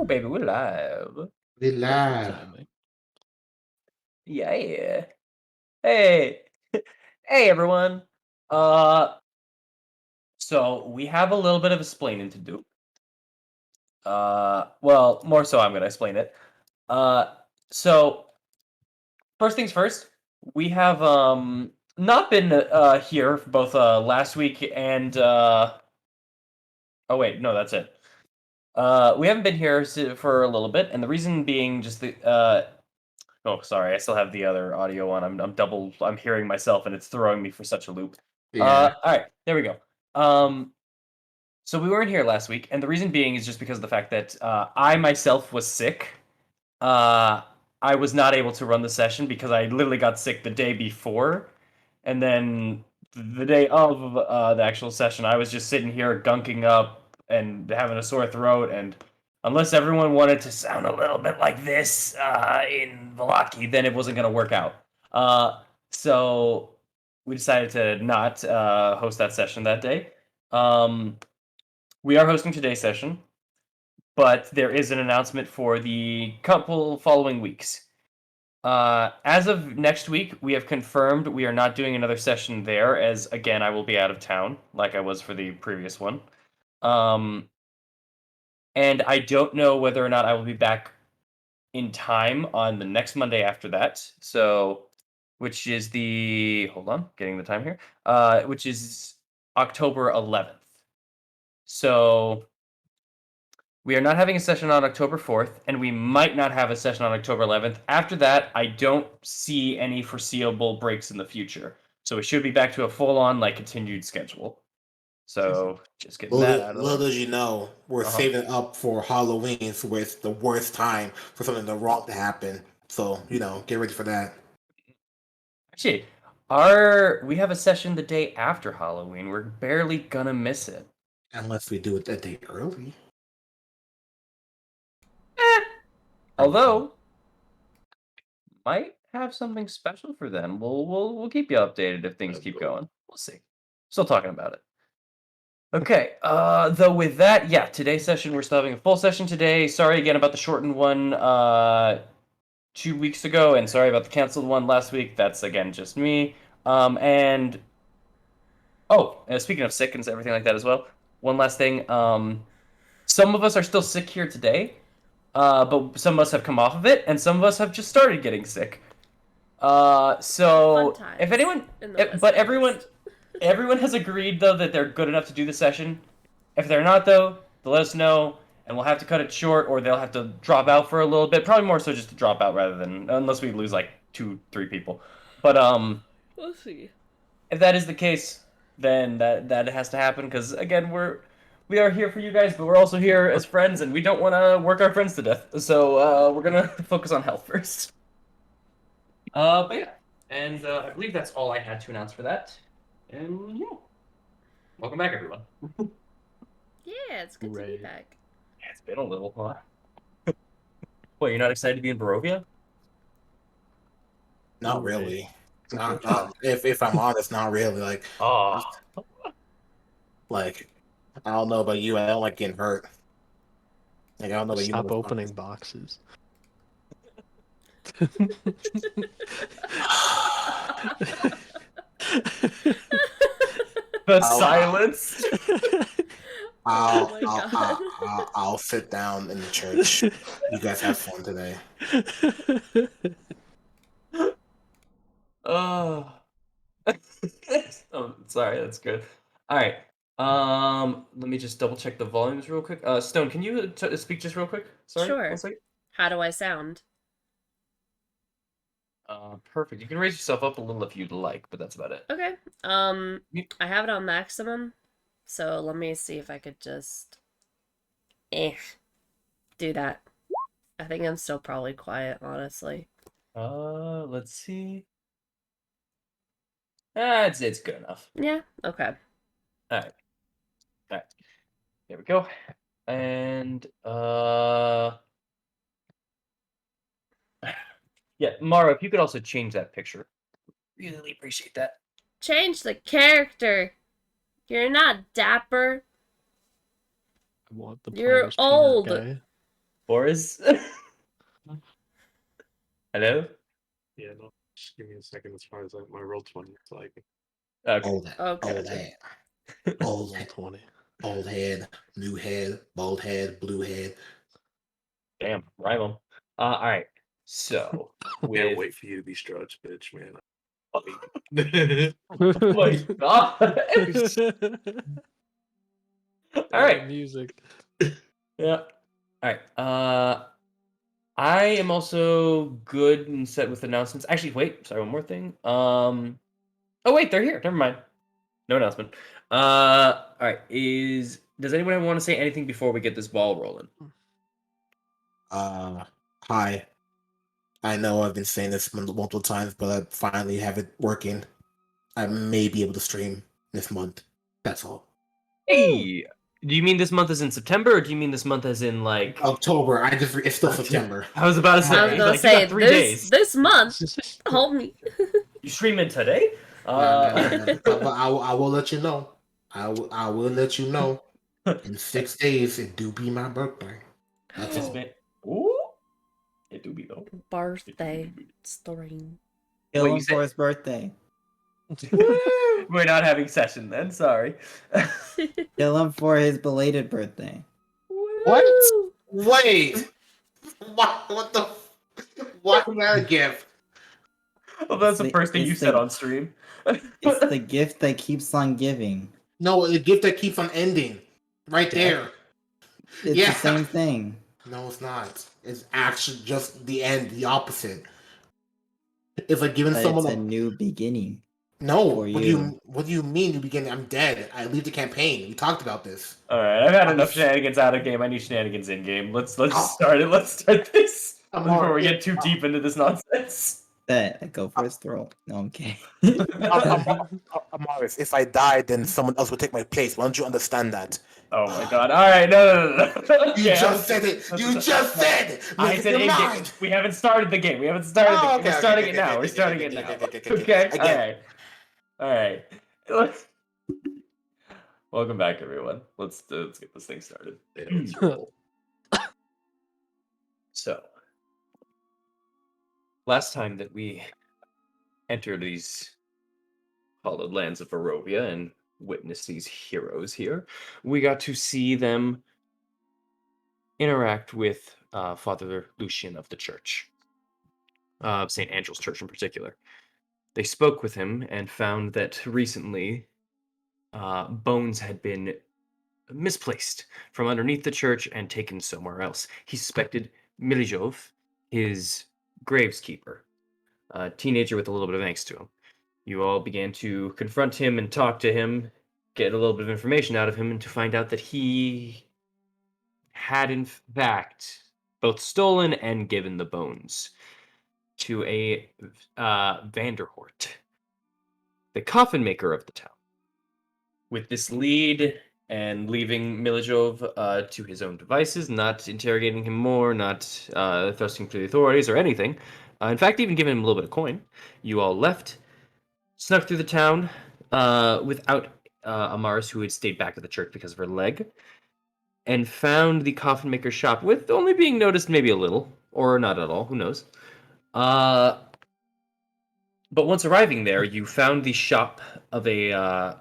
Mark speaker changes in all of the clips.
Speaker 1: baby, we're live.
Speaker 2: We
Speaker 3: Perfect
Speaker 2: live.
Speaker 3: timing.
Speaker 1: Yeah. Hey. Hey, everyone. So we have a little bit of explaining to do. Well, more so I'm gonna explain it. So first things first, we have not been here for both last week and oh wait, no, that's it. We haven't been here for a little bit, and the reason being just the oh, sorry, I still have the other audio on. I'm hearing myself, and it's throwing me for such a loop.
Speaker 2: Yeah.
Speaker 1: All right, there we go. Um, so we weren't here last week, and the reason being is just because of the fact that I myself was sick. Uh, I was not able to run the session because I literally got sick the day before, and then the day of the actual session, I was just sitting here gunking up and having a sore throat, and unless everyone wanted to sound a little bit like this in Velaki, then it wasn't going to work out. So we decided to not host that session that day. We are hosting today's session, but there is an announcement for the couple following weeks. As of next week, we have confirmed we are not doing another session there, as again, I will be out of town, like I was for the previous one. And I don't know whether or not I will be back in time on the next Monday after that. So, which is hold on, getting the time here. Which is October 11th. So we are not having a session on October 4th, and we might not have a session on October 11th. After that, I don't see any foreseeable breaks in the future. So we should be back to a full-on, continued schedule. So just getting that out of the
Speaker 2: Little
Speaker 1: way.
Speaker 2: as you know, we're saving up for Halloween, so where it's the worst time for something wrong to happen. So, get ready for that.
Speaker 1: Actually, we have a session the day after Halloween. We're barely gonna miss it.
Speaker 2: Unless we do it that day early.
Speaker 1: Although, might have something special for them. We'll keep you updated if things keep going. We'll see. Still talking about it. Okay. Though with that, yeah, today's session we're still having a full session today. Sorry again about the shortened one 2 weeks ago, and sorry about the canceled one last week. That's again just me. And speaking of sick and everything like that as well, one last thing. Some of us are still sick here today, but some of us have come off of it, and some of us have just started getting sick. So
Speaker 4: Fun
Speaker 1: if
Speaker 4: times
Speaker 1: anyone,
Speaker 4: in the West
Speaker 1: but
Speaker 4: Coast.
Speaker 1: everyone has agreed though that they're good enough to do the session. If they're not though, they'll let us know, and we'll have to cut it short, or they'll have to drop out for a little bit. Probably more so just to drop out rather than unless we lose like 2-3 people. But
Speaker 4: We'll see.
Speaker 1: if that is the case, then that has to happen because again we are here for you guys, but we're also here as friends, and we don't want to work our friends to death. So we're gonna focus on health first. But yeah, and I believe that's all I had to announce for that. And yeah, welcome back, everyone.
Speaker 4: Yeah, it's good to be back.
Speaker 1: Yeah, it's been a little while. Wait, you're not excited to be in Barovia?
Speaker 2: Not really. Not if I'm honest, not really.
Speaker 1: Oh,
Speaker 2: Like I don't know about you, I don't like getting hurt. I don't know about you.
Speaker 3: Stop opening boxes.
Speaker 1: the silence.
Speaker 2: I'll sit down in the church. You guys have fun today.
Speaker 1: Oh. Oh, sorry, that's good. All right. Let me just double check the volumes real quick. Stone, can you speak just real quick? Sorry.
Speaker 4: Sure.
Speaker 1: 1 second.
Speaker 4: How do I sound?
Speaker 1: Perfect. You can raise yourself up a little if you'd like, but that's about it.
Speaker 4: Okay. I have it on maximum, so let me see if I could just do that. I think I'm still probably quiet, honestly.
Speaker 1: Let's see. It's good enough.
Speaker 4: Yeah. Okay.
Speaker 1: All right. There we go. And yeah, Mara, if you could also change that picture, really appreciate that.
Speaker 4: Change the character. You're not dapper.
Speaker 3: I want the
Speaker 4: You're
Speaker 3: Player's Peanut
Speaker 4: old.
Speaker 3: guy.
Speaker 1: Boris? Hello?
Speaker 3: Yeah, no. Just give me a second as far as like my roll 20. It's like
Speaker 1: Okay.
Speaker 2: Old
Speaker 4: Okay.
Speaker 2: head, old
Speaker 3: roll
Speaker 2: head,
Speaker 3: 20.
Speaker 2: old head, new head, bald head, blue head.
Speaker 1: Damn, rival. Alright. So,
Speaker 3: Can't
Speaker 1: with...
Speaker 3: wait for you to be Strahd, bitch, man.
Speaker 1: Oh my god! Alright.
Speaker 3: Music.
Speaker 1: Yeah. Alright. I am also good and set with announcements. Actually, wait. Sorry, one more thing. Oh wait, they're here. Never mind. No announcement. Alright. Does anyone want to say anything before we get this ball rolling?
Speaker 2: Hi. I know I've been saying this multiple times, but I finally have it working. I may be able to stream this month. That's all.
Speaker 1: Hey! Do you mean this month is in September, or do you mean this month as in like
Speaker 2: October. It's still September.
Speaker 1: I was about to say.
Speaker 4: I was gonna
Speaker 1: like,
Speaker 4: say
Speaker 1: you got 3 days.
Speaker 4: this month. Homie.
Speaker 1: You streaming today?
Speaker 2: I will let you know. I will let you know. In 6 days, it do be my birthday. That's
Speaker 1: It's
Speaker 2: all.
Speaker 1: been. Ooh. It do be though.
Speaker 4: Birthday story.
Speaker 5: Kill
Speaker 1: Wait,
Speaker 5: him
Speaker 1: you said-
Speaker 5: for his birthday.
Speaker 1: We're not having session then. Sorry.
Speaker 5: Kill him for his belated birthday.
Speaker 2: What? Wait. What the? Why was that a gift?
Speaker 1: Well, that's the
Speaker 5: It's
Speaker 1: first thing
Speaker 5: it's
Speaker 1: you said on stream.
Speaker 5: It's the gift that keeps on giving.
Speaker 2: No, the gift that keeps on ending. Right there.
Speaker 5: It's
Speaker 2: Yeah.
Speaker 5: the same thing.
Speaker 2: No, it's not. It's actually just the end, the opposite. It's like giving
Speaker 5: But
Speaker 2: someone
Speaker 5: it's a new beginning.
Speaker 2: No.
Speaker 5: for
Speaker 2: What
Speaker 5: you.
Speaker 2: do you mean you begin? I'm dead. I leave the campaign. We talked about this.
Speaker 1: All right, I've had enough shenanigans out of game. I need shenanigans in game. Let's
Speaker 2: Oh.
Speaker 1: start it. Let's start this
Speaker 2: I'm
Speaker 1: before we
Speaker 2: already-
Speaker 1: get too deep into this nonsense.
Speaker 5: That I go for his throat. No, I'm kidding.
Speaker 2: Amaris, if I die, then someone else will take my place. Why don't you understand that?
Speaker 1: Oh my god! All right, no.
Speaker 2: You
Speaker 1: Okay,
Speaker 2: just said it. You just said it.
Speaker 1: I
Speaker 2: Make up
Speaker 1: said
Speaker 2: your
Speaker 1: in game.
Speaker 2: mind.
Speaker 1: We haven't started the game. We haven't started.
Speaker 2: Oh,
Speaker 1: the game.
Speaker 2: okay,
Speaker 1: We're
Speaker 2: okay,
Speaker 1: starting
Speaker 2: okay,
Speaker 1: it now.
Speaker 2: okay,
Speaker 1: We're
Speaker 2: okay,
Speaker 1: starting
Speaker 2: okay,
Speaker 1: it now.
Speaker 2: okay.
Speaker 1: Okay.
Speaker 2: Again.
Speaker 1: All right. Welcome back, everyone. Let's get this thing started.
Speaker 3: Yeah, let's roll.
Speaker 1: So, last time that we entered these hallowed lands of Barovia and witnessed these heroes here, we got to see them interact with Father Lucian of the church, of St. Angel's Church in particular. They spoke with him and found that recently bones had been misplaced from underneath the church and taken somewhere else. He suspected Milijov, his graveskeeper, a teenager with a little bit of angst to him. You all began to confront him and talk to him, get a little bit of information out of him, and to find out that he had, in fact, both stolen and given the bones to a Vanderhort, the coffin maker of the town. With this lead and leaving Milijov to his own devices, not interrogating him more, not thrusting to the authorities or anything. In fact, even giving him a little bit of coin. You all left, snuck through the town without Amaris, who had stayed back at the church because of her leg, and found the coffin maker's shop, with only being noticed maybe a little, or not at all, who knows. But once arriving there, you found the shop of a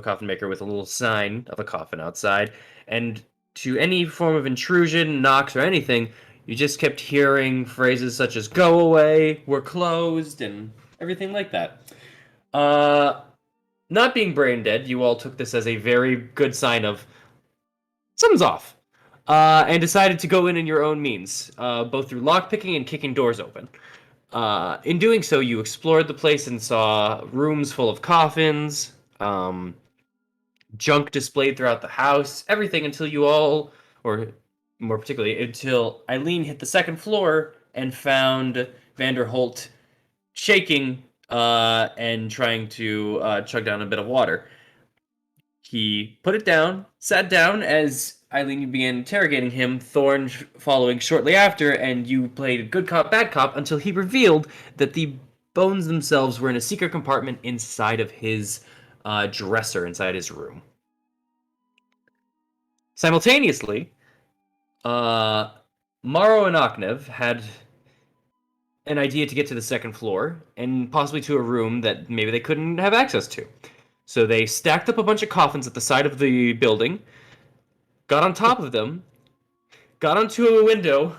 Speaker 1: coffin maker with a little sign of a coffin outside, and to any form of intrusion, knocks, or anything, you just kept hearing phrases such as "go away," "we're closed," and everything like that. Not being brain dead, you all took this as a very good sign of something's off, and decided to go in your own means, both through lockpicking and kicking doors open. In doing so, you explored the place and saw rooms full of coffins, junk displayed throughout the house, everything until you all, or more particularly, until Eileen hit the second floor and found Vanderholt shaking and trying to chug down a bit of water. He put it down, sat down as Eileen began interrogating him, Thorn following shortly after, and you played good cop, bad cop until he revealed that the bones themselves were in a secret compartment inside of his dresser inside his room. Simultaneously,
Speaker 6: Maro and Aknev had an idea to get to the second floor and possibly to a room that maybe they couldn't have access to. So they stacked up a bunch of coffins at the side of the building, got on top of them, got onto a window,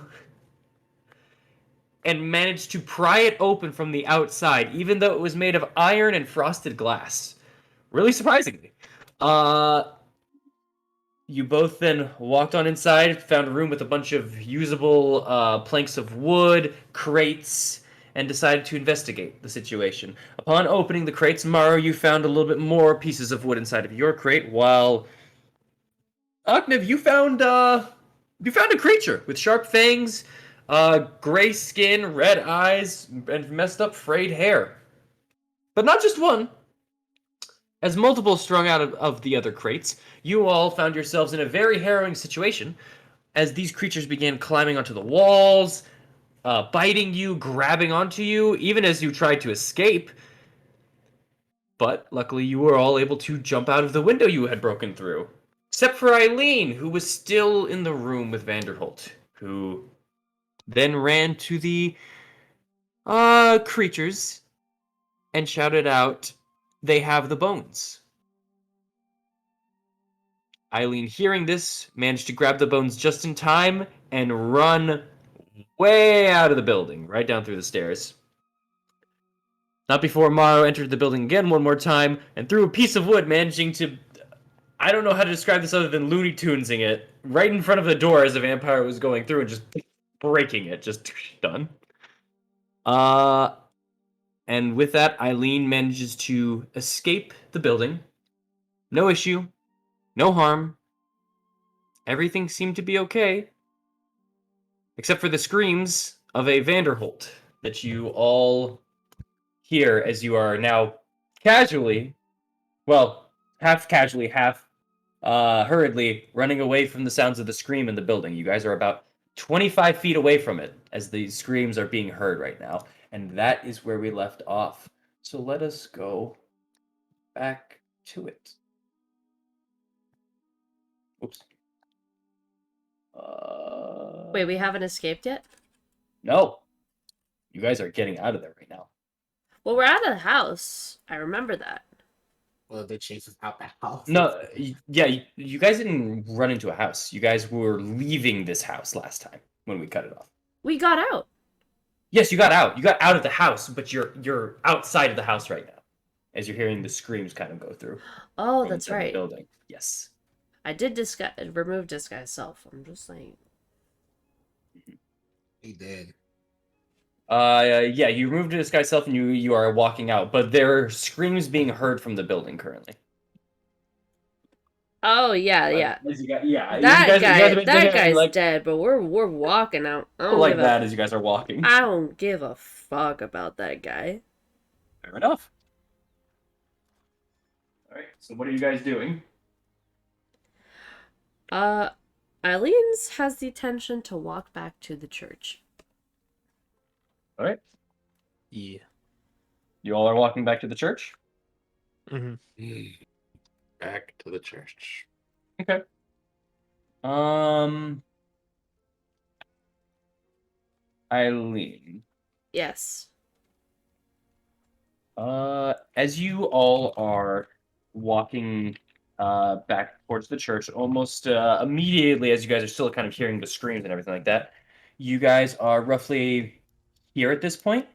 Speaker 6: and managed to pry it open from the outside, even though it was made of iron and frosted glass. Really surprisingly. You both then walked on inside, found a room with a bunch of usable planks of wood, crates, and decided to investigate the situation. Upon opening the crates, Maro, you found a little bit more pieces of wood inside of your crate, while Aknev, you found a creature with sharp fangs, gray skin, red eyes, and messed up frayed hair. But not just one. As multiple strung out of the other crates, you all found yourselves in a very harrowing situation as these creatures began climbing onto the walls, biting you, grabbing onto you, even as you tried to escape. But luckily, you were all able to jump out of the window you had broken through. Except for Eileen, who was still in the room with Vanderholt, who then ran to the creatures and shouted out, "They have the bones." Eileen, hearing this, managed to grab the bones just in time and run way out of the building, right down through the stairs. Not before Maro entered the building again one more time and threw a piece of wood, managing to, I don't know how to describe this other than Looney Tunesing it, right in front of the door as a vampire was going through and just breaking it, just done. And with that, Eileen manages to escape the building. No issue. No harm. Everything seemed to be okay. Except for the screams of a Vanderholt that you all hear as you are now casually, well, half casually, half hurriedly running away from the sounds of the scream in the building. You guys are about 25 feet away from it as the screams are being heard right now. And that is where we left off. So let us go back to it. Oops.
Speaker 4: Wait, we haven't escaped yet?
Speaker 6: No. You guys are getting out of there right now.
Speaker 4: Well, we're out of the house. I remember that.
Speaker 2: Well, they chased us out the house.
Speaker 6: No, yeah, you guys didn't run into a house. You guys were leaving this house last time when we cut it off.
Speaker 4: We got out.
Speaker 6: Yes, you got out. You got out of the house, but you're outside of the house right now, as you're hearing the screams kind of go through.
Speaker 4: Oh,
Speaker 6: from
Speaker 4: that's
Speaker 6: inside the
Speaker 4: right.
Speaker 6: building. Yes.
Speaker 4: I did remove disguise self. I'm just saying.
Speaker 2: He did.
Speaker 6: Yeah, you removed disguise self and you are walking out, but there are screams being heard from the building currently.
Speaker 4: Oh yeah, yeah.
Speaker 6: Yeah.
Speaker 4: That guy's
Speaker 6: like,
Speaker 4: dead, but we're walking out. I don't
Speaker 6: like
Speaker 4: give
Speaker 6: that as you guys are walking.
Speaker 4: I don't give a fuck about that guy.
Speaker 6: Fair enough. All right. So what are you guys doing?
Speaker 4: Eileen's has the intention to walk back to the church.
Speaker 6: All right.
Speaker 3: Yeah.
Speaker 6: You all are walking back to the church?
Speaker 3: Mm-hmm. Back to the church.
Speaker 6: Okay. Eileen.
Speaker 4: Yes.
Speaker 6: As you all are walking back towards the church, almost immediately as you guys are still kind of hearing the screams and everything like that, you guys are roughly here at this point.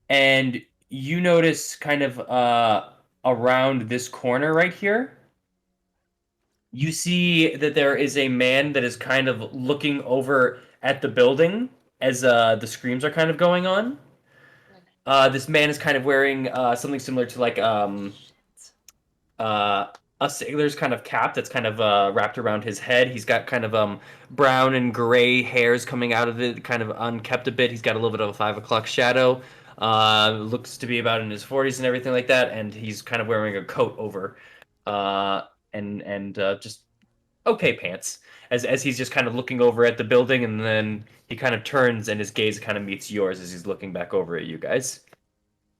Speaker 6: And you notice kind of around this corner right here, you see that there is a man that is kind of looking over at the building as the screams are kind of going on. This man is kind of wearing something similar to like a sailor's kind of cap that's kind of wrapped around his head. He's got kind of brown and gray hairs coming out of it, kind of unkept a bit. He's got a little bit of a 5 o'clock shadow. Looks to be about in his 40s and everything like that, and he's kind of wearing a coat over, and just okay pants. As he's just kind of looking over at the building, and then he kind of turns and his gaze kind of meets yours as he's looking back over at you guys.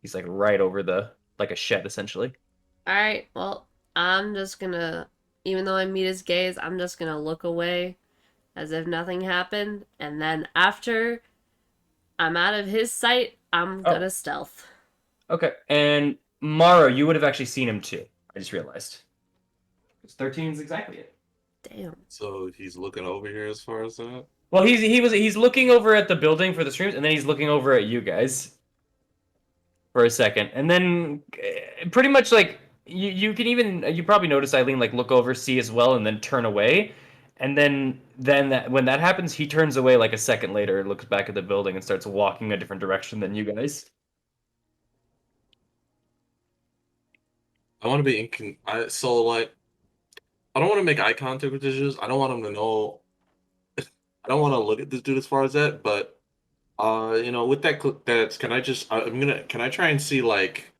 Speaker 6: He's like right over like a shed essentially.
Speaker 4: Alright, well, I'm just gonna, even though I meet his gaze, I'm just gonna look away as if nothing happened, and then after I'm out of his sight, I'm
Speaker 6: Oh.
Speaker 4: gonna stealth.
Speaker 6: Okay. And Mara, you would have actually seen him too. I just realized. 13 is exactly it.
Speaker 4: Damn.
Speaker 3: So he's looking over here as far as that.
Speaker 6: Well, he's looking over at the building for the streams, and then he's looking over at you guys for a second, and then pretty much like you can even you probably notice Eileen like look over, see as well, and then turn away, and then when that happens, he turns away like a second later, looks back at the building, and starts walking a different direction than you guys.
Speaker 3: I want to be so like I don't want to make eye contact with this dude. I don't want him to know. I don't want to look at this dude as far as that, but with can I just can I try and see like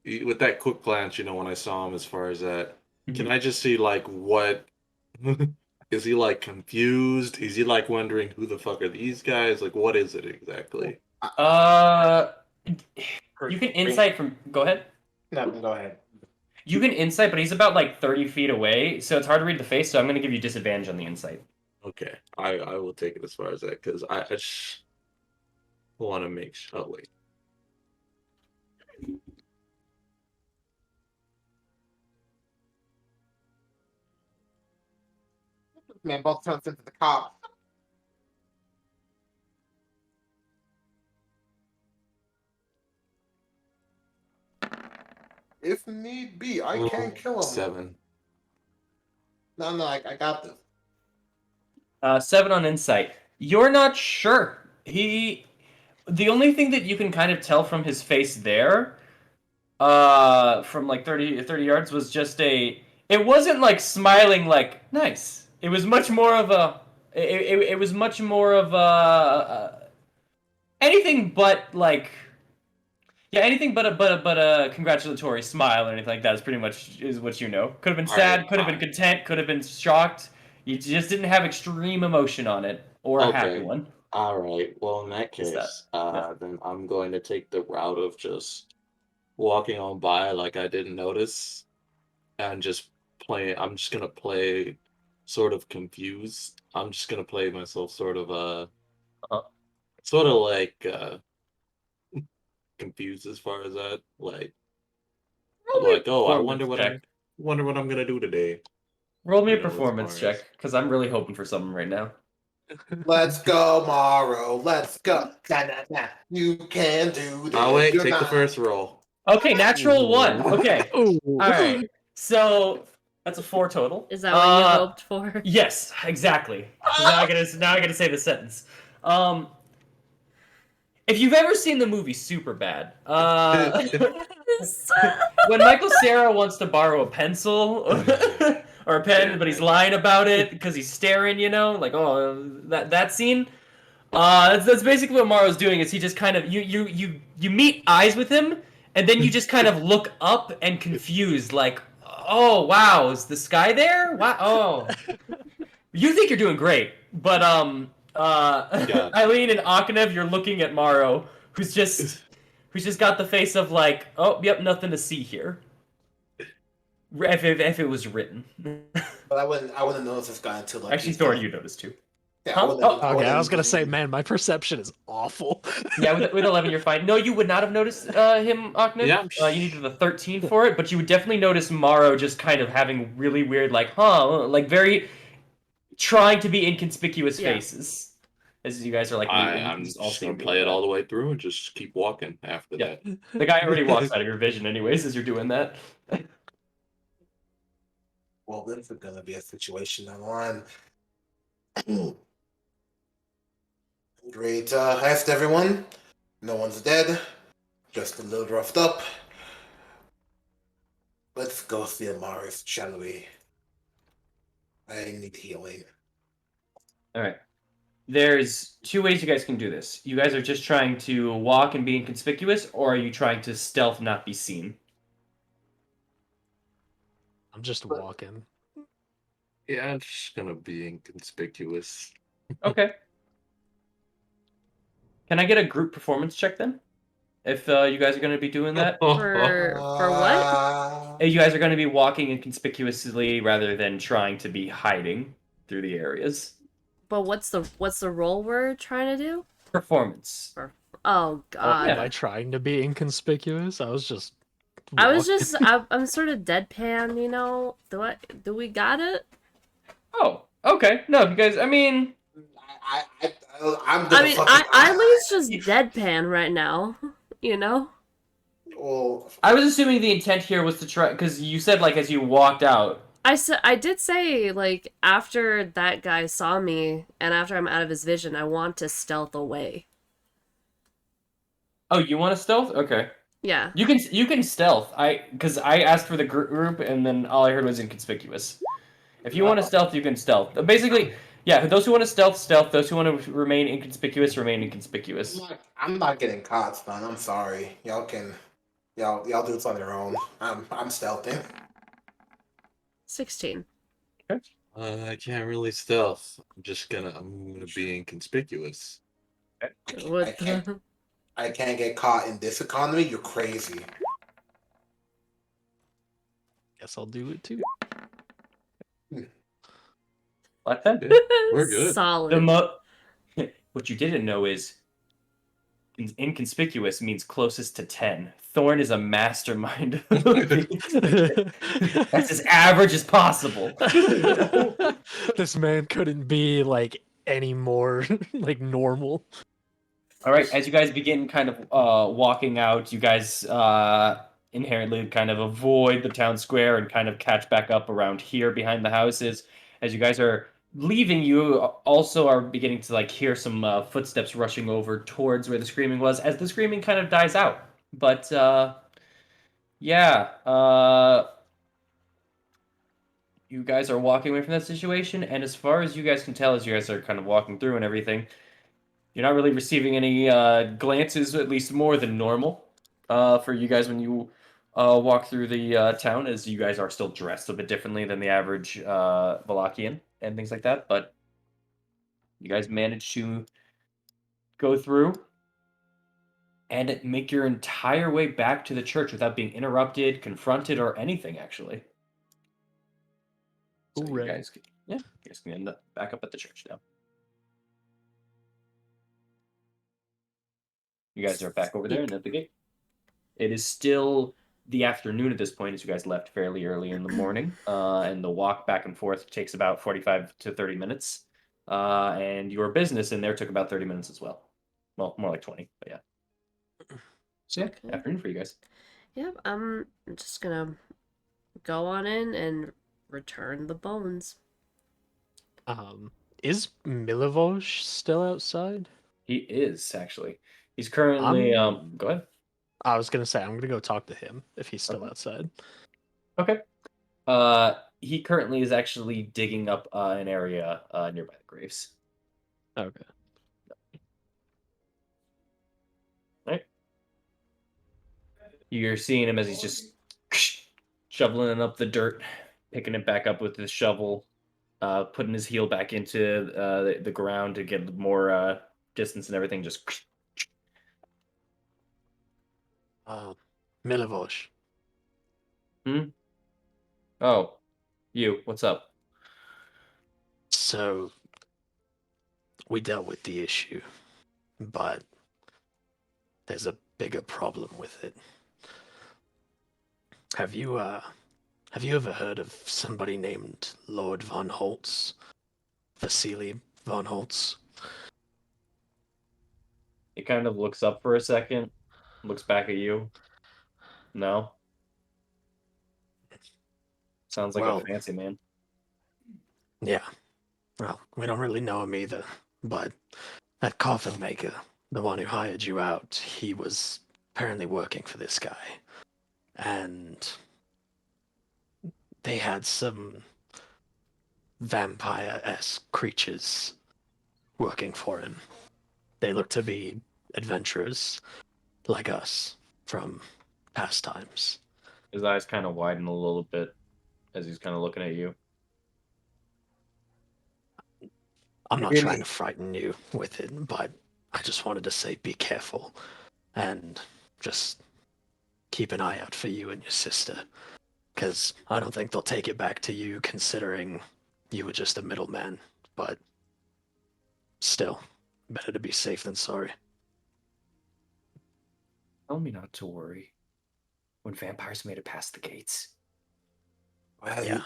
Speaker 3: with that quick glance, when I saw him as far as that, can I just see like what is he like confused? Is he like wondering who the fuck are these guys? Like what is it exactly?
Speaker 6: You can insight from. Go ahead.
Speaker 2: No, go ahead.
Speaker 6: You can insight, but he's about like 30 feet away, so it's hard to read the face. So I'm going to give you disadvantage on the insight.
Speaker 3: Okay, I will take it as far as that because I just want to make sure. Oh, wait.
Speaker 2: Man, both turns into the cop. If need be, I can kill him.
Speaker 3: 7.
Speaker 2: No, I got this.
Speaker 6: 7 on insight. You're not sure. The only thing that you can kind of tell from his face there, from like 30 yards, was just it wasn't like smiling like nice. It was much more of a it was much more of a anything but like anything but a congratulatory smile or anything like that is pretty much is what you know. Could have been sad, could have been content, could have been shocked. You just didn't have extreme emotion on it or a happy one.
Speaker 3: All right. Well, in that case, then I'm going to take the route of just walking on by like I didn't notice, and just play. I'm just gonna play sort of confused. I'm just gonna play myself sort of like confused as far as that. Like I wonder what I'm gonna do today.
Speaker 6: Roll me a performance check, because I'm really hoping for something right now.
Speaker 2: Let's go, Morrow. Let's go. You can do this.
Speaker 3: Oh wait, take the first roll.
Speaker 6: Okay, natural 1. Okay. Alright. So that's a 4 total.
Speaker 4: Is that what you hoped for?
Speaker 6: Yes, exactly. Now I gotta say the sentence. If you've ever seen the movie Superbad, when Michael Cera wants to borrow a pencil or a pen, but he's lying about it because he's staring, like that scene. That's basically what Morrow's doing. Is he just kind of you meet eyes with him, and then you just kind of look up and confused, like, oh wow, is the sky there? Wow, oh, you think you're doing great, but Eileen and Akanev, you're looking at Morrow, who's just got the face of like, oh, yep, nothing to see here. If it was written.
Speaker 2: But I wouldn't notice this guy until like.
Speaker 6: Actually, Thor, you noticed too.
Speaker 2: Yeah,
Speaker 7: Okay, I was gonna say, man, my perception is awful.
Speaker 6: Yeah, with 11, you're fine. No, you would not have noticed him, Aknev.
Speaker 3: Yeah.
Speaker 6: You needed a 13 for it, but you would definitely notice Morrow just kind of having really weird, like, like very trying to be inconspicuous faces. As you guys are like,
Speaker 3: I'm just gonna play it all the way through and just keep walking after that.
Speaker 6: The guy already walks out of your vision, anyways, as you're doing that.
Speaker 2: Well, this is gonna be a situation I'm on. Great heist, everyone. No one's dead. Just a little roughed up. Let's go see Amaris, shall we? I need healing.
Speaker 6: All right. There's 2 ways you guys can do this. You guys are just trying to walk and be inconspicuous, or are you trying to stealth, not be seen?
Speaker 7: I'm just walking.
Speaker 3: Yeah, I'm just gonna be inconspicuous.
Speaker 6: Okay. Can I get a group performance check then? If you guys are going to be doing that?
Speaker 4: For what?
Speaker 6: You guys are going to be walking inconspicuously rather than trying to be hiding through the areas.
Speaker 4: But what's the role we're trying to do?
Speaker 6: Performance.
Speaker 4: Oh God.
Speaker 7: Am I trying to be inconspicuous? I was just.
Speaker 4: I was
Speaker 7: walking.
Speaker 4: just I'm sort of deadpan, you know. Do we got it?
Speaker 6: Oh, okay. No, if you guys, I mean,
Speaker 2: I'm gonna
Speaker 4: I at least just deadpan right now, you know.
Speaker 2: Well,
Speaker 6: I was assuming the intent here was to try, because you said, like, as you walked out.
Speaker 4: I did say, like, after that guy saw me and after I'm out of his vision, I want to stealth away.
Speaker 6: Oh, you want to stealth? Okay.
Speaker 4: Yeah.
Speaker 6: You can stealth. Because I asked for the group, and then all I heard was inconspicuous. If you want to stealth, you can stealth. Basically, yeah. Those who want to stealth, stealth. Those who want to remain inconspicuous, remain inconspicuous.
Speaker 2: I'm not getting caught, son. I'm sorry. Y'all do this on your own. I'm stealthing.
Speaker 4: 16.
Speaker 3: I can't really stealth. I'm gonna be inconspicuous.
Speaker 4: What the...
Speaker 2: I can't get caught in this economy. You're crazy.
Speaker 7: Guess I'll do it too.
Speaker 6: Like that?
Speaker 3: Yeah, we're good.
Speaker 4: Solid.
Speaker 6: What you didn't know is inconspicuous means closest to 10. Thorn is a mastermind. That's as average as possible.
Speaker 7: This man couldn't be like any more like normal.
Speaker 6: All right, as you guys begin kind of walking out, you guys inherently kind of avoid the town square and kind of catch back up around here behind the houses. As you guys are leaving, you also are beginning to like hear some footsteps rushing over towards where the screaming was, as the screaming kind of dies out. But yeah, you guys are walking away from that situation, and as far as you guys can tell, as you guys are kind of walking through and everything, you're not really receiving any glances, at least more than normal, for you guys when you walk through the town, as you guys are still dressed a bit differently than the average Valachian and things like that. But you guys managed to go through and make your entire way back to the church without being interrupted, confronted, or anything, actually. So you
Speaker 7: Hooray.
Speaker 6: guys can end up back up at the church now. You guys are back over there and at the gate. It is still the afternoon at this point, as you guys left fairly early in the morning, and the walk back and forth takes about 45 to 30 minutes. And your business in there took about 30 minutes as well. Well, more like 20, but yeah. So yeah,
Speaker 4: Okay.
Speaker 6: afternoon for you guys.
Speaker 4: Yep, I'm just gonna go on in and return the bones.
Speaker 7: Is Milivosh still outside?
Speaker 6: He is, actually. He's currently, go ahead.
Speaker 7: I was gonna say I'm gonna go talk to him if he's still
Speaker 6: Okay.
Speaker 7: outside.
Speaker 6: Okay. He currently is actually digging up an area nearby the graves.
Speaker 7: Okay.
Speaker 6: Right. You're seeing him as he's just shoveling up the dirt, picking it back up with his shovel, putting his heel back into the ground to get more distance and everything. Just
Speaker 7: Milivosh.
Speaker 6: oh, you. What's up?
Speaker 7: So we dealt with the issue, but there's a bigger problem with it. Have you ever heard of somebody named Lord von Holtz? Vasily von Holtz?
Speaker 6: He kind of looks up for a second, looks back at you. No. Sounds like
Speaker 7: Well,
Speaker 6: a fancy man.
Speaker 7: Yeah. Well, we don't really know him either, but that coffin maker, the one who hired you out, he was apparently working for this guy. And they had some vampire-esque creatures working for him. They look to be adventurers like us from past times.
Speaker 6: His eyes kind of widen a little bit as he's kind of looking at you.
Speaker 7: I'm not
Speaker 2: Really?
Speaker 7: trying to frighten you with it, but I just wanted to say be careful and just keep an eye out for you and your sister. Because I don't think they'll take it back to you considering you were just a middleman. But still, better to be safe than sorry.
Speaker 6: Tell me not to worry. When vampires made it past the gates.
Speaker 2: Well,
Speaker 7: Yeah.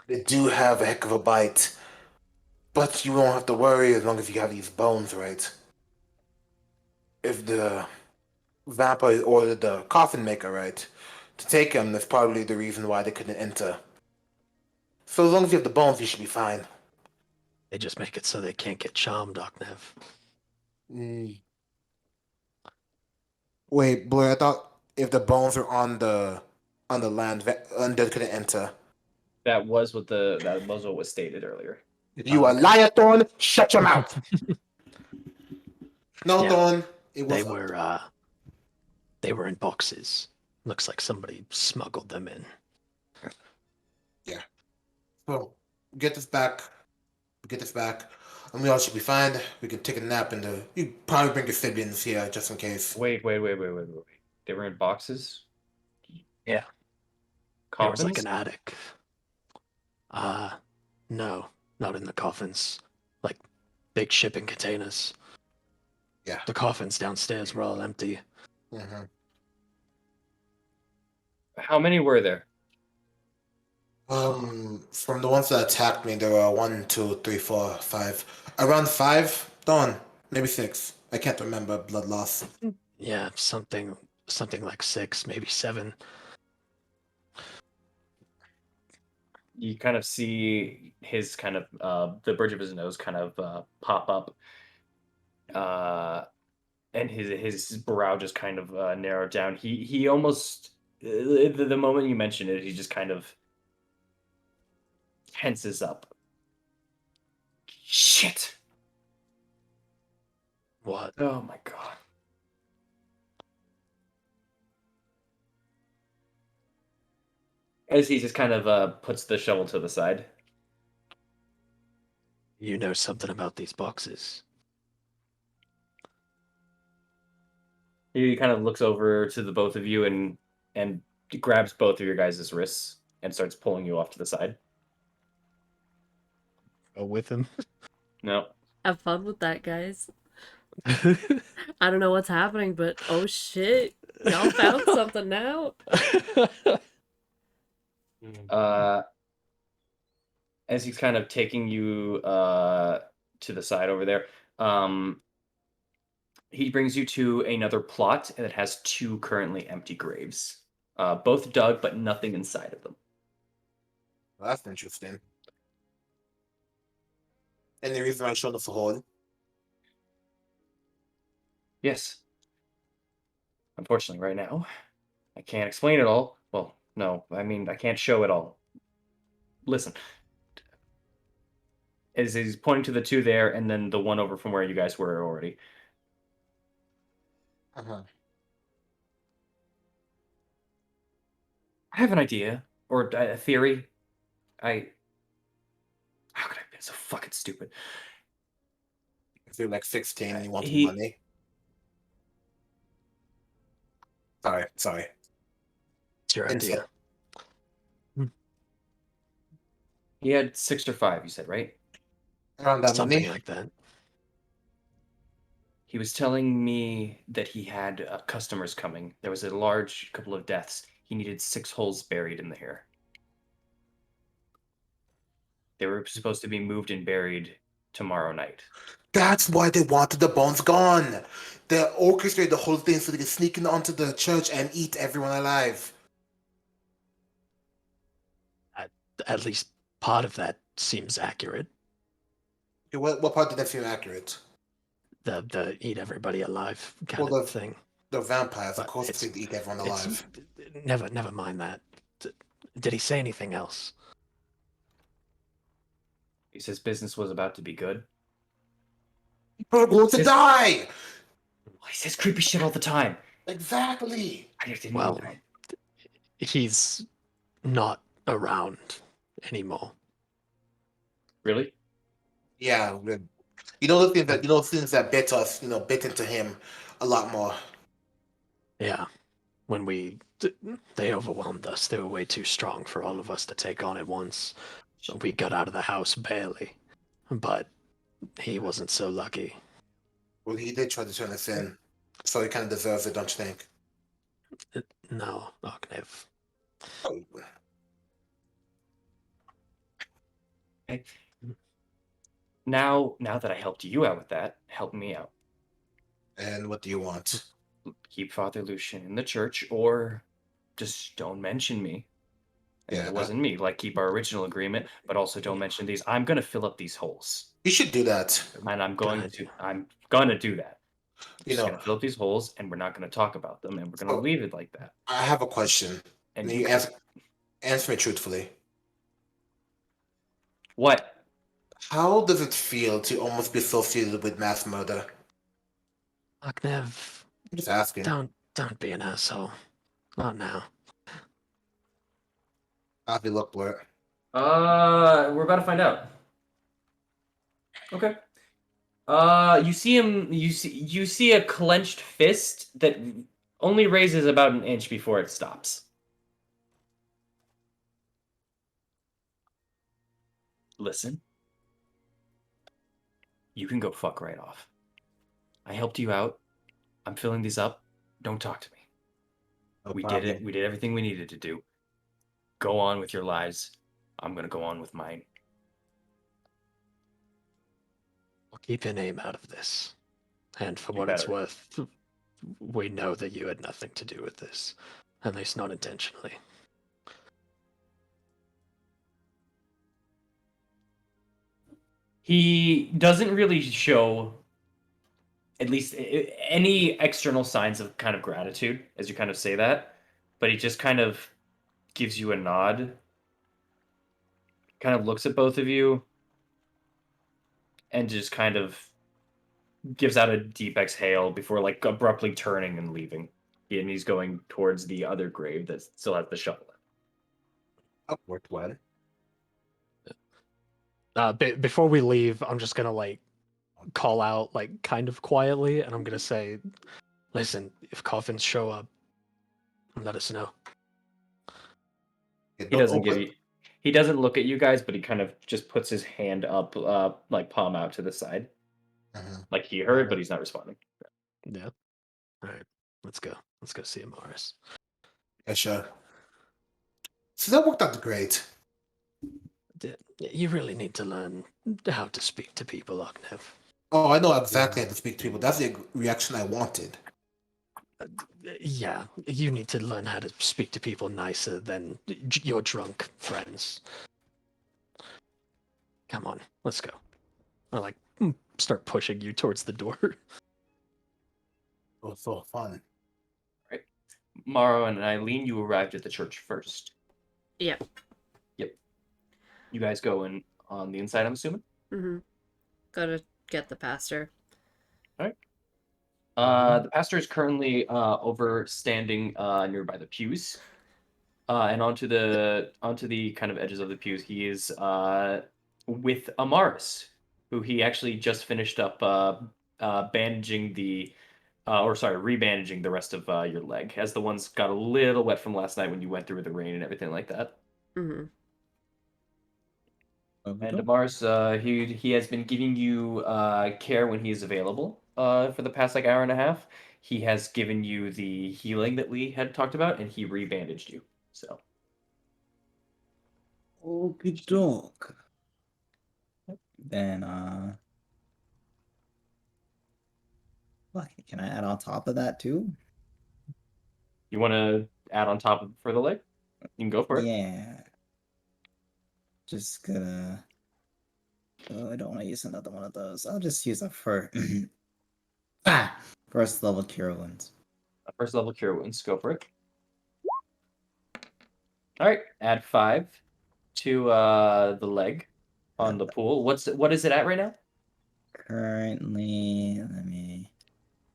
Speaker 2: they do have a heck of a bite. But you won't have to worry as long as you have these bones, right? If the vampire ordered the coffin maker, right, to take him, that's probably the reason why they couldn't enter. So as long as you have the bones, you should be fine.
Speaker 7: They just make it so they can't get charmed, Nev.
Speaker 2: Mm. Wait, Blair, I thought if the bones are on the land, undead couldn't enter.
Speaker 6: That was what was stated earlier.
Speaker 2: You a liar, Thorn! Shut your mouth! No,
Speaker 7: Yeah.
Speaker 2: Thorn. It
Speaker 7: They
Speaker 2: was
Speaker 7: were in boxes. Looks like somebody smuggled them in.
Speaker 2: So get this back. Get this back. And we all should be fine. We can take a nap and you probably bring your siblings here just in case.
Speaker 6: Wait. They were in boxes?
Speaker 7: Yeah. There was
Speaker 6: Coffins?
Speaker 7: like an attic. No, not in the coffins. Like big shipping containers.
Speaker 2: Yeah.
Speaker 7: The coffins downstairs were all empty.
Speaker 2: Mm-hmm.
Speaker 6: How many were there?
Speaker 2: From the ones that attacked me, there were 1, 2, 3, 4, 5. Around 5, Dawn, maybe 6. I can't remember blood loss.
Speaker 7: Yeah, something like 6, maybe 7.
Speaker 6: You kind of see his kind of the bridge of his nose kind of pop up, and his brow just kind of narrowed down. He almost the moment you mention it, he just kind of tenses up. Shit!
Speaker 7: What?
Speaker 6: Oh my god! As he just kind of puts the shovel to the side.
Speaker 7: You know something about these boxes?
Speaker 6: He kind of looks over to the both of you and grabs both of your guys' wrists and starts pulling you off to the side.
Speaker 7: Go with him.
Speaker 6: No.
Speaker 4: Have fun with that, guys. I don't know what's happening, but oh shit. Y'all found something now.
Speaker 6: As he's kind of taking you to the side over there, he brings you to another plot and it has 2 currently empty graves. Both dug, but nothing inside of them.
Speaker 2: Well, that's interesting. Any reason I showed us a hole?
Speaker 6: Yes. Unfortunately, right now, I can't explain it all. Well, no, I mean, I can't show it all. Listen. As he's pointing to the 2 there, and then the one over from where you guys were already.
Speaker 2: Uh-huh.
Speaker 6: I have an idea, or a theory. How could I have been so fucking stupid?
Speaker 2: If you're like 16 and you want
Speaker 6: He-
Speaker 2: the money. Sorry.
Speaker 7: It's your idea.
Speaker 6: He had 6 or 5, you said, right?
Speaker 2: Around that
Speaker 7: Something
Speaker 2: money.
Speaker 7: like that.
Speaker 6: He was telling me that he had customers coming. There was a large couple of deaths. He needed 6 holes buried in the hair. They were supposed to be moved and buried tomorrow night.
Speaker 2: That's why they wanted the bones gone. They orchestrated the whole thing so they could sneak in onto the church and eat everyone alive.
Speaker 7: At least part of that seems accurate.
Speaker 2: Okay, what part did that seem accurate?
Speaker 7: The eat everybody alive kind
Speaker 2: Well,
Speaker 7: of thing.
Speaker 2: The vampires, of
Speaker 7: But
Speaker 2: course,
Speaker 7: it's-
Speaker 2: they eat everyone
Speaker 7: It's-
Speaker 2: alive.
Speaker 7: Never mind that. Did he say anything else?
Speaker 6: He says business was about to be good.
Speaker 2: People are going to die!
Speaker 6: He says creepy shit all the time.
Speaker 2: Exactly.
Speaker 6: I didn't
Speaker 7: Well,
Speaker 6: know.
Speaker 7: he's not around anymore.
Speaker 6: Really?
Speaker 2: Yeah, you know the things that bit us, bit into him a lot more.
Speaker 7: Yeah. When they overwhelmed us. They were way too strong for all of us to take on at once. So we got out of the house barely. But he wasn't so lucky.
Speaker 2: Well, he did try to turn us in, so he kind of deserves it, don't you think?
Speaker 7: No, Ognev.
Speaker 2: Oh,
Speaker 6: Now that I helped you out with that, help me out.
Speaker 2: and what do you want?
Speaker 6: Keep Father Lucian in the church, or just don't mention me. And
Speaker 2: Yeah.
Speaker 6: it wasn't me. Like, keep our original agreement, but also don't mention these. I'm gonna fill up these holes,
Speaker 2: You should do that.
Speaker 6: and I'm going
Speaker 7: Good
Speaker 6: to.
Speaker 7: idea.
Speaker 6: I'm gonna do that. I'm
Speaker 2: You
Speaker 6: just
Speaker 2: know,
Speaker 6: gonna fill up these holes, and we're not gonna talk about them, and we're gonna
Speaker 2: so
Speaker 6: leave it like that.
Speaker 2: I have a question.
Speaker 6: And
Speaker 2: You answer me truthfully.
Speaker 6: what?
Speaker 2: How does it feel to almost be associated with mass murder?
Speaker 7: Ognev,
Speaker 2: I'm just asking.
Speaker 7: don't be an asshole. Not now.
Speaker 2: I'll have you look for it.
Speaker 6: We're about to find out. Okay. You see him. You see a clenched fist that only raises about an inch before it stops. Listen. You can go fuck right off. I helped you out. I'm filling these up. Don't talk to me.
Speaker 2: No
Speaker 6: We
Speaker 2: problem.
Speaker 6: did it. We did everything we needed to do. Go on with your lives. I'm gonna go on with mine.
Speaker 7: We'll keep your name out of this. And for
Speaker 6: You
Speaker 7: what it's
Speaker 6: better.
Speaker 7: worth, we know that you had nothing to do with this. At least not intentionally.
Speaker 6: He doesn't really show, at least any external signs of kind of gratitude as you kind of say that, but he just kind of gives you a nod, kind of looks at both of you, and just kind of gives out a deep exhale before like abruptly turning and leaving. And he's going towards the other grave that still has the shovel.
Speaker 2: That worked well.
Speaker 7: Before we leave, I'm just gonna like call out like kind of quietly, and I'm gonna say, "Listen, if coffins show up, let us know."
Speaker 2: Yeah,
Speaker 6: He
Speaker 2: don't
Speaker 6: doesn't give
Speaker 2: open.
Speaker 6: you. He doesn't look at you guys, but he kind of just puts his hand up, like palm out to the side,
Speaker 2: Mhm.
Speaker 6: like he heard, but he's not responding.
Speaker 7: Yeah. All right. Let's go. Let's go see Amaris.
Speaker 2: Yeah, sure. So that worked out great.
Speaker 7: You really need to learn how to speak to people, Ognev.
Speaker 2: Oh, I know exactly how to speak to people. That's the reaction I wanted.
Speaker 7: Yeah, you need to learn how to speak to people nicer than your drunk friends. Come on, let's go. I like start pushing you towards the door.
Speaker 2: It was so fun.
Speaker 6: Right, Morrow and Eileen, you arrived at the church first.
Speaker 4: Yep.
Speaker 6: Yep. You guys go in on the inside, I'm assuming.
Speaker 4: Mm-hmm. Gotta get the pastor.
Speaker 6: All right. The pastor is currently overstanding nearby the pews, and onto the kind of edges of the pews. He is with Amaris, who he actually just finished up bandaging the, or sorry, rebandaging the rest of your leg, as the ones got a little wet from last night when you went through the rain and everything like that.
Speaker 4: Mm-hmm.
Speaker 6: And Amaris, he has been giving you care when he is available for the past like hour and a half. He has given you the healing that we had talked about, and he rebandaged you. So
Speaker 5: Okie doke. Then, fuck it, can I add on top of that too?
Speaker 6: you want to add on top of for the leg? You can go for it.
Speaker 5: Yeah. Just gonna. Oh, I don't want to use another one of those. I'll just use a first level cure wounds.
Speaker 6: First level cure wounds. Go for it. All right. Add 5 to the leg on the pool. What is it at right now?
Speaker 5: Currently,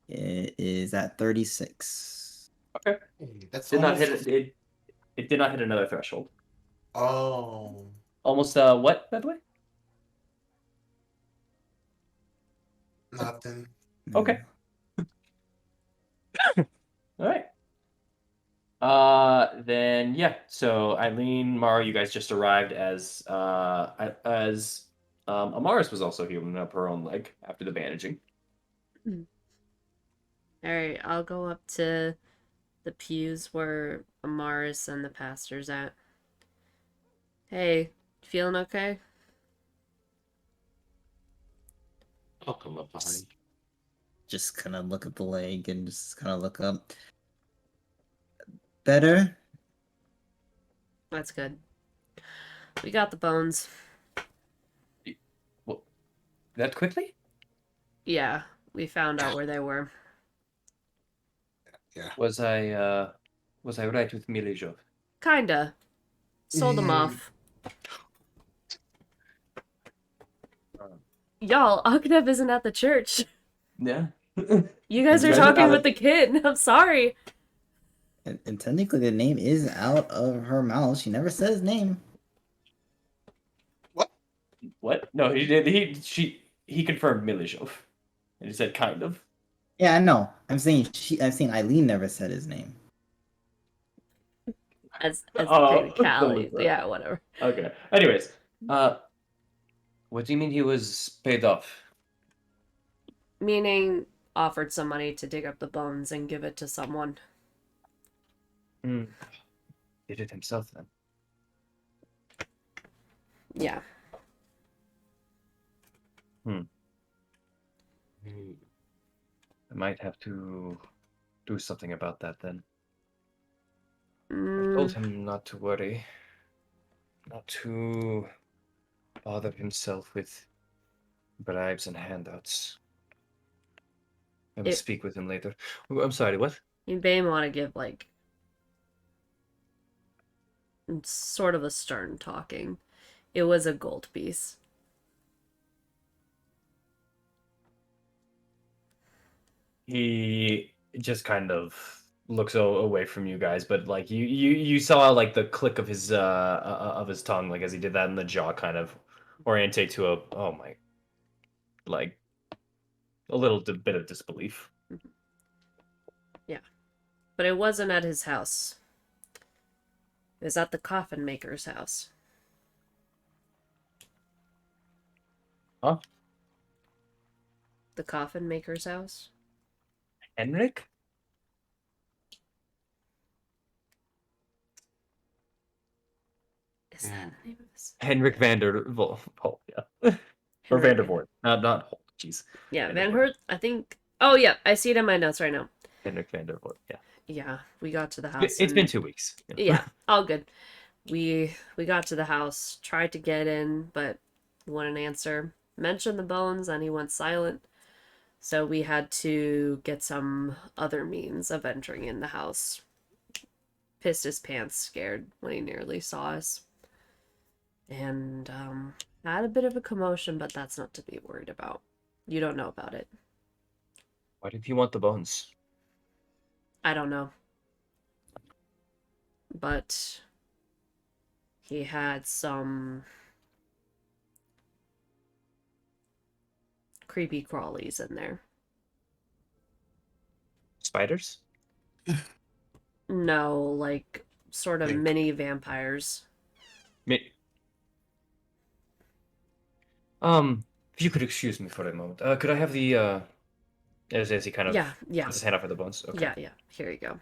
Speaker 5: it is at 36.
Speaker 6: Okay.
Speaker 2: Hey, that's
Speaker 6: Did not
Speaker 2: almost.
Speaker 6: hit it. It did not hit another threshold.
Speaker 2: Oh,
Speaker 6: Almost what, by the way?
Speaker 2: nothing.
Speaker 6: Okay. All right. Then yeah. So Eileen, Mara, you guys just arrived as
Speaker 1: Amaris was also healing up her own leg after the bandaging.
Speaker 4: Alright, I'll go up to the pews where Amaris and the pastor's at. Hey, feeling okay?
Speaker 3: I'll come up behind.
Speaker 5: Just kind of look at the leg and just kind of look up. Better?
Speaker 4: That's good. We got the bones.
Speaker 1: Well, that quickly?
Speaker 4: Yeah, we found out where they were.
Speaker 2: Yeah.
Speaker 1: Was I right with Milijov?
Speaker 4: Kinda. Sold them off. Y'all, Aknev isn't at the church.
Speaker 1: Yeah.
Speaker 4: You guys are
Speaker 1: Guys,
Speaker 4: talking with the kid. I'm sorry.
Speaker 5: And technically, the name is out of her mouth. She never said his name.
Speaker 1: What? No, he did. He confirmed Milijov, and he said kind of.
Speaker 5: Yeah, I know. I'm saying Eileen never said his name.
Speaker 4: As
Speaker 1: Oh,
Speaker 4: technicality.
Speaker 1: sorry.
Speaker 4: Yeah, whatever.
Speaker 1: Okay. Anyways, what do you mean he was paid off?
Speaker 4: Meaning, offered some money to dig up the bones and give it to someone.
Speaker 1: Did it himself then?
Speaker 4: Yeah.
Speaker 1: I might have to do something about that then. I
Speaker 4: Mm,
Speaker 1: told him not to worry, not to bother himself with bribes and handouts. I will
Speaker 4: It-
Speaker 1: speak with him later. Oh, I'm sorry, what?
Speaker 4: you may want to give, like, sort of a stern talking. It was a gold piece.
Speaker 1: He just kind of looks away from you guys, but like you saw like the click of his tongue, like as he did that, and the jaw kind of orientate to a oh my, like a little bit of disbelief.
Speaker 4: But it wasn't at his house. It was at the coffin maker's house.
Speaker 1: Huh?
Speaker 4: The coffin maker's house?
Speaker 1: Henrik?
Speaker 4: Is that the name of his?
Speaker 1: Henrik Vandervoort, yeah, or
Speaker 4: Henrik
Speaker 1: Vandervoort, not Holt. Jeez,
Speaker 4: Yeah,
Speaker 1: Vandervoort.
Speaker 4: Van Hurt, I think. Oh, yeah, I see it in my notes right now.
Speaker 1: Henrik Vandervoort. Yeah,
Speaker 4: Yeah, we got to the house.
Speaker 1: it's been
Speaker 4: and-
Speaker 1: 2 weeks.
Speaker 4: Yeah, all good. We got to the house, tried to get in, but he wouldn't answer. Mentioned the bones, and he went silent. So we had to get some other means of entering in the house. Pissed his pants, scared when he nearly saw us. And had a bit of a commotion, but that's not to be worried about. You don't know about it.
Speaker 1: Why did he want the bones?
Speaker 4: I don't know. But he had some creepy crawlies in there.
Speaker 1: Spiders?
Speaker 4: No, like sort of
Speaker 3: Think.
Speaker 4: mini vampires.
Speaker 1: If you could excuse me for a moment, could I have the as he kind of
Speaker 4: Yeah.
Speaker 1: puts his hand out for the bones? Okay.
Speaker 4: Yeah. Here you go.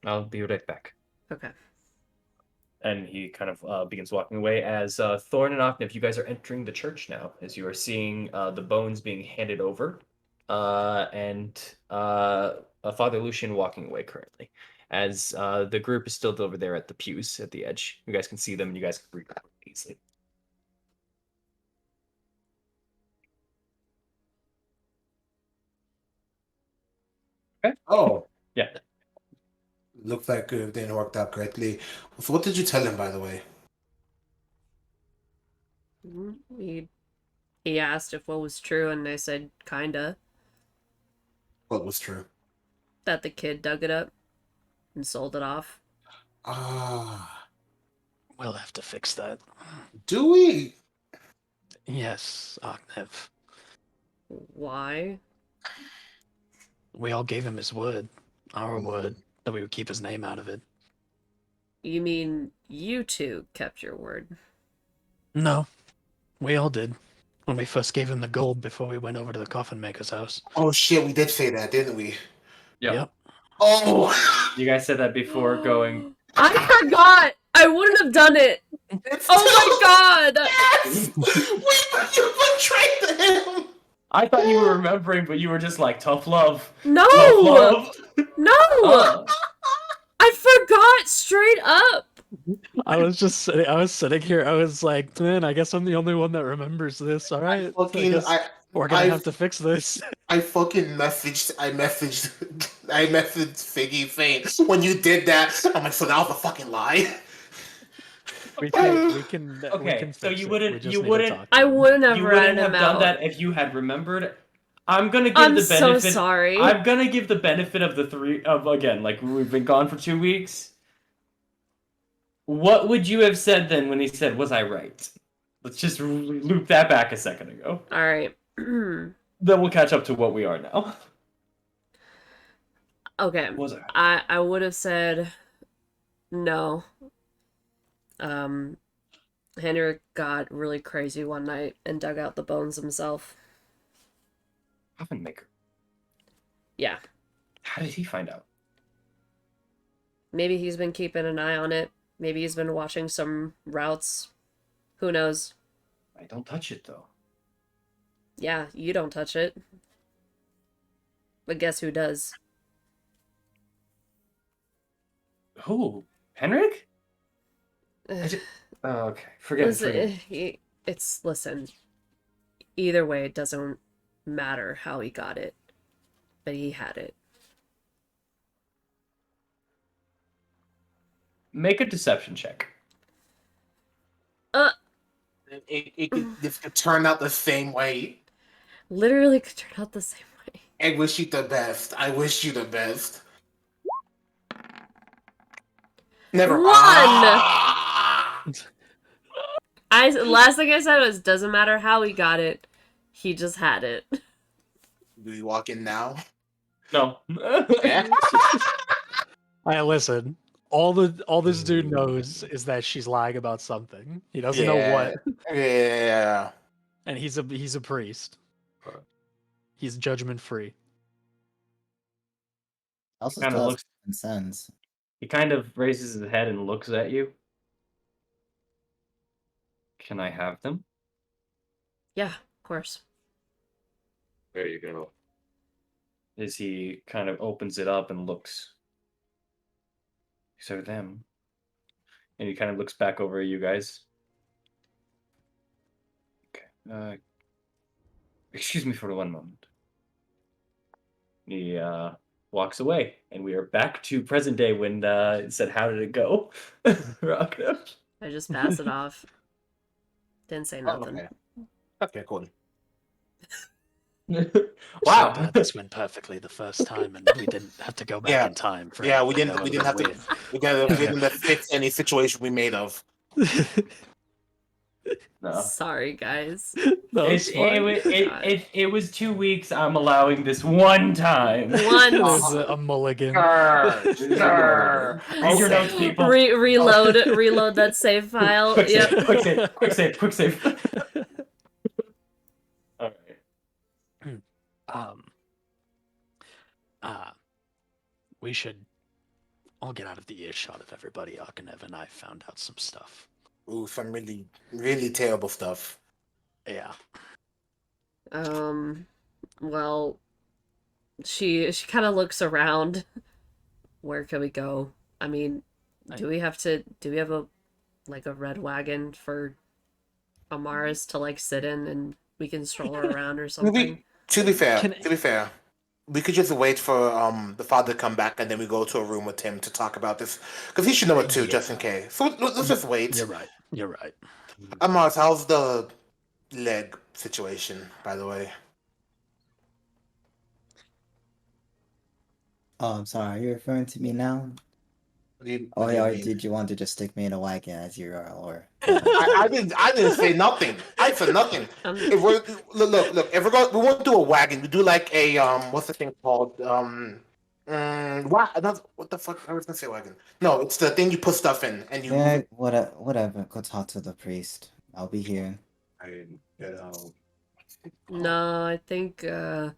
Speaker 1: I'll be right back.
Speaker 4: Okay.
Speaker 1: And he kind of begins walking away as Thorn and Octave, you guys are entering the church now, as you are seeing the bones being handed over, and Father Lucian walking away currently, as the group is still over there at the pews at the edge. You guys can see them, and you guys can read easily. Okay.
Speaker 2: Oh,
Speaker 1: Yeah.
Speaker 2: looks like it didn't work out greatly. So what did you tell him, by the way?
Speaker 4: He asked if what was true, and I said kinda.
Speaker 2: What was true?
Speaker 4: That the kid dug it up and sold it off.
Speaker 2: Ah,
Speaker 7: We'll have to fix that.
Speaker 2: do we?
Speaker 7: Yes, Aknev.
Speaker 4: Why?
Speaker 7: We all gave him his word, our word, that we would keep his name out of it.
Speaker 4: You mean you two kept your word?
Speaker 7: No, we all did. when we first gave him the gold before we went over to the coffin maker's house.
Speaker 2: Oh shit, we did say that, didn't we?
Speaker 6: Yep.
Speaker 2: Oh!
Speaker 6: You guys said that before going.
Speaker 4: I forgot! I wouldn't have done it!
Speaker 2: It's
Speaker 4: Oh my god!
Speaker 2: Yes! You betrayed him!
Speaker 6: I thought you were remembering, but you were just like, tough love.
Speaker 4: No!
Speaker 6: Tough love.
Speaker 4: No!
Speaker 6: Uh,
Speaker 4: I forgot straight up!
Speaker 7: I was sitting here. I was like, man, I guess I'm the only one that remembers this. All right, I guess we're gonna have to fix this.
Speaker 2: I messaged Figgy saying, when you did that, I'm like, so that was a fucking lie.
Speaker 7: We can
Speaker 6: okay, so
Speaker 7: fix
Speaker 6: you
Speaker 7: it.
Speaker 6: wouldn't,
Speaker 7: We just
Speaker 6: you
Speaker 7: need to
Speaker 6: wouldn't,
Speaker 7: talk to
Speaker 4: I
Speaker 7: him.
Speaker 4: wouldn't have
Speaker 6: you wouldn't
Speaker 4: ratted
Speaker 6: have
Speaker 4: him
Speaker 6: done
Speaker 4: out.
Speaker 6: that if you had remembered. I'm gonna give
Speaker 4: I'm
Speaker 6: the benefit.
Speaker 4: so sorry.
Speaker 6: I'm gonna give the benefit of the again, like we've been gone for 2 weeks. What would you have said then when he said, "Was I right?" Let's just loop that back a second ago.
Speaker 4: Alright.
Speaker 6: Then we'll catch up to what we are now.
Speaker 4: Okay.
Speaker 6: Was I right?
Speaker 4: I would have said no. Henrik got really crazy one night and dug out the bones himself.
Speaker 6: Coffin maker.
Speaker 4: Yeah.
Speaker 6: How did he find out?
Speaker 4: Maybe he's been keeping an eye on it. Maybe he's been watching some routes. Who knows?
Speaker 6: I don't touch it though.
Speaker 4: Yeah, you don't touch it. But guess who does?
Speaker 6: Who? Henrik? Oh, okay. Forget it.
Speaker 4: Listen. Either way, it doesn't matter how he got it, but he had it.
Speaker 6: Make a deception check.
Speaker 2: This could turn out the same way.
Speaker 4: Literally could turn out the same way.
Speaker 2: I wish you the best. I wish you the best. Never.
Speaker 4: One! Last thing I said was, doesn't matter how he got it, he just had it.
Speaker 2: Do we walk in now?
Speaker 6: No.
Speaker 7: I listen. All this dude knows is that she's lying about something. He doesn't know what.
Speaker 2: Yeah.
Speaker 7: And he's a priest. He's judgment free.
Speaker 5: Also
Speaker 6: Kinda
Speaker 5: still has
Speaker 6: looks-
Speaker 5: common sense.
Speaker 6: He kind of raises his head and looks at you. Can I have them?
Speaker 4: Yeah, of course.
Speaker 3: There you go.
Speaker 6: As he kind of opens it up and looks. These are them. And he kind of looks back over at you guys. Okay. Excuse me for 1 moment. He walks away, and we are back to present day when it said, "How did it go?" Rocco.
Speaker 4: I just pass it off. Didn't say nothing.
Speaker 2: Okay, cool.
Speaker 6: Wow.
Speaker 7: This went perfectly the first time, and we didn't have to go back in time. For
Speaker 2: Yeah, we
Speaker 7: anything.
Speaker 2: didn't.
Speaker 7: That
Speaker 2: We
Speaker 7: would've
Speaker 2: didn't
Speaker 7: been
Speaker 2: have to. We didn't fix any situation we made of.
Speaker 7: weird.
Speaker 6: No.
Speaker 4: Sorry, guys.
Speaker 7: No, it's fine.
Speaker 6: It was 2 weeks. I'm allowing this one time.
Speaker 7: It
Speaker 4: One.
Speaker 7: was a mulligan.
Speaker 6: Read your notes, people.
Speaker 4: Reload that save file.
Speaker 6: Quick
Speaker 4: Yep.
Speaker 6: save, quick save. All right.
Speaker 7: We should all get out of the earshot of everybody. Akanev and I found out some stuff.
Speaker 2: Ooh, some really, really terrible stuff.
Speaker 7: Yeah.
Speaker 4: Well, she kind of looks around. Where can we go? I mean, do we have a red wagon for Amaris to like sit in and we can stroll her around or something?
Speaker 2: To be fair, we could just wait for the father to come back and then we go to a room with him to talk about this because he should know it too, just in case. So let's just wait.
Speaker 7: You're right.
Speaker 2: Amaris, how's the leg situation, by the way?
Speaker 5: Oh, I'm sorry. Are you referring to me now?
Speaker 2: What do you mean?
Speaker 5: Did you want to just stick me in a wagon as you are, or?
Speaker 2: I didn't say nothing. I said nothing. If we're look, if we won't do a wagon, we do like a what's the thing called? What the fuck? I was gonna say wagon. No, it's the thing you put stuff in and you.
Speaker 5: Whatever. Go talk to the priest. I'll be here.
Speaker 2: I get out.
Speaker 4: No, I think you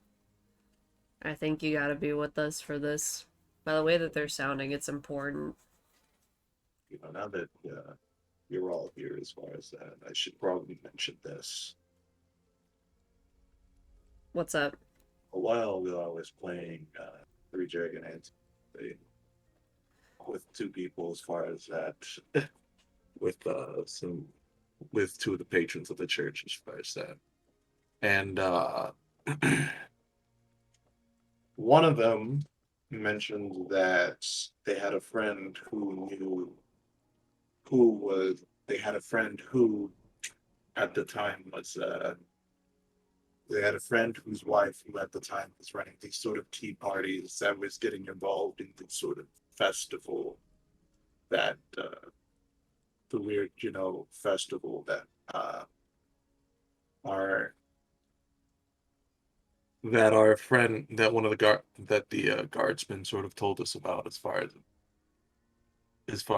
Speaker 4: gotta be with us for this. By the way that they're sounding, it's important.
Speaker 3: You know, now that you're all here as far as that, I should probably mention this.
Speaker 4: What's up?
Speaker 3: A while ago, I was playing Three Dragon Ants with two people as far as that, with with two of the patrons of the church as far as that. And one of them mentioned that they had a friend who knew who was they had a friend who at the time was they had a friend whose wife who at the time was running these sort of tea parties that was getting involved in this sort of festival that the weird, festival that our our friend that one of the guardsmen sort of told us about as far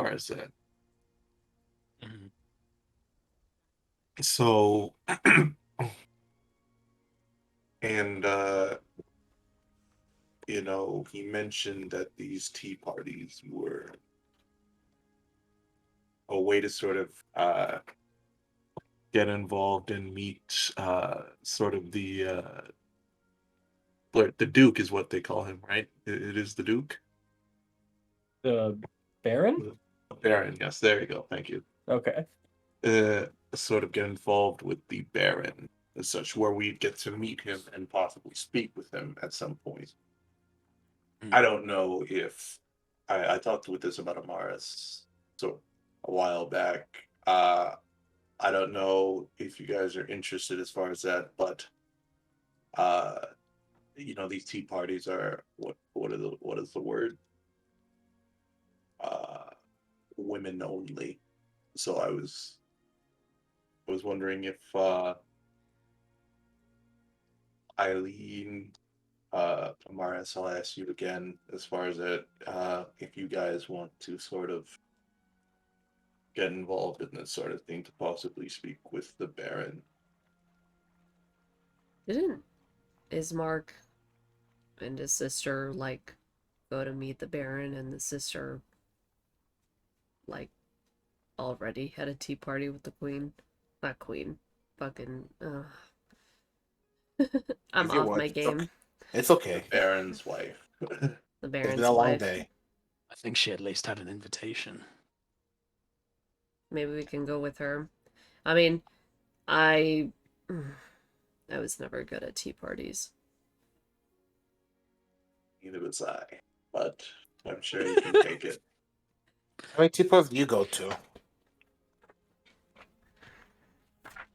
Speaker 3: as that.
Speaker 7: Mhm.
Speaker 3: So and he mentioned that these tea parties were a way to sort of get involved and meet sort of the Duke is what they call him, right? It is the Duke?
Speaker 1: The Baron?
Speaker 3: The Baron, yes, there you go. Thank you.
Speaker 1: Okay.
Speaker 3: Sort of get involved with the Baron as such, where we get to meet him and possibly speak with him at some point. I don't know if I talked with this about Amaris so a while back. I don't know if you guys are interested as far as that, but uh, these tea parties are what is the word? Uh, women only. So I was wondering if Eileen, Amaris, I'll ask you again as far as that, if you guys want to sort of get involved in this sort of thing to possibly speak with the Baron.
Speaker 4: Didn't Ismark and his sister go to meet the Baron, and the sister like already had a tea party with the Queen? Not Queen. Fucking I'm
Speaker 2: If you
Speaker 4: off
Speaker 2: want,
Speaker 4: my game.
Speaker 2: it's
Speaker 3: The
Speaker 2: okay.
Speaker 3: Baron's wife.
Speaker 4: The
Speaker 2: It's
Speaker 4: Baron's
Speaker 2: been a long
Speaker 4: wife.
Speaker 2: day.
Speaker 7: I think she at least had an invitation.
Speaker 4: Maybe we can go with her. I mean, I I was never good at tea parties.
Speaker 3: Neither was I, but I'm sure you can take it.
Speaker 2: How many tea parties do you go to?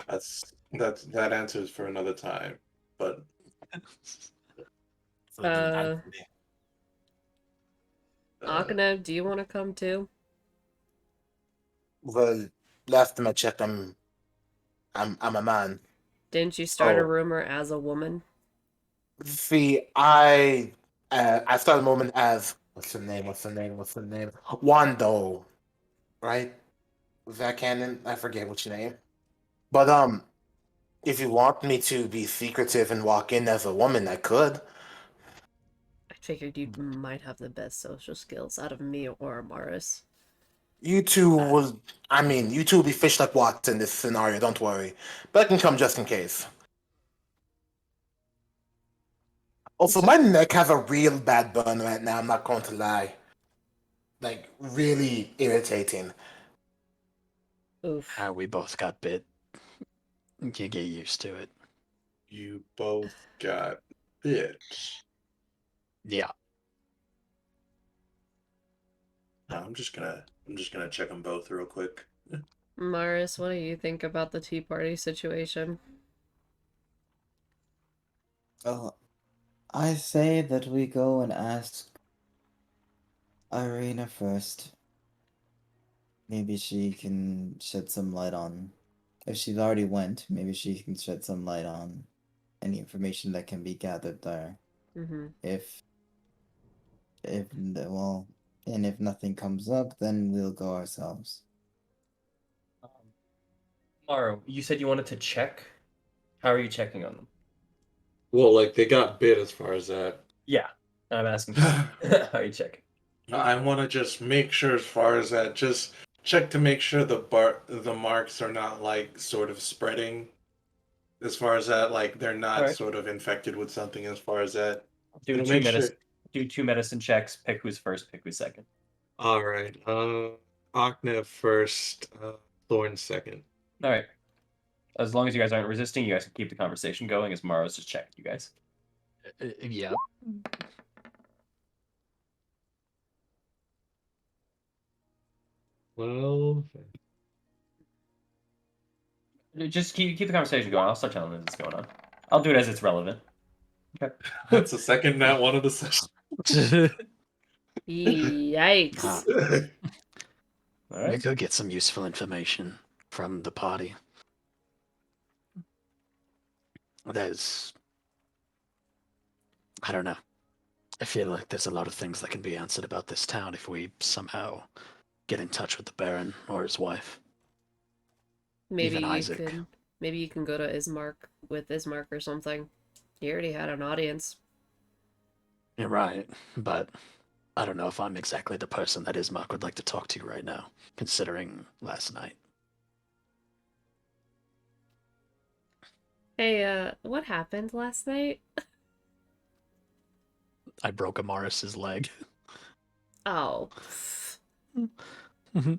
Speaker 3: That answers for another time. But
Speaker 2: For the night
Speaker 4: Uh,
Speaker 2: today.
Speaker 4: Akane, do you want to come too?
Speaker 2: Well, last time I checked, I'm a man.
Speaker 4: Didn't you start a
Speaker 2: Oh.
Speaker 4: rumor as a woman?
Speaker 2: See, I started the moment as what's the name? Wando, right? Was that canon? I forget which name. But if you want me to be secretive and walk in as a woman, I could.
Speaker 4: I figured you might have the best social skills out of me or Amaris.
Speaker 2: You two will, I mean, you two will be fish like water in this scenario. Don't worry, but I can come just in case. Also, my neck has a real bad burn right now. I'm not going to lie. Like really irritating.
Speaker 4: Oof.
Speaker 7: We both got bit. You get used to it.
Speaker 3: you both got bit.
Speaker 7: Yeah.
Speaker 3: No, I'm just gonna check them both real quick.
Speaker 4: Maris, what do you think about the tea party situation?
Speaker 5: Oh, I say that we go and ask Irina first. Maybe she can shed some light on. If she's already went, maybe she can shed some light on any information that can be gathered there.
Speaker 4: Mm-hmm.
Speaker 5: Well, and if nothing comes up, then we'll go ourselves.
Speaker 6: Maro, you said you wanted to check. How are you checking on them?
Speaker 3: Well, like they got bit as far as that.
Speaker 6: Yeah, I'm asking. How are you checking?
Speaker 3: I want to just make sure as far as that, just check to make sure the marks are not like sort of spreading. As far as that, like they're not
Speaker 6: Alright.
Speaker 3: sort of infected with something. As far as that,
Speaker 6: Do
Speaker 3: to
Speaker 6: two
Speaker 3: make
Speaker 6: medicine.
Speaker 3: sure.
Speaker 6: Do 2 medicine checks. Pick who's first. Pick who's second.
Speaker 3: All right. Aknev first. Thorn second.
Speaker 6: All right. As long as you guys aren't resisting, you guys can keep the conversation going. As Morrow's just checking you guys.
Speaker 7: Yeah.
Speaker 3: Well,
Speaker 6: Just keep the conversation going. I'll start telling them what's going on. I'll do it as it's relevant. Okay.
Speaker 3: that's the second that one of the sessions.
Speaker 4: Yikes.
Speaker 6: All
Speaker 7: We
Speaker 6: right.
Speaker 7: could get some useful information from the party. There's, I don't know. I feel like there's a lot of things that can be answered about this town if we somehow get in touch with the Baron or his wife.
Speaker 4: Maybe
Speaker 7: Even
Speaker 4: you
Speaker 7: Isaac.
Speaker 4: can maybe you can go to Ismark with Ismark or something. He already had an audience.
Speaker 7: You're right, but I don't know if I'm exactly the person that Ismark would like to talk to right now, considering last night.
Speaker 4: Hey, what happened last night?
Speaker 7: I broke Amaris's leg.
Speaker 4: Oh.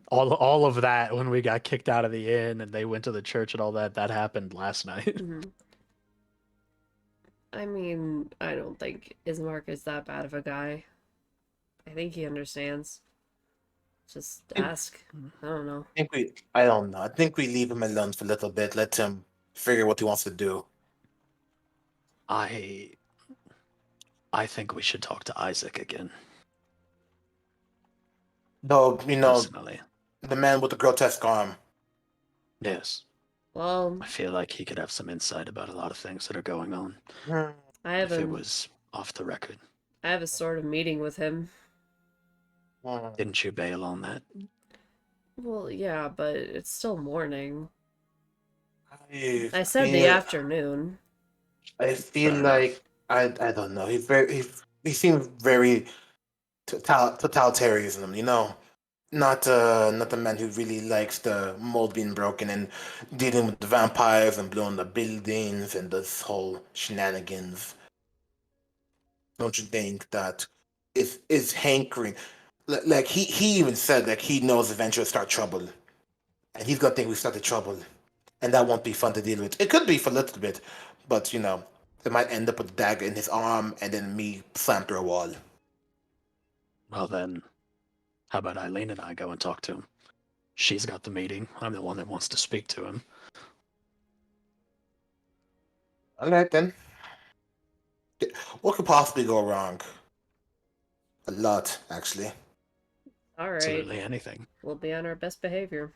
Speaker 7: all of that when we got kicked out of the inn and they went to the church and all that happened last night.
Speaker 4: Mhm. I mean, I don't think Ismark is that bad of a guy. I think he understands. Just ask. I don't know.
Speaker 2: I don't know. I think we leave him alone for a little bit. Let him figure what he wants to do.
Speaker 7: I think we should talk to Isaac again,
Speaker 2: Though,
Speaker 7: personally.
Speaker 2: the man with the grotesque arm.
Speaker 7: Yes.
Speaker 4: Well,
Speaker 7: I feel like he could have some insight about a lot of things that are going on
Speaker 4: I have
Speaker 7: if it
Speaker 4: a
Speaker 7: was off the record.
Speaker 4: I have a sort of meeting with him.
Speaker 7: Didn't you bail on that?
Speaker 4: Well, yeah, but it's still morning.
Speaker 2: I
Speaker 4: I said the
Speaker 2: feel-
Speaker 4: afternoon.
Speaker 2: I feel
Speaker 7: Fair
Speaker 2: like I don't know. He seems very totalitarianism. Not the man who really likes the mold being broken and dealing with the vampires and blowing the buildings and this whole shenanigans. Don't you think that is hankering? Like he even said like he knows eventually will start trouble, and he's gonna think we started trouble, and that won't be fun to deal with. It could be for a little bit, but it might end up with a dagger in his arm and then me slammed through a wall.
Speaker 7: Well then, how about Eileen and I go and talk to him? She's got the meeting. I'm the one that wants to speak to him.
Speaker 2: All right then. What could possibly go wrong? A lot, actually.
Speaker 4: All right.
Speaker 7: Absolutely anything.
Speaker 4: We'll be on our best behavior.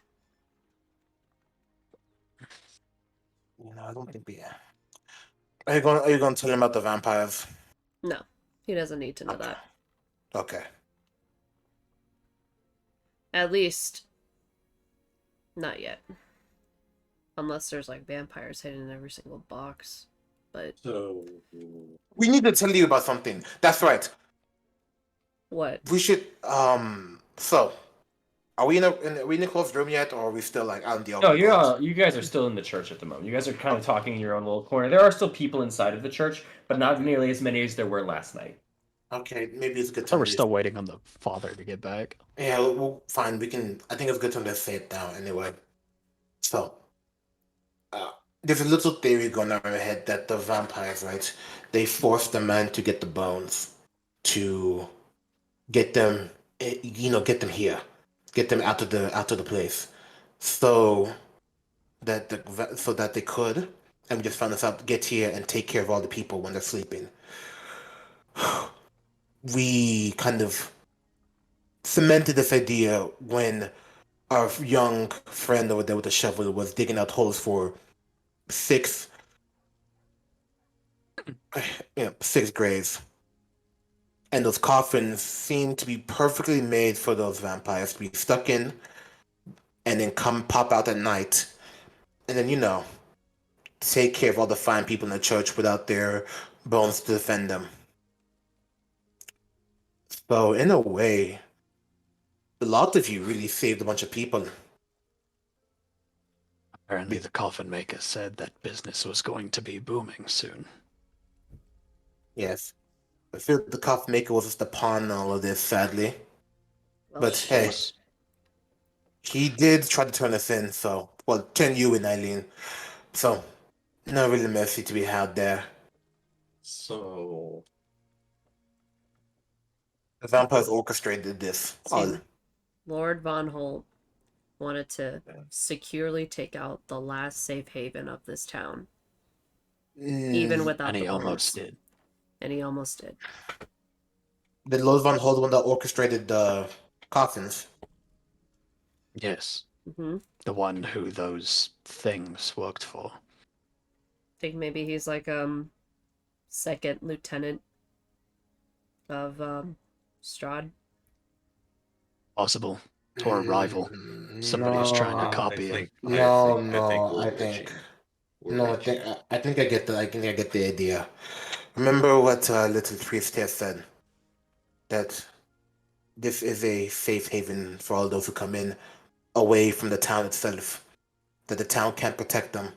Speaker 2: I don't think we. Are you going to tell him about the vampires?
Speaker 4: No, he doesn't need to know that.
Speaker 2: Okay.
Speaker 4: At least, not yet. Unless there's like vampires hidden in every single box. But
Speaker 3: So
Speaker 2: We need to tell you about something. That's right.
Speaker 4: what?
Speaker 2: We should. So, are we are we in a closed room yet, or are we still like out in the open?
Speaker 6: No, you guys are still in the church at the moment. You guys are kind of talking in your own little corner. There are still people inside of the church, but not nearly as many as there were last night.
Speaker 2: Okay, maybe it's a good
Speaker 7: So
Speaker 2: time.
Speaker 7: we're
Speaker 2: to-
Speaker 7: still waiting on the father to get back.
Speaker 2: Yeah, well, fine. We can. I think it's a good time to say it down anyway. So, there's a little theory going on in my head that the vampires, right? They forced the man to get the bones to get them, get them here, get them out of the place, so that they could, and we just found this out, get here and take care of all the people when they're sleeping. We kind of cemented this idea when our young friend over there with the shovel was digging out holes for six graves. And those coffins seem to be perfectly made for those vampires to be stuck in and then come pop out at night. And then, take care of all the fine people in the church without their bones to defend them. So, in a way, a lot of you really saved a bunch of people.
Speaker 7: Apparently, the coffin maker said that business was going to be booming soon.
Speaker 2: Yes. I feel the coffin maker was just a pawn in all of this, sadly.
Speaker 4: Well,
Speaker 2: But
Speaker 4: shit.
Speaker 2: hey, he did try to turn us in, so, well, turn you in, Eileen. So, no really mercy to be had there.
Speaker 3: So,
Speaker 2: The vampires orchestrated this.
Speaker 4: See, Lord Von Holt wanted to securely take out the last safe haven of this town, even without
Speaker 7: And
Speaker 4: the
Speaker 7: he
Speaker 4: bones.
Speaker 7: almost did.
Speaker 4: And he almost did.
Speaker 2: the Lord Von Holt one that orchestrated the coffins.
Speaker 7: Yes.
Speaker 4: Mm-hmm.
Speaker 7: The one who those things worked for.
Speaker 4: Think maybe he's like second lieutenant of Strahd.
Speaker 7: Possible. Or a rival. Somebody who's trying to
Speaker 2: No,
Speaker 7: copy him.
Speaker 2: I think I get the idea. Remember what Little Priest here said? That this is a safe haven for all those who come in, away from the town itself. That the town can't protect them.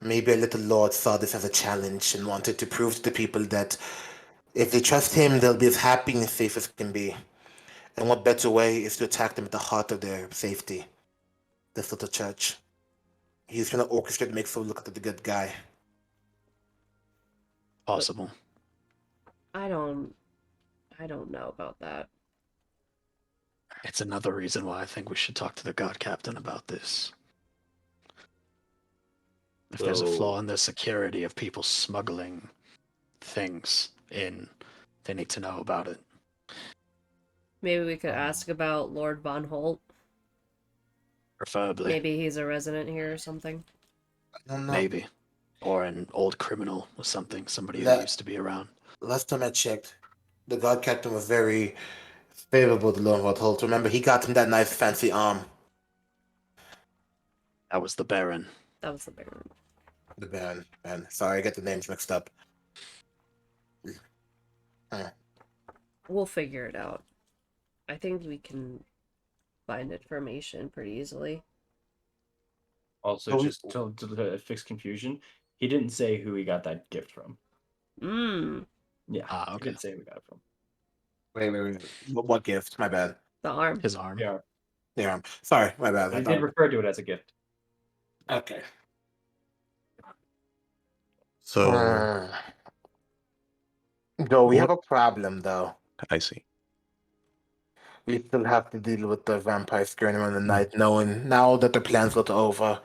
Speaker 2: Maybe a little lord saw this as a challenge and wanted to prove to the people that if they trust him, they'll be as happy and safe as can be. And what better way is to attack them at the heart of their safety? This little church. He's gonna orchestrate to make so look like the good guy.
Speaker 7: Possible.
Speaker 4: I don't know about that.
Speaker 7: It's another reason why I think we should talk to the God Captain about this. If there's a flaw in the security of people smuggling things in, they need to know about it.
Speaker 4: Maybe we could ask about Lord Von Holt.
Speaker 7: Preferably.
Speaker 4: Maybe he's a resident here or something.
Speaker 2: I don't know.
Speaker 7: Maybe. Or an old criminal or something. Somebody who
Speaker 2: That-
Speaker 7: used to be around.
Speaker 2: Last time I checked, the God Captain was very favorable to Lord Von Holt. Remember, he got him that nice fancy arm.
Speaker 7: That was the Baron.
Speaker 4: That was the Baron.
Speaker 2: The Baron. Man, sorry, I get the names mixed up.
Speaker 4: We'll figure it out. I think we can find information pretty easily.
Speaker 1: Also,
Speaker 2: So we-
Speaker 1: just to fix confusion, he didn't say who he got that gift from. Yeah,
Speaker 7: Ah,
Speaker 1: he
Speaker 7: okay.
Speaker 1: didn't say who we got it from.
Speaker 2: Wait. What gift? My bad.
Speaker 4: The arm.
Speaker 7: His arm.
Speaker 1: Yeah,
Speaker 2: The arm. Sorry, my bad.
Speaker 1: but
Speaker 2: I
Speaker 1: he
Speaker 2: thought-
Speaker 1: did refer to it as a gift.
Speaker 2: Okay.
Speaker 8: So
Speaker 2: Though we have a problem, though.
Speaker 8: I see.
Speaker 2: We still have to deal with the vampires skirting around the night, knowing now that their plans got over.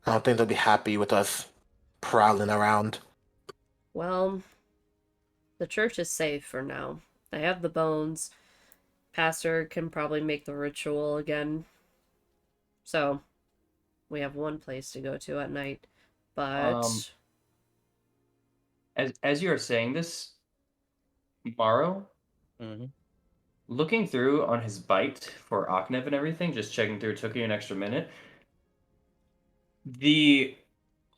Speaker 2: I don't think they'll be happy with us prowling around.
Speaker 4: Well, the church is safe for now. They have the bones. Pastor can probably make the ritual again. So, we have one place to go to at night. But
Speaker 1: As you are saying this, Morrow, looking through on his bite for Aknev and everything, just checking through, took you an extra minute. The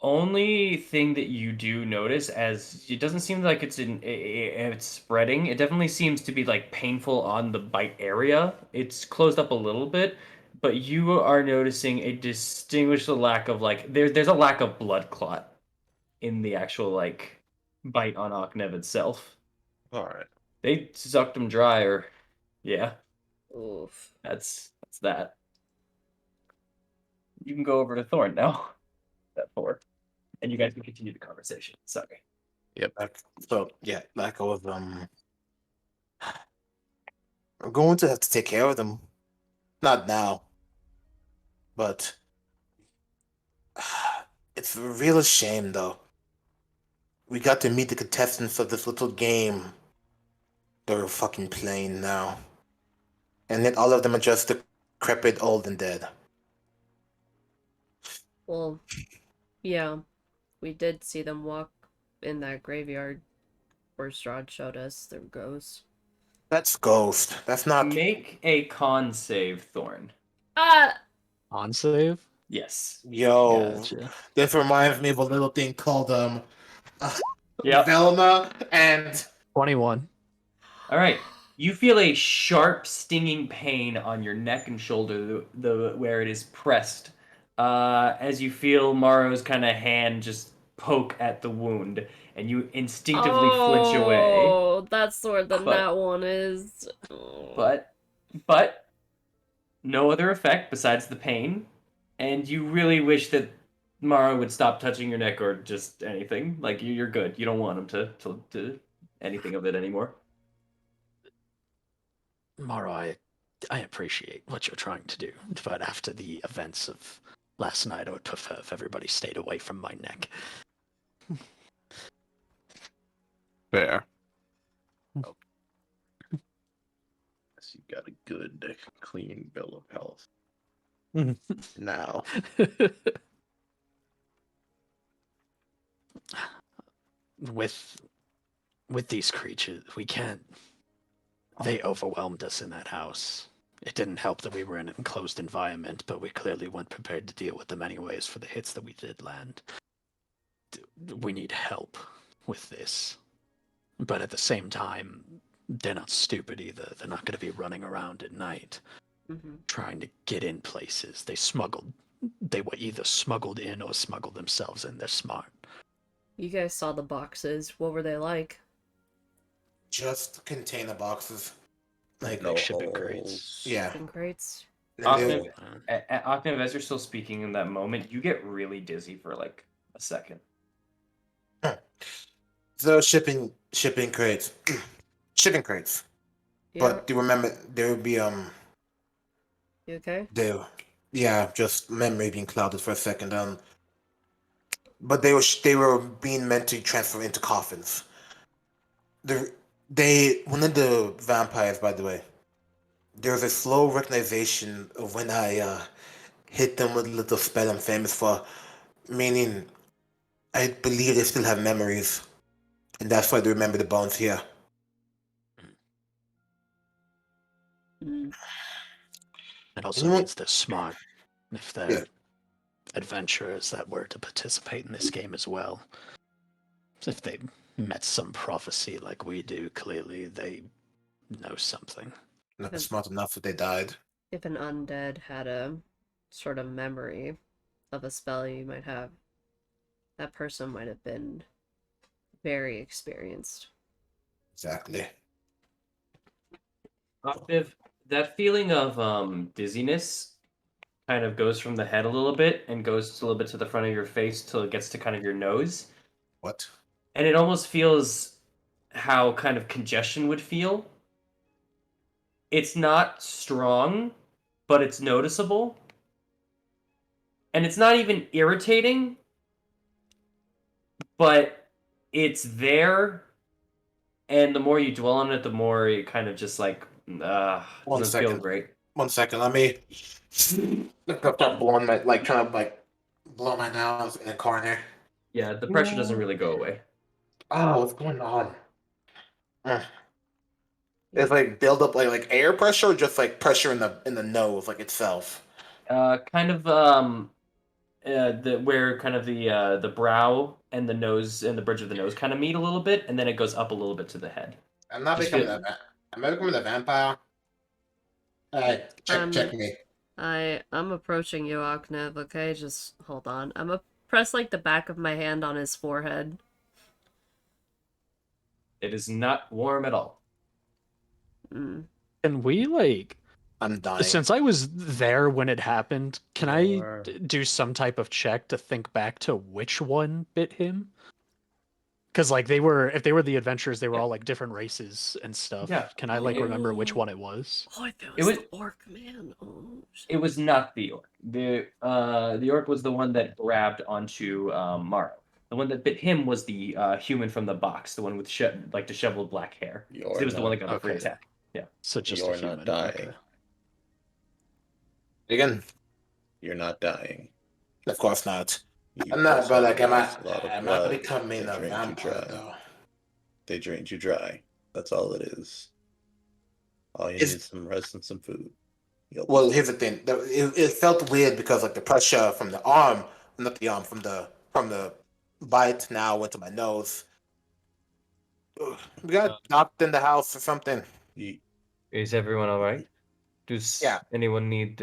Speaker 1: only thing that you do notice, as it doesn't seem like it's spreading, it definitely seems to be like painful on the bite area. It's closed up a little bit, but you are noticing a distinguished lack of like there's a lack of blood clot in the actual like bite on Aknev itself.
Speaker 8: All right.
Speaker 1: They sucked him dry, or yeah,
Speaker 4: oof.
Speaker 1: that's that. You can go over to Thorn now. That 4. And you guys can continue the conversation. Sorry.
Speaker 2: Like I was I'm going to have to take care of them. Not now. But it's a real shame though. We got to meet the contestants of this little game. They're fucking playing now. And yet all of them are just decrepit, old, and dead.
Speaker 4: Well, yeah. We did see them walk in that graveyard where Strahd showed us their ghosts.
Speaker 2: That's Ghost. That's not.
Speaker 1: Make a con save, Thorn.
Speaker 7: On save?
Speaker 6: Yes.
Speaker 2: Yo,
Speaker 7: Gotcha.
Speaker 2: this reminds me of a little thing called
Speaker 6: Yep.
Speaker 2: Velma and
Speaker 7: 21.
Speaker 6: All right. You feel a sharp, stinging pain on your neck and shoulder, the where it is pressed, as you feel Morrow's kind of hand just poke at the wound, and you instinctively flinch away.
Speaker 4: Oh, that's where the
Speaker 6: But-
Speaker 4: nat one is. Oh.
Speaker 6: But no other effect besides the pain, and you really wish that Morrow would stop touching your neck or just anything. Like you're good. You don't want him to anything of it anymore.
Speaker 7: Maro, I appreciate what you're trying to do, but after the events of last night, I would prefer if everybody stayed away from my neck.
Speaker 8: Fair. Oh. Guess you got a good, clean bill of health. Now.
Speaker 7: With these creatures, we can't. They overwhelmed us in that house. It didn't help that we were in an enclosed environment, but we clearly weren't prepared to deal with them anyways for the hits that we did land. We need help with this. But at the same time, they're not stupid either. They're not going to be running around at night trying to get in places. They were either smuggled in or smuggled themselves in. They're smart.
Speaker 4: You guys saw the boxes. What were they like?
Speaker 2: just container boxes. Like,
Speaker 7: Like shipping crates.
Speaker 2: yeah.
Speaker 4: Shipping crates.
Speaker 2: And they-
Speaker 6: Octave, as you're still speaking in that moment, you get really dizzy for like a second.
Speaker 2: So shipping crates. Shipping crates.
Speaker 4: Yeah.
Speaker 2: But do you remember there would be
Speaker 4: You okay?
Speaker 2: just memory being clouded for a second. But they were being meant to transfer into coffins. One of the vampires, by the way, there's a slow recognition of when I hit them with a little spell I'm famous for, meaning I believe they still have memories, and that's why they remember the bones here.
Speaker 4: Mm.
Speaker 7: It also
Speaker 2: Anyone-
Speaker 7: means they're smart. If they're
Speaker 2: Yeah.
Speaker 7: adventurers that were to participate in this game as well. If they met some prophecy like we do, clearly they know something.
Speaker 2: Not
Speaker 4: Because-
Speaker 2: smart enough that they died.
Speaker 4: If an undead had a sort of memory of a spell you might have, that person might have been very experienced.
Speaker 2: Exactly.
Speaker 6: Octave, that feeling of dizziness kind of goes from the head a little bit and goes a little bit to the front of your face till it gets to kind of your nose.
Speaker 2: What?
Speaker 6: And it almost feels how kind of congestion would feel. It's not strong, but it's noticeable. And it's not even irritating, but it's there. And the more you dwell on it, the more it kind of just like
Speaker 2: One
Speaker 6: doesn't feel
Speaker 2: second.
Speaker 6: great.
Speaker 2: 1 second. Let me start blowing my trying to blow my nose in a corner.
Speaker 6: Yeah, the pressure doesn't really go away.
Speaker 2: Oh, what's going on? It's like build up like air pressure, or just like pressure in the nose, like itself.
Speaker 6: Kind of where kind of the brow and the nose and the bridge of the nose kind of meet a little bit, and then it goes up a little bit to the head.
Speaker 2: I'm not
Speaker 6: Just
Speaker 2: becoming
Speaker 6: feel-
Speaker 2: Am I becoming a vampire? Check me.
Speaker 4: I'm approaching you, Oknev, okay? Just hold on. I'm gonna press like the back of my hand on his forehead.
Speaker 6: It is not warm at all.
Speaker 4: Mm.
Speaker 7: Can we
Speaker 2: I'm dying.
Speaker 7: since I was there when it happened, can
Speaker 8: Or-
Speaker 7: I do some type of check to think back to which one bit him? Because if they were the adventurers, they were all like different races and stuff.
Speaker 6: Yeah.
Speaker 7: Can I remember which one it was?
Speaker 4: Oh, if it
Speaker 6: It
Speaker 4: was
Speaker 6: was-
Speaker 4: the orc, man. Oh, shit.
Speaker 6: It was not the orc. The orc was the one that grabbed onto Morrow. The one that bit him was the human from the box, the one with disheveled black hair.
Speaker 8: You're
Speaker 6: It was the one that got the free
Speaker 7: okay.
Speaker 6: attack.
Speaker 7: So just
Speaker 8: You're
Speaker 7: a human.
Speaker 8: not dying.
Speaker 7: Okay.
Speaker 2: Again,
Speaker 8: You're not dying.
Speaker 2: of course not.
Speaker 8: You
Speaker 2: I'm not,
Speaker 8: just
Speaker 2: but like,
Speaker 8: lost a lot of
Speaker 2: am I
Speaker 8: blood.
Speaker 2: becoming
Speaker 8: They
Speaker 2: a
Speaker 8: drained you
Speaker 2: vampire
Speaker 8: dry.
Speaker 2: though?
Speaker 8: They drained you dry. That's all it is. All you
Speaker 2: Is-
Speaker 8: need is some rest and some food.
Speaker 2: Well, here's the thing. It felt weird because like the pressure from the arm, not the arm, from the bite now went to my nose. Ugh, we got a doctor in the house or something.
Speaker 6: Is everyone all right? Does
Speaker 2: Yeah.
Speaker 6: anyone need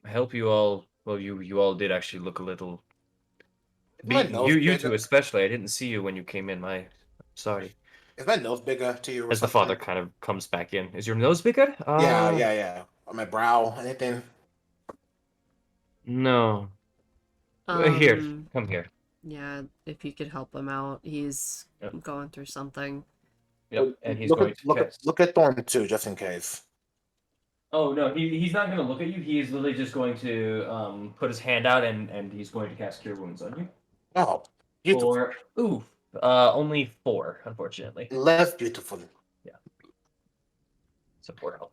Speaker 6: help? You all, well, you all did actually look a little
Speaker 2: Is my
Speaker 6: beaten.
Speaker 2: nose
Speaker 6: You
Speaker 2: bigger?
Speaker 6: two especially. I didn't see you when you came in. Sorry.
Speaker 2: Is my nose bigger to you or
Speaker 6: As the
Speaker 2: something?
Speaker 6: father kind of comes back in. Is your nose bigger?
Speaker 2: Yeah. On my brow, anything?
Speaker 6: No. Here,
Speaker 4: Um,
Speaker 6: come here.
Speaker 4: yeah, if you could help him out, he's
Speaker 6: Yep.
Speaker 4: going through something.
Speaker 6: Yep, and he's
Speaker 2: look
Speaker 6: going
Speaker 2: at
Speaker 6: to
Speaker 2: look at
Speaker 6: cast.
Speaker 2: look at Thorn too, just in case.
Speaker 6: Oh no, he's not going to look at you. He is literally just going to put his hand out and he's going to cast Cure Wounds on you.
Speaker 2: Oh, beautiful.
Speaker 6: Only 4, unfortunately.
Speaker 2: Less beautiful.
Speaker 6: So 4 health.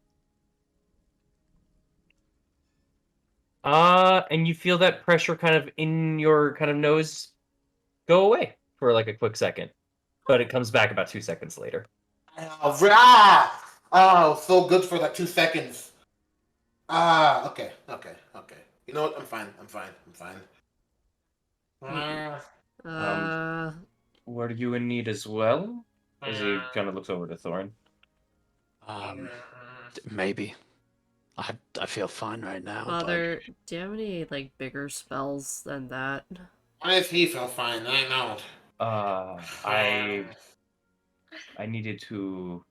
Speaker 6: And you feel that pressure kind of in your kind of nose go away for like a quick second, but it comes back about 2 seconds later.
Speaker 2: So good for like 2 seconds. Okay. You know what? I'm fine.
Speaker 6: Were you in need as well? As he kind of looks over to Thorn.
Speaker 7: Maybe. I feel fine right now,
Speaker 4: Father, do you have any like bigger spells than that?
Speaker 2: Why does he feel fine? I know.
Speaker 6: I needed to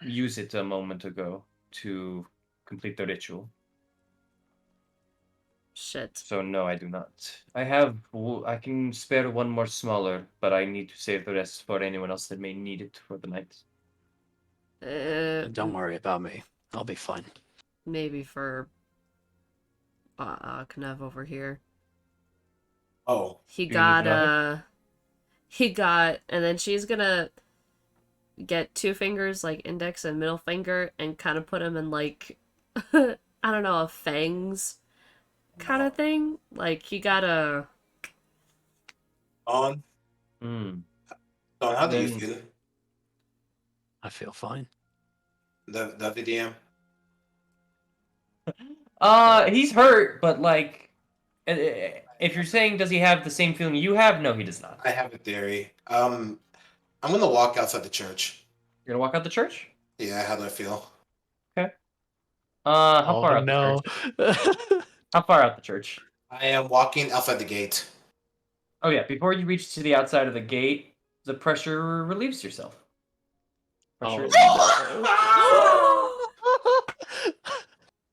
Speaker 6: use it a moment ago to complete the ritual.
Speaker 4: Shit.
Speaker 6: So no, I do not. I can spare one more smaller, but I need to save the rest for anyone else that may need it for the night.
Speaker 7: but don't worry about me. I'll be fine.
Speaker 4: Maybe for Knev over here.
Speaker 2: Oh.
Speaker 4: He
Speaker 6: You need
Speaker 4: got
Speaker 6: another?
Speaker 4: and then she's gonna get 2 fingers, like index and middle finger, and kind of put them in like I don't know, a fangs kind of thing. Like he got a
Speaker 2: Dawn, how do you
Speaker 6: Then-
Speaker 2: feel?
Speaker 7: I feel fine.
Speaker 2: The VDM?
Speaker 6: He's hurt, but like, if you're saying does he have the same feeling you have? No, he does not.
Speaker 2: I have a theory. I'm gonna walk outside the church.
Speaker 6: You're gonna walk out the church?
Speaker 2: Yeah, how do I feel?
Speaker 6: How far out
Speaker 7: no.
Speaker 6: the church? How far out the church?
Speaker 2: I am walking outside the gate.
Speaker 6: Oh yeah, before you reach to the outside of the gate, the pressure relieves yourself. Pressure.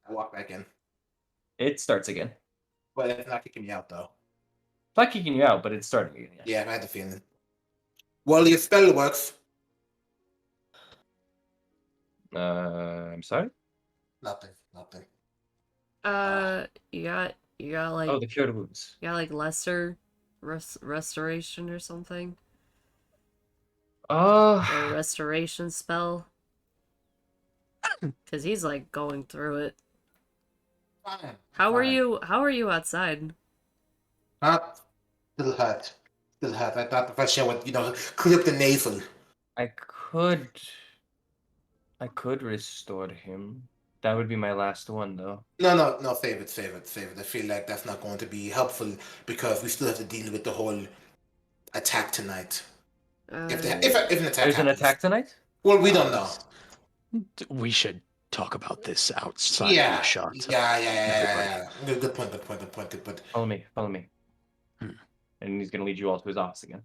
Speaker 2: I walk back in.
Speaker 6: It starts again.
Speaker 2: But it's not kicking me out though.
Speaker 6: It's not kicking you out, but it's starting again.
Speaker 2: Yeah, I had the feeling. Well, your spell works.
Speaker 6: I'm sorry.
Speaker 2: Nothing.
Speaker 4: you got like
Speaker 6: Oh, the cure to wounds.
Speaker 4: you got like lesser restoration or something, or a restoration spell, because he's like going through it.
Speaker 2: Fine.
Speaker 4: How are
Speaker 2: Fine.
Speaker 4: you outside?
Speaker 2: Still hurt. I thought the fresh air would, clear up the nasal.
Speaker 6: I could restore him. That would be my last one, though.
Speaker 2: No, save it. I feel like that's not going to be helpful because we still have to deal with the whole attack tonight. If an attack
Speaker 6: There's
Speaker 2: happens.
Speaker 6: an attack tonight?
Speaker 2: Well, we don't know.
Speaker 7: We should talk about this outside
Speaker 2: Yeah.
Speaker 7: the shot.
Speaker 2: Yeah. Good point.
Speaker 6: Follow me.
Speaker 7: Hmm.
Speaker 6: And he's gonna lead you all to his office again.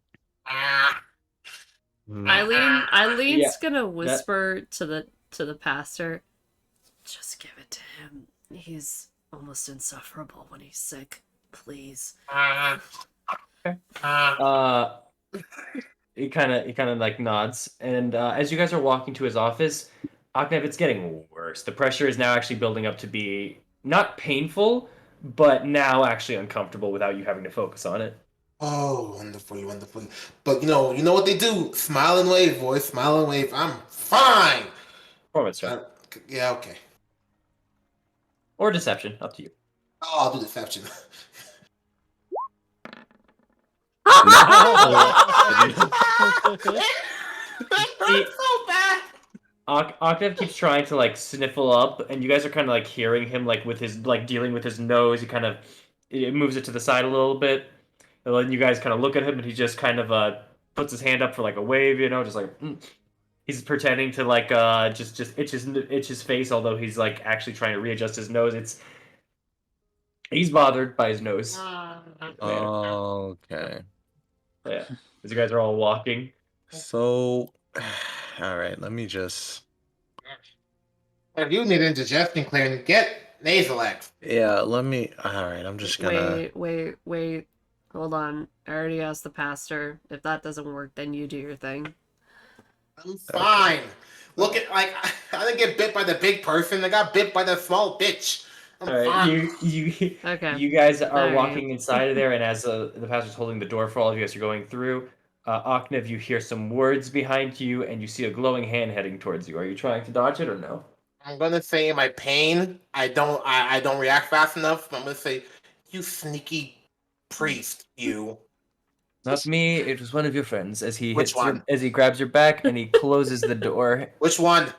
Speaker 4: Eileen's
Speaker 6: Yeah,
Speaker 4: gonna whisper to the pastor, just give it to him. He's almost insufferable when he's sick. Please.
Speaker 6: He kind of like nods, and as you guys are walking to his office, Aknev, it's getting worse. The pressure is now actually building up to be not painful, but now actually uncomfortable without you having to focus on it.
Speaker 2: Oh, wonderful. But you know what they do? Smile and wave, boys. Smile and wave. I'm fine.
Speaker 6: Performance check.
Speaker 2: Yeah, okay.
Speaker 6: Or deception, up to you.
Speaker 2: Oh, I'll do deception.
Speaker 6: He-
Speaker 2: so bad.
Speaker 6: Octave keeps trying to like sniffle up, and you guys are kind of like hearing him like with his like dealing with his nose. He kind of it moves it to the side a little bit, and then you guys kind of look at him, and he just kind of puts his hand up for like a wave, just like he's pretending to like just itch his face, although he's like actually trying to readjust his nose. He's bothered by his nose.
Speaker 8: Okay.
Speaker 6: Yeah, as you guys are all walking.
Speaker 8: So, all right. Let me just.
Speaker 2: If you need indigestion clearing, get Nasalex.
Speaker 8: Yeah. Let me. All right. I'm just gonna.
Speaker 4: Wait. Hold on. I already asked the pastor. If that doesn't work, then you do your thing.
Speaker 2: I'm fine. Look at I didn't get bit by the big person. I got bit by the small bitch. I'm
Speaker 6: All right,
Speaker 2: fine.
Speaker 6: you guys are
Speaker 4: Alright.
Speaker 6: walking inside of there, and as the pastor's holding the door for all of you as you're going through, Oknev, you hear some words behind you, and you see a glowing hand heading towards you. Are you trying to dodge it or no?
Speaker 2: I'm gonna say in my pain, I don't react fast enough. I'm gonna say, you sneaky priest, you.
Speaker 6: Not me. It was one of your friends.
Speaker 2: Which one?
Speaker 6: As he grabs your back and he closes the door.
Speaker 2: Which one?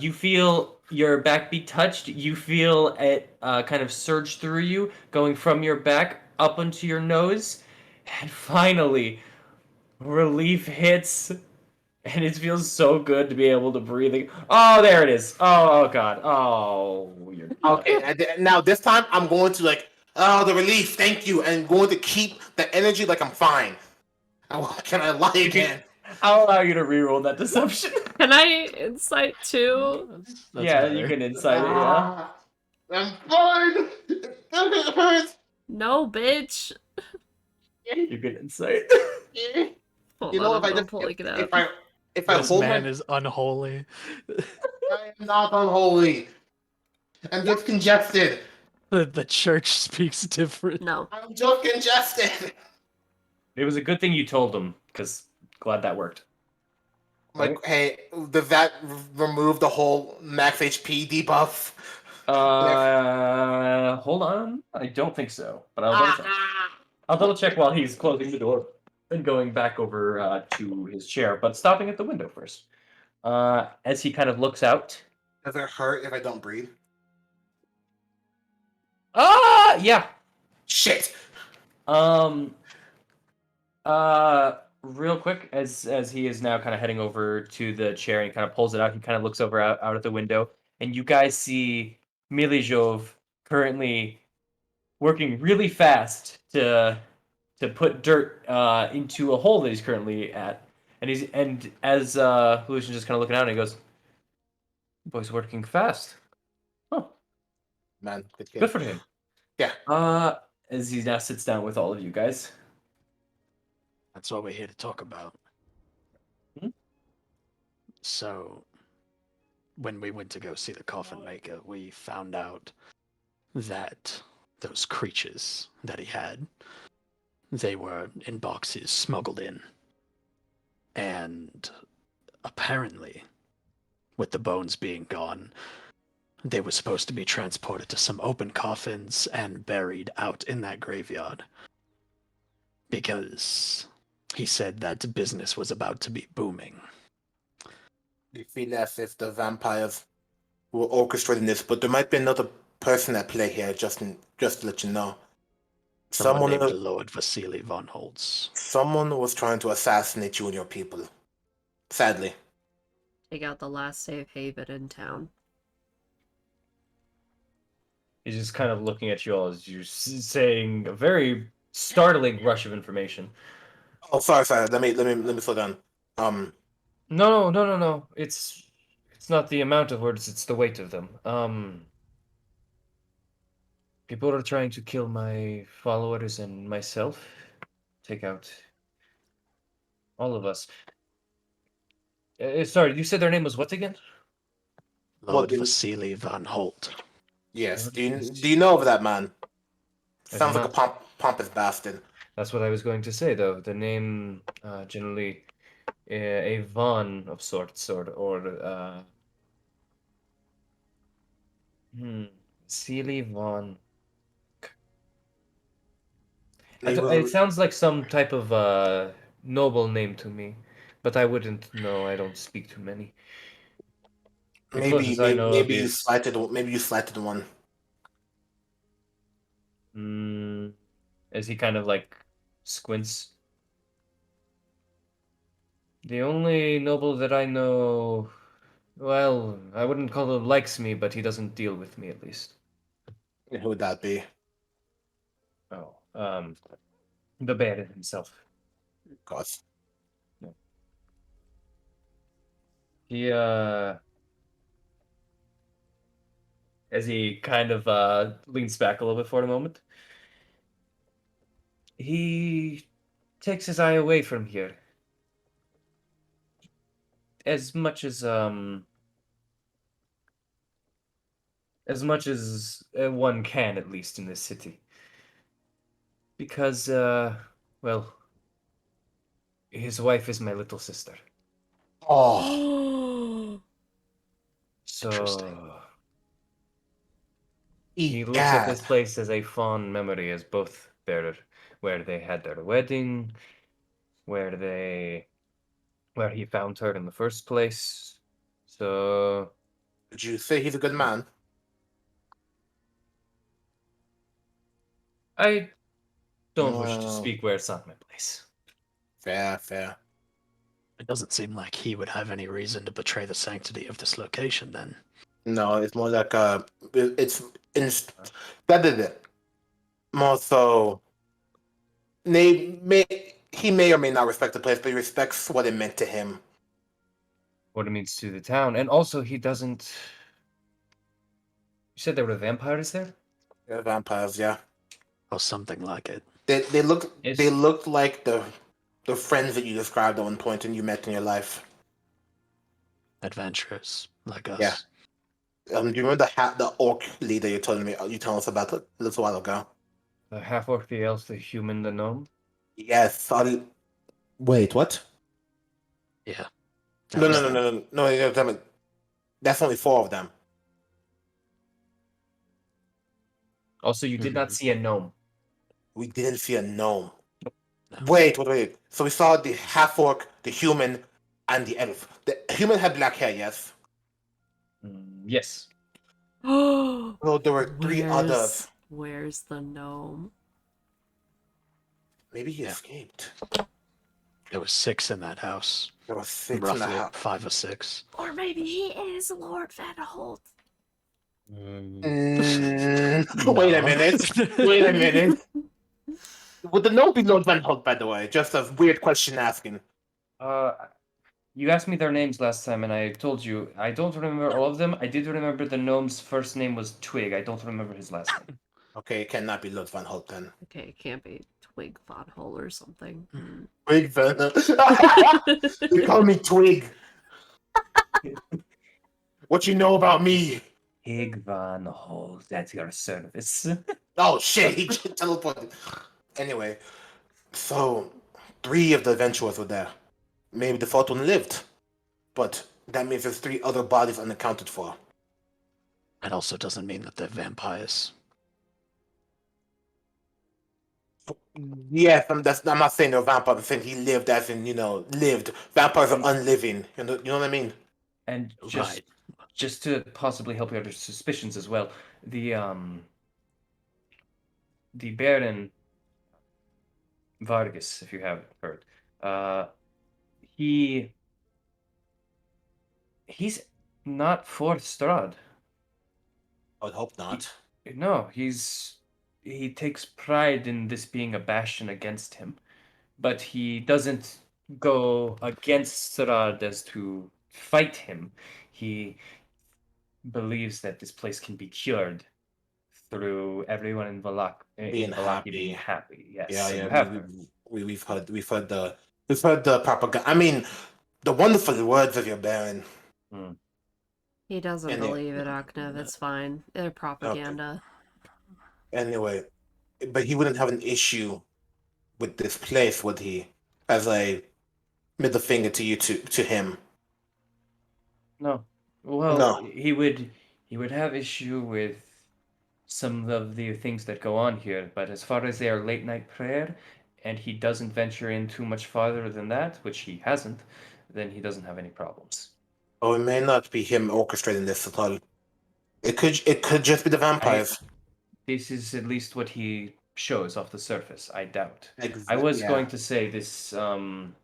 Speaker 6: You feel your back be touched. You feel it kind of surge through you, going from your back up onto your nose, and finally, relief hits, and it feels so good to be able to breathe. Oh, there it is. Oh God. Oh, you're
Speaker 2: Okay, now this time I'm going to the relief, thank you, and going to keep the energy like I'm fine. Can I lie again?
Speaker 6: I'll allow you to reroll that deception.
Speaker 4: Can I insight too?
Speaker 7: That's
Speaker 6: Yeah,
Speaker 7: better.
Speaker 6: you can insight it. Yeah.
Speaker 2: I'm fine. It hurts.
Speaker 4: No, bitch.
Speaker 6: You can insight.
Speaker 4: Hold
Speaker 2: You know,
Speaker 4: on,
Speaker 2: if I
Speaker 4: I'm
Speaker 2: just
Speaker 4: pulling it
Speaker 2: if
Speaker 4: up.
Speaker 2: I
Speaker 7: This
Speaker 2: hold
Speaker 7: man
Speaker 2: my,
Speaker 7: is unholy.
Speaker 2: I am not unholy. I'm just congested.
Speaker 7: The church speaks different.
Speaker 4: No.
Speaker 2: I'm just congested.
Speaker 6: It was a good thing you told him, because glad that worked.
Speaker 2: Like, hey, does that remove the whole max HP debuff?
Speaker 6: Hold on. I don't think so, but I'll double check. I'll double check while he's closing the door and going back over to his chair, but stopping at the window first. As he kind of looks out.
Speaker 2: Does it hurt if I don't breathe?
Speaker 6: Yeah.
Speaker 2: Shit.
Speaker 6: Real quick, as he is now kind of heading over to the chair and kind of pulls it out, he kind of looks over out at the window, and you guys see Milijov currently working really fast to put dirt into a hole that he's currently at, and as Lucian's just kind of looking out, and he goes, "Boy's working fast. Oh,
Speaker 2: Man,
Speaker 6: good for him."
Speaker 2: Yeah.
Speaker 6: As he now sits down with all of you guys.
Speaker 7: That's what we're here to talk about.
Speaker 6: Hmm?
Speaker 7: So, when we went to go see the coffin maker, we found out that those creatures that he had, they were in boxes smuggled in. And apparently, with the bones being gone, they were supposed to be transported to some open coffins and buried out in that graveyard. Because he said that business was about to be booming.
Speaker 2: You feel as if the vampires were orchestrating this, but there might be another person at play here, just to let you know.
Speaker 7: Someone named Lord Vasily von Holtz.
Speaker 2: Someone was trying to assassinate you and your people. Sadly.
Speaker 4: Take out the last safe haven in town.
Speaker 6: He's just kind of looking at you all as you're saying a very startling rush of information.
Speaker 2: Oh, sorry. Let me slow down.
Speaker 6: No. It's not the amount of words, it's the weight of them. People are trying to kill my followers and myself. Take out all of us. Sorry, you said their name was what again?
Speaker 7: Lord Vasily von Holt.
Speaker 2: Yes. Do you know of that man? Sounds like a pompous bastard.
Speaker 6: That's what I was going to say, though. The name generally a von of sorts, or Seely von. It sounds like some type of noble name to me, but I wouldn't know. I don't speak to many. The
Speaker 2: Maybe,
Speaker 6: closest I know of
Speaker 2: maybe you
Speaker 6: is
Speaker 2: slighted. Maybe you slighted one.
Speaker 6: as he kind of like squints. The only noble that I know, well, I wouldn't call him likes me, but he doesn't deal with me at least.
Speaker 2: Who would that be?
Speaker 6: Oh, the Baron himself.
Speaker 2: Of course.
Speaker 6: He as he kind of leans back a little bit for a moment. He takes his eye away from here. As much as one can, at least in this city. Because well, his wife is my little sister.
Speaker 2: Oh,
Speaker 7: Interesting.
Speaker 6: So he looks at
Speaker 2: egad.
Speaker 6: this place as a fond memory as both where they had their wedding, where he found her in the first place. So
Speaker 2: Would you say he's a good man?
Speaker 6: I don't wish to
Speaker 2: Oh,
Speaker 6: speak where it's not my place.
Speaker 2: fair, fair.
Speaker 7: It doesn't seem like he would have any reason to betray the sanctity of this location, then.
Speaker 2: No, it's more like it's better than more so. He may or may not respect the place, but he respects what it meant to him.
Speaker 6: What it means to the town, and also he doesn't. You said there were vampires there.
Speaker 2: Yeah, vampires, yeah.
Speaker 7: Or something like it.
Speaker 2: They
Speaker 6: It's-
Speaker 2: looked like the friends that you described at one point and you met in your life.
Speaker 7: Adventurers, like us.
Speaker 2: Yeah. Do you remember the orc leader you told us about a little while ago?
Speaker 6: The half orc, the elf, the human, the gnome.
Speaker 2: Yes. Wait, what?
Speaker 7: Yeah.
Speaker 2: No,
Speaker 7: was
Speaker 2: no, no,
Speaker 7: them.
Speaker 2: no, no, no. That's only 4 of them.
Speaker 6: Also, you did not see a gnome.
Speaker 2: We didn't see a gnome.
Speaker 7: No.
Speaker 2: Wait. So we saw the half orc, the human, and the elf. The human had black hair, yes.
Speaker 6: Yes.
Speaker 4: Oh,
Speaker 2: Well, there were 3 others.
Speaker 4: where's the gnome?
Speaker 2: Maybe he
Speaker 7: Yeah.
Speaker 2: escaped.
Speaker 7: There were 6 in that house.
Speaker 2: There were 6 in the
Speaker 7: Roughly
Speaker 2: house.
Speaker 7: 5 or 6.
Speaker 4: Or maybe he is Lord Van Holt.
Speaker 2: Wait a minute. Wait a minute. Would the gnome be Lord Van Holt, by the way? Just a weird question asking.
Speaker 6: You asked me their names last time, and I told you I don't remember all of them. I did remember the gnome's first name was Twig. I don't remember his last name.
Speaker 2: Okay, it cannot be Lord Van Holt then.
Speaker 4: Okay, it can't be Twig Von Hole or something.
Speaker 2: Twig Van You call me Twig. What you know about me?
Speaker 6: Twig Van Holt, at your service.
Speaker 2: Oh shit, he just teleported. Anyway, so 3 of the adventurers were there. Maybe the 4th one lived. But that means there's 3 other bodies unaccounted for.
Speaker 7: That also doesn't mean that they're vampires.
Speaker 2: Yes, I'm not saying they're vampires. I'm saying he lived as in, lived. Vampires are unliving. You know what I mean?
Speaker 6: And
Speaker 7: Right.
Speaker 6: just to possibly help you out with suspicions as well, the Baron Vargas, if you haven't heard, he's not for Strahd.
Speaker 2: I would hope not.
Speaker 6: No, he takes pride in this being a bastion against him, but he doesn't go against Strahd as to fight him. He believes that this place can be cured through everyone in
Speaker 2: Being
Speaker 6: Vallaki being
Speaker 2: happy.
Speaker 6: happy. Yes,
Speaker 2: Yeah,
Speaker 6: so
Speaker 2: yeah.
Speaker 6: you have heard.
Speaker 2: We've heard the propaganda. I mean, the wonderful words of your Baron.
Speaker 4: He doesn't
Speaker 2: And it-
Speaker 4: believe it, Aknev. It's fine. They're propaganda.
Speaker 2: Anyway, but he wouldn't have an issue with this place, would he? As I middle finger to you to him.
Speaker 6: No. Well,
Speaker 2: No.
Speaker 6: he would have issue with some of the things that go on here, but as far as their late night prayer, and he doesn't venture in too much farther than that, which he hasn't, then he doesn't have any problems.
Speaker 2: Or it may not be him orchestrating this at all. It could just be the vampires.
Speaker 6: This is at least what he shows off the surface. I doubt. I
Speaker 2: Exactly.
Speaker 6: was going to say this. Von,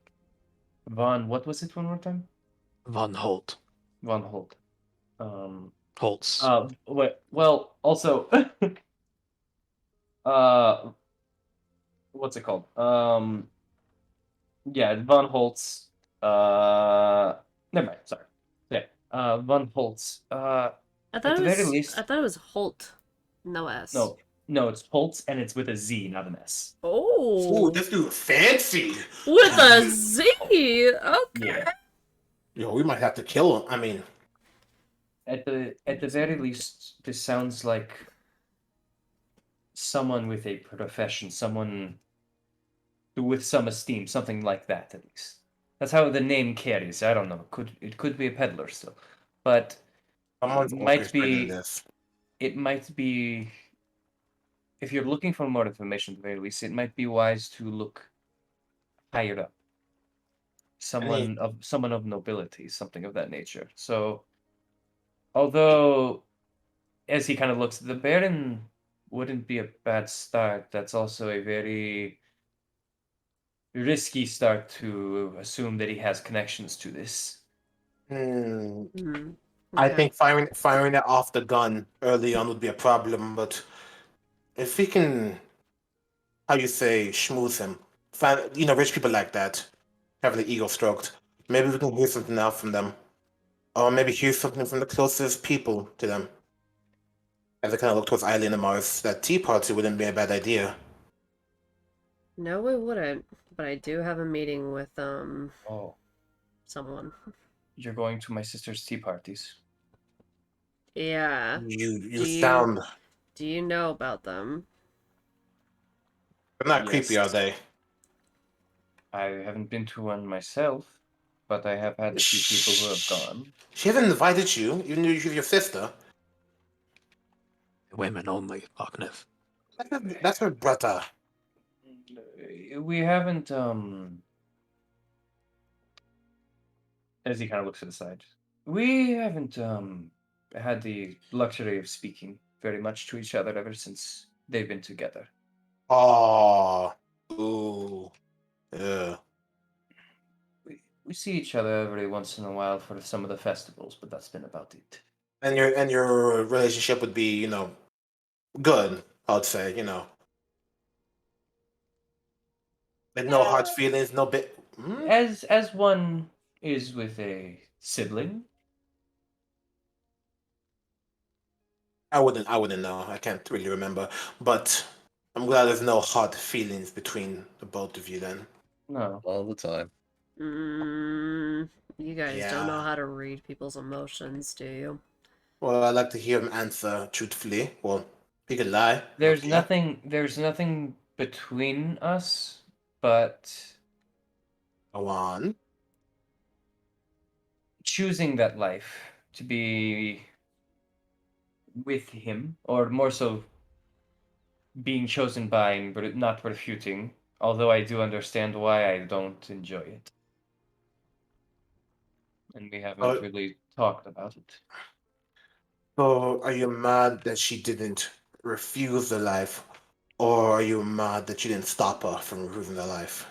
Speaker 6: what was it one more time?
Speaker 7: Von Holt.
Speaker 6: Von Holt. Um.
Speaker 7: Holtz.
Speaker 6: Well, also, what's it called? Yeah, Von Holtz. Never mind. Sorry. Yeah. Von Holtz.
Speaker 4: I
Speaker 6: At
Speaker 4: thought
Speaker 6: the
Speaker 4: it
Speaker 6: very
Speaker 4: was.
Speaker 6: least.
Speaker 4: I thought it was Holt. No S.
Speaker 6: No, it's Holtz, and it's with a Z, not an S.
Speaker 4: Oh.
Speaker 2: Ooh, this dude fancy.
Speaker 4: With a Z. Okay.
Speaker 6: Yeah.
Speaker 2: Yo, we might have to kill him. I mean,
Speaker 6: At the very least, this sounds like someone with a profession, someone with some esteem, something like that at least. That's how the name carries. I don't know. It could be a peddler still, but
Speaker 2: someone's
Speaker 6: might
Speaker 2: orchestrating
Speaker 6: be.
Speaker 2: this.
Speaker 6: It might be. If you're looking for more information, at the very least, it might be wise to look higher up. Someone of nobility, something of that nature. So, although, as he kind of looks, the Baron wouldn't be a bad start. That's also a very risky start to assume that he has connections to this.
Speaker 2: Hmm.
Speaker 4: Hmm.
Speaker 2: I
Speaker 4: Okay.
Speaker 2: think firing it off the gun early on would be a problem, but if we can, how you say, schmooze him, rich people like that, have the ego stroked. Maybe we can hear something out from them, or maybe hear something from the closest people to them. As I kind of look towards Eileen and Mars, that tea party wouldn't be a bad idea.
Speaker 4: No, it wouldn't. But I do have a meeting with
Speaker 6: Oh,
Speaker 4: someone.
Speaker 6: you're going to my sister's tea parties.
Speaker 4: Yeah.
Speaker 2: You
Speaker 4: Do
Speaker 2: sound.
Speaker 4: Do you know about them?
Speaker 2: They're not creepy, are
Speaker 6: Yes.
Speaker 2: they?
Speaker 6: I haven't been to one myself, but I have had a few people who have gone.
Speaker 2: She hasn't invited you, even though she's your sister.
Speaker 7: Women only, Agnev.
Speaker 2: That's her brother.
Speaker 6: We haven't, as he kind of looks to the side, we haven't, had the luxury of speaking very much to each other ever since they've been together.
Speaker 2: Oh, ooh, yeah.
Speaker 6: We see each other every once in a while for some of the festivals, but that's been about it.
Speaker 2: And your relationship would be, good. I'd say, like no hard feelings, no bit. Hmm?
Speaker 6: As one is with a sibling.
Speaker 2: I wouldn't know. I can't really remember, but I'm glad there's no hard feelings between the both of you. Then,
Speaker 6: No.
Speaker 8: All the time.
Speaker 4: You guys don't know
Speaker 2: Yeah.
Speaker 4: how to read people's emotions, do you?
Speaker 2: well, I'd like to hear him answer truthfully. Well, he could lie.
Speaker 6: There's
Speaker 2: Okay.
Speaker 6: there's nothing between us, but
Speaker 2: Go on.
Speaker 6: choosing that life to be with him, or more so being chosen by him, but not refuting, although I do understand why I don't enjoy it. And we haven't
Speaker 2: Oh,
Speaker 6: really talked about it.
Speaker 2: so are you mad that she didn't refuse the life, or are you mad that you didn't stop her from refusing the life?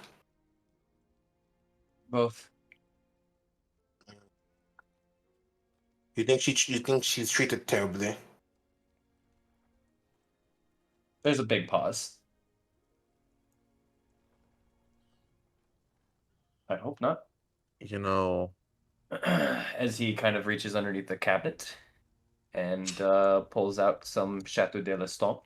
Speaker 6: Both.
Speaker 2: You think she's treated terribly?
Speaker 6: There's a big pause. I hope not.
Speaker 8: You know,
Speaker 6: As he kind of reaches underneath the cabinet and pulls out some Chateau de l'Estampe.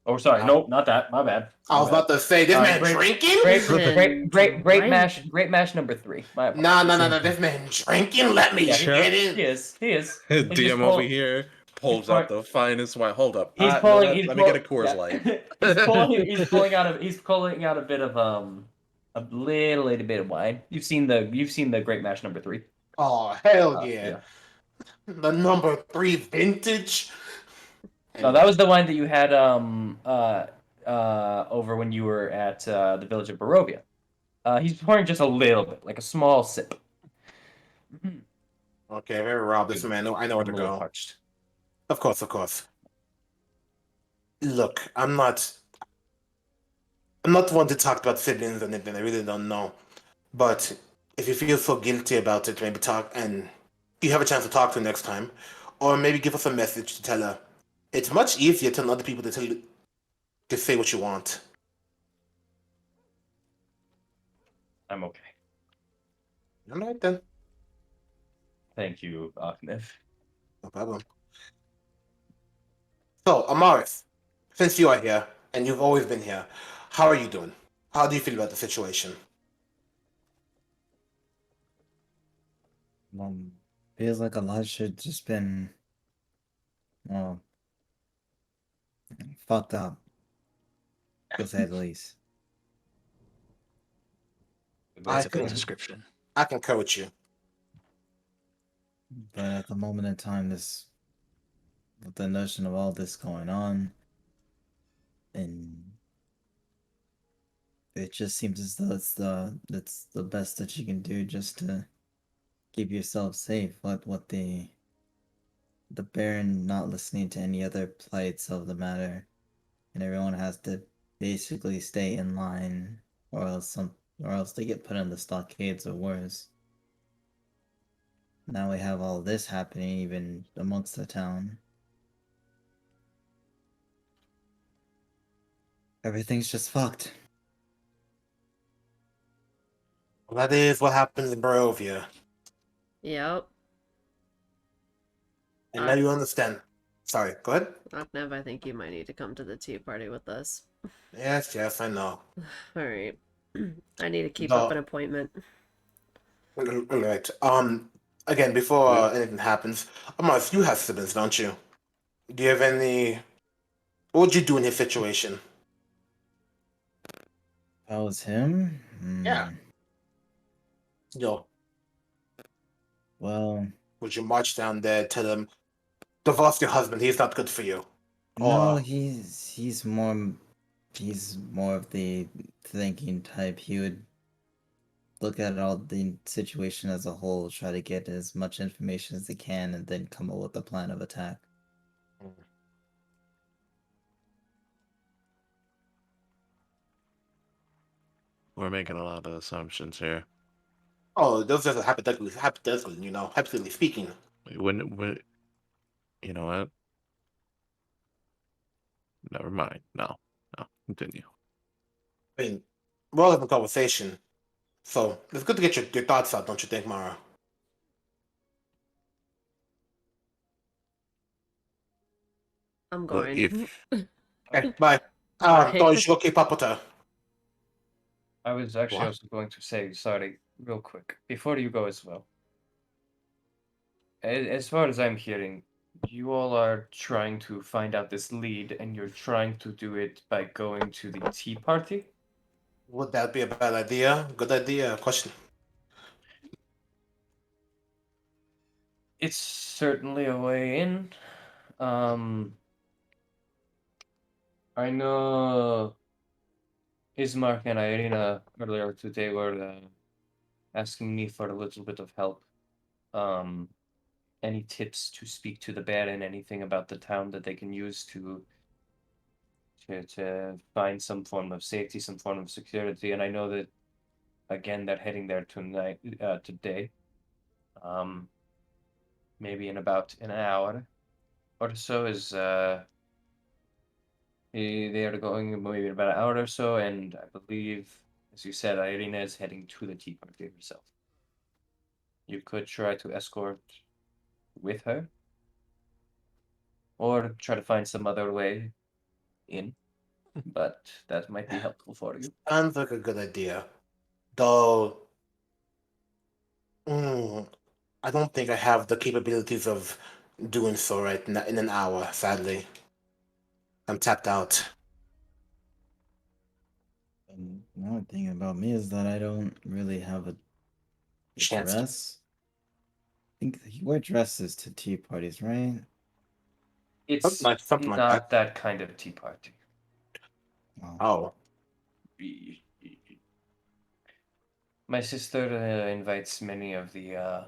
Speaker 6: Oh, sorry,
Speaker 2: Wow.
Speaker 6: nope, not that. My bad.
Speaker 2: I was about to say, this man
Speaker 6: great-
Speaker 2: drinking?
Speaker 6: Great mash number 3. My
Speaker 2: No,
Speaker 6: apologies.
Speaker 2: this man drinking? Let me
Speaker 6: Yeah,
Speaker 2: get in.
Speaker 6: He is. He's just
Speaker 8: DM over here pulls
Speaker 6: pour-
Speaker 8: out the finest wine. Hold up.
Speaker 6: He's
Speaker 8: No,
Speaker 6: pulling.
Speaker 8: let me get a Coors Light.
Speaker 6: He's pulling out a bit of a little bit of wine. You've seen the Great Mash number 3.
Speaker 2: Oh, hell yeah.
Speaker 6: Yeah.
Speaker 2: The number 3 vintage.
Speaker 6: No, that was the wine that you had over when you were at the village of Barovia. He's pouring just a little bit, like a small sip.
Speaker 2: Okay, very rob this
Speaker 1: Good.
Speaker 2: man. I know where to
Speaker 1: I'm a little
Speaker 2: go.
Speaker 1: parched.
Speaker 2: Of course, of course. Look, I'm not one to talk about siblings and anything. I really don't know. But if you feel so guilty about it, maybe talk and you have a chance to talk to her next time, or maybe give us a message to tell her. It's much easier telling other people to tell you to say what you want.
Speaker 1: I'm okay.
Speaker 2: All right then,
Speaker 1: Thank you, Ahnev.
Speaker 2: no problem. So, Amaris, since you are here and you've always been here, how are you doing? How do you feel about the situation?
Speaker 5: Feels like a lot should just been, well, fucked up, to say the least.
Speaker 7: That's a good
Speaker 2: can
Speaker 7: description.
Speaker 2: I concur with you.
Speaker 5: But at the moment in time, with the notion of all this going on, and it just seems as though it's the best that you can do just to keep yourself safe. What the Baron not listening to any other plights of the matter, and everyone has to basically stay in line, or else they get put in the stockades or worse. Now we have all this happening even amongst the town. Everything's just fucked.
Speaker 2: Well, that is what happens in Barovia.
Speaker 4: Yep.
Speaker 2: And now you understand. Sorry, go ahead.
Speaker 4: Aknev, I think you might need to come to the tea party with us.
Speaker 2: Yes, yes, I know.
Speaker 4: Alright. I need to keep up
Speaker 2: The-
Speaker 4: an appointment.
Speaker 2: Right. Again, before anything happens, Amars, you have siblings, don't you? Do you have any? What would you do in his situation?
Speaker 5: If I was him?
Speaker 2: Yeah. Yo,
Speaker 5: Well,
Speaker 2: would you march down there, tell him, divorce your husband, he's not good for you?
Speaker 5: no,
Speaker 2: Or
Speaker 5: he's more of the thinking type. He would look at all the situation as a whole, try to get as much information as he can, and then come up with a plan of attack.
Speaker 8: We're making a lot of assumptions here.
Speaker 2: oh, those are hypothetically speaking.
Speaker 8: When you know what? Never mind. No, continue.
Speaker 2: I mean, we're all having a conversation, so it's good to get your thoughts out, don't you think, Mara?
Speaker 4: I'm
Speaker 8: Look,
Speaker 4: going.
Speaker 8: if
Speaker 2: Okay, bye.
Speaker 4: Bye.
Speaker 2: Don't you should go keep up with her.
Speaker 1: I was actually
Speaker 8: What?
Speaker 1: also going to say, sorry, real quick, before you go as well. As far as I'm hearing, you all are trying to find out this lead, and you're trying to do it by going to the tea party?
Speaker 2: Would that be a bad idea? Good idea. Question.
Speaker 1: It's certainly a way in. I know Ismark and Irina earlier today were asking me for a little bit of help. Any tips to speak to the Baron? Anything about the town that they can use to find some form of safety, some form of security? And I know that again they're heading there today. Maybe in about an hour or so is they are going maybe in about an hour or so, and I believe, as you said, Irina is heading to the tea party herself. You could try to escort with her, or try to find some other way in, but that might be helpful for you.
Speaker 2: Sounds like a good idea. Though, I don't think I have the capabilities of doing so right now in an hour, sadly. I'm tapped out.
Speaker 5: And another thing about me is that I don't really have a
Speaker 2: Chance.
Speaker 5: dress. I think you wear dresses to tea parties, right?
Speaker 1: It's
Speaker 2: Something like
Speaker 1: not
Speaker 2: that.
Speaker 1: that kind of tea party.
Speaker 2: Oh,
Speaker 1: My sister invites many of the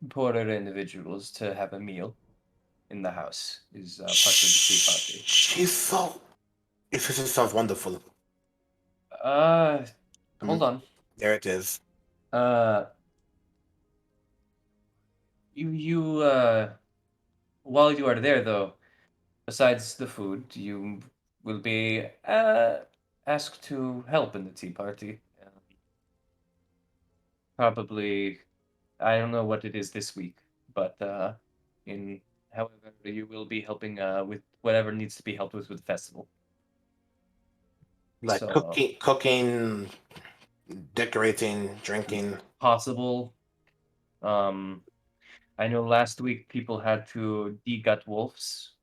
Speaker 6: poorer individuals to have a meal in the house is part of the tea party.
Speaker 2: She's so. It just sounds wonderful.
Speaker 6: Hold on.
Speaker 2: There it is.
Speaker 6: You while you are there though, besides the food, you will be asked to help in the tea party. Probably, I don't know what it is this week, but in however you will be helping with whatever needs to be helped with the festival.
Speaker 2: Like
Speaker 6: So,
Speaker 2: cooking, decorating, drinking.
Speaker 6: possible. I know last week people had to degut wolves,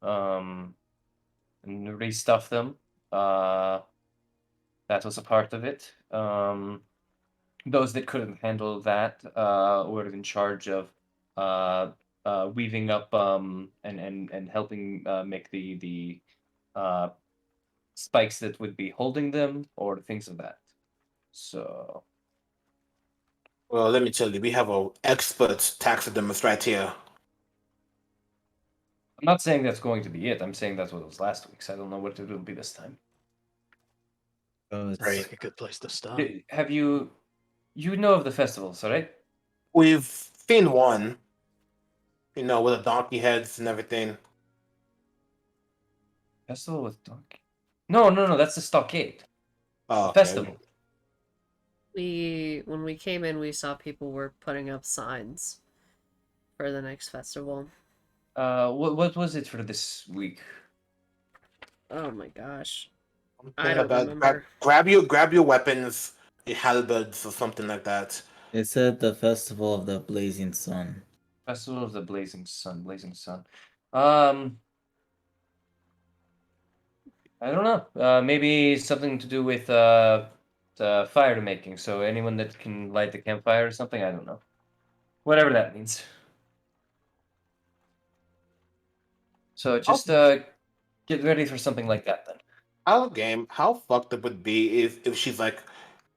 Speaker 6: and restuff them. That was a part of it. Those that couldn't handle that were in charge of weaving up and helping make the uh, spikes that would be holding them or things of that. So
Speaker 2: Well, let me tell you, we have an expert taxidermist right here.
Speaker 6: I'm not saying that's going to be it. I'm saying that's what it was last week. So I don't know what it will be this time.
Speaker 5: So it's
Speaker 2: Right.
Speaker 7: Like a good place to start.
Speaker 6: Have you know of the festivals, right?
Speaker 2: We've seen one, with the donkey heads and everything.
Speaker 6: Festival with donkey? No. That's the stockade.
Speaker 2: Oh,
Speaker 6: The
Speaker 2: okay.
Speaker 6: festival.
Speaker 4: When we came in, we saw people were putting up signs for the next festival.
Speaker 6: What was it for this week?
Speaker 4: Oh my gosh.
Speaker 2: Something
Speaker 4: I don't
Speaker 2: about
Speaker 4: remember.
Speaker 2: grab your weapons, your halberds, or something like that.
Speaker 5: it said the festival of the blazing sun.
Speaker 6: Festival of the Blazing Sun. Blazing Sun. I don't know. Maybe something to do with fire making. So anyone that can light the campfire or something. I don't know. Whatever that means. So just get ready for something like that then.
Speaker 2: How fucked up would it be if she's like,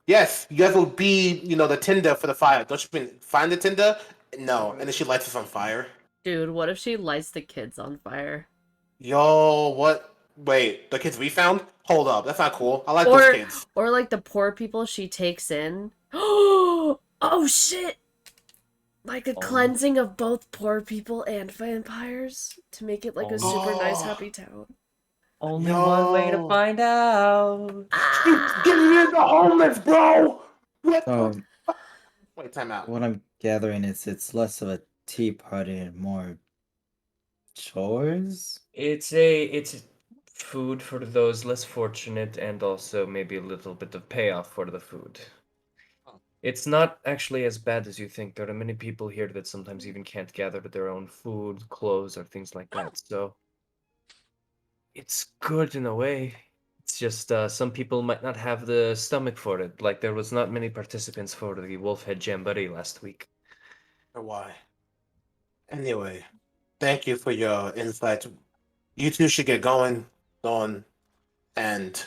Speaker 2: yes, you guys will be, the tinder for the fire. Don't you mean find the tinder? No, and then she lights us on fire.
Speaker 4: Dude, what if she lights the kids on fire?
Speaker 2: Yo, what? Wait, the kids we found? Hold up, that's not cool. I like those kids.
Speaker 4: Or like the poor people she takes in. Oh shit! Like a
Speaker 6: Oh.
Speaker 4: cleansing of both poor people and vampires to make it like a super nice
Speaker 2: Oh.
Speaker 4: happy town.
Speaker 6: Only one way to
Speaker 2: Yo.
Speaker 6: find out.
Speaker 2: Get rid of the homeless, bro. What?
Speaker 5: So
Speaker 2: Wait, time out.
Speaker 5: what I'm gathering is it's less of a tea party and more chores.
Speaker 6: It's food for those less fortunate and also maybe a little bit of payoff for the food.
Speaker 2: Oh.
Speaker 6: It's not actually as bad as you think. There are many people here that sometimes even can't gather their own food, clothes, or things like that. So it's good in a way. It's just some people might not have the stomach for it. Like there was not many participants for the Wolfhead Jamboree last week.
Speaker 2: Or why? Anyway, thank you for your insights. You two should get going, Dawn and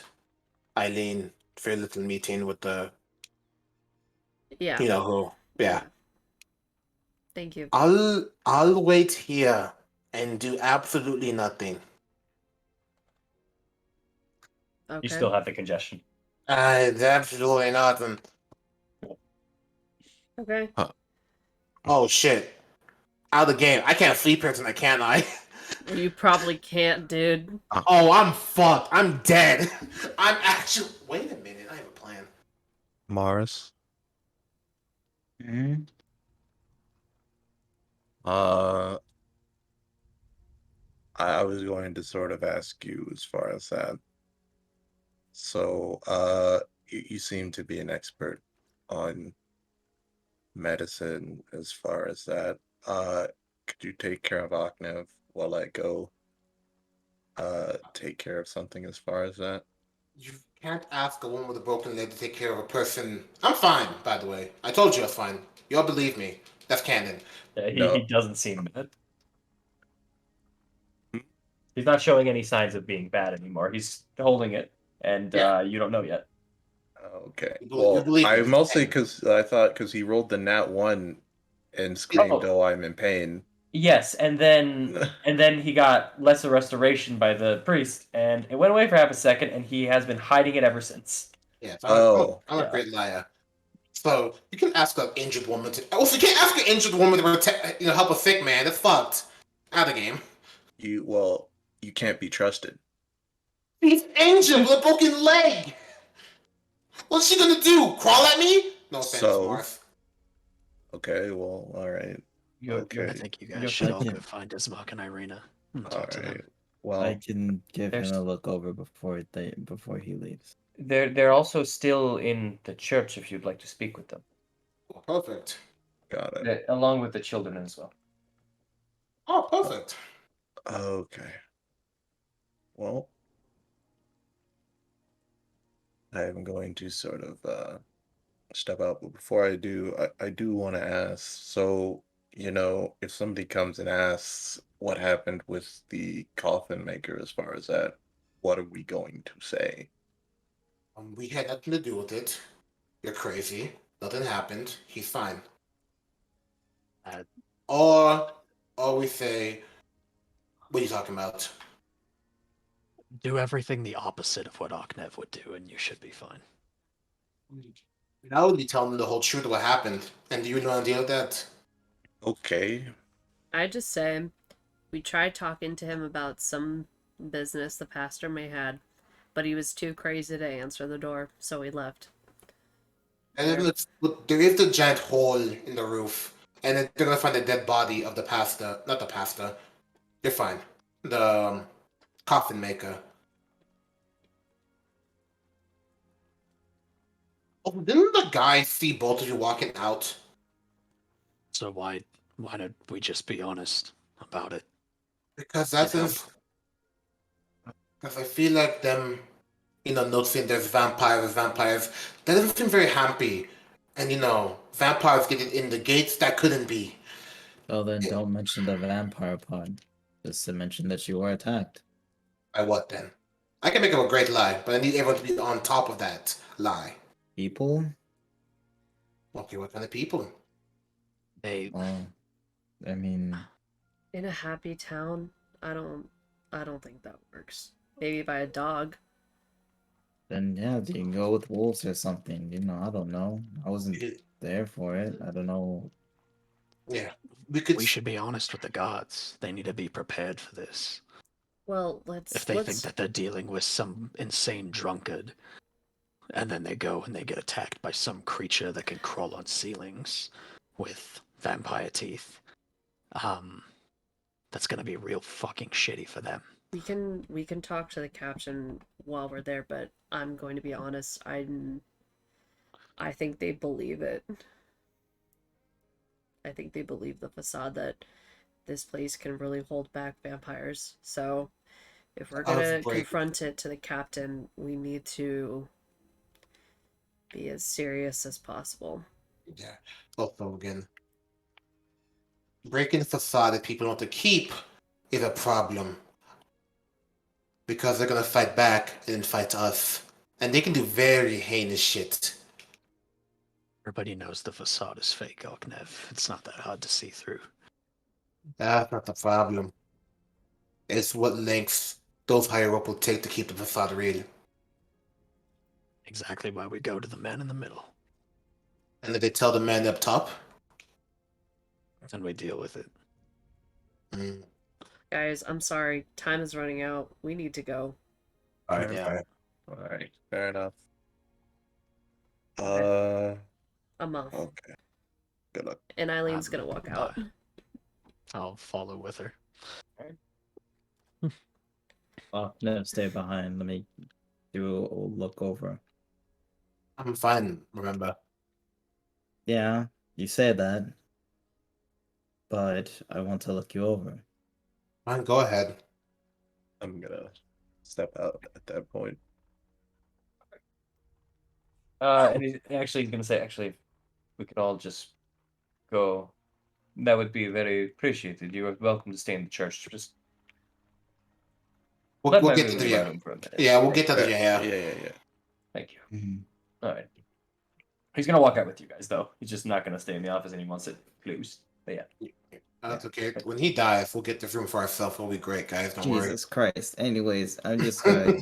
Speaker 2: Eileen, for your little meeting with the
Speaker 4: Yeah.
Speaker 2: you know who. Yeah.
Speaker 4: Thank you.
Speaker 2: I'll wait here and do absolutely nothing.
Speaker 4: Okay.
Speaker 6: You still have the congestion.
Speaker 2: Absolutely nothing.
Speaker 4: Okay.
Speaker 2: Oh shit. Out of the game. I can't sleep here tonight, can I?
Speaker 4: You probably can't, dude.
Speaker 2: Oh, I'm fucked. I'm dead. I'm actually. Wait a minute. I have a plan.
Speaker 8: Morris.
Speaker 5: Hmm?
Speaker 8: I was going to sort of ask you as far as that. So, you seem to be an expert on medicine as far as that. Could you take care of Aknev while I go take care of something as far as that?
Speaker 2: You can't ask a woman with a broken leg to take care of a person. I'm fine, by the way. I told you I was fine. You all believe me. That's canon.
Speaker 8: No.
Speaker 6: He doesn't seem bad. He's not showing any signs of being bad anymore. He's holding it, and
Speaker 2: Yeah.
Speaker 6: you don't know yet.
Speaker 8: Okay.
Speaker 2: You
Speaker 8: Well,
Speaker 2: believe
Speaker 8: I
Speaker 2: me.
Speaker 8: mostly because I thought because he rolled the nat 1 and screamed,
Speaker 1: Oh.
Speaker 8: "Oh, I'm in pain."
Speaker 6: Yes, and then he got lesser restoration by the priest, and it went away for half a second, and he has been hiding it ever since.
Speaker 2: Yeah,
Speaker 8: Oh.
Speaker 2: I'm a
Speaker 6: Yeah.
Speaker 2: great liar. So you can ask an injured woman to. Also, you can't ask an injured woman to help a sick man. That's fucked. Out of the game.
Speaker 8: You can't be trusted.
Speaker 2: He's injured with a broken leg. What's she gonna do? Crawl at me? No offense,
Speaker 8: So-
Speaker 2: Marth.
Speaker 8: Okay, well, all right.
Speaker 6: You're-
Speaker 8: Okay.
Speaker 7: I think you guys
Speaker 6: You're
Speaker 7: should
Speaker 5: I
Speaker 7: all go
Speaker 5: can-
Speaker 7: find Ismark and Irina and
Speaker 8: All
Speaker 7: talk to them.
Speaker 8: right. Well,
Speaker 5: I can give him
Speaker 6: there's-
Speaker 5: a look over before he leaves.
Speaker 6: They're also still in the church if you'd like to speak with them,
Speaker 2: Oh, perfect.
Speaker 8: got it.
Speaker 6: along with the children as well.
Speaker 2: Oh, perfect.
Speaker 8: Okay. Well, I'm going to sort of step out, but before I do, I do want to ask. So, if somebody comes and asks what happened with the coffin maker as far as that, what are we going to say?
Speaker 2: We had nothing to do with it. You're crazy. Nothing happened. He's fine.
Speaker 7: Uh,
Speaker 2: Or we say, what are you talking about?
Speaker 7: Do everything the opposite of what Aknev would do, and you should be fine.
Speaker 2: I would be telling them the whole truth of what happened. And do you know how to deal with that?
Speaker 8: Okay.
Speaker 4: I just say we tried talking to him about some business the pastor may had, but he was too crazy to answer the door, so he left.
Speaker 2: And then look, there is the giant hole in the roof. And then they're gonna find the dead body of the pastor. Not the pastor. You're fine. The coffin maker. Oh, didn't the guy see both of you walking out?
Speaker 7: So why don't we just be honest about it?
Speaker 2: Because
Speaker 7: It'd
Speaker 2: that's because I feel like them, noticing there's vampires, that doesn't seem very happy. And vampires getting in the gates, that couldn't be.
Speaker 5: Well, then don't mention the vampire part. Just to mention that you were attacked.
Speaker 2: By what then? I can make up a great lie, but I need everyone to be on top of that lie.
Speaker 5: People?
Speaker 2: Okay, what kind of people?
Speaker 7: They
Speaker 5: Well, I mean,
Speaker 4: In a happy town, I don't think that works. Maybe by a dog.
Speaker 5: then yeah, you can go with wolves or something. I don't know. I wasn't
Speaker 2: It-
Speaker 5: there for it. I don't know.
Speaker 2: Yeah, we
Speaker 7: should be honest with the gods. They need to be prepared for this.
Speaker 4: Well,
Speaker 7: If they think that they're dealing with some insane drunkard, and then they go and they get attacked by some creature that can crawl on ceilings with vampire teeth, that's gonna be real fucking shitty for them.
Speaker 4: we can talk to the captain while we're there, but I'm going to be honest, I think they believe it. I think they believe the facade that this place can really hold back vampires. So if we're gonna confront it to the captain, we need to be as serious as possible.
Speaker 2: Yeah. Also, again, breaking the facade that people want to keep is a problem. Because they're gonna fight back and then fight us. And they can do very heinous shit.
Speaker 7: Everybody knows the facade is fake, Alknev. It's not that hard to see through.
Speaker 2: That's not the problem. It's what lengths those higher up will take to keep the facade real.
Speaker 7: Exactly why we go to the man in the middle.
Speaker 2: And if they tell the man up top,
Speaker 7: And we deal with it.
Speaker 2: mm,
Speaker 4: Guys, I'm sorry. Time is running out. We need to go.
Speaker 2: alright,
Speaker 7: Yeah.
Speaker 2: fine.
Speaker 8: All right. Fair enough.
Speaker 4: I'm off.
Speaker 8: Okay. Good luck.
Speaker 4: And Eileen's
Speaker 7: Um,
Speaker 4: gonna walk out.
Speaker 7: I'll follow with her.
Speaker 5: Oh, no, stay behind. Let me do a look over.
Speaker 2: I'm fine, remember.
Speaker 5: Yeah, you say that, but I want to look you over.
Speaker 2: Fine, go ahead.
Speaker 8: I'm gonna step out at that point.
Speaker 6: And he's actually gonna say, actually, we could all just go. That would be very appreciated. You are welcome to stay in the church. Just
Speaker 2: We'll
Speaker 6: let my
Speaker 2: get
Speaker 6: room
Speaker 2: to
Speaker 6: in
Speaker 2: the
Speaker 6: my room for a minute.
Speaker 2: Yeah, we'll get to the
Speaker 8: Yeah,
Speaker 2: yeah.
Speaker 8: yeah.
Speaker 6: Thank you.
Speaker 5: Mhm.
Speaker 6: All right. He's gonna walk out with you guys, though. He's just not gonna stay in the office and he wants it closed. But yeah.
Speaker 2: That's okay. When he dies, we'll get the room for ourselves. It'll be great, guys. Don't worry.
Speaker 5: Jesus Christ. Anyways, I'm just gonna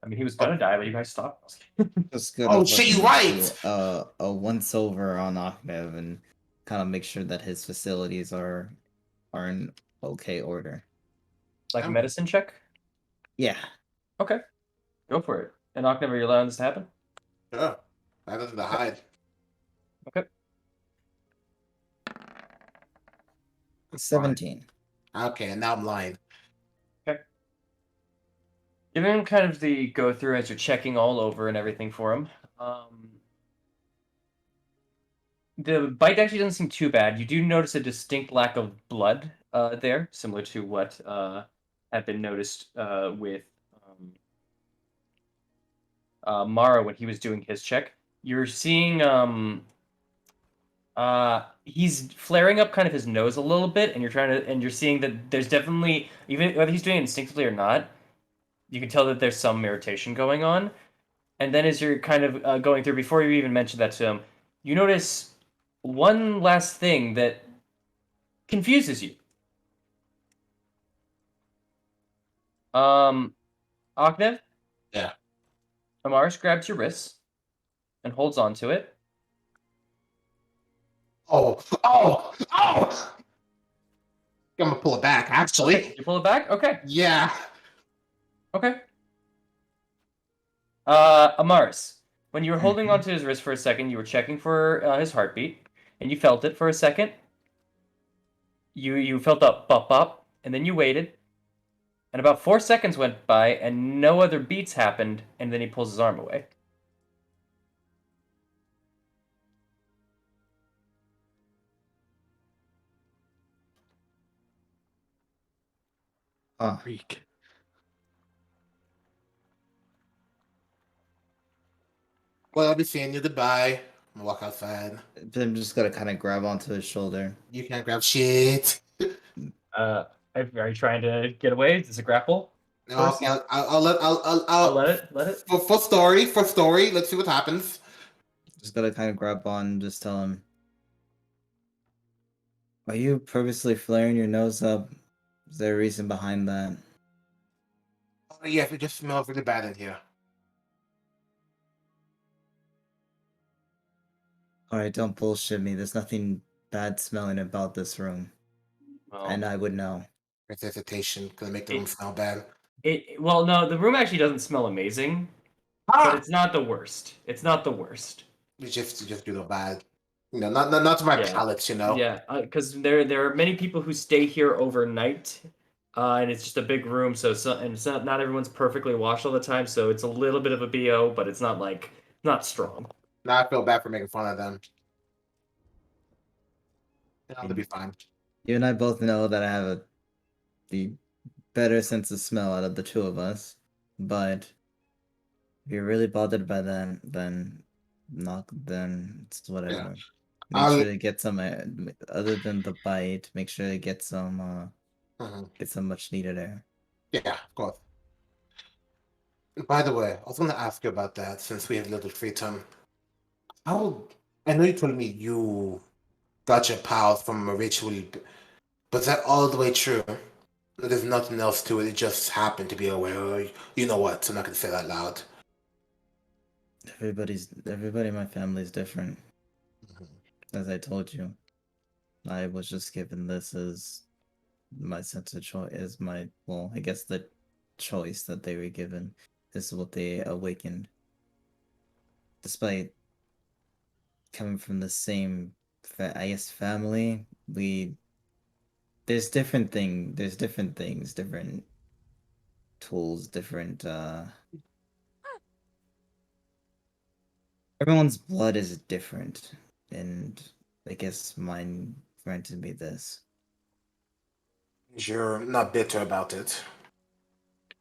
Speaker 6: I mean, he was gonna die, but you guys stopped.
Speaker 2: Oh, shit, you right!
Speaker 5: do, a once over on Ahmed and kind of make sure that his facilities are in okay order.
Speaker 6: Like a medicine check?
Speaker 5: Yeah.
Speaker 6: Okay. Go for it. And Knock never allowing this to happen?
Speaker 2: Sure. I nothing to hide.
Speaker 6: Okay.
Speaker 5: 17.
Speaker 2: Okay, and now I'm lying.
Speaker 6: Giving him kind of the go through as you're checking all over and everything for him. The bite actually doesn't seem too bad. You do notice a distinct lack of blood there, similar to what had been noticed with Mara when he was doing his check. You're seeing he's flaring up kind of his nose a little bit, and you're seeing that there's definitely, even whether he's doing it instinctively or not, you can tell that there's some irritation going on. And then as you're kind of going through, before you even mention that to him, you notice one last thing that confuses you. Aknev?
Speaker 2: Yeah.
Speaker 6: Amaris grabs your wrists and holds on to it.
Speaker 2: Oh! I'm gonna pull it back, actually.
Speaker 6: Okay, you pull it back? Okay.
Speaker 2: Yeah.
Speaker 6: Okay. Amaris, when you were holding onto his wrist for a second, you were checking for his heartbeat, and you felt it for a second. You felt a bop bop, and then you waited, and about 4 seconds went by, and no other beats happened, and then he pulls his arm away.
Speaker 7: Freak.
Speaker 2: Well, I'll be seeing you. Goodbye. I'm gonna walk outside.
Speaker 5: I'm just gonna kind of grab onto his shoulder.
Speaker 2: You can't grab shit.
Speaker 6: Are you trying to get away? Is this a grapple?
Speaker 2: No, okay, I'll let
Speaker 6: Let it.
Speaker 2: for story. Let's see what happens.
Speaker 5: Just gotta kind of grab on and just tell him. Are you purposely flaring your nose up? Is there a reason behind that?
Speaker 2: Oh, yes, it just smells really bad in here.
Speaker 5: Alright, don't bullshit me. There's nothing bad smelling about this room.
Speaker 6: Well,
Speaker 5: And I would know.
Speaker 2: Resuscitation gonna make the room smell bad.
Speaker 6: well, no, the room actually doesn't smell amazing, but it's not the worst. It's not the worst.
Speaker 2: It's just do the bad. You know, not to my
Speaker 6: Yeah.
Speaker 2: palates, you know.
Speaker 6: Yeah, because there are many people who stay here overnight, and it's just a big room. So it's not everyone's perfectly washed all the time. So it's a little bit of a bo, but it's not not strong.
Speaker 2: Now I feel bad for making fun of them. They'll be fine.
Speaker 5: You and I both know that I have the better sense of smell out of the two of us. But if you're really bothered by that, then it's whatever.
Speaker 2: Yeah.
Speaker 5: Make sure to get some other than the bite. Make sure to get some get some much needed air.
Speaker 2: Yeah, of course. By the way, I was gonna ask you about that since we have a little free time. I know you told me you got your pals from a ritual, but is that all the way true? There's nothing else to it. It just happened to be aware. Or you know what? I'm not gonna say that loud.
Speaker 5: Everybody in my family is different. As I told you, I was just given this as my sense of choice, as I guess the choice that they were given. This is what they awakened. Despite coming from the same, family, there's different things, different tools, different, everyone's blood is different, and I guess mine granted me this.
Speaker 2: You're not bitter about it.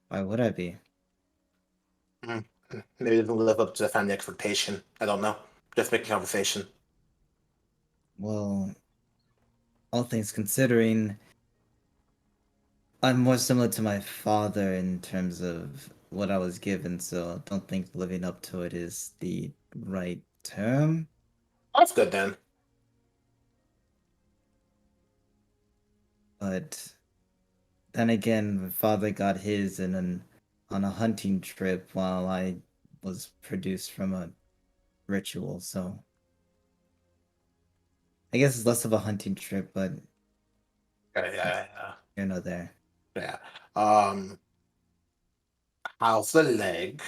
Speaker 5: Why would I be?
Speaker 2: Maybe it doesn't live up to the family expectation. I don't know. Just making conversation.
Speaker 5: Well, all things considering, I'm more similar to my father in terms of what I was given, so I don't think living up to it is the right term.
Speaker 2: That's good then.
Speaker 5: But then again, my father got his on a hunting trip while I was produced from a ritual, so I guess it's less of a hunting trip, but
Speaker 2: Yeah.
Speaker 5: you're not there.
Speaker 2: Yeah. How's the leg?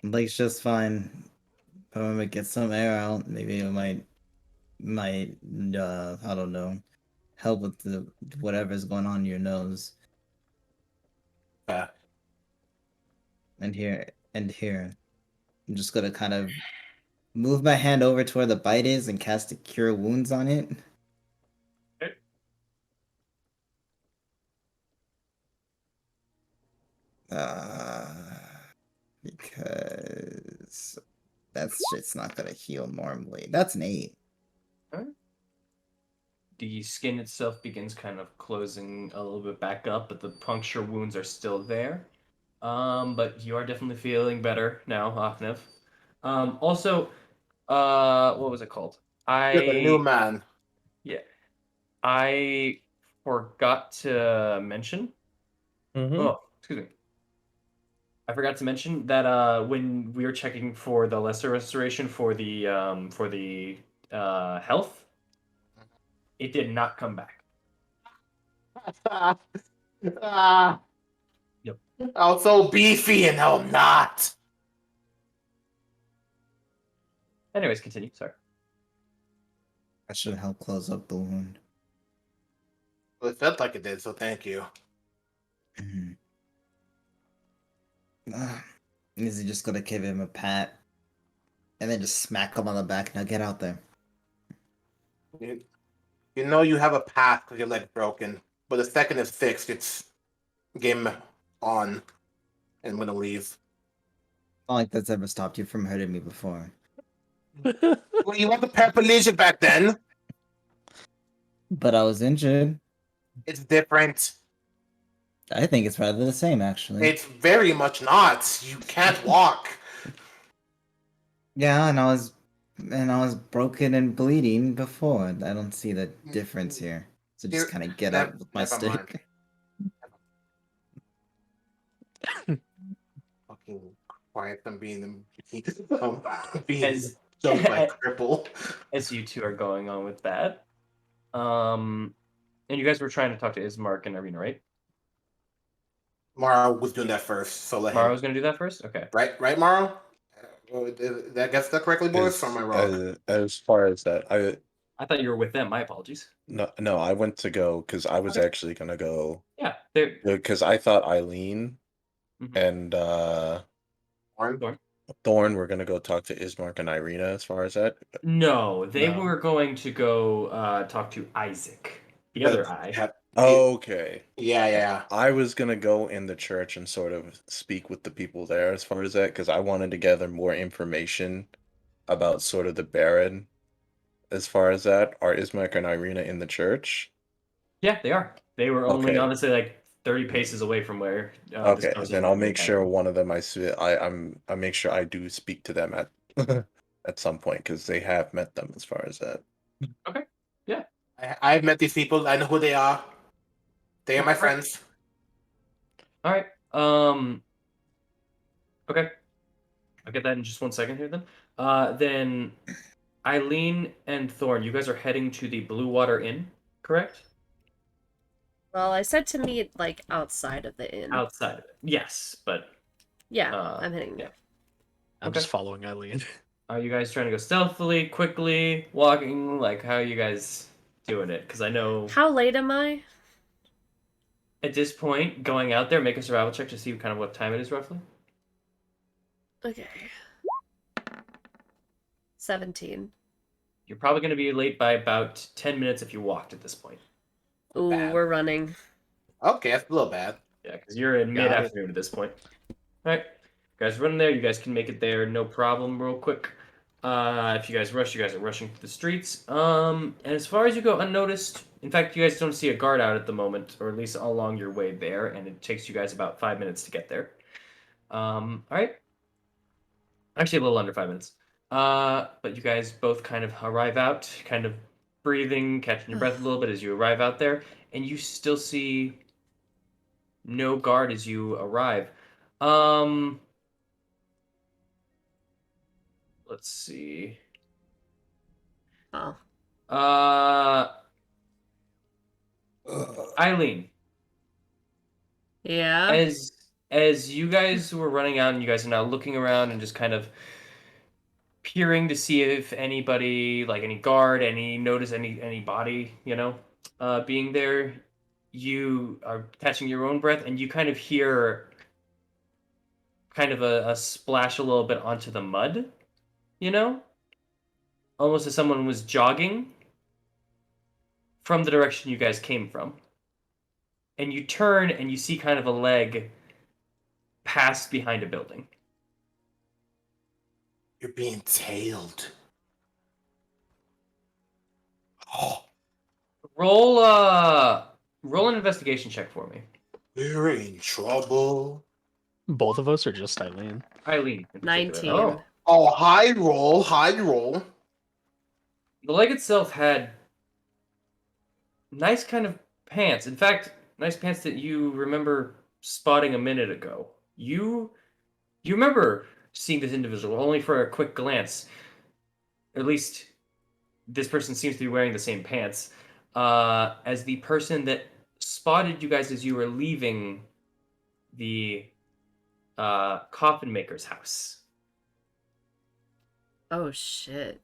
Speaker 5: Lake's just fine. But when we get some air out, maybe it might I don't know, help with the whatever's going on in your nose.
Speaker 2: Yeah.
Speaker 5: And here. I'm just gonna kind of move my hand over to where the bite is and cast a cure wounds on it. Uh, because that's shit's not gonna heal normally. That's an 8.
Speaker 6: The skin itself begins kind of closing a little bit back up, but the puncture wounds are still there. But you are definitely feeling better now, Achnev. Also, what was it called?
Speaker 2: You're the new man.
Speaker 6: Yeah, I forgot to mention.
Speaker 8: Mm-hmm.
Speaker 6: Oh, excuse me. I forgot to mention that when we were checking for the lesser restoration for the health, it did not come back. Yep.
Speaker 2: I was so beefy and now I'm not.
Speaker 6: Anyways, continue. Sorry.
Speaker 5: That should help close up the wound.
Speaker 2: Well, it felt like it did, so thank you.
Speaker 5: Is he just gonna give him a pat and then just smack him on the back? Now get out there.
Speaker 2: You know you have a path because your leg's broken, but the second it's fixed, it's game on, and I'm gonna leave.
Speaker 5: Not like that's ever stopped you from hurting me before.
Speaker 2: Well, you want the paraplegic back then?
Speaker 5: But I was injured.
Speaker 2: It's different.
Speaker 5: I think it's rather the same, actually.
Speaker 2: It's very much not. You can't walk.
Speaker 5: Yeah, and I was broken and bleeding before. I don't see the difference here. So just
Speaker 2: Here-
Speaker 5: kind of get
Speaker 2: nev-
Speaker 5: up with my
Speaker 2: never mind.
Speaker 5: stick.
Speaker 2: Fucking quiet. I'm being being
Speaker 6: As-
Speaker 2: jumped by a cripple.
Speaker 6: As you two are going on with that, and you guys were trying to talk to Ismark and Irina, right?
Speaker 2: Mara was doing that first, so let
Speaker 6: Mara
Speaker 2: him.
Speaker 6: was going to do that first. Okay.
Speaker 2: Right, Mara? Did I guess that correctly, boys? Or am I wrong?
Speaker 8: As far as that,
Speaker 6: I thought you were with them. My apologies.
Speaker 8: no, I went to go because I was
Speaker 6: Okay.
Speaker 8: actually gonna go
Speaker 6: Yeah. They're,
Speaker 8: because I thought Eileen
Speaker 6: Mhm.
Speaker 8: and
Speaker 2: Warren?
Speaker 8: Thorn were gonna go talk to Ismark and Irina as far as that.
Speaker 6: No, they
Speaker 2: No.
Speaker 6: were going to go talk to Isaac, the
Speaker 2: But-
Speaker 6: other eye.
Speaker 8: Okay.
Speaker 2: Yeah.
Speaker 8: I was gonna go in the church and sort of speak with the people there as far as that because I wanted to gather more information about sort of the Baron. As far as that, are Ismark and Irina in the church?
Speaker 6: Yeah, they are. They were only
Speaker 8: Okay.
Speaker 6: honestly like 30 paces away from where this
Speaker 8: Okay,
Speaker 6: conversation
Speaker 8: then
Speaker 6: was
Speaker 8: I'll
Speaker 6: really
Speaker 8: make
Speaker 6: kind
Speaker 8: sure
Speaker 6: of-
Speaker 8: one of them I make sure I do speak to them at at some point because they have met them as far as that.
Speaker 2: I've met these people. I know who they are. They are my friends.
Speaker 6: All right. Okay. I'll get that in just 1 second here then. Then Eileen and Thorn, you guys are heading to the Blue Water Inn, correct?
Speaker 4: Well, I said to meet like outside of the inn.
Speaker 6: Outside of it. Yes, but
Speaker 4: Yeah,
Speaker 6: uh,
Speaker 4: I'm hitting.
Speaker 6: yeah.
Speaker 7: I'm
Speaker 6: Okay.
Speaker 7: just following Eileen.
Speaker 6: Are you guys trying to go stealthily, quickly, walking? Like, how are you guys doing it? Because I know
Speaker 4: How late am I?
Speaker 6: at this point, going out there, make a survival check to see kind of what time it is roughly.
Speaker 4: Okay. 17.
Speaker 6: You're probably going to be late by about 10 minutes if you walked at this point.
Speaker 4: Ooh,
Speaker 2: Bad.
Speaker 4: we're running.
Speaker 2: Okay, that's a little bad.
Speaker 6: Yeah, because you're in
Speaker 2: Got it.
Speaker 6: mid-afternoon at this point. All right, guys, run there. You guys can make it there, no problem, real quick. If you guys rush, you guys are rushing through the streets. And as far as you go unnoticed, in fact, you guys don't see a guard out at the moment, or at least along your way there, and it takes you guys about 5 minutes to get there. All right. Actually, a little under 5 minutes. But you guys both kind of arrive out, kind of breathing, catching your breath a little bit as you arrive out there, and you still see no guard as you arrive. Um, let's see.
Speaker 4: Oh.
Speaker 6: Eileen,
Speaker 4: Yeah.
Speaker 6: as you guys were running out and you guys are now looking around and just kind of peering to see if anybody, like any guard, notice any body, being there, you are catching your own breath and you kind of hear kind of a splash a little bit onto the mud, you know? Almost as someone was jogging from the direction you guys came from. And you turn and you see kind of a leg pass behind a building.
Speaker 2: You're being tailed. Oh,
Speaker 6: Roll an investigation check for me.
Speaker 2: we're in trouble.
Speaker 7: Both of us or just Eileen?
Speaker 6: Eileen. in particular.
Speaker 4: 19.
Speaker 6: Oh.
Speaker 2: Oh, high roll, high roll.
Speaker 6: The leg itself had nice kind of pants. In fact, nice pants that you remember spotting a minute ago. You remember seeing this individual only for a quick glance. At least this person seems to be wearing the same pants as the person that spotted you guys as you were leaving the coffin maker's house.
Speaker 4: Oh, shit.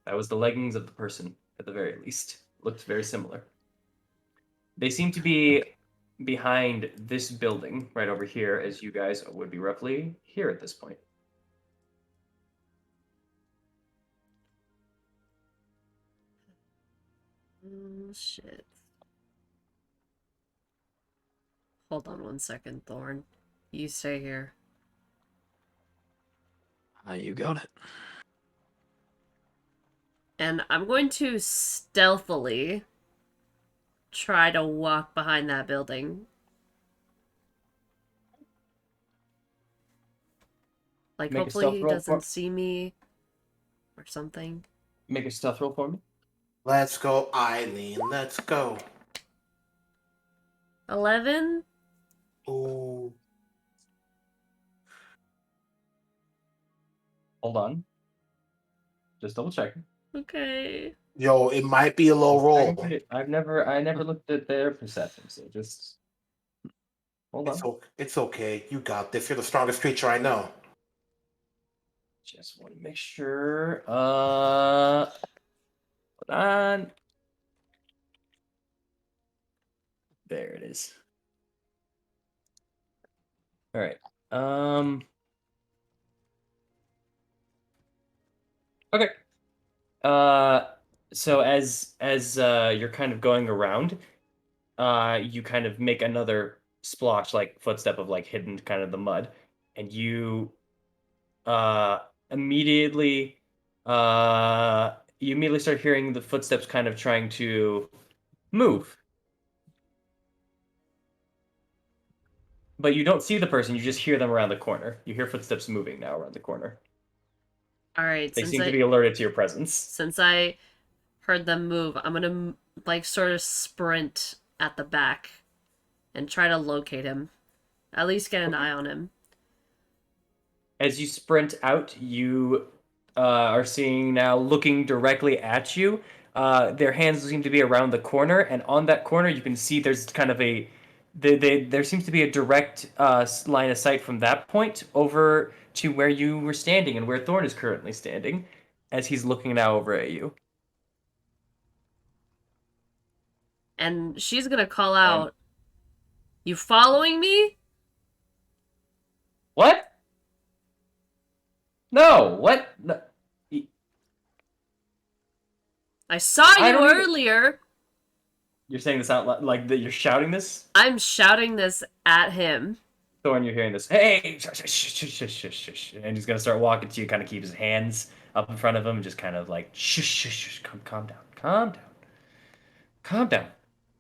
Speaker 6: That was the leggings of the person, at the very least. Looked very similar. They seem to be behind this building right over here, as you guys would be roughly here at this point.
Speaker 4: Oh, shit. Hold on 1 second, Thorn. You stay here.
Speaker 7: You got it.
Speaker 4: And I'm going to stealthily try to walk behind that building. Like,
Speaker 6: Make a
Speaker 4: hopefully
Speaker 6: stealth
Speaker 4: he
Speaker 6: roll
Speaker 4: doesn't
Speaker 6: for-
Speaker 4: see me or something.
Speaker 6: Make a stealth roll for me.
Speaker 2: Let's go, Eileen. Let's go.
Speaker 4: 11?
Speaker 2: Ooh.
Speaker 6: Hold on. Just double checking.
Speaker 4: Okay.
Speaker 2: Yo, it might be a low roll.
Speaker 6: I never looked at their perception, so just hold on.
Speaker 2: It's okay. You got this. You're the strongest creature I know.
Speaker 6: Just want to make sure. Hold on. There it is. All right. Okay. So as you're kind of going around, you kind of make another splotch, like footstep of like hidden kind of the mud, and you immediately start hearing the footsteps kind of trying to move. But you don't see the person, you just hear them around the corner. You hear footsteps moving now around the corner.
Speaker 4: Alright,
Speaker 6: They seem to be alerted to your presence.
Speaker 4: since I heard them move, I'm gonna, like, sort of sprint at the back and try to locate him. At least get an eye on him.
Speaker 6: As you sprint out, you are seeing now, looking directly at you, their hands seem to be around the corner, and on that corner you can see there's kind of there seems to be a direct line of sight from that point over to where you were standing and where Thorn is currently standing, as he's looking now over at you.
Speaker 4: And she's gonna call out, "You following me?"
Speaker 6: What? No, what? No.
Speaker 4: I saw
Speaker 6: I
Speaker 4: you
Speaker 6: don't even-
Speaker 4: earlier.
Speaker 6: You're saying this out loud, like that you're shouting this?
Speaker 4: I'm shouting this at him.
Speaker 6: Thorn, you're hearing this. Hey, shush, shush, shush, shush, shush, shush. And he's gonna start walking to you, kind of keep his hands up in front of him, and just kind of like shush, shush, shush. Calm down, calm down, calm down.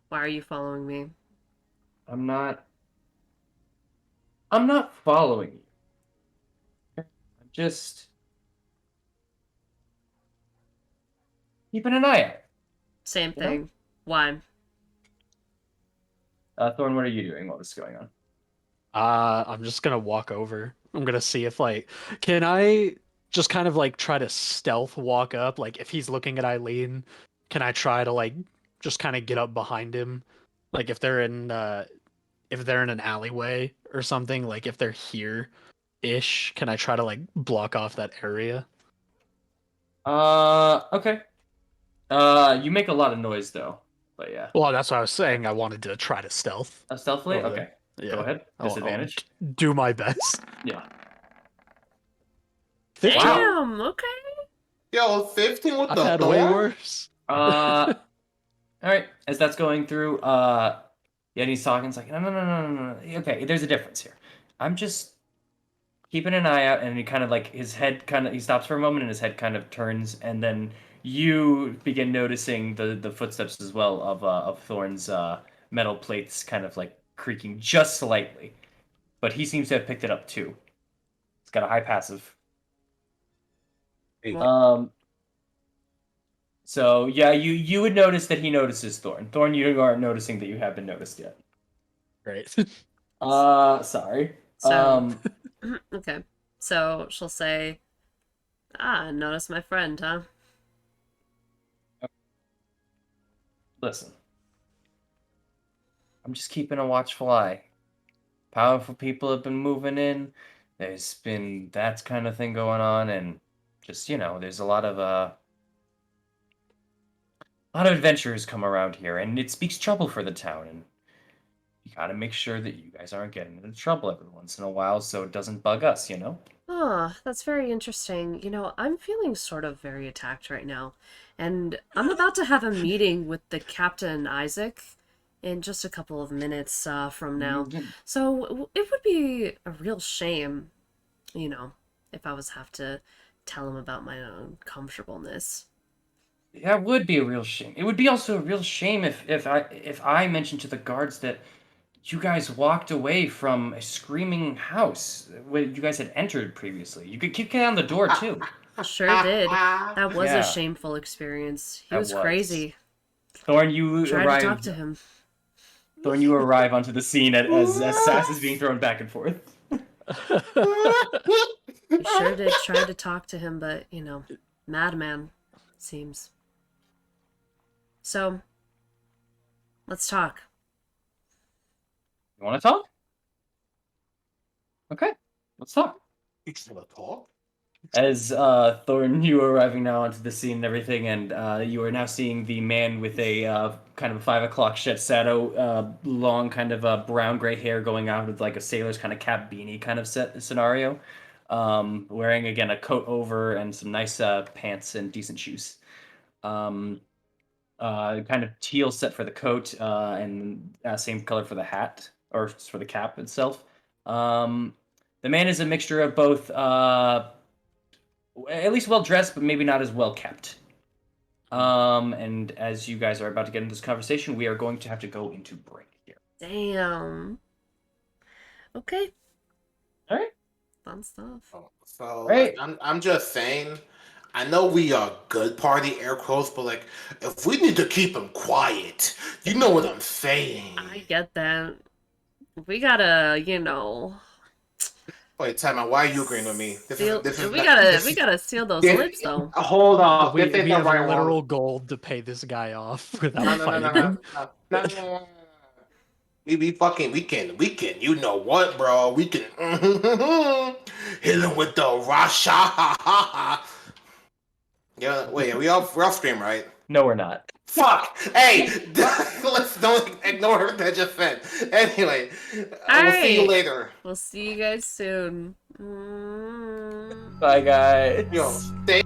Speaker 4: Why are you following me?
Speaker 6: I'm not following you. I'm Just keeping an eye out.
Speaker 4: Same
Speaker 6: You know?
Speaker 4: thing. Why?
Speaker 6: Thorn, what are you doing while this is going on?
Speaker 7: I'm just gonna walk over. I'm gonna see if like, can I just kind of like try to stealth walk up? Like if he's looking at Eileen, can I try to like just kind of get up behind him? Like if they're in an alleyway or something, like if they're here ish, can I try to like block off that area?
Speaker 6: Okay. You make a lot of noise though, but yeah.
Speaker 7: Well, that's what I was saying. I wanted to try to stealth
Speaker 6: Stealthily?
Speaker 7: over
Speaker 6: Okay.
Speaker 7: there.
Speaker 6: Go
Speaker 7: Yeah.
Speaker 6: ahead. Disadvantage.
Speaker 7: I'll do my best.
Speaker 6: Yeah.
Speaker 7: 15?
Speaker 4: Damn. Okay.
Speaker 2: Yo, 15 with
Speaker 7: I've
Speaker 2: the
Speaker 7: had way
Speaker 2: thorn?
Speaker 7: worse.
Speaker 6: All right. As that's going through, yeah, and he's talking. It's like, no. Okay, there's a difference here. I'm just keeping an eye out, and he kind of like his head kind of he stops for a moment, and his head kind of turns, and then you begin noticing the footsteps as well of Thorn's metal plates kind of like creaking just slightly, but he seems to have picked it up too. It's got a high passive.
Speaker 8: Hey,
Speaker 6: So yeah, you would notice that he notices Thorn. Thorn, you aren't noticing that you have been noticed yet.
Speaker 7: Great.
Speaker 6: Sorry.
Speaker 4: So, okay. So she'll say, "Ah, notice my friend, huh?"
Speaker 6: Listen. I'm just keeping a watchful eye. Powerful people have been moving in. There's been that kind of thing going on, and just, there's a lot of adventurers come around here, and it speaks trouble for the town, and you gotta make sure that you guys aren't getting into trouble every once in a while so it doesn't bug us, you know?
Speaker 4: Oh, that's very interesting. I'm feeling sort of very attacked right now. And I'm about to have a meeting with the Captain Isaac in just a couple of minutes from now. So it would be a real shame, if I was have to tell him about my own comfortableness.
Speaker 6: That would be a real shame. It would be also a real shame if I mentioned to the guards that you guys walked away from a screaming house where you guys had entered previously. You could kick down the door too.
Speaker 4: Sure did. That was a
Speaker 6: Yeah.
Speaker 4: shameful experience. He
Speaker 6: That
Speaker 4: was
Speaker 6: was.
Speaker 4: crazy.
Speaker 6: Thorn, you
Speaker 4: Tried
Speaker 6: arrive.
Speaker 4: to talk to him.
Speaker 6: Thorn, you arrive onto the scene as sass is being thrown back and forth.
Speaker 4: We sure did try to talk to him, but, madman, seems. So, let's talk.
Speaker 6: You want to talk? Okay, let's talk.
Speaker 2: He's gonna talk?
Speaker 6: As Thorn, you are arriving now onto the scene and everything, and you are now seeing the man with a kind of a 5 o'clock shadow, long kind of brown gray hair going out with like a sailor's kind of cap beanie kind of scenario, wearing again a coat over and some nice pants and decent shoes. Kind of teal set for the coat and same color for the hat or for the cap itself. The man is a mixture of both. At least well dressed, but maybe not as well kept. And as you guys are about to get into this conversation, we are going to have to go into break here.
Speaker 4: Damn. Okay.
Speaker 6: All right.
Speaker 4: Fun stuff.
Speaker 2: So,
Speaker 6: Right.
Speaker 2: I'm just saying, I know we are good party, air quotes, but like, if we need to keep him quiet, you know what I'm saying.
Speaker 4: I get that. We gotta,
Speaker 2: Wait, time out. Why are you agreeing with me?
Speaker 4: we gotta seal those lips though.
Speaker 2: Hold on.
Speaker 7: we
Speaker 2: This ain't
Speaker 7: we
Speaker 2: the
Speaker 7: have
Speaker 2: right
Speaker 7: literal
Speaker 2: one.
Speaker 7: gold to pay this guy off
Speaker 2: No,
Speaker 7: without
Speaker 2: no, no,
Speaker 7: fighting
Speaker 2: no,
Speaker 7: him.
Speaker 2: no. We can, you know what, bro? We can hit him with the Rasha. Yeah, wait, we're off stream, right?
Speaker 6: No, we're not.
Speaker 2: Fuck! Hey! Let's don't ignore what I just said. Anyway, we'll see you
Speaker 4: Alright.
Speaker 2: later.
Speaker 4: We'll see you guys soon.
Speaker 6: Bye, guys.
Speaker 2: Yo, stay.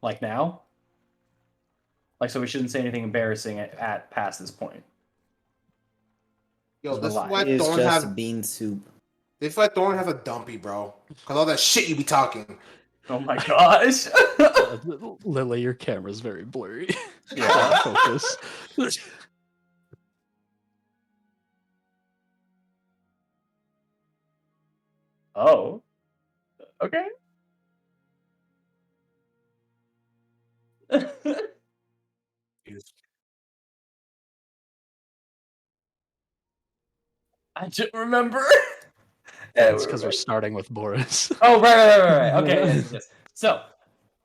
Speaker 6: Like now? Like, so we shouldn't say anything embarrassing at past this point.
Speaker 2: Yo,
Speaker 6: We're
Speaker 2: this is
Speaker 6: live.
Speaker 2: why
Speaker 5: It's
Speaker 2: Thorn
Speaker 5: just
Speaker 2: have.
Speaker 5: bean soup.
Speaker 2: This is why Thorn has a dumpy, bro. Cause all that shit you be talking.
Speaker 6: Oh my gosh.
Speaker 7: Lily, your camera's very blurry.
Speaker 6: Yeah.
Speaker 7: Focus.
Speaker 6: Oh. Okay. I don't remember.
Speaker 7: It's because we're starting with Boris.
Speaker 6: Oh, right. Okay, yes. So,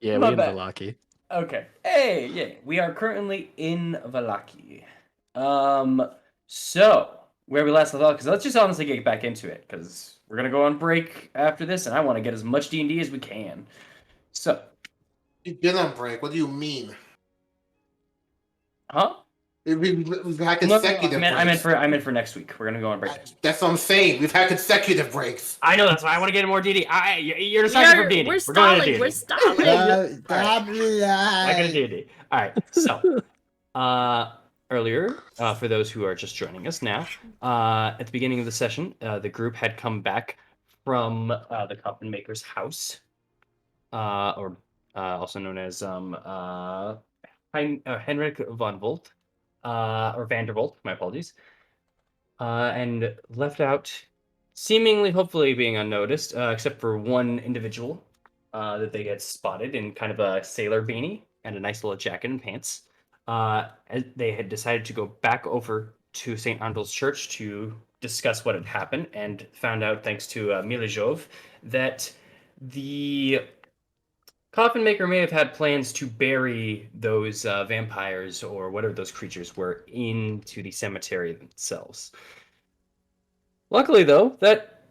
Speaker 7: Yeah,
Speaker 6: my
Speaker 7: we in
Speaker 6: bad.
Speaker 7: Velaki.
Speaker 6: Okay. Hey, yeah. We are currently in Valaki. So where we last left off, because let's just honestly get back into it, because we're gonna go on break after this, and I want to get as much D&D as we can. So,
Speaker 2: You've been on break. What do you mean?
Speaker 6: huh?
Speaker 2: We've had
Speaker 6: No,
Speaker 2: consecutive
Speaker 6: I meant
Speaker 2: breaks.
Speaker 6: for next week. We're gonna go on break.
Speaker 2: That's what I'm saying. We've had consecutive breaks.
Speaker 6: I know, that's why I want to get in more D&D. You're distracted from D&D.
Speaker 4: We're
Speaker 6: going to
Speaker 4: stalling.
Speaker 6: D&D.
Speaker 4: We're stalling.
Speaker 6: Back into D&D. All right. So, earlier, for those who are just joining us now, at the beginning of the session, the group had come back from the Coffin Maker's house, or also known as Henrik von Volt, or Vandervolt. My apologies. And left out, seemingly, hopefully being unnoticed, except for one individual that they had spotted in kind of a sailor beanie and a nice little jacket and pants. They had decided to go back over to St. Andrew's Church to discuss what had happened, and found out, thanks to Milijov, that the Coffin Maker may have had plans to bury those vampires or whatever those creatures were into the cemetery themselves. Luckily, though, that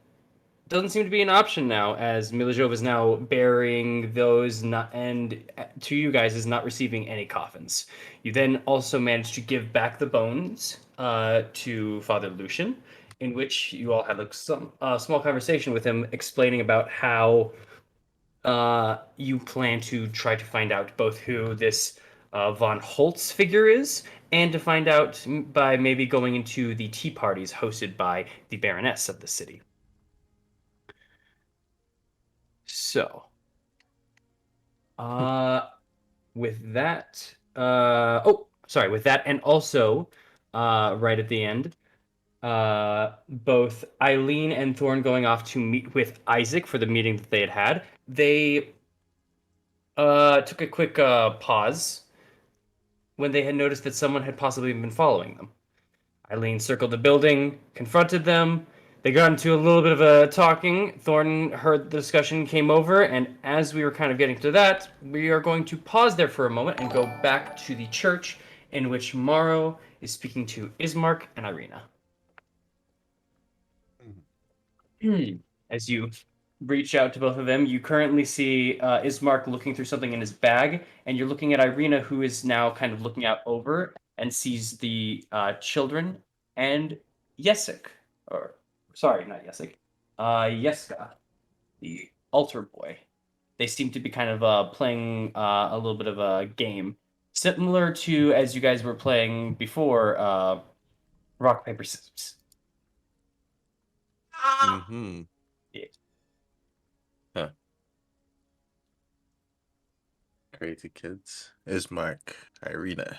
Speaker 6: doesn't seem to be an option now, as Milijov is now burying those, and to you guys is not receiving any coffins. You then also managed to give back the bones to Father Lucian, in which you all had some small conversation with him, explaining about how you plan to try to find out both who this von Holtz figure is, and to find out by maybe going into the tea parties hosted by the Baroness of the city. So, with that, with that, and also, right at the end, both Eileen and Thorn going off to meet with Isaac for the meeting that they had. They took a quick pause when they had noticed that someone had possibly been following them. Eileen circled the building, confronted them. They got into a little bit of a talking. Thornton heard the discussion, came over, and as we were kind of getting to that, we are going to pause there for a moment and go back to the church in which Morrow is speaking to Ismark and Irina. As you reach out to both of them, you currently see Ismark looking through something in his bag, and you're looking at Irina, who is now kind of looking out over and sees the children and Yesik, or sorry, not Yesik, Yeska, the altar boy. They seem to be kind of playing a little bit of a game, similar to as you guys were playing before, rock paper scissors.
Speaker 8: Mm-hmm.
Speaker 6: Yeah.
Speaker 8: Huh. Crazy kids. Ismark, Irina.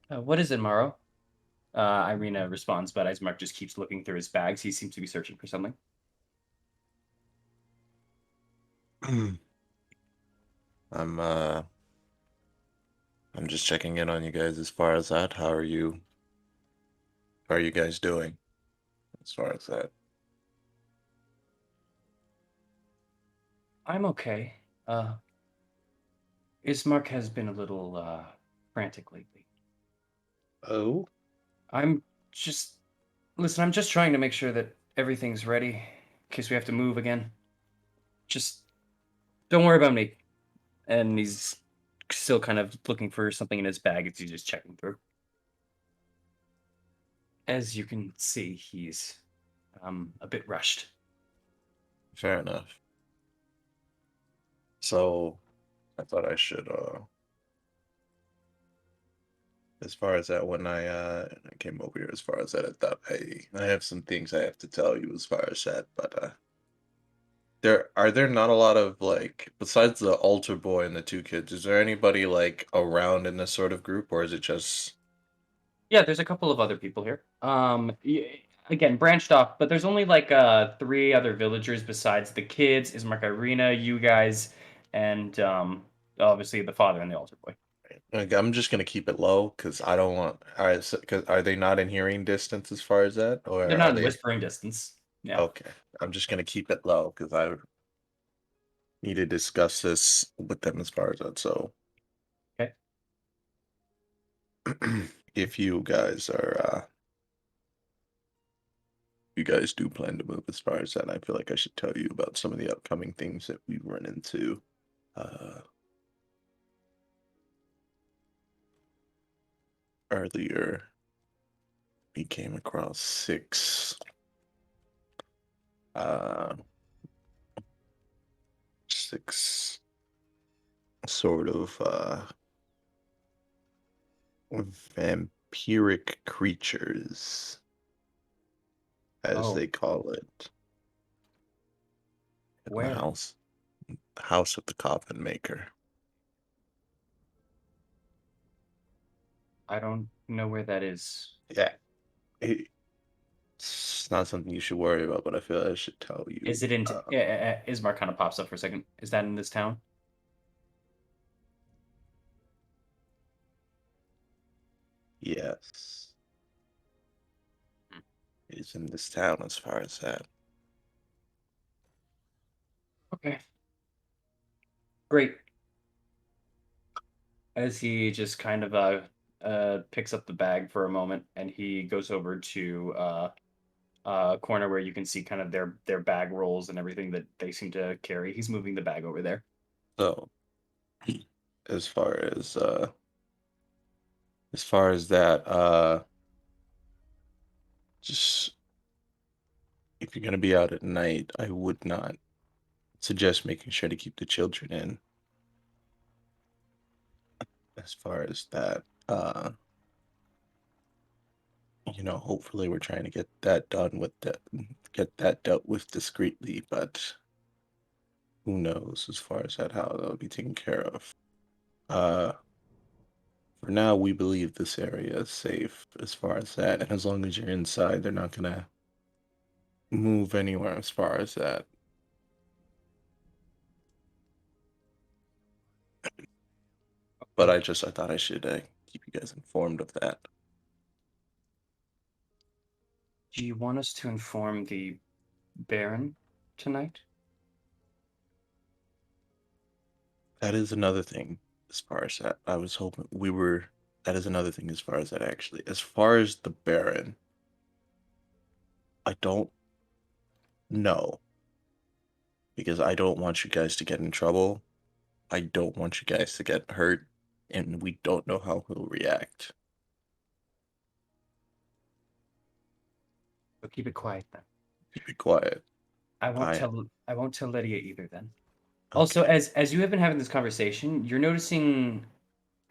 Speaker 6: What is it, Morrow? Irina responds, but Ismark just keeps looking through his bags. He seems to be searching for something.
Speaker 8: I'm just checking in on you guys as far as that. How are you? How are you guys doing as far as that?
Speaker 6: I'm okay. Ismark has been a little frantic lately.
Speaker 7: Oh?
Speaker 6: I'm just trying to make sure that everything's ready in case we have to move again. Just don't worry about me. And he's still kind of looking for something in his bag as he's just checking through. As you can see, he's a bit rushed.
Speaker 8: Fair enough. So I thought I should as far as that when I came over here as far as that I thought I have some things I have to tell you as far as that, but there not a lot of like besides the altar boy and the two kids, is there anybody like around in this sort of group or is it just
Speaker 6: Yeah, there's a couple of other people here. Again, branched off, but there's only like three other villagers besides the kids, Ismark Irina, you guys, and obviously the father and the altar boy.
Speaker 8: like I'm just gonna keep it low because I don't want. Alright, cause are they not in hearing distance as far as that, or
Speaker 6: They're
Speaker 8: are
Speaker 6: not in
Speaker 8: they?
Speaker 6: whispering distance. Yeah.
Speaker 8: Okay, I'm just gonna keep it low because I need to discuss this with them as far as that. So,
Speaker 6: Okay.
Speaker 8: if you guys are, you guys do plan to move as far as that, I feel like I should tell you about some of the upcoming things that we run into. Earlier, we came across uh, six sort of vampiric creatures, as
Speaker 6: Oh,
Speaker 8: they call it, in the
Speaker 6: where?
Speaker 8: house of the coffin maker.
Speaker 6: I don't know where that is.
Speaker 8: Yeah, it's not something you should worry about, but I feel I should tell you.
Speaker 6: Is it in? Ismark kind of pops up for a second. Is that in this town?
Speaker 8: Yes,
Speaker 6: Hmm.
Speaker 8: it's in this town as far as that.
Speaker 6: Okay. Great. As he just kind of picks up the bag for a moment, and he goes over to corner where you can see kind of their bag rolls and everything that they seem to carry. He's moving the bag over there.
Speaker 8: So, as far as that, just if you're gonna be out at night, I would not suggest making sure to keep the children in. As far as that, hopefully we're trying to get that get that dealt with discreetly, but who knows as far as that how that'll be taken care of. Uh, for now, we believe this area is safe as far as that, and as long as you're inside, they're not gonna move anywhere as far as that. But I thought I should keep you guys informed of that.
Speaker 6: Do you want us to inform the Baron tonight?
Speaker 8: That is another thing as far as that. I was hoping we were. That is another thing as far as that actually. As far as the Baron, I don't know because I don't want you guys to get in trouble. I don't want you guys to get hurt, and we don't know how he'll react.
Speaker 6: So keep it quiet then.
Speaker 8: Be quiet.
Speaker 6: I won't
Speaker 8: I
Speaker 6: tell. I won't tell Lydia either then. Also,
Speaker 8: okay.
Speaker 6: as you have been having this conversation, you're noticing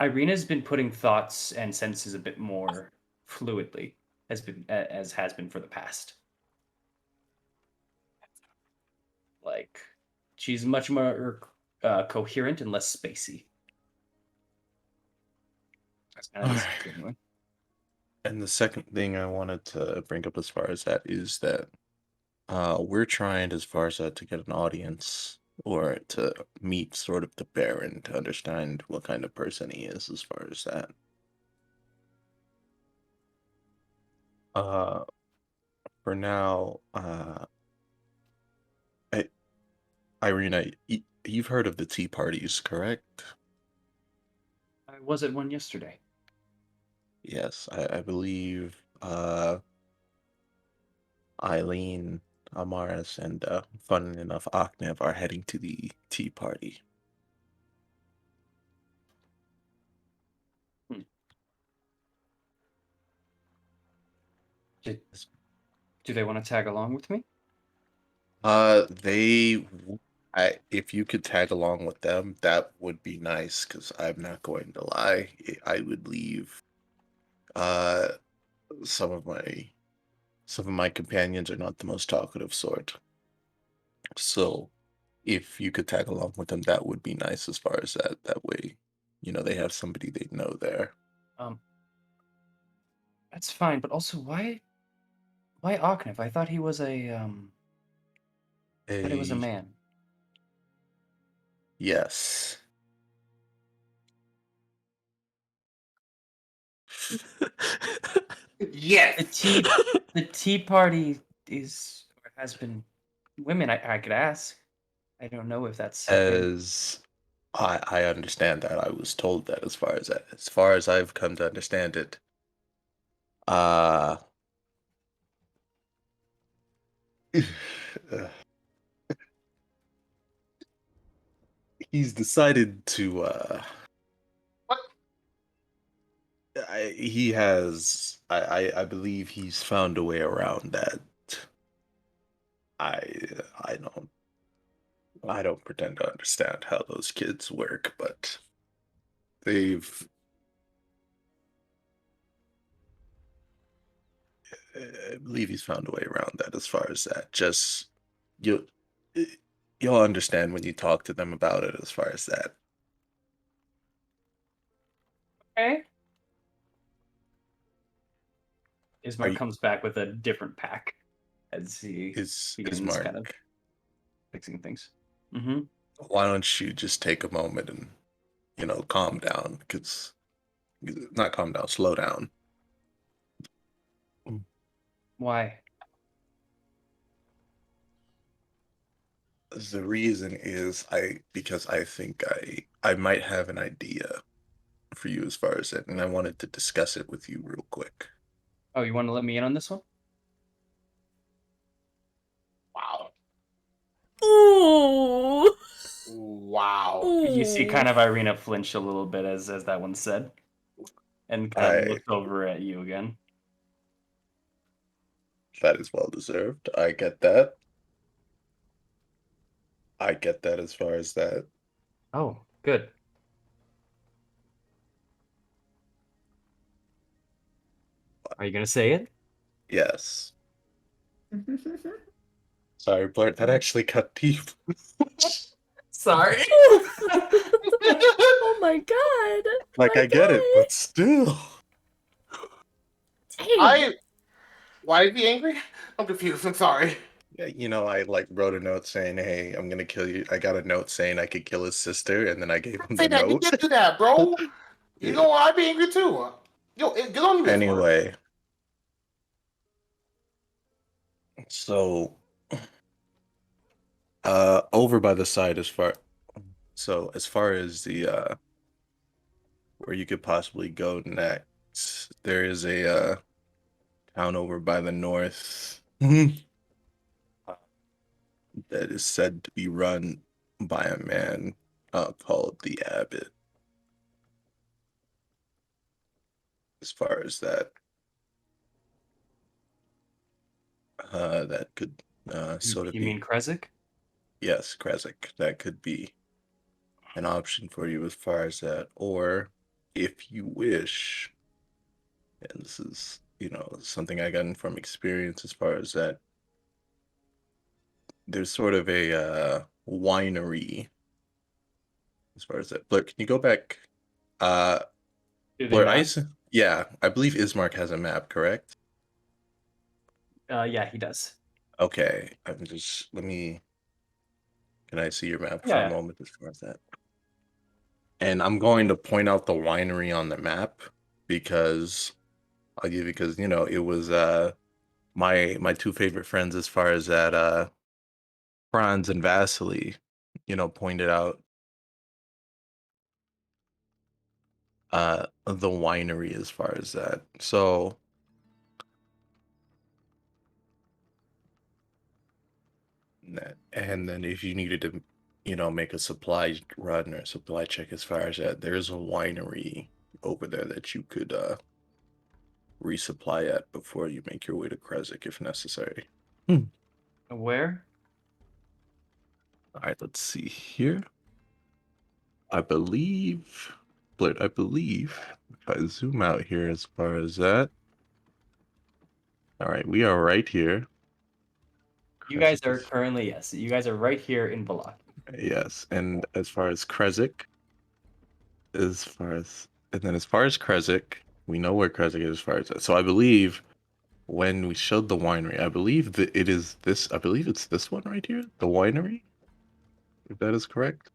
Speaker 6: Irina's been putting thoughts and senses a bit more fluidly, as has been for the past. Like she's much more coherent and less spacey. That's kind of the sense
Speaker 8: Alright.
Speaker 6: anyway.
Speaker 8: And the second thing I wanted to bring up as far as that is that we're trying as far as that to get an audience or to meet sort of the Baron to understand what kind of person he is as far as that. Uh, for now, Irina, you've heard of the tea parties, correct?
Speaker 6: I was at one yesterday.
Speaker 8: Yes, I believe Eileen, Amaris, and fun enough, Aknev are heading to the tea party.
Speaker 6: Hmm. Do they want to tag along with me?
Speaker 8: They if you could tag along with them, that would be nice. Because I'm not going to lie, I would leave. Uh, some of my companions are not the most talkative sort. So if you could tag along with them, that would be nice as far as that. That way, they have somebody they know there.
Speaker 6: Um, that's fine, but also why Oknev? I thought he was I thought he was a
Speaker 8: A
Speaker 6: man.
Speaker 8: yes.
Speaker 2: Yes.
Speaker 6: The tea party is or has been women. I could ask. I don't know if that's okay.
Speaker 8: As I understand that, I was told that as far as I've come to understand it, uh, he's decided to
Speaker 2: What?
Speaker 8: he has I believe he's found a way around that. I I don't I don't pretend to understand how those kids work, but they've I believe he's found a way around that as far as that. Just you you'll understand when you talk to them about it as far as that.
Speaker 6: Okay.
Speaker 8: Are
Speaker 6: Ismark
Speaker 8: you,
Speaker 6: comes back with a different pack as he
Speaker 8: is
Speaker 6: begins
Speaker 8: Mark?
Speaker 6: kind of fixing things. Mm-hmm.
Speaker 8: Why don't you just take a moment and calm down? Because not calm down, slow down.
Speaker 6: Why?
Speaker 8: The reason is because I think I might have an idea for you as far as it, and I wanted to discuss it with you real quick.
Speaker 6: Oh, you want to let me in on this one?
Speaker 2: Wow.
Speaker 4: Ooh.
Speaker 2: Wow.
Speaker 6: You see
Speaker 4: Ooh.
Speaker 6: kind of Irina flinch a little bit as that one said, and kind of
Speaker 8: I
Speaker 6: looked over at you again.
Speaker 8: That is well deserved. I get that. I get that as far as that.
Speaker 6: Oh, good. Are you gonna say it?
Speaker 8: Yes. Sorry, Bart, that actually cut deep.
Speaker 6: Sorry.
Speaker 4: Oh my god.
Speaker 8: Like,
Speaker 4: My
Speaker 8: I get it,
Speaker 4: guy.
Speaker 8: but still.
Speaker 4: Dang.
Speaker 2: Why is he angry? I'm confused. I'm sorry.
Speaker 8: Yeah, I wrote a note saying, "Hey, I'm gonna kill you." I got a note saying I could kill his sister, and then I gave him
Speaker 2: Say
Speaker 8: the
Speaker 2: that. You
Speaker 8: note.
Speaker 2: can't do that, bro. You
Speaker 8: Yeah.
Speaker 2: know I'd be angry too. Yo, get on this, Mark.
Speaker 8: Anyway, so over by the side as far as the where you could possibly go next, there is a town over by the north that is said to be run by a man called the Abbot. As far as that, that could sort of
Speaker 6: You
Speaker 8: be,
Speaker 6: mean Kresik?
Speaker 8: yes, Krezik. That could be an option for you as far as that, or if you wish, and this is something I gotten from experience as far as that. There's sort of a winery as far as that. Blur, can you go back? Uh,
Speaker 6: Do they
Speaker 8: Blur
Speaker 6: map?
Speaker 8: Ice? Yeah, I believe Ismark has a map, correct?
Speaker 6: Yeah, he does.
Speaker 8: Okay, let me. Can I see your map for a
Speaker 6: Yeah.
Speaker 8: moment as far as that? And I'm going to point out the winery on the map because it was my two favorite friends as far as that Franz and Vasily, pointed out the winery as far as that. So and then if you needed to, make a supply run or supply check as far as that, there's a winery over there that you could resupply at before you make your way to Kresik if necessary.
Speaker 6: Where?
Speaker 8: All right, let's see here. I believe, Blurt, I believe, if I zoom out here as far as that. All right, we are right here.
Speaker 6: You guys are
Speaker 8: Krezik
Speaker 6: currently, yes, you guys are right here in Valaki.
Speaker 8: yes, and as far as Krezik, and then as far as Krezik, we know where Krezik is as far as that. So I believe when we showed the winery, I believe that it is this, I believe it's this one right here, the winery, if that is correct.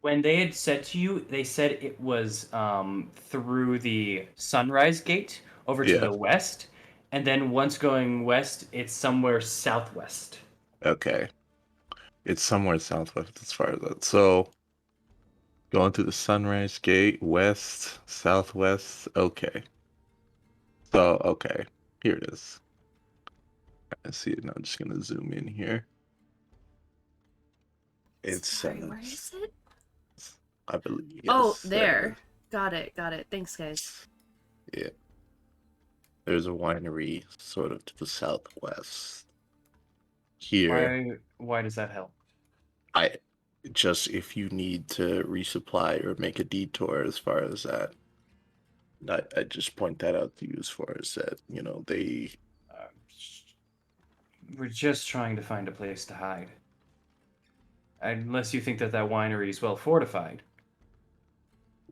Speaker 6: When they had said to you, they said it was through the Sunrise Gate over to
Speaker 8: Yeah.
Speaker 6: the west, and then once going west, it's somewhere southwest.
Speaker 8: Okay. It's somewhere southwest as far as that. So going through the Sunrise Gate, west, southwest. Okay. So, okay. Here it is. I see it now. I'm just gonna zoom in here. It
Speaker 4: Sorry,
Speaker 8: says,
Speaker 4: where is it?
Speaker 8: I believe.
Speaker 4: Oh,
Speaker 8: Yes,
Speaker 4: there. Got it. Thanks, guys.
Speaker 8: Yeah. There's a winery sort of to the southwest. Here,
Speaker 6: Why does that help?
Speaker 8: I just if you need to resupply or make a detour as far as that, I just point that out to you as far as that, they
Speaker 6: Uh, we're just trying to find a place to hide. Unless you think that that winery is well fortified.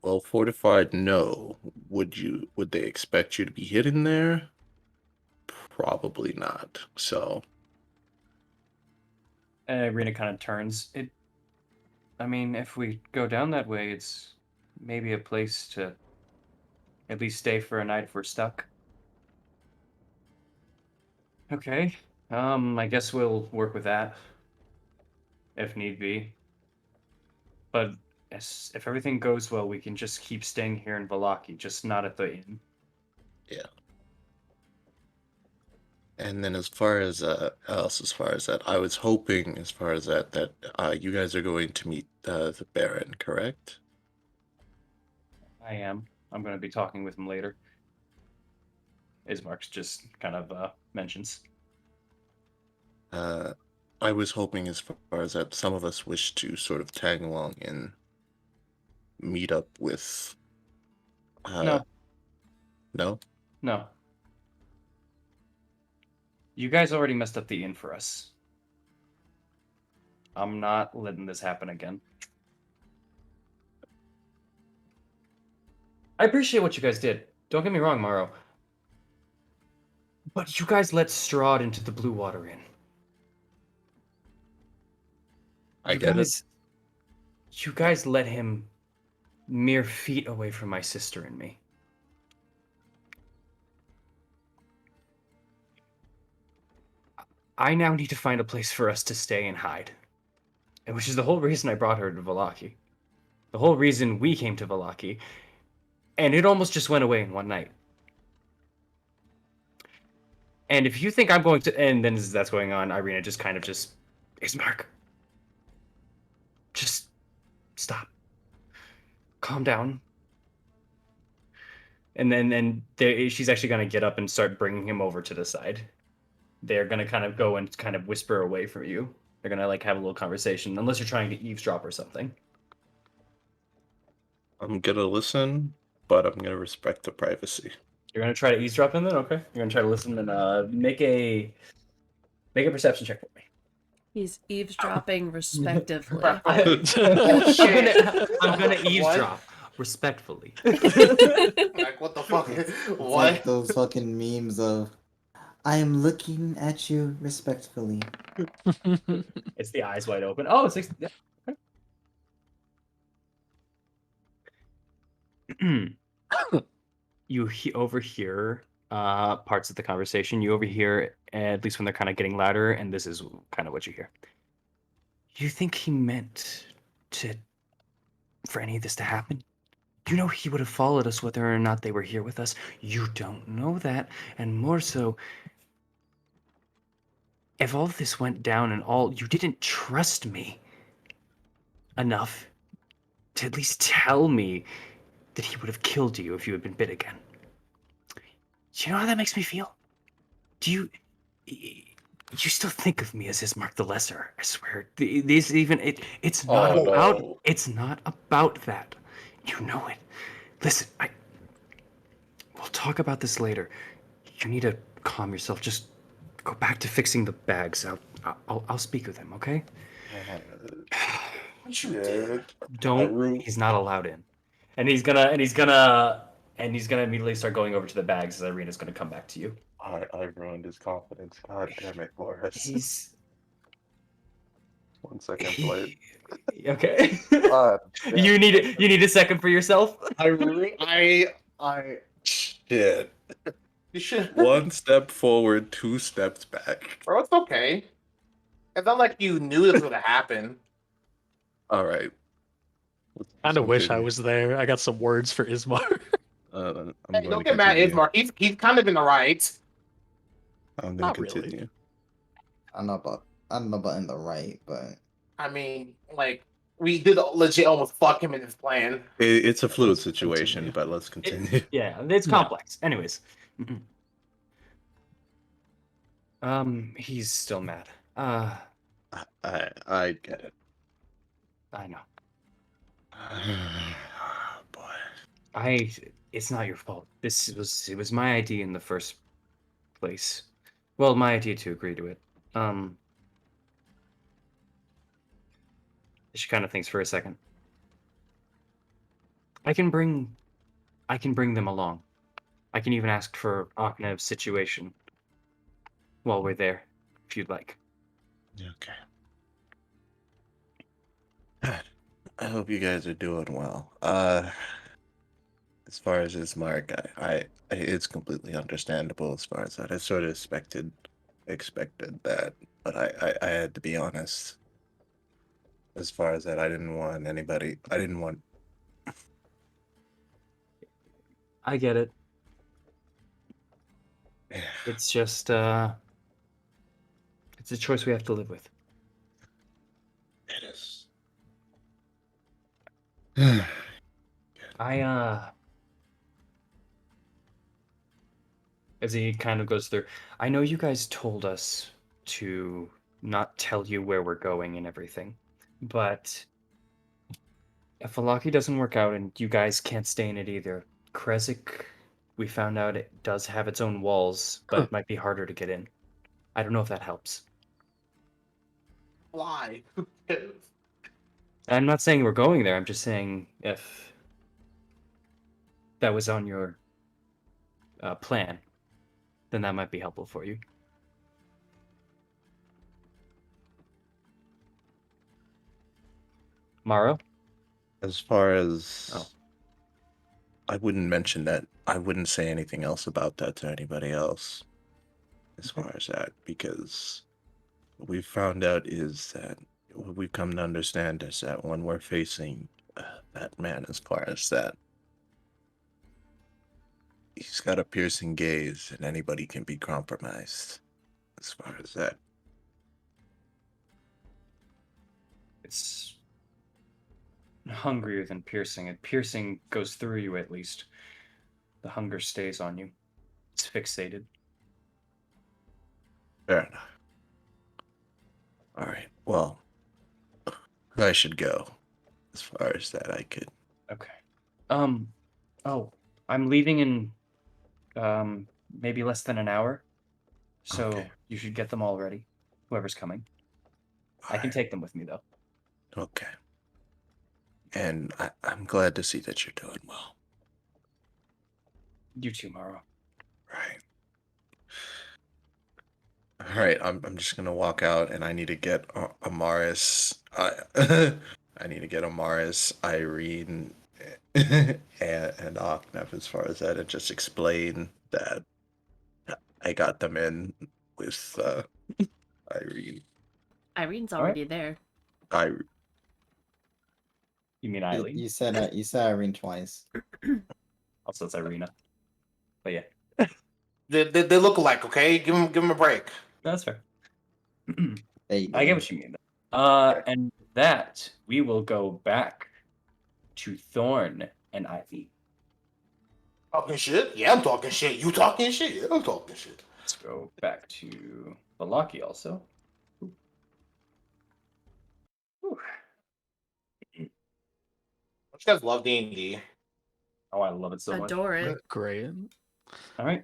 Speaker 8: well fortified, no. Would they expect you to be hidden there? Probably not. So,
Speaker 6: And Irina kind of turns. I mean, if we go down that way, it's maybe a place to at least stay for a night if we're stuck. Okay. I guess we'll work with that if need be. But if everything goes well, we can just keep staying here in Valaki, just not at the inn.
Speaker 8: yeah. And then as far as that, I was hoping as far as that you guys are going to meet the Baron, correct?
Speaker 6: I am. I'm going to be talking with him later. Ismark's just kind of mentions.
Speaker 8: I was hoping as far as that some of us wish to sort of tag along and meet up with
Speaker 6: No,
Speaker 8: no?
Speaker 6: no. You guys already messed up the inn for us. I'm not letting this happen again. I appreciate what you guys did. Don't get me wrong, Morrow. But you guys let Strahd into the Blue Water Inn.
Speaker 8: I get it.
Speaker 6: You guys let him mere feet away from my sister and me. I now need to find a place for us to stay and hide. Which is the whole reason I brought her to Valaki. The whole reason we came to Valaki. And it almost just went away in one night. And if you think I'm going to... And then as that's going on, Irina just kind of just... Ismark. Just stop. Calm down. And then she's actually going to get up and start bringing him over to the side. They're going to kind of go and kind of whisper away from you. They're going to like have a little conversation, unless you're trying to eavesdrop or something.
Speaker 8: I'm gonna listen, but I'm gonna respect the privacy.
Speaker 6: You're going to try to eavesdrop him then? Okay. You're going to try to listen and make a perception check for me.
Speaker 4: He's eavesdropping respectively.
Speaker 6: I'm gonna eavesdrop respectfully.
Speaker 2: Like, what the fuck?
Speaker 5: It's
Speaker 2: What?
Speaker 5: like those fucking memes of, I am looking at you respectfully.
Speaker 6: It's the eyes wide open. Oh, it's yeah. You overhear parts of the conversation. You overhear, at least when they're kind of getting louder, and this is kind of what you hear. You think he meant for any of this to happen? You know he would have followed us whether or not they were here with us. You don't know that, and more so, if all of this went down and all, you didn't trust me enough to at least tell me that he would have killed you if you had been bit again. Do you know how that makes me feel? Do you... You still think of me as Ismark the Lesser, I swear. These even it's not
Speaker 8: Oh,
Speaker 6: about
Speaker 8: no.
Speaker 6: it's not about that. You know it. Listen, we'll talk about this later. You need to calm yourself. Just go back to fixing the bags. I'll speak with him, okay?
Speaker 8: Yeah,
Speaker 6: Don't. He's not allowed in. And he's gonna immediately start going over to the bags as Irina's gonna come back to you.
Speaker 8: I ruined his confidence. God damn it, Boris.
Speaker 6: He's
Speaker 8: 1 second late.
Speaker 6: okay.
Speaker 8: God damn
Speaker 6: You need a second for yourself.
Speaker 2: Shit. You should.
Speaker 8: 1 step forward, 2 steps back.
Speaker 2: Bro, it's okay. It's not like you knew this was gonna happen.
Speaker 8: All right. Let's
Speaker 7: Kind of wish I
Speaker 8: continue.
Speaker 7: was there. I got some words for Ismar.
Speaker 8: I'm
Speaker 2: Hey,
Speaker 8: going
Speaker 2: don't
Speaker 8: to
Speaker 2: get mad at
Speaker 8: continue.
Speaker 2: Ismark. He's kind of in the right.
Speaker 8: I'm going
Speaker 7: Not
Speaker 8: to
Speaker 7: really.
Speaker 8: continue.
Speaker 5: I don't know about in the right, but
Speaker 2: I mean, like, we did legit almost fuck him in his plan.
Speaker 8: It's a fluid
Speaker 7: Let's
Speaker 8: situation,
Speaker 7: continue.
Speaker 8: but let's continue.
Speaker 6: Yeah, it's
Speaker 7: Yeah.
Speaker 6: complex. Anyways. He's still mad.
Speaker 8: I get it.
Speaker 6: I know.
Speaker 8: Boy.
Speaker 6: It's not your fault. It was my idea in the first place. Well, my idea to agree to it. She kind of thinks for a second. I can bring them along. I can even ask for Akhnev's situation while we're there, if you'd like.
Speaker 8: Okay. I hope you guys are doing well. As far as his mark, it's completely understandable as far as that. I sort of expected that, but I had to be honest. As far as that, I didn't want.
Speaker 6: I get it. It's just it's a choice we have to live with.
Speaker 8: It is.
Speaker 6: As he kind of goes through, I know you guys told us to not tell you where we're going and everything, but if Falaki doesn't work out and you guys can't stay in it either, Krezik, we found out it does have its own walls, but it might be harder to get in. I don't know if that helps.
Speaker 2: Why?
Speaker 6: I'm not saying we're going there, I'm just saying if that was on your plan, then that might be helpful for you. Maro?
Speaker 8: As far as
Speaker 6: Oh.
Speaker 8: I wouldn't mention that. I wouldn't say anything else about that to anybody else. As far as that, because what we found out is that what we've come to understand is that when we're facing that man, as far as that, he's got a piercing gaze, and anybody can be compromised. As far as that,
Speaker 6: It's hungrier than piercing. And piercing goes through you at least. The hunger stays on you. It's fixated.
Speaker 8: fair enough. All right. Well, I should go. As far as that, I could.
Speaker 6: Okay. Oh, I'm leaving in maybe less than an hour. So
Speaker 8: Okay.
Speaker 6: you should get them all ready. Whoever's coming. I can
Speaker 8: Alright,
Speaker 6: take them with me though.
Speaker 8: Okay. And I'm glad to see that you're doing well.
Speaker 6: You too, Maro.
Speaker 8: Right. All right. I'm just gonna walk out, and I need to get Amaris. I need to get Amaris, Irene, and Akhnef as far as that, and just explain that I got them in with Irene.
Speaker 4: Irene's
Speaker 6: All right.
Speaker 4: already there.
Speaker 6: You mean
Speaker 5: you,
Speaker 6: Eileen?
Speaker 5: you said Irene twice.
Speaker 6: Also, it's Irina. But yeah,
Speaker 2: They look alike, okay? Give him a break.
Speaker 6: that's fair.
Speaker 5: They
Speaker 6: I
Speaker 5: do.
Speaker 6: get what you mean. And that we will go back to Thorn and Ivy.
Speaker 2: Talking shit? Yeah, I'm talking shit. You talking shit? Yeah, I'm talking shit.
Speaker 6: Let's go back to
Speaker 1: Balaki also. Ooh.
Speaker 2: You guys love D&D.
Speaker 1: Oh, I love it so much.
Speaker 4: Adore it.
Speaker 7: Great.
Speaker 1: All right.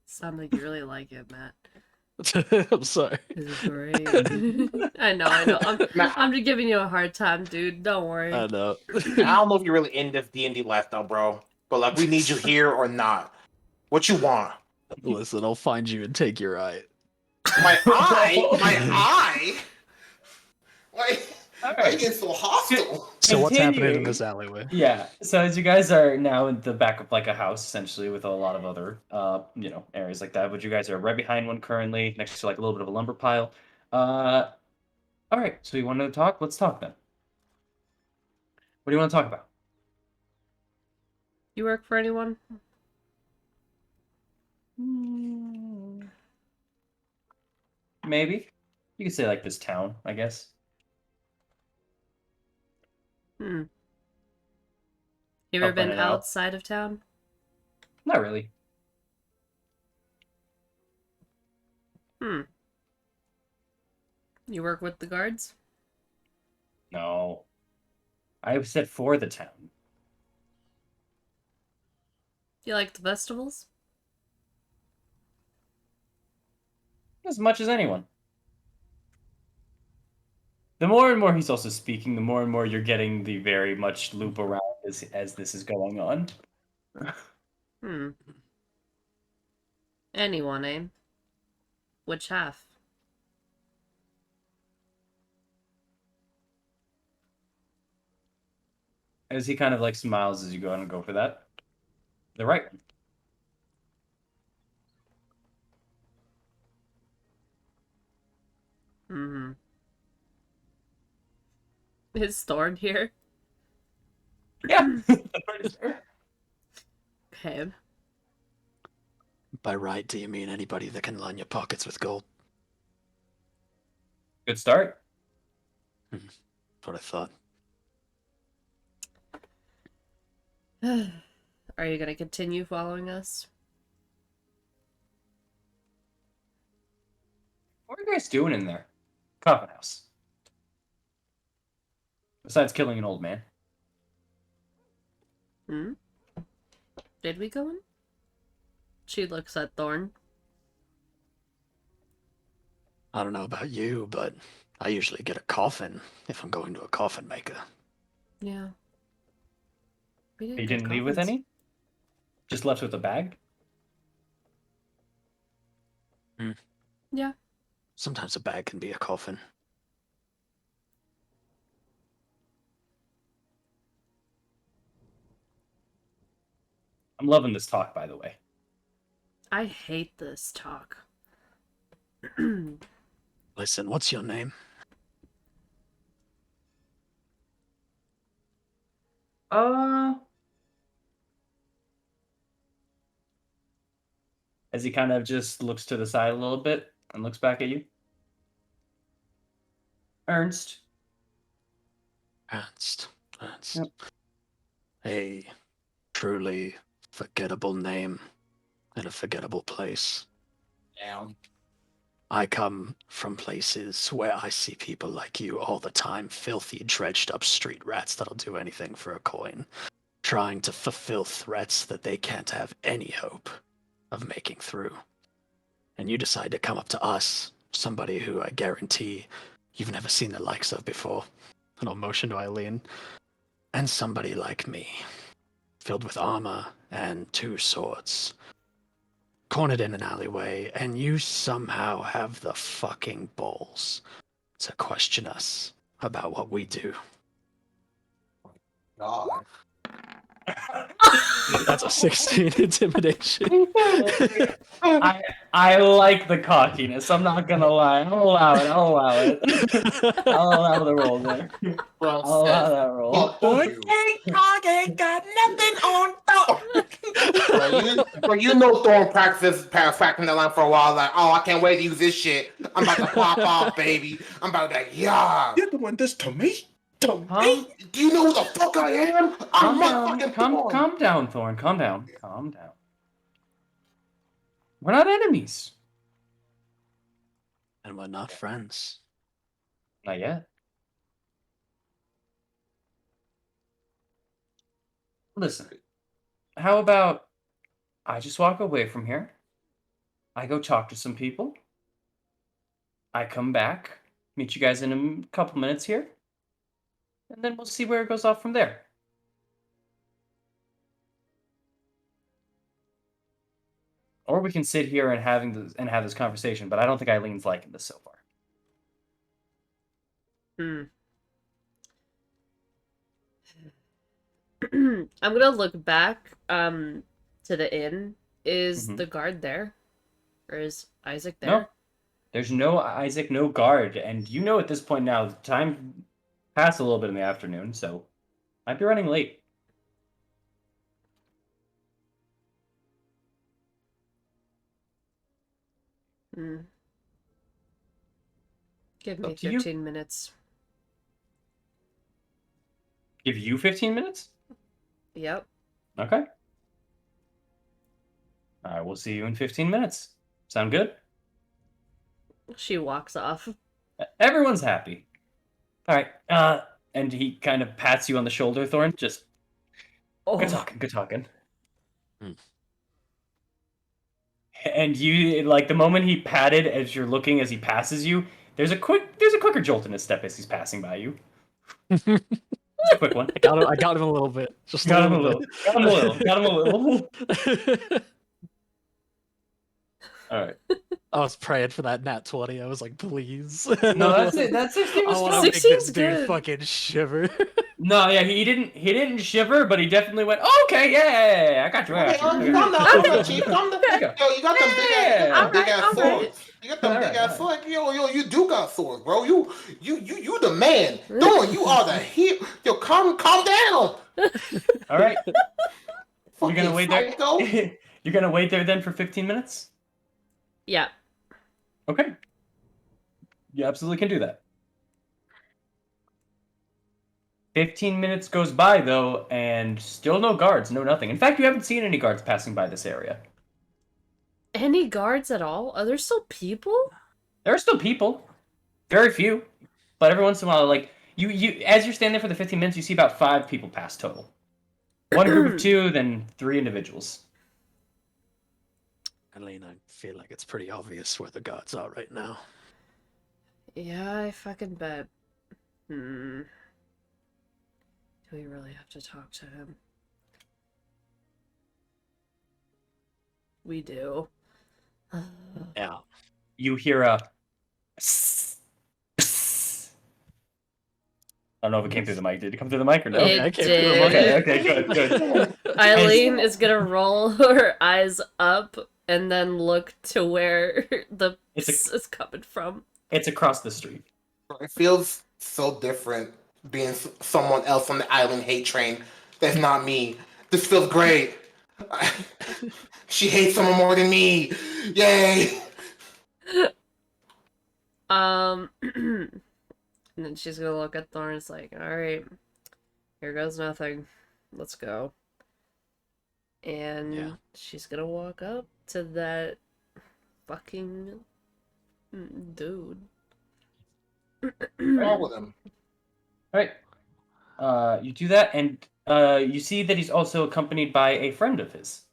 Speaker 4: Sound like you really like it, Matt.
Speaker 7: I'm sorry.
Speaker 4: This is great. I know. I'm just giving you a hard time, dude. Don't worry.
Speaker 7: I know.
Speaker 2: I don't know if you're really in this D&D lifestyle, bro. But like, we need you here or not. What you want?
Speaker 7: Listen, I'll find you and take your eye.
Speaker 2: My eye? My eye? Like,
Speaker 1: All
Speaker 2: why are you
Speaker 1: right.
Speaker 2: getting so hostile?
Speaker 7: So what's happening in
Speaker 1: Continuing.
Speaker 7: this alleyway?
Speaker 1: Yeah. So as you guys are now in the back of like a house, essentially, with a lot of other, areas like that, but you guys are right behind one currently, next to like a little bit of a lumber pile. All right. So you wanted to talk? Let's talk then. What do you want to talk about?
Speaker 4: You work for anyone?
Speaker 1: Maybe. You could say like this town, I guess.
Speaker 4: Hmm. You ever
Speaker 1: Up
Speaker 4: been
Speaker 1: and out.
Speaker 4: outside of town?
Speaker 1: Not really.
Speaker 4: Hmm. You work with the guards?
Speaker 1: No. I said for the town.
Speaker 4: You like the festivals?
Speaker 1: As much as anyone. The more and more he's also speaking, the more and more you're getting the very much loop around as this is going on.
Speaker 4: Hmm. Anyone, eh? Which half?
Speaker 1: As he kind of like smiles as you go on and go for that. The right one.
Speaker 4: Mm-hmm. Is Thorn here?
Speaker 1: Yeah.
Speaker 4: Okay.
Speaker 7: By right, do you mean anybody that can line your pockets with gold?
Speaker 1: Good start.
Speaker 7: That's what I thought.
Speaker 4: Are you gonna continue following us?
Speaker 1: What are you guys doing in there? Coffin house. Besides killing an old man.
Speaker 4: Hmm? Did we go in? She looks at Thorn.
Speaker 7: I don't know about you, but I usually get a coffin if I'm going to a coffin maker.
Speaker 4: Yeah. We
Speaker 1: You
Speaker 4: get
Speaker 1: didn't leave with
Speaker 4: coffins.
Speaker 1: any? Just left with a bag?
Speaker 4: Yeah.
Speaker 7: Sometimes a bag can be a coffin.
Speaker 1: I'm loving this talk, by the way.
Speaker 4: I hate this talk.
Speaker 7: Listen, what's your name?
Speaker 1: As he kind of just looks to the side a little bit and looks back at you. Ernst.
Speaker 7: Ernst. Ernst.
Speaker 1: Yep.
Speaker 7: A truly forgettable name in a forgettable place.
Speaker 2: Damn.
Speaker 7: I come from places where I see people like you all the time, filthy, dredged up street rats that'll do anything for a coin, trying to fulfill threats that they can't have any hope of making through. And you decide to come up to us, somebody who I guarantee you've never seen the likes of before. And I'll motion to Eileen. And somebody like me, filled with armor and 2 swords, cornered in an alleyway, and you somehow have the fucking balls to question us about what we do.
Speaker 2: God.
Speaker 7: That's a 16 intimidation.
Speaker 1: I like the cockiness. I'm not gonna lie. I'll allow it. I'll allow it. I'll allow the roll there.
Speaker 2: Well
Speaker 1: I'll allow
Speaker 2: said.
Speaker 1: that roll.
Speaker 2: Fuck you.
Speaker 9: ain't got nothing on Thor.
Speaker 2: Well, you know Thorn practices paraphracting the line for a while, like, oh, I can't wait to use this shit. I'm about to pop off, baby. I'm about to be like, yeah.
Speaker 8: You're doing this to me? To me?
Speaker 1: Calm,
Speaker 2: Do you know who the fuck I am? I'm
Speaker 1: calm down.
Speaker 2: motherfucking Thorn.
Speaker 1: Calm down, Thorn. Calm down. Calm down. We're not enemies.
Speaker 7: And we're not friends.
Speaker 6: Not yet. Listen, how about I just walk away from here? I go talk to some people. I come back, meet you guys in a couple minutes here, and then we'll see where it goes off from there. Or we can sit here and have this conversation, but I don't think Eileen's liking this so far.
Speaker 4: I'm gonna look back to the inn. Is
Speaker 6: Mhm.
Speaker 4: the guard there? Or is Isaac there?
Speaker 6: No, there's no Isaac, no guard, and you know at this point now, the time passed a little bit in the afternoon, so might be running late.
Speaker 4: Hmm. Give
Speaker 6: Up
Speaker 4: me
Speaker 6: to you.
Speaker 4: 15 minutes.
Speaker 6: Give you 15 minutes?
Speaker 4: Yep.
Speaker 6: Okay. All right, we'll see you in 15 minutes. Sound good?
Speaker 4: She walks off.
Speaker 6: Everyone's happy. All right. And he kind of pats you on the shoulder, Thorn. Just good talking, good talking. And you like the moment he patted as you're looking as he passes you, there's a quicker jolt in his step as he's passing by you. Just a quick one.
Speaker 7: I got him a little bit. Just
Speaker 6: Got him
Speaker 7: a
Speaker 6: a
Speaker 7: little
Speaker 6: little.
Speaker 7: bit.
Speaker 6: Got him a little. Got him a little. All right.
Speaker 7: I was praying for that nat 20. I was like, please.
Speaker 6: No, that's it. That's 16
Speaker 7: I
Speaker 6: was
Speaker 7: want to
Speaker 6: fine.
Speaker 7: make
Speaker 4: 16's
Speaker 7: this dude
Speaker 4: good.
Speaker 7: fucking shiver.
Speaker 6: No, yeah, he didn't shiver, but he definitely went, oh, okay, yeah, I got you. I got you.
Speaker 2: Calm
Speaker 6: I got
Speaker 2: down,
Speaker 6: you.
Speaker 2: calm down, Chief. Calm down.
Speaker 6: There you go.
Speaker 2: Yo, you got them
Speaker 6: Yeah.
Speaker 2: big ass
Speaker 4: Alright.
Speaker 2: swords. You got them
Speaker 6: Alright,
Speaker 2: big ass
Speaker 6: alright.
Speaker 2: swords. Yo, you do got swords, bro. You the man. Dawn, you are the hero. Yo, calm down.
Speaker 6: All right. You're
Speaker 2: Fucking
Speaker 6: gonna wait there.
Speaker 2: psycho.
Speaker 6: You're gonna wait there then for 15 minutes?
Speaker 4: Yeah.
Speaker 6: Okay. You absolutely can do that. 15 minutes goes by, though, and still no guards, no nothing. In fact, you haven't seen any guards passing by this area.
Speaker 4: Any guards at all? Are there still people?
Speaker 6: There are still people. Very few. But every once in a while, like, you as you're standing there for the 15 minutes, you see about 5 people pass total. One group of 2, then 3 individuals.
Speaker 7: Eileen, I feel like it's pretty obvious where the gods are right now.
Speaker 4: Yeah, I fucking bet. Do we really have to talk to him? We do.
Speaker 7: Yeah.
Speaker 6: You hear a psst, psst. I don't know if it came through the mic. Did it come through the mic or no?
Speaker 4: It
Speaker 7: I came through the
Speaker 4: did.
Speaker 6: Okay, good.
Speaker 4: Eileen is gonna roll her eyes up and then look to where the
Speaker 6: It's a-
Speaker 4: pss is coming from.
Speaker 6: It's across the street.
Speaker 2: It feels so different being someone else on the island hate train. That's not me. This feels great. She hates someone more than me. Yay!
Speaker 4: And then she's gonna look at Thorn and it's like, alright, here goes nothing. Let's go. And
Speaker 7: Yeah.
Speaker 4: she's gonna walk up to that fucking dude.
Speaker 2: What's wrong with him?
Speaker 6: All right. You do that, and you see that he's also accompanied by a friend of his.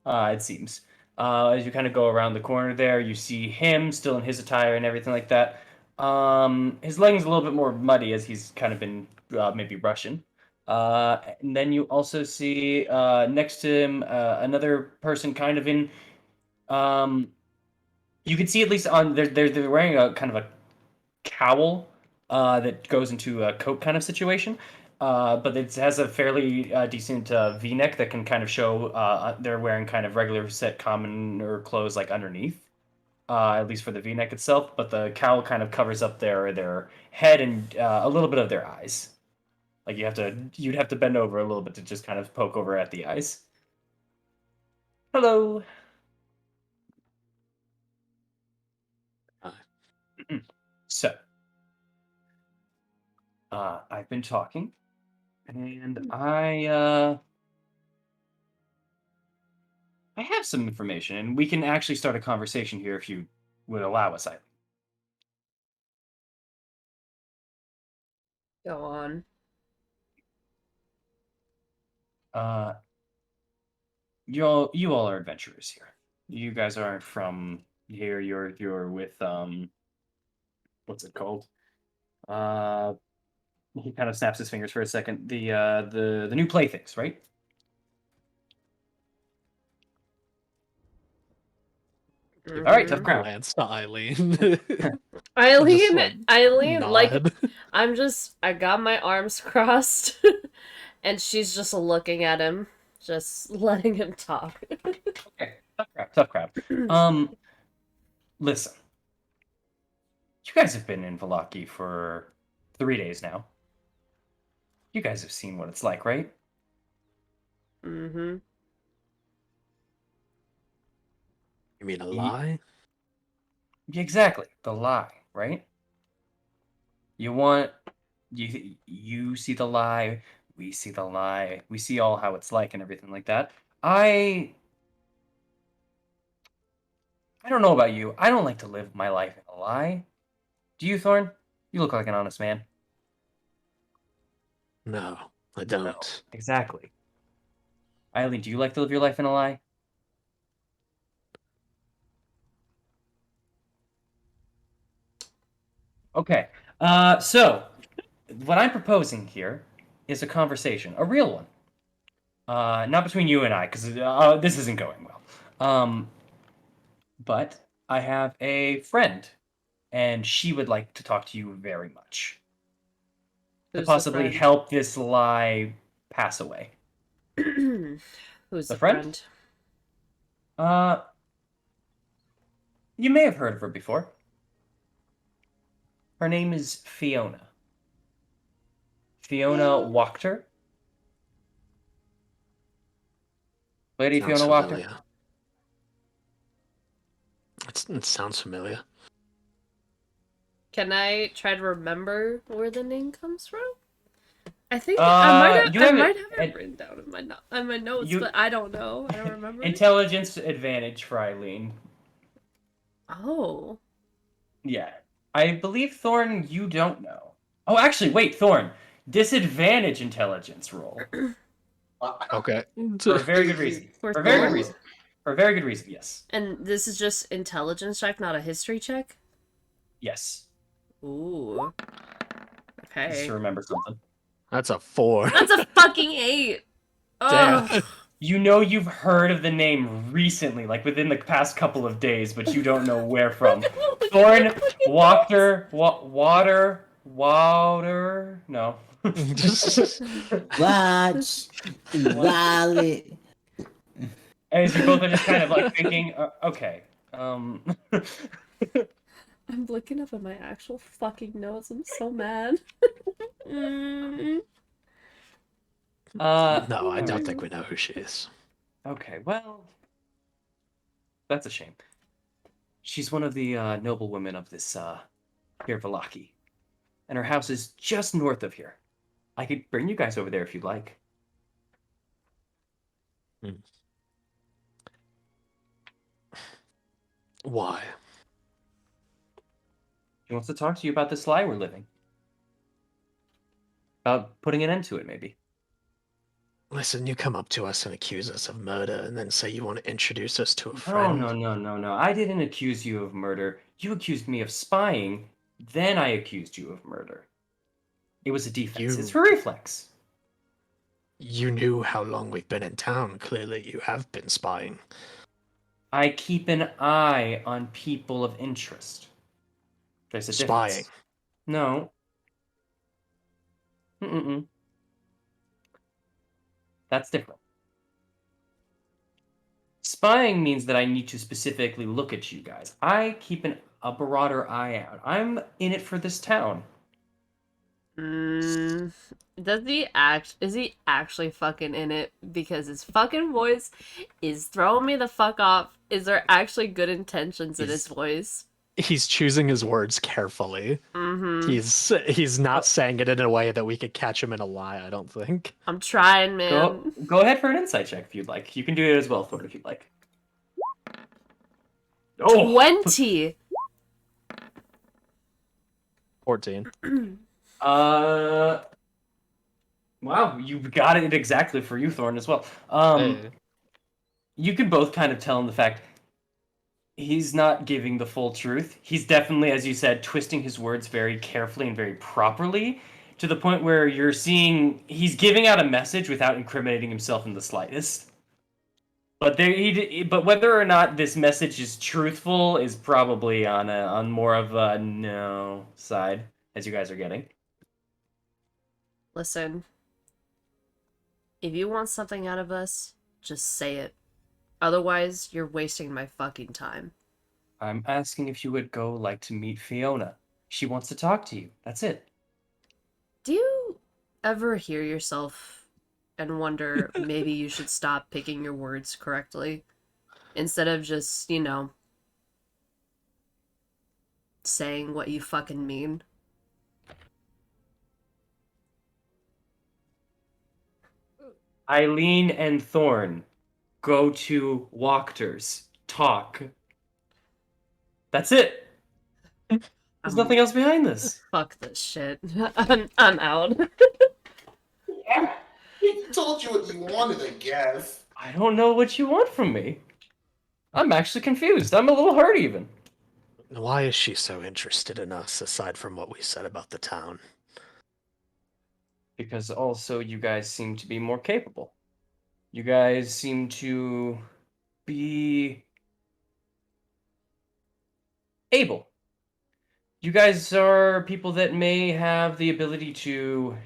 Speaker 6: It seems. As you kind of go around the corner there, you see him still in his attire and everything like that. His leggings a little bit more muddy as he's kind of been maybe Russian. And then you also see next to him another person kind of in. You can see at least on they're wearing a kind of a cowl that goes into a coat kind of situation. But it has a fairly decent V-neck that can kind of show they're wearing kind of regular set commoner clothes like underneath, at least for the V-neck itself. But the cowl kind of covers up their head and a little bit of their eyes. Like you'd have to bend over a little bit to just kind of poke over at the eyes. Hello.
Speaker 7: Hi.
Speaker 6: So, I've been talking. And I have some information, and we can actually start a conversation here if you would allow us.
Speaker 4: Go on.
Speaker 6: You all are adventurers here. You guys aren't from here. You're with what's it called? He kind of snaps his fingers for a second. The new playthings, right? All right, tough
Speaker 4: Mhm.
Speaker 6: crowd.
Speaker 7: Glance to Eileen.
Speaker 4: Eileen,
Speaker 7: like,
Speaker 4: Eileen, like
Speaker 7: nod.
Speaker 4: I got my arms crossed, and she's just looking at him, just letting him talk.
Speaker 6: Okay, tough crowd. Listen, you guys have been in Valaki for 3 days now. You guys have seen what it's like, right?
Speaker 4: Mm-hmm.
Speaker 7: You mean a lie?
Speaker 6: Exactly, the lie, right? You see the lie, we see the lie, we see all how it's like and everything like that. I don't know about you. I don't like to live my life in a lie. Do you, Thorn? You look like an honest man.
Speaker 7: No, I
Speaker 6: No,
Speaker 7: don't.
Speaker 6: exactly. Eileen, do you like to live your life in a lie? Okay. So what I'm proposing here is a conversation, a real one. Not between you and I, because this isn't going well. But I have a friend, and she would like to talk to you very much to
Speaker 4: Who's
Speaker 6: possibly
Speaker 4: the friend?
Speaker 6: help this lie pass away.
Speaker 4: Who's
Speaker 6: The
Speaker 4: the
Speaker 6: friend?
Speaker 4: friend?
Speaker 6: You may have heard of her before. Her name is Fiona. Fiona Wachter. Lady
Speaker 7: Sounds
Speaker 6: Fiona Wachter.
Speaker 7: familiar. It sounds familiar.
Speaker 4: Can I try to remember where the name comes from? I think I might have it written down in my notes, but I don't know. I don't remember.
Speaker 6: Intelligence advantage for Eileen.
Speaker 4: Oh.
Speaker 6: Yeah. I believe, Thorn, you don't know. Oh, actually, wait, Thorn. Disadvantage intelligence roll.
Speaker 7: Okay.
Speaker 6: For a very good reason.
Speaker 4: For
Speaker 6: For a very good
Speaker 4: Thorn?
Speaker 6: reason. For a very good reason, yes.
Speaker 4: And this is just intelligence check, not a history check?
Speaker 6: Yes.
Speaker 4: Ooh.
Speaker 6: Just
Speaker 4: Okay.
Speaker 6: to remember something.
Speaker 7: That's a 4.
Speaker 4: That's a fucking 8!
Speaker 7: Damn.
Speaker 4: Oh.
Speaker 6: You know you've heard of the name recently, like within the past couple of days, but you don't know where from. Thorn, Wachter, Water, no.
Speaker 5: Watch, wallet.
Speaker 6: As you both are just kind of like thinking, okay.
Speaker 4: I'm looking up at my actual fucking notes. I'm so mad.
Speaker 7: No, I don't think we know who she is.
Speaker 6: Okay, well, that's a shame. She's one of the noble women of this here Valaki, and her house is just north of here. I could bring you guys over there if you'd like.
Speaker 7: Why?
Speaker 6: She wants to talk to you about this lie we're living. About putting an end to it, maybe.
Speaker 7: Listen, you come up to us and accuse us of murder, and then say you want to introduce us to a
Speaker 6: Oh,
Speaker 7: friend.
Speaker 6: no. I didn't accuse you of murder. You accused me of spying, then I accused you of murder. It was a defense. It's for reflex.
Speaker 7: You knew how long we've been in town. Clearly, you have been spying.
Speaker 6: I keep an eye on people of interest. There's a
Speaker 7: Spying.
Speaker 6: difference. No. Mm-mm. That's different. Spying means that I need to specifically look at you guys. I keep a broader eye out. I'm in it for this town.
Speaker 4: Is he actually fucking in it? Because his fucking voice is throwing me the fuck off. Is there actually good intentions in his voice?
Speaker 7: He's choosing his words carefully.
Speaker 4: Mm-hmm.
Speaker 7: He's not saying it in a way that we could catch him in a lie, I don't think.
Speaker 4: I'm trying, man.
Speaker 6: Go ahead for an insight check if you'd like. You can do it as well, Thorn, if you'd like.
Speaker 4: Oh. 20!
Speaker 7: 14.
Speaker 6: Wow, you got it exactly for you, Thorn, as well.
Speaker 7: Hey.
Speaker 6: You can both kind of tell in the fact he's not giving the full truth. He's definitely, as you said, twisting his words very carefully and very properly to the point where you're seeing he's giving out a message without incriminating himself in the slightest. But but whether or not this message is truthful is probably on more of a no side, as you guys are getting.
Speaker 4: Listen, if you want something out of us, just say it. Otherwise, you're wasting my fucking time.
Speaker 6: I'm asking if you would go like to meet Fiona. She wants to talk to you. That's it.
Speaker 4: Do you ever hear yourself and wonder maybe you should stop picking your words correctly? Instead of just, saying what you fucking mean?
Speaker 6: Eileen and Thorn go to Wachters. Talk. That's it. There's nothing else behind this.
Speaker 4: Fuck this shit. I'm out.
Speaker 2: Yeah. He told you what you wanted, I guess.
Speaker 6: I don't know what you want from me. I'm actually confused. I'm a little hurt even.
Speaker 7: Why is she so interested in us, aside from what we said about the town?
Speaker 6: Because also you guys seem to be more capable. You guys seem to be able. You guys are people that may have the ability to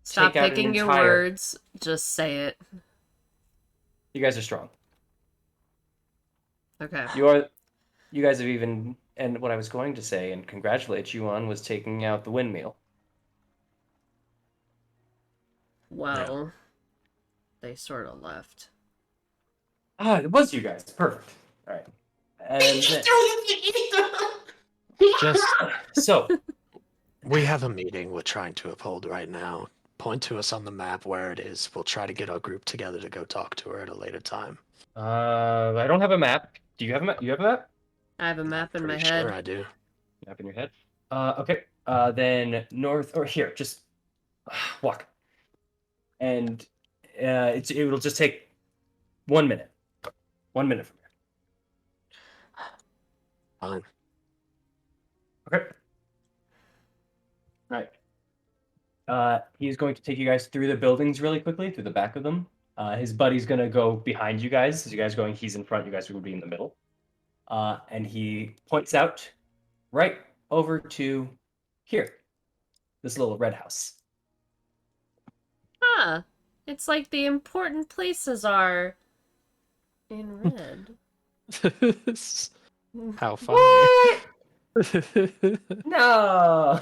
Speaker 4: Stop
Speaker 6: take out
Speaker 4: picking
Speaker 6: an
Speaker 4: your
Speaker 6: entire...
Speaker 4: words. Just say it.
Speaker 6: You guys are strong.
Speaker 4: Okay.
Speaker 6: You guys have even... And what I was going to say and congratulate you on was taking out the windmill.
Speaker 4: Well, they sort of left.
Speaker 6: Ah, it was you guys. Perfect. All right. And
Speaker 7: Just,
Speaker 6: so,
Speaker 7: we have a meeting we're trying to uphold right now. Point to us on the map where it is. We'll try to get our group together to go talk to her at a later time.
Speaker 6: I don't have a map. Do you have a map? You have a map?
Speaker 4: I have a map in my
Speaker 7: Pretty
Speaker 4: head.
Speaker 7: sure I do.
Speaker 6: Map in your head. Okay. Then north or here, just walk. And it'll just take 1 minute. 1 minute from here.
Speaker 7: Fine.
Speaker 6: Okay. All right. He's going to take you guys through the buildings really quickly, through the back of them. His buddy's gonna go behind you guys. As you guys are going, he's in front. You guys will be in the middle. And he points out right over to here, this little red house.
Speaker 4: Huh. It's like the important places are in red.
Speaker 7: How funny.
Speaker 6: No,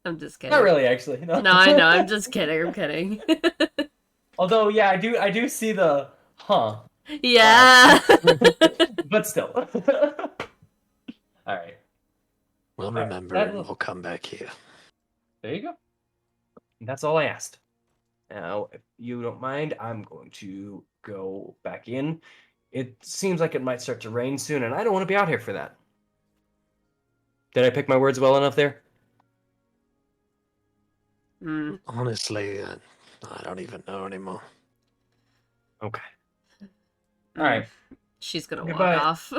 Speaker 4: I'm just kidding.
Speaker 6: not really, actually. No,
Speaker 4: No, I know. I'm just kidding. I'm kidding.
Speaker 6: Although, yeah, I do see the huh,
Speaker 4: Yeah.
Speaker 6: but still. All right.
Speaker 7: We'll
Speaker 6: Alright,
Speaker 7: remember
Speaker 6: that
Speaker 7: and
Speaker 6: will-
Speaker 7: we'll come back here.
Speaker 6: There you go. That's all I asked. Now, if you don't mind, I'm going to go back in. It seems like it might start to rain soon, and I don't want to be out here for that. Did I pick my words well enough there?
Speaker 4: Mm.
Speaker 7: Honestly, I don't even know anymore.
Speaker 6: Okay. All right.
Speaker 4: She's gonna
Speaker 6: Goodbye.
Speaker 4: walk off.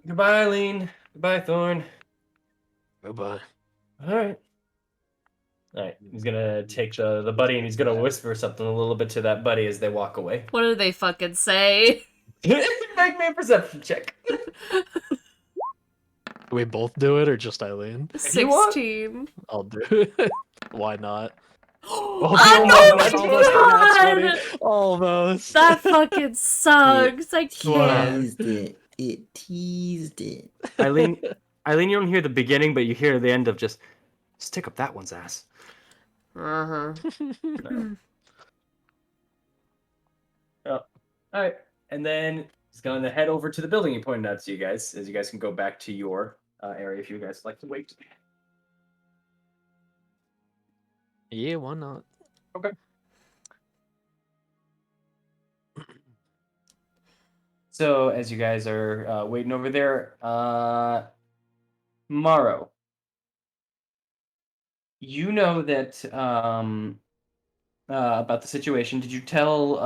Speaker 6: Goodbye, Eileen. Goodbye, Thorn.
Speaker 7: Goodbye.
Speaker 6: All right. All right. He's gonna take the buddy and he's gonna whisper something a little bit to that buddy as they walk away.
Speaker 4: What do they fucking say?
Speaker 6: Make me a perception check.
Speaker 7: Do we both do it or just Eileen?
Speaker 6: you want-
Speaker 4: 16.
Speaker 7: I'll do it. Why not?
Speaker 6: Oh,
Speaker 4: my
Speaker 6: no,
Speaker 4: God!
Speaker 7: Almost.
Speaker 4: That fucking sucks. I can't.
Speaker 5: Teased it. It teased it.
Speaker 6: Eileen, you don't hear the beginning, but you hear the end of just stick up that one's ass.
Speaker 4: Uh-huh.
Speaker 6: All right. And then he's going to head over to the building he pointed out to you guys, as you guys can go back to your area if you guys like to wait.
Speaker 7: Yeah, why not?
Speaker 6: Okay. So as you guys are waiting over there, Morrow, you know that about the situation. Did you tell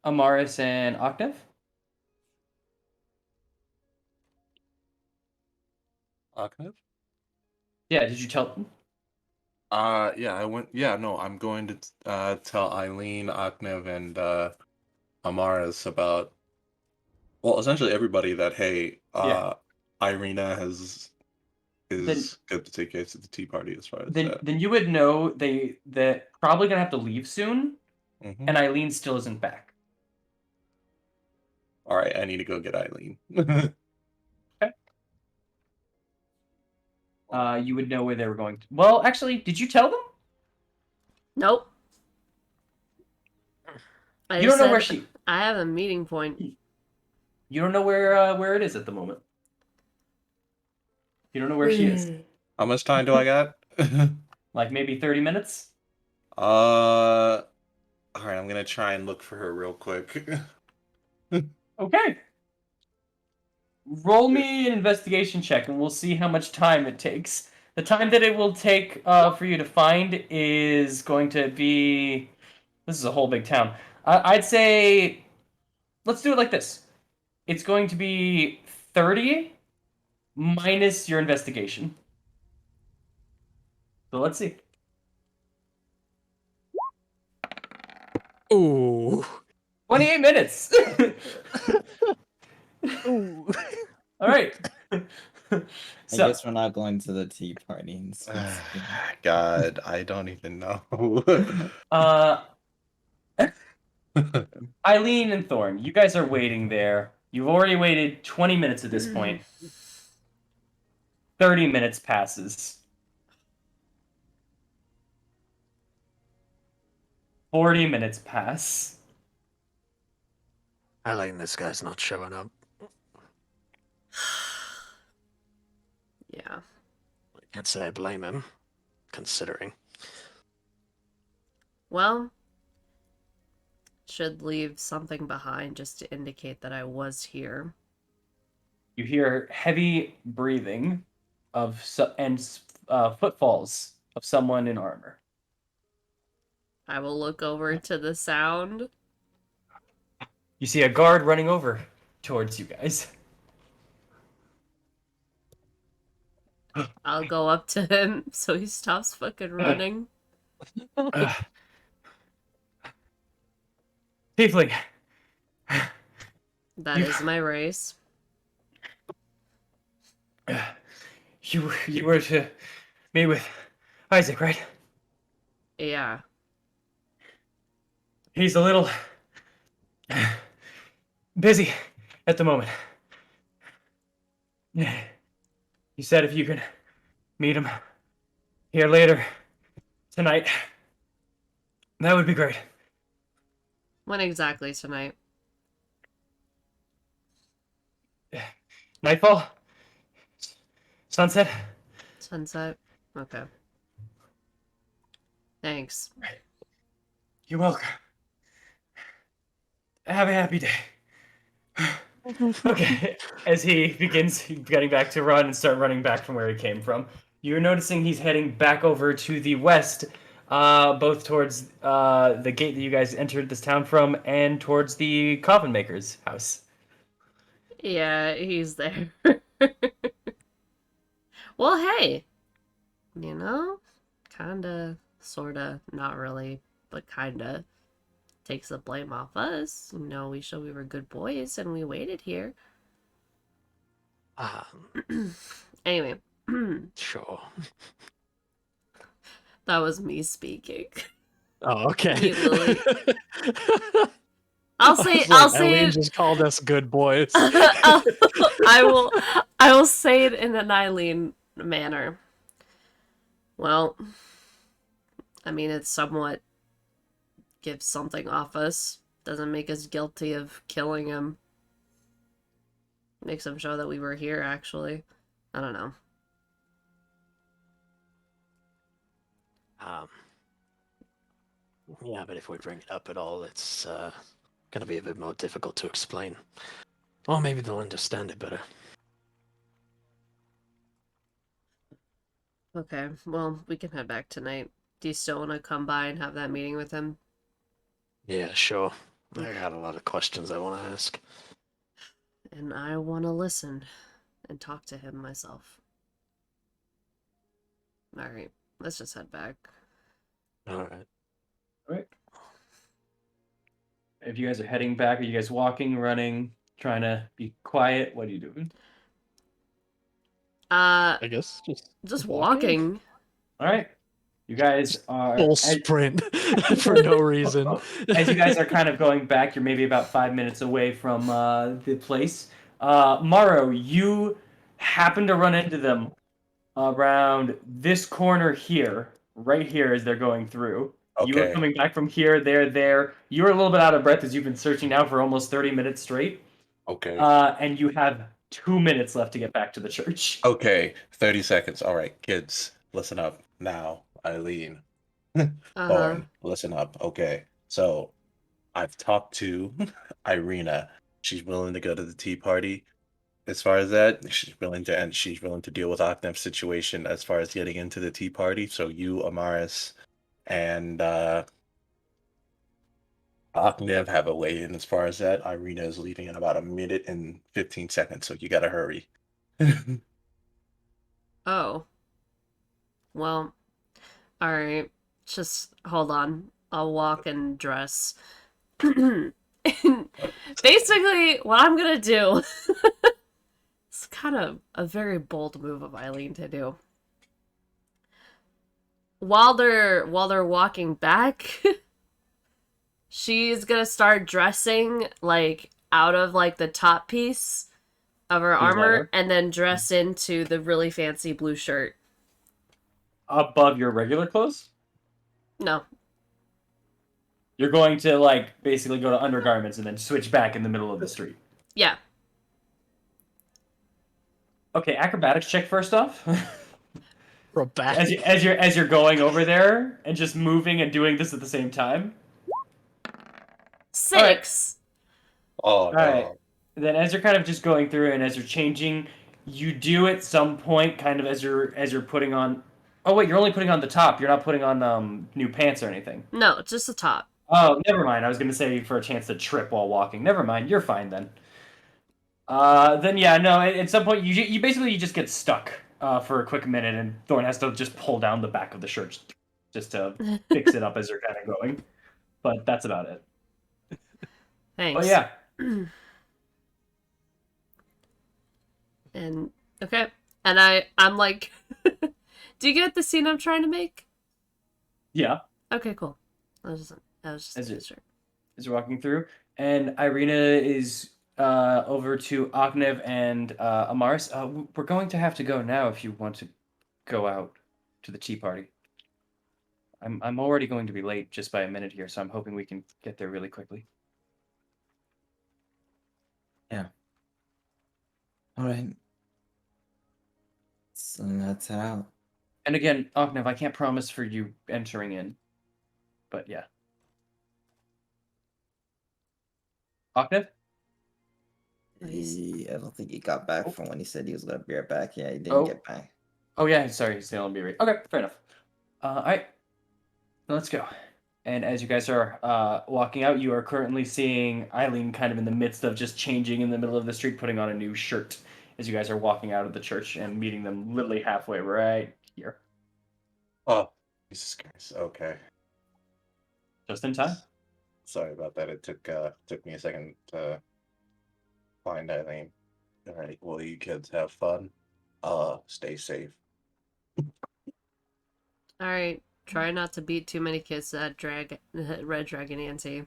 Speaker 6: Amaris and Octave?
Speaker 8: Aknev?
Speaker 6: Yeah, did you tell them?
Speaker 8: Yeah, I went. Yeah, no, I'm going to tell Eileen, Aknev, and Amaris about. Well, essentially everybody that hey,
Speaker 6: Yeah.
Speaker 8: Irina
Speaker 6: Then
Speaker 8: is good to take us to the tea party as far as
Speaker 6: then
Speaker 8: that.
Speaker 6: then you would know they're probably gonna have to leave soon,
Speaker 8: Mm-hmm.
Speaker 6: and Eileen still isn't back.
Speaker 8: All right, I need to go get Eileen.
Speaker 6: You would know where they were going to. Well, actually, did you tell them?
Speaker 4: Nope. I
Speaker 6: You don't know
Speaker 4: said
Speaker 6: where she.
Speaker 4: I have a meeting point.
Speaker 6: You don't know where it is at the moment. You don't know where she is.
Speaker 8: How much time do I got?
Speaker 6: Like maybe 30 minutes?
Speaker 8: All right, I'm gonna try and look for her real quick.
Speaker 6: Okay. Roll me an investigation check and we'll see how much time it takes. The time that it will take for you to find is going to be. This is a whole big town. I'd say. Let's do it like this. It's going to be 30 minus your investigation. So let's see.
Speaker 7: Ooh.
Speaker 6: 28 minutes.
Speaker 7: Ooh.
Speaker 6: All right.
Speaker 5: I
Speaker 6: So,
Speaker 5: guess we're not going to the tea party and sweet spoon.
Speaker 8: God, I don't even know.
Speaker 6: Eileen and Thorn, you guys are waiting there. You've already waited 20 minutes at this point. 30 minutes passes. 40 minutes pass.
Speaker 7: Eileen, this guy's not showing up.
Speaker 4: Yeah.
Speaker 7: I can't say I blame him, considering.
Speaker 4: Well, should leave something behind just to indicate that I was here.
Speaker 6: You hear heavy breathing of footfalls of someone in armor.
Speaker 4: I will look over to the sound.
Speaker 6: You see a guard running over towards you guys.
Speaker 4: I'll go up to him so he stops fucking running.
Speaker 6: Tiefling.
Speaker 4: That
Speaker 6: You-
Speaker 4: is my race.
Speaker 6: You were to meet with Isaac, right?
Speaker 4: Yeah.
Speaker 6: He's a little busy at the moment. He said if you could meet him here later tonight, that would be great.
Speaker 4: When exactly tonight?
Speaker 6: Nightfall? Sunset?
Speaker 4: Sunset? Okay. Thanks.
Speaker 6: You're welcome. Have a happy day. Okay, as he begins getting back to run and start running back from where he came from, you're noticing he's heading back over to the west, both towards the gate that you guys entered this town from and towards the coffin maker's house.
Speaker 4: Yeah, he's there. Well, hey. You know? Kinda, sorta, not really, but kinda. Takes the blame off us. You know, we showed we were good boys and we waited here. Anyway.
Speaker 7: Sure.
Speaker 4: That was me speaking.
Speaker 7: Oh, okay.
Speaker 4: Me, Lily. I'll say
Speaker 7: Eileen
Speaker 4: it.
Speaker 7: just called us good boys.
Speaker 4: I will say it in an Eileen manner. Well, I mean, it's somewhat gives something off us. Doesn't make us guilty of killing him. Makes him show that we were here, actually. I don't know.
Speaker 7: Yeah, but if we bring it up at all, it's gonna be a bit more difficult to explain. Or maybe they'll understand it better.
Speaker 4: Okay, well, we can head back tonight. Do you still want to come by and have that meeting with him?
Speaker 7: Yeah, sure. I got a lot of questions I want to ask.
Speaker 4: And I want to listen and talk to him myself. Alright, let's just head back.
Speaker 7: All right.
Speaker 6: All right. If you guys are heading back, are you guys walking, running, trying to be quiet? What are you doing?
Speaker 7: I guess
Speaker 4: Just
Speaker 7: walking?
Speaker 4: walking.
Speaker 6: All right. You guys are
Speaker 7: Full sprint for no reason.
Speaker 6: as you guys are kind of going back. You're maybe about 5 minutes away from the place. Morrow, you happen to run into them around this corner here, right here, as they're going through. You are
Speaker 8: Okay.
Speaker 6: coming back from here. They're there. You're a little bit out of breath as you've been searching now for almost 30 minutes straight.
Speaker 8: Okay.
Speaker 6: And you have 2 minutes left to get back to the church.
Speaker 8: Okay. 30 seconds. All right, kids, listen up now. Eileen,
Speaker 4: Uh-huh.
Speaker 8: Thorn, listen up. Okay. So I've talked to Irina. She's willing to go to the tea party. As far as that, she's willing to deal with Ocnev's situation as far as getting into the tea party. So you, Amaris, and Ocnev have a way in as far as that. Irina is leaving in about a minute and 15 seconds, so you gotta hurry.
Speaker 4: Oh. Well, alright. Just hold on. I'll walk and dress. Basically, what I'm gonna do... It's kind of a very bold move of Eileen to do. While they're walking back, she's gonna start dressing like out of like the top piece of her armor
Speaker 6: leather.
Speaker 4: and then dress into the really fancy blue shirt.
Speaker 6: Above your regular clothes?
Speaker 4: No.
Speaker 6: You're going to, like, basically go to undergarments and then switch back in the middle of the street.
Speaker 4: Yeah.
Speaker 6: Okay, acrobatics check first off.
Speaker 7: Acrobatic.
Speaker 6: as you're going over there and just moving and doing this at the same time.
Speaker 4: 6.
Speaker 8: Oh,
Speaker 6: All right. Then as you're kind of just going through and as you're changing, you do at some point kind of as you're putting on. Oh wait, you're only putting on the top. You're not putting on new pants or anything.
Speaker 4: No, just the top.
Speaker 6: Oh, never mind. I was gonna say for a chance to trip while walking. Never mind. You're fine then. Then yeah, no. At some point, you basically just get stuck for a quick minute, and Thorn has to just pull down the back of the shirt just to fix it up as you're kind of going. But that's about it.
Speaker 4: Thanks.
Speaker 6: Oh yeah.
Speaker 4: And okay. And I'm like do you get the scene I'm trying to make?
Speaker 6: Yeah.
Speaker 4: Okay, cool. I was just
Speaker 6: As you're walking through, and Irina is over to Ognev and Amaris. We're going to have to go now if you want to go out to the tea party. I'm already going to be late just by a minute here, so I'm hoping we can get there really quickly.
Speaker 5: Yeah. All right. So let's head out.
Speaker 6: And again, Ognev, I can't promise for you entering in, but yeah. Ognev?
Speaker 5: I don't think he got back from when he said he was gonna be right back. Yeah, he didn't
Speaker 6: Oh.
Speaker 5: get back.
Speaker 6: Oh yeah, sorry, he's still on be right. Okay, fair enough. All right, let's go. And as you guys are walking out, you are currently seeing Eileen kind of in the midst of just changing in the middle of the street, putting on a new shirt. As you guys are walking out of the church and meeting them literally halfway right here,
Speaker 8: Oh, Jesus Christ. Okay.
Speaker 6: just in time.
Speaker 8: Sorry about that. It took me a second to find Eileen. All right. Well, you kids have fun. Stay safe.
Speaker 4: Alright. Try not to beat too many kids at Red Dragon Ante.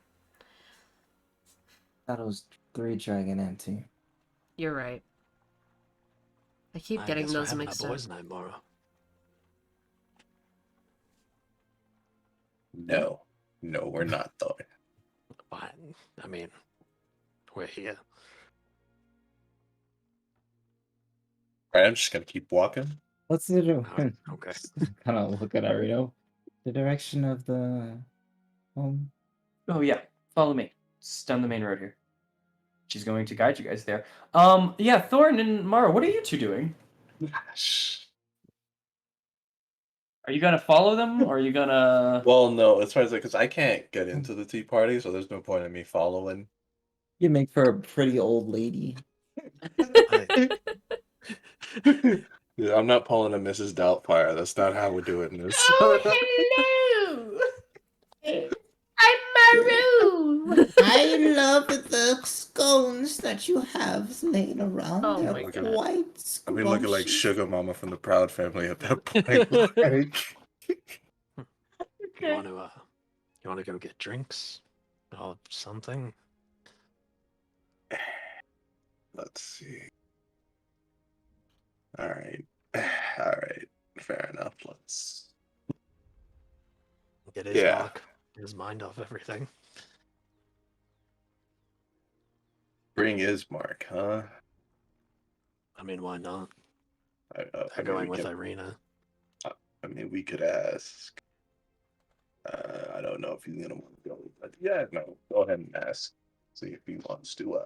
Speaker 5: Thought it was 3 Dragon Ante.
Speaker 4: You're right. I keep
Speaker 7: I
Speaker 4: getting
Speaker 7: guess we're
Speaker 4: those
Speaker 7: having
Speaker 4: mixed
Speaker 7: our
Speaker 4: up.
Speaker 7: boys' night tomorrow.
Speaker 8: No, we're not though.
Speaker 7: Fine. I mean, we're here.
Speaker 8: All right, I'm just gonna keep walking.
Speaker 5: What's the
Speaker 7: Alright, okay.
Speaker 5: kind of look at Arito. The direction of the home.
Speaker 6: Oh yeah, follow me. It's down the main road here. She's going to guide you guys there. Yeah, Thorn and Mara, what are you two doing?
Speaker 8: Shh.
Speaker 6: Are you gonna follow them, or are you gonna?
Speaker 8: Well, no, as far as because I can't get into the tea party, so there's no point in me following.
Speaker 5: You make for a pretty old lady.
Speaker 8: Yeah, I'm not pulling a Mrs. Doubtfire. That's not how we're doing this.
Speaker 4: hello. I'm Maru.
Speaker 5: I love the scones that you have laying around.
Speaker 4: Oh
Speaker 5: They're
Speaker 4: my
Speaker 8: God.
Speaker 5: quite
Speaker 8: I'll be looking like
Speaker 5: scrumptious.
Speaker 8: Sugar Mama from the Proud Family at that point.
Speaker 7: You want to go get drinks or something?
Speaker 8: Let's see. All right. All right. Fair enough. Let's.
Speaker 7: Get his
Speaker 8: Yeah.
Speaker 7: knock his mind off everything.
Speaker 8: Bring Ismark, huh?
Speaker 7: I mean, why not?
Speaker 8: I
Speaker 7: They're
Speaker 8: mean,
Speaker 7: going
Speaker 8: we
Speaker 7: with
Speaker 8: could-
Speaker 7: Irina.
Speaker 8: I mean, we could ask. I don't know if he's gonna want to go, but yeah, no, go ahead and ask. See if he wants to.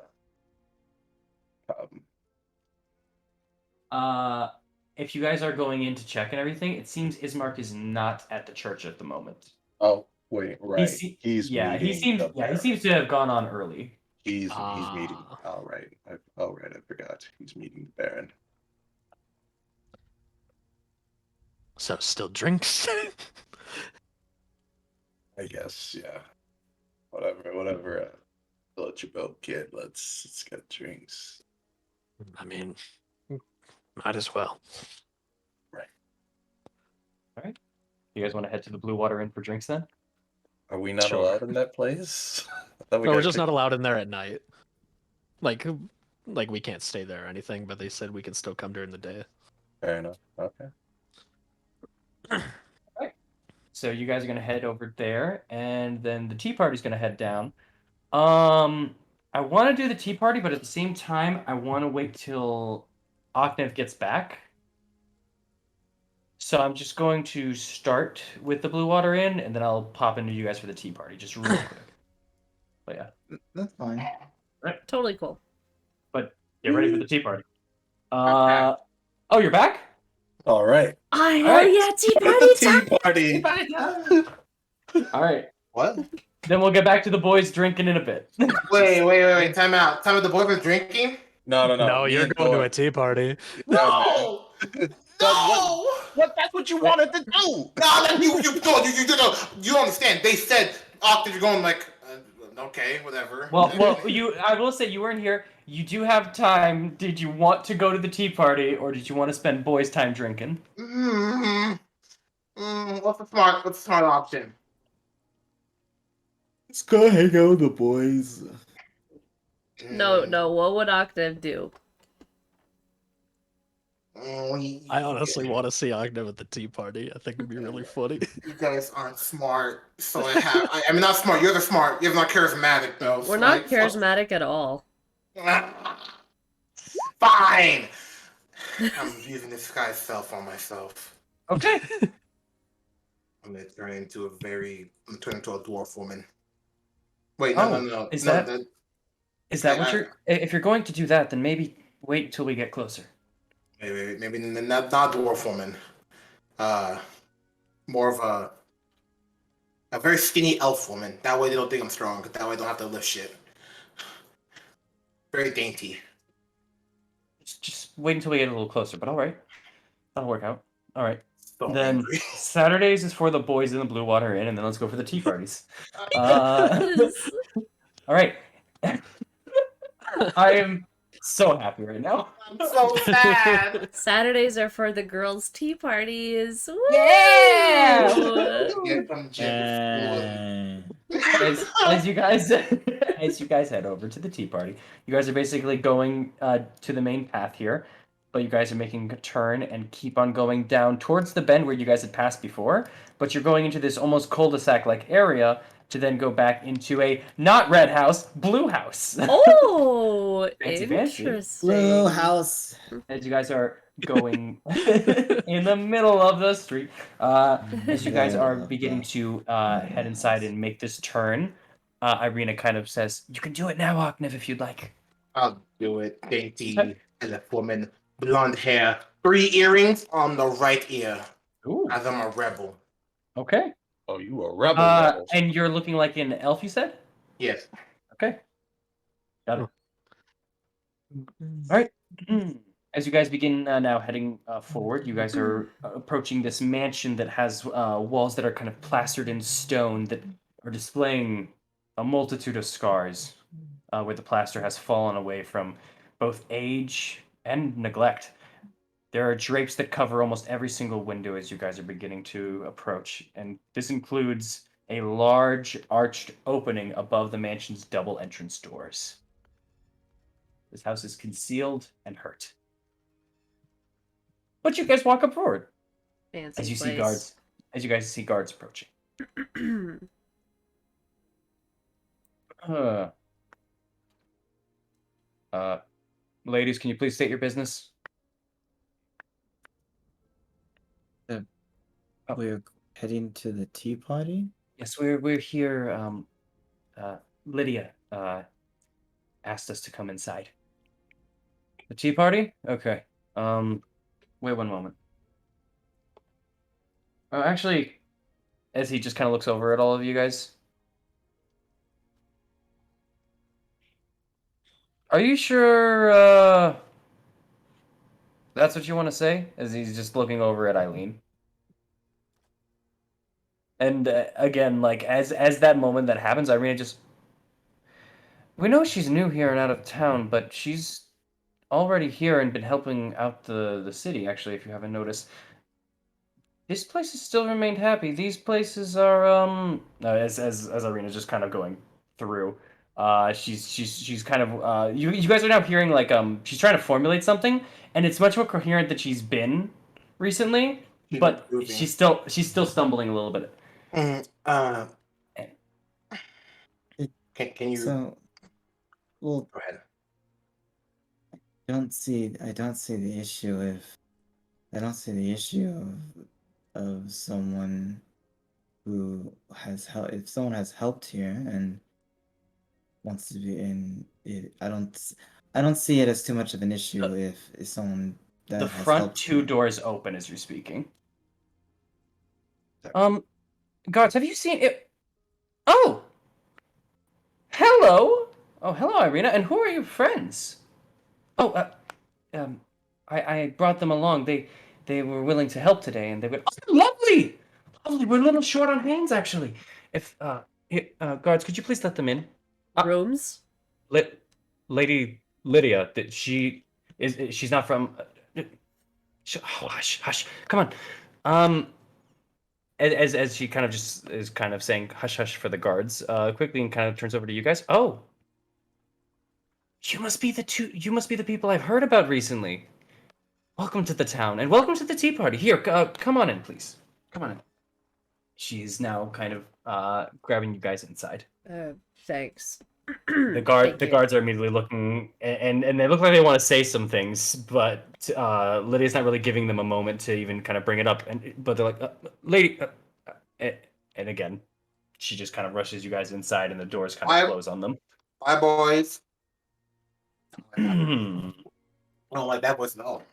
Speaker 6: If you guys are going in to check and everything, it seems Ismark is not at the church at the moment.
Speaker 8: Oh wait, right.
Speaker 6: He
Speaker 8: He's
Speaker 6: yeah, he
Speaker 8: meeting
Speaker 6: seems
Speaker 8: the
Speaker 6: yeah, he
Speaker 8: Baron.
Speaker 6: seems to have gone on early.
Speaker 8: He's meeting.
Speaker 7: Ah.
Speaker 8: All right. I forgot. He's meeting the Baron.
Speaker 7: So still drinks?
Speaker 8: I guess. Yeah. Whatever. Let your boat, kid. Let's get drinks.
Speaker 7: I mean, might as well.
Speaker 6: You guys want to head to the Blue Water Inn for drinks then?
Speaker 8: Are we not
Speaker 7: Sure.
Speaker 8: allowed in that place? I thought
Speaker 7: No, we're
Speaker 8: got
Speaker 7: just
Speaker 8: kicked-
Speaker 7: not allowed in there at night. Like we can't stay there or anything, but they said we can still come during the day.
Speaker 8: Fair enough. Okay.
Speaker 6: So you guys are gonna head over there, and then the tea party's gonna head down. I want to do the tea party, but at the same time, I want to wait till Oknev gets back. So I'm just going to start with the Blue Water Inn, and then I'll pop into you guys for the tea party, just real quick. But yeah,
Speaker 5: That's fine.
Speaker 4: Totally cool.
Speaker 6: but get ready for the tea party. Oh, you're back?
Speaker 8: All right.
Speaker 4: Oh,
Speaker 6: Alright.
Speaker 4: yeah, tea party time.
Speaker 6: All right.
Speaker 2: What?
Speaker 6: Then we'll get back to the boys drinking in a bit.
Speaker 2: Wait. Time out. Time out. The boy was drinking?
Speaker 8: No.
Speaker 7: No,
Speaker 8: me
Speaker 7: you're
Speaker 8: and
Speaker 7: going to
Speaker 8: Thor-
Speaker 7: a tea party.
Speaker 2: No! No!
Speaker 8: What? That's what you wanted to do.
Speaker 2: No, you don't understand. They said, Octave, you're going like, okay, whatever.
Speaker 6: Well, I will say you weren't here. You do have time. Did you want to go to the tea party, or did you want to spend boys' time drinking?
Speaker 2: What's the smart option?
Speaker 5: Let's go hang out with the boys.
Speaker 4: No, what would Octave do?
Speaker 7: I honestly want to see Agnew at the tea party. I think it'd be really funny.
Speaker 2: You guys aren't smart, so I mean, not smart. You're the smart. You're not charismatic, though.
Speaker 4: We're not charismatic at all.
Speaker 2: Fine. I'm using this guy's self on myself.
Speaker 6: Okay.
Speaker 2: I'm gonna turn into a dwarf woman. Wait, no.
Speaker 6: Is
Speaker 2: no,
Speaker 6: that what
Speaker 2: I-
Speaker 6: you're? If you're going to do that, then maybe wait until we get closer.
Speaker 2: Maybe not dwarf woman. More of a very skinny elf woman. That way they don't think I'm strong. That way I don't have to lift shit. Very dainty.
Speaker 6: Just wait until we get a little closer. But all right, that'll work out. All right.
Speaker 2: So
Speaker 6: Then
Speaker 2: angry.
Speaker 6: Saturdays is for the boys in the Blue Water Inn, and then let's go for the tea parties. All right. I am so happy right now.
Speaker 2: I'm so sad.
Speaker 4: Saturdays are for the girls' tea parties. Woo!
Speaker 6: Yeah!
Speaker 2: Get some gin with
Speaker 6: As you guys head over to the tea party, you guys are basically going to the main path here, but you guys are making a turn and keep on going down towards the bend where you guys had passed before, but you're going into this almost cul-de-sac like area to then go back into a not red house, blue house.
Speaker 4: Oh,
Speaker 6: Fancy, fancy.
Speaker 4: interesting.
Speaker 5: Blue house.
Speaker 6: As you guys are going in the middle of the street, as you guys are beginning to head inside and make this turn, Irina kind of says, "You can do it now, Oknev, if you'd like."
Speaker 2: I'll do it. Dainty elf woman. Blonde hair. 3 earrings on the right ear.
Speaker 1: Ooh.
Speaker 2: as I'm a rebel.
Speaker 1: Okay.
Speaker 8: Oh, you a rebel.
Speaker 1: And you're looking like an elf, you said?
Speaker 2: Yes.
Speaker 1: Okay. Got it. All right. As you guys begin now heading forward, you guys are approaching this mansion that has walls that are kind of plastered in stone that are displaying a multitude of scars where the plaster has fallen away from both age and neglect. There are drapes that cover almost every single window as you guys are beginning to approach, and this includes a large arched opening above the mansion's double entrance doors. This house is concealed and hurt. But you guys walk up forward
Speaker 4: Fancy
Speaker 1: as you
Speaker 4: place.
Speaker 1: see guards. As you guys see guards approaching. Uh, ladies, can you please state your business?
Speaker 5: We're heading to the tea party?
Speaker 1: Yes, we're here. Lydia asked us to come inside. The tea party? Okay. Wait one moment. Actually, as he just kind of looks over at all of you guys. Are you sure, that's what you want to say? As he's just looking over at Eileen. And again, like, as that moment that happens, Irina just... We know she's new here and out of town, but she's already here and been helping out the city, actually, if you haven't noticed. This place has still remained happy. These places are, as Irina's just kind of going through, she's kind of, you guys are now hearing, like, she's trying to formulate something, and it's much more coherent than she's been recently, but she's still stumbling a little bit.
Speaker 2: Can you
Speaker 5: So, well,
Speaker 2: go ahead?
Speaker 5: I don't see the issue of someone who has helped. If someone has helped here and wants to be in it, I don't see it as too much of an issue if someone that
Speaker 1: The
Speaker 5: has
Speaker 1: front
Speaker 5: helped
Speaker 1: two
Speaker 5: here.
Speaker 1: doors open as you're speaking. Guards, have you seen it? Oh! Hello! Oh, hello, Irina, and who are your friends? Oh, I brought them along. They were willing to help today, and they went, oh, lovely! Lovely, we're a little short on hands, actually. If, guards, could you please let them in?
Speaker 4: Rooms?
Speaker 1: Lady Lydia, that she's not from... hush, hush, come on. As she kind of just is kind of saying hush hush for the guards, quickly and kind of turns over to you guys. Oh, you must be the people I've heard about recently. Welcome to the town, and welcome to the tea party. Here, come on in, please. Come on in. She's now kind of grabbing you guys inside.
Speaker 4: Thanks.
Speaker 1: The
Speaker 4: Thank you.
Speaker 1: guards are immediately looking, and they look like they want to say some things, but Lydia's not really giving them a moment to even kind of bring it up. But they're like, lady, and again, she just kind of rushes you guys inside, and the doors kind of close on them.
Speaker 2: Bye, boys.
Speaker 1: All
Speaker 2: Oh, like that was no.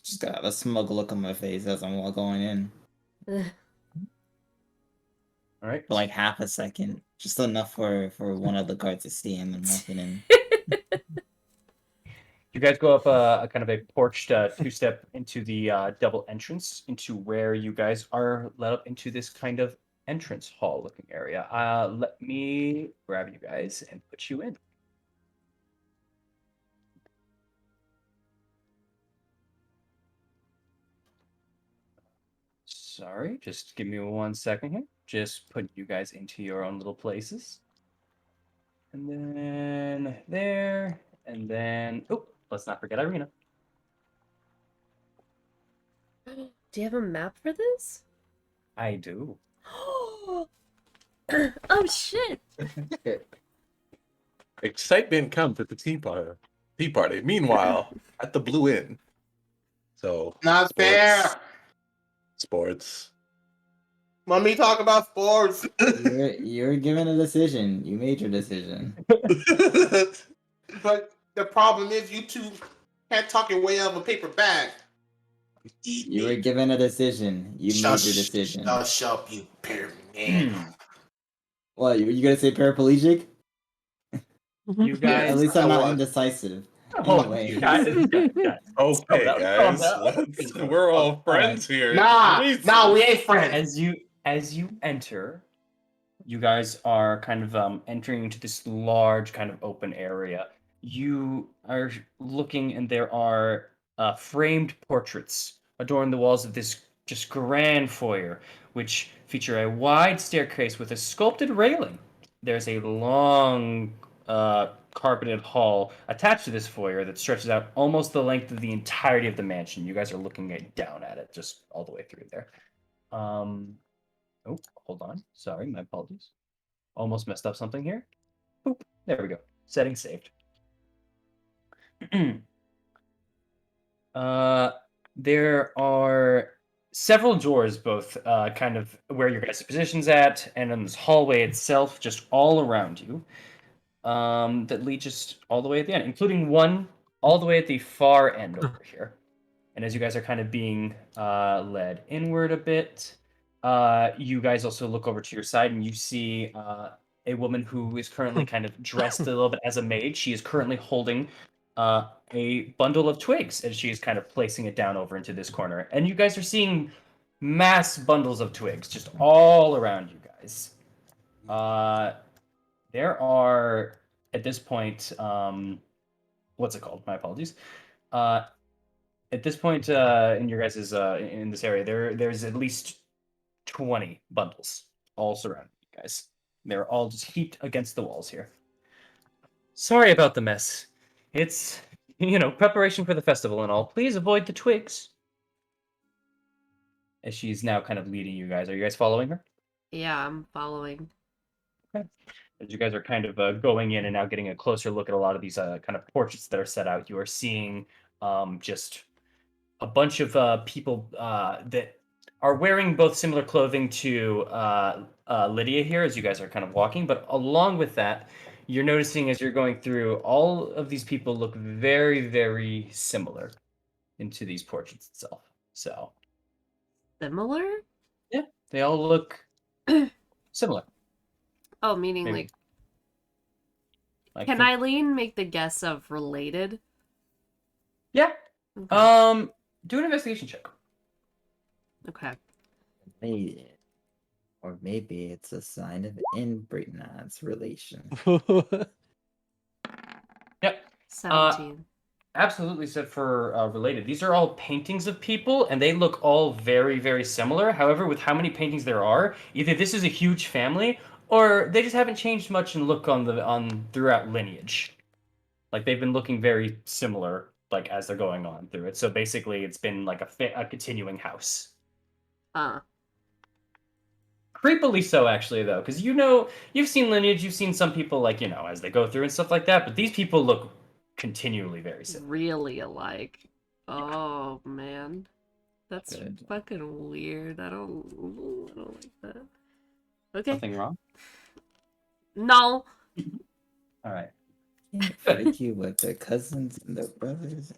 Speaker 5: Just got a smug look on my face as I'm going in.
Speaker 1: right.
Speaker 5: For like half a second. Just enough for one of the guards to see him and walking in.
Speaker 1: You guys go up a kind of a porched two-step into the double entrance into where you guys are led up into this kind of entrance hall looking area. Let me grab you guys and put you in. Sorry, just give me 1 second here. Just put you guys into your own little places. And then there, and then, oh, let's not forget Irina.
Speaker 4: Do you have a map for this?
Speaker 1: I do.
Speaker 4: Oh shit!
Speaker 8: Excitement comes at the tea party. Meanwhile, at the Blue Inn. So
Speaker 2: Not fair.
Speaker 8: Sports.
Speaker 2: Let me talk about sports.
Speaker 5: You're given a decision. You made your decision.
Speaker 2: But the problem is you two can't talk your way out of a paper bag.
Speaker 5: You were given a decision. You made your decision.
Speaker 2: Shush up, you pyramid.
Speaker 5: What, you gonna say paraplegic?
Speaker 6: You guys.
Speaker 5: At least I'm not indecisive.
Speaker 6: Oh,
Speaker 5: Anyway.
Speaker 6: guys.
Speaker 8: Okay,
Speaker 6: Calm
Speaker 8: guys,
Speaker 6: down.
Speaker 8: we're all friends here.
Speaker 2: Nah,
Speaker 8: Jesus.
Speaker 2: we ain't friends.
Speaker 1: As you enter, you guys are kind of entering into this large kind of open area. You are looking, and there are framed portraits adorn the walls of this just grand foyer, which feature a wide staircase with a sculpted railing. There's a long carpeted hall attached to this foyer that stretches out almost the length of the entirety of the mansion. You guys are looking down at it, just all the way through there. Oh, hold on. Sorry, my apologies. Almost messed up something here. Boop. There we go. Settings saved. There are several doors, both kind of where your guys' position's at, and in this hallway itself, just all around you, that lead just all the way at the end, including one all the way at the far end over here. And as you guys are kind of being led inward a bit, you guys also look over to your side and you see a woman who is currently kind of dressed a little bit as a maid. She is currently holding a bundle of twigs as she is kind of placing it down over into this corner. And you guys are seeing mass bundles of twigs just all around you guys. There are, at this point, what's it called? My apologies. At this point in your guys' in this area, there's at least 20 bundles all surrounding you guys. They're all just heaped against the walls here. Sorry about the mess. It's, preparation for the festival and all. Please avoid the twigs. As she's now kind of leading you guys. Are you guys following her?
Speaker 4: Yeah, I'm following.
Speaker 1: Okay. As you guys are kind of going in and now getting a closer look at a lot of these kind of portraits that are set out, you are seeing just a bunch of people that are wearing both similar clothing to Lydia here as you guys are kind of walking. But along with that, you're noticing as you're going through, all of these people look very, very similar into these portraits itself. So,
Speaker 4: Similar?
Speaker 1: yeah, they all look similar.
Speaker 4: Oh, meaning
Speaker 1: Maybe.
Speaker 4: like can Eileen make the guess of related?
Speaker 1: Yeah.
Speaker 4: Okay.
Speaker 1: Do an investigation check.
Speaker 4: Okay.
Speaker 5: Maybe. Or maybe it's a sign of inbreeding relation.
Speaker 1: Yep.
Speaker 4: 17.
Speaker 1: Absolutely set for related. These are all paintings of people, and they look all very, very similar. However, with how many paintings there are, either this is a huge family, or they just haven't changed much in look on throughout lineage. Like they've been looking very similar, like as they're going on through it. So basically, it's been like a continuing house. Creepily so, actually, though, because you've seen lineage, you've seen some people like as they go through and stuff like that, but these people look continually very similar.
Speaker 4: Really alike. Oh man, that's fucking weird. I don't like that. Okay.
Speaker 1: Nothing wrong?
Speaker 4: No.
Speaker 1: All right.
Speaker 5: Fight you with their cousins and their brothers.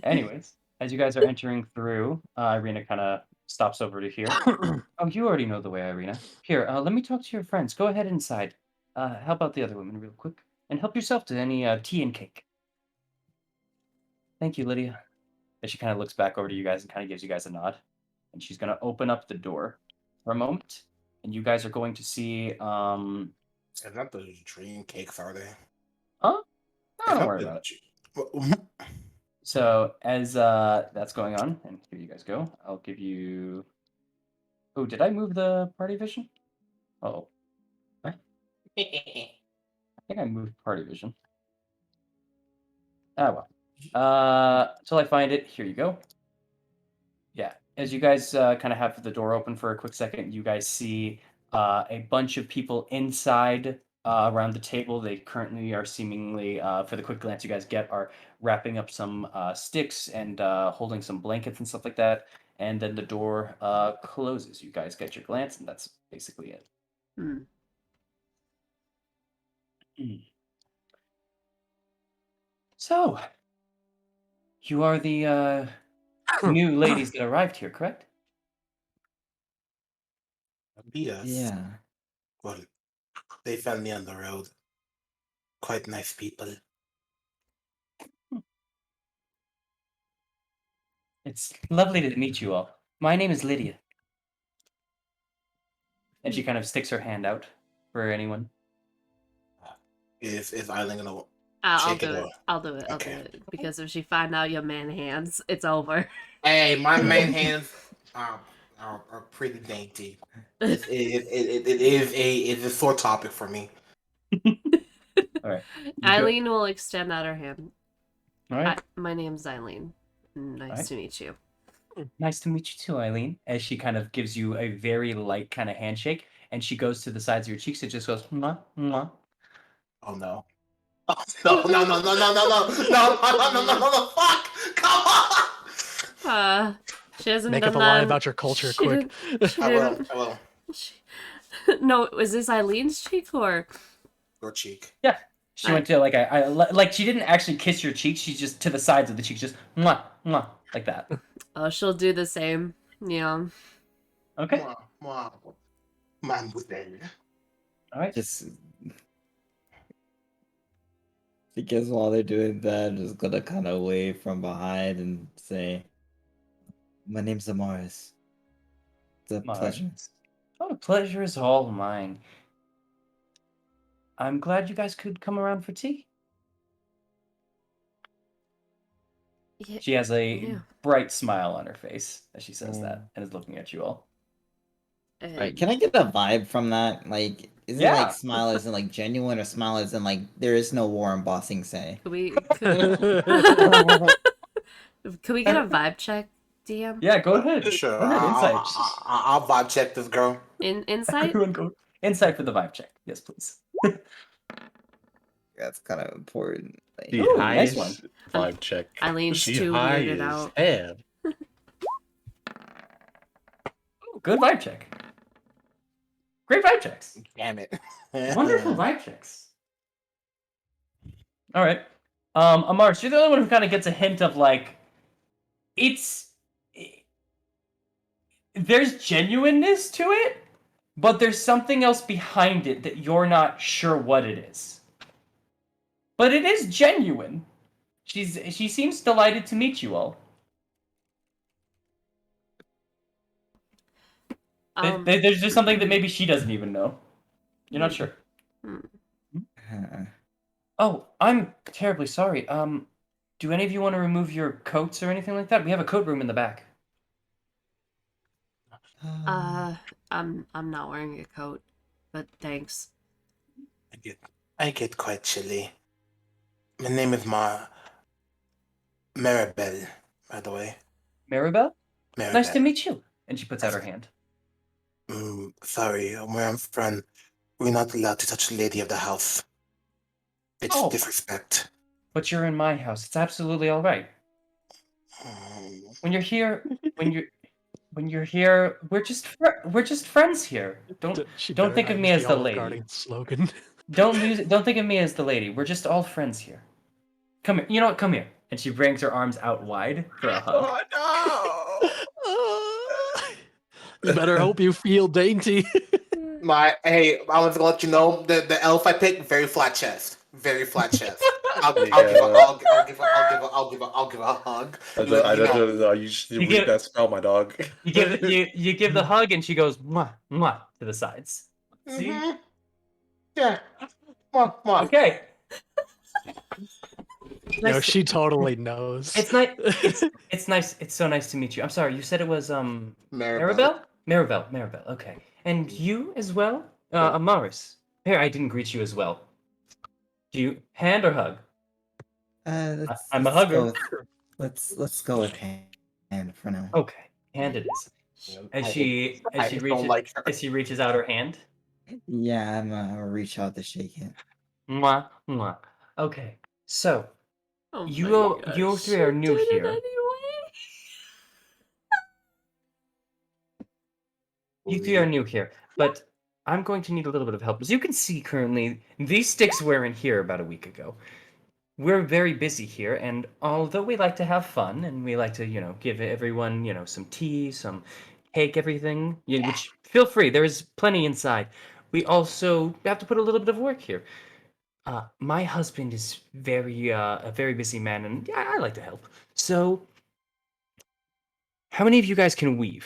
Speaker 1: Anyways, as you guys are entering through, Irina kind of stops over to here. Oh, you already know the way, Irina. Here, let me talk to your friends. Go ahead inside. Help out the other women real quick. And help yourself to any tea and cake. Thank you, Lydia. As she kind of looks back over to you guys and kind of gives you guys a nod. And she's going to open up the door for a moment. And you guys are going to see...
Speaker 2: Is that the dream cakes, are they?
Speaker 1: Huh? Don't worry about it. So, as that's going on, and here you guys go, I'll give you... Oh, did I move the party vision? Oh. What? I think I moved party vision. Ah, well. Till I find it, here you go. Yeah, as you guys kind of have the door open for a quick second, you guys see a bunch of people inside around the table. They currently are seemingly, for the quick glance you guys get, are wrapping up some sticks and holding some blankets and stuff like that. And then the door closes. You guys get your glance, and that's basically it. So, you are the
Speaker 6: new ladies that arrived here, correct?
Speaker 2: Yes.
Speaker 5: Yeah.
Speaker 2: Well, they found me on the road. Quite nice people.
Speaker 6: It's lovely to meet you all. My name is Lydia. And she kind of sticks her hand out for anyone.
Speaker 2: Is Eileen gonna
Speaker 4: I'll
Speaker 2: shake
Speaker 4: do
Speaker 2: it
Speaker 4: it.
Speaker 2: or?
Speaker 4: I'll do it. I'll do
Speaker 2: Okay.
Speaker 4: it. Because if she find out your man hands, it's over.
Speaker 2: Hey, my main hands are pretty dainty. It is a sore topic for me.
Speaker 6: All right.
Speaker 4: Eileen will extend out her hand.
Speaker 6: All right.
Speaker 4: My name's Eileen. Nice
Speaker 6: Alright.
Speaker 4: to meet you.
Speaker 6: Nice to meet you too, Eileen. As she kind of gives you a very light kind of handshake, and she goes to the sides of your cheeks. It just goes, mwah, mwah.
Speaker 2: Oh no. Oh, no, fuck! Come on!
Speaker 4: She hasn't
Speaker 7: Make
Speaker 4: done
Speaker 7: up a
Speaker 4: that.
Speaker 7: lie about your culture
Speaker 4: she
Speaker 7: quick.
Speaker 4: She
Speaker 2: I will.
Speaker 4: didn't. No, is this Eileen's cheek or?
Speaker 2: Your cheek.
Speaker 6: Yeah. She went to like she didn't actually kiss your cheeks. She's just to the sides of the cheeks, just mwah, mwah, like that.
Speaker 4: Oh, she'll do the same. Yeah.
Speaker 6: Okay.
Speaker 2: Mademoiselle.
Speaker 6: All right.
Speaker 5: Just because while they're doing that, I'm just gonna kind of wave from behind and say, "My name's Amaris. It's a pleasure."
Speaker 6: Oh, the pleasure is all mine. I'm glad you guys could come around for tea.
Speaker 4: Yeah.
Speaker 6: She has a
Speaker 4: Yeah.
Speaker 6: bright smile on her face as she says that and is looking at you all.
Speaker 5: Right? Can I get a vibe from that? Like, is it
Speaker 6: Yeah.
Speaker 5: like smile isn't like genuine, or smile isn't like there is no war in Bossing Say?
Speaker 4: Could we get a vibe check, DM?
Speaker 6: Yeah, go ahead.
Speaker 2: Sure.
Speaker 6: Go ahead, insight.
Speaker 2: I'll vibe check this girl.
Speaker 4: Insight?
Speaker 6: Everyone go insight for the vibe check. Yes, please.
Speaker 5: That's kind of important. Like,
Speaker 8: The
Speaker 6: Ooh, nice
Speaker 8: highest
Speaker 4: one.
Speaker 8: vibe check.
Speaker 4: Eileen's
Speaker 8: She
Speaker 4: too
Speaker 8: high
Speaker 4: weirded
Speaker 8: as
Speaker 4: out.
Speaker 8: hell.
Speaker 6: Ooh, good vibe check. Great vibe checks.
Speaker 2: Damn it.
Speaker 6: Wonderful vibe checks. All right. Amars, you're the only one who kind of gets a hint of like, there's genuineness to it, but there's something else behind it that you're not sure what it is. But it is genuine. She seems delighted to meet you all. There's just something that maybe she doesn't even know. You're not sure. Oh, I'm terribly sorry. Do any of you want to remove your coats or anything like that? We have a coat room in the back.
Speaker 4: I'm not wearing a coat, but thanks.
Speaker 2: I get quite chilly. My name is Maribel, by the way.
Speaker 6: Maribel?
Speaker 2: Maribel.
Speaker 6: Nice to meet you. And she puts out her hand.
Speaker 2: Sorry, where I'm from, we're not allowed to touch the lady of the house. It's
Speaker 6: Oh.
Speaker 2: disrespect.
Speaker 6: But you're in my house. It's absolutely all right. When you're here, we're just friends here. Don't think of me as the lady.
Speaker 7: Slogan.
Speaker 6: Don't think of me as the lady. We're just all friends here. Come here. You know what? Come here. And she brings her arms out wide for a hug.
Speaker 2: Oh
Speaker 7: You better hope you feel dainty.
Speaker 2: Hey, I was gonna let you know the elf I picked, very flat chest. Very flat chest. I'll give her a hug.
Speaker 8: You should read that spell, my dog.
Speaker 6: You give the hug, and she goes mwah mwah to the sides. See?
Speaker 2: Mm-hmm. Yeah. Mwah.
Speaker 6: Okay.
Speaker 7: No, she totally knows.
Speaker 6: It's nice. It's nice. It's so nice to meet you. I'm sorry. You said it was
Speaker 2: Maribel.
Speaker 6: Maribel. Okay. And you as well, Amaris. Here, I didn't greet you as well. Do you hand or hug? I'm a hugger.
Speaker 5: Let's go with hand for now.
Speaker 6: Okay, hand it is. As she reaches out her hand.
Speaker 5: Yeah, I'm gonna reach out to shake it.
Speaker 6: Mwah mwah. Okay, so
Speaker 4: Oh
Speaker 6: you three are new here.
Speaker 4: Anyway.
Speaker 6: You three are new here, but I'm going to need a little bit of help. As you can see currently, these sticks were in here about a week ago. we're very busy here, and although we like to have fun and we like to, give everyone, some tea, some cake, everything, which feel free, there's plenty inside. We also have to put a little bit of work here. My husband is a very busy man, and yeah, I like to help. So, how many of you guys can weave?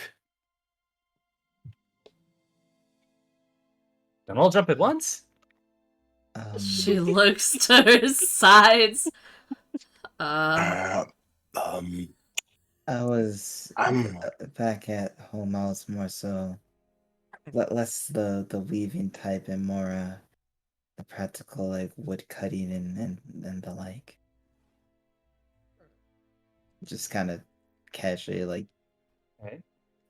Speaker 6: Don't all jump at once?
Speaker 4: She looks to her sides.
Speaker 2: Um,
Speaker 5: I was
Speaker 2: I'm
Speaker 5: back at home. I was more so less the weaving type and more the practical like wood cutting and the like. Just kind of casually like
Speaker 6: Right.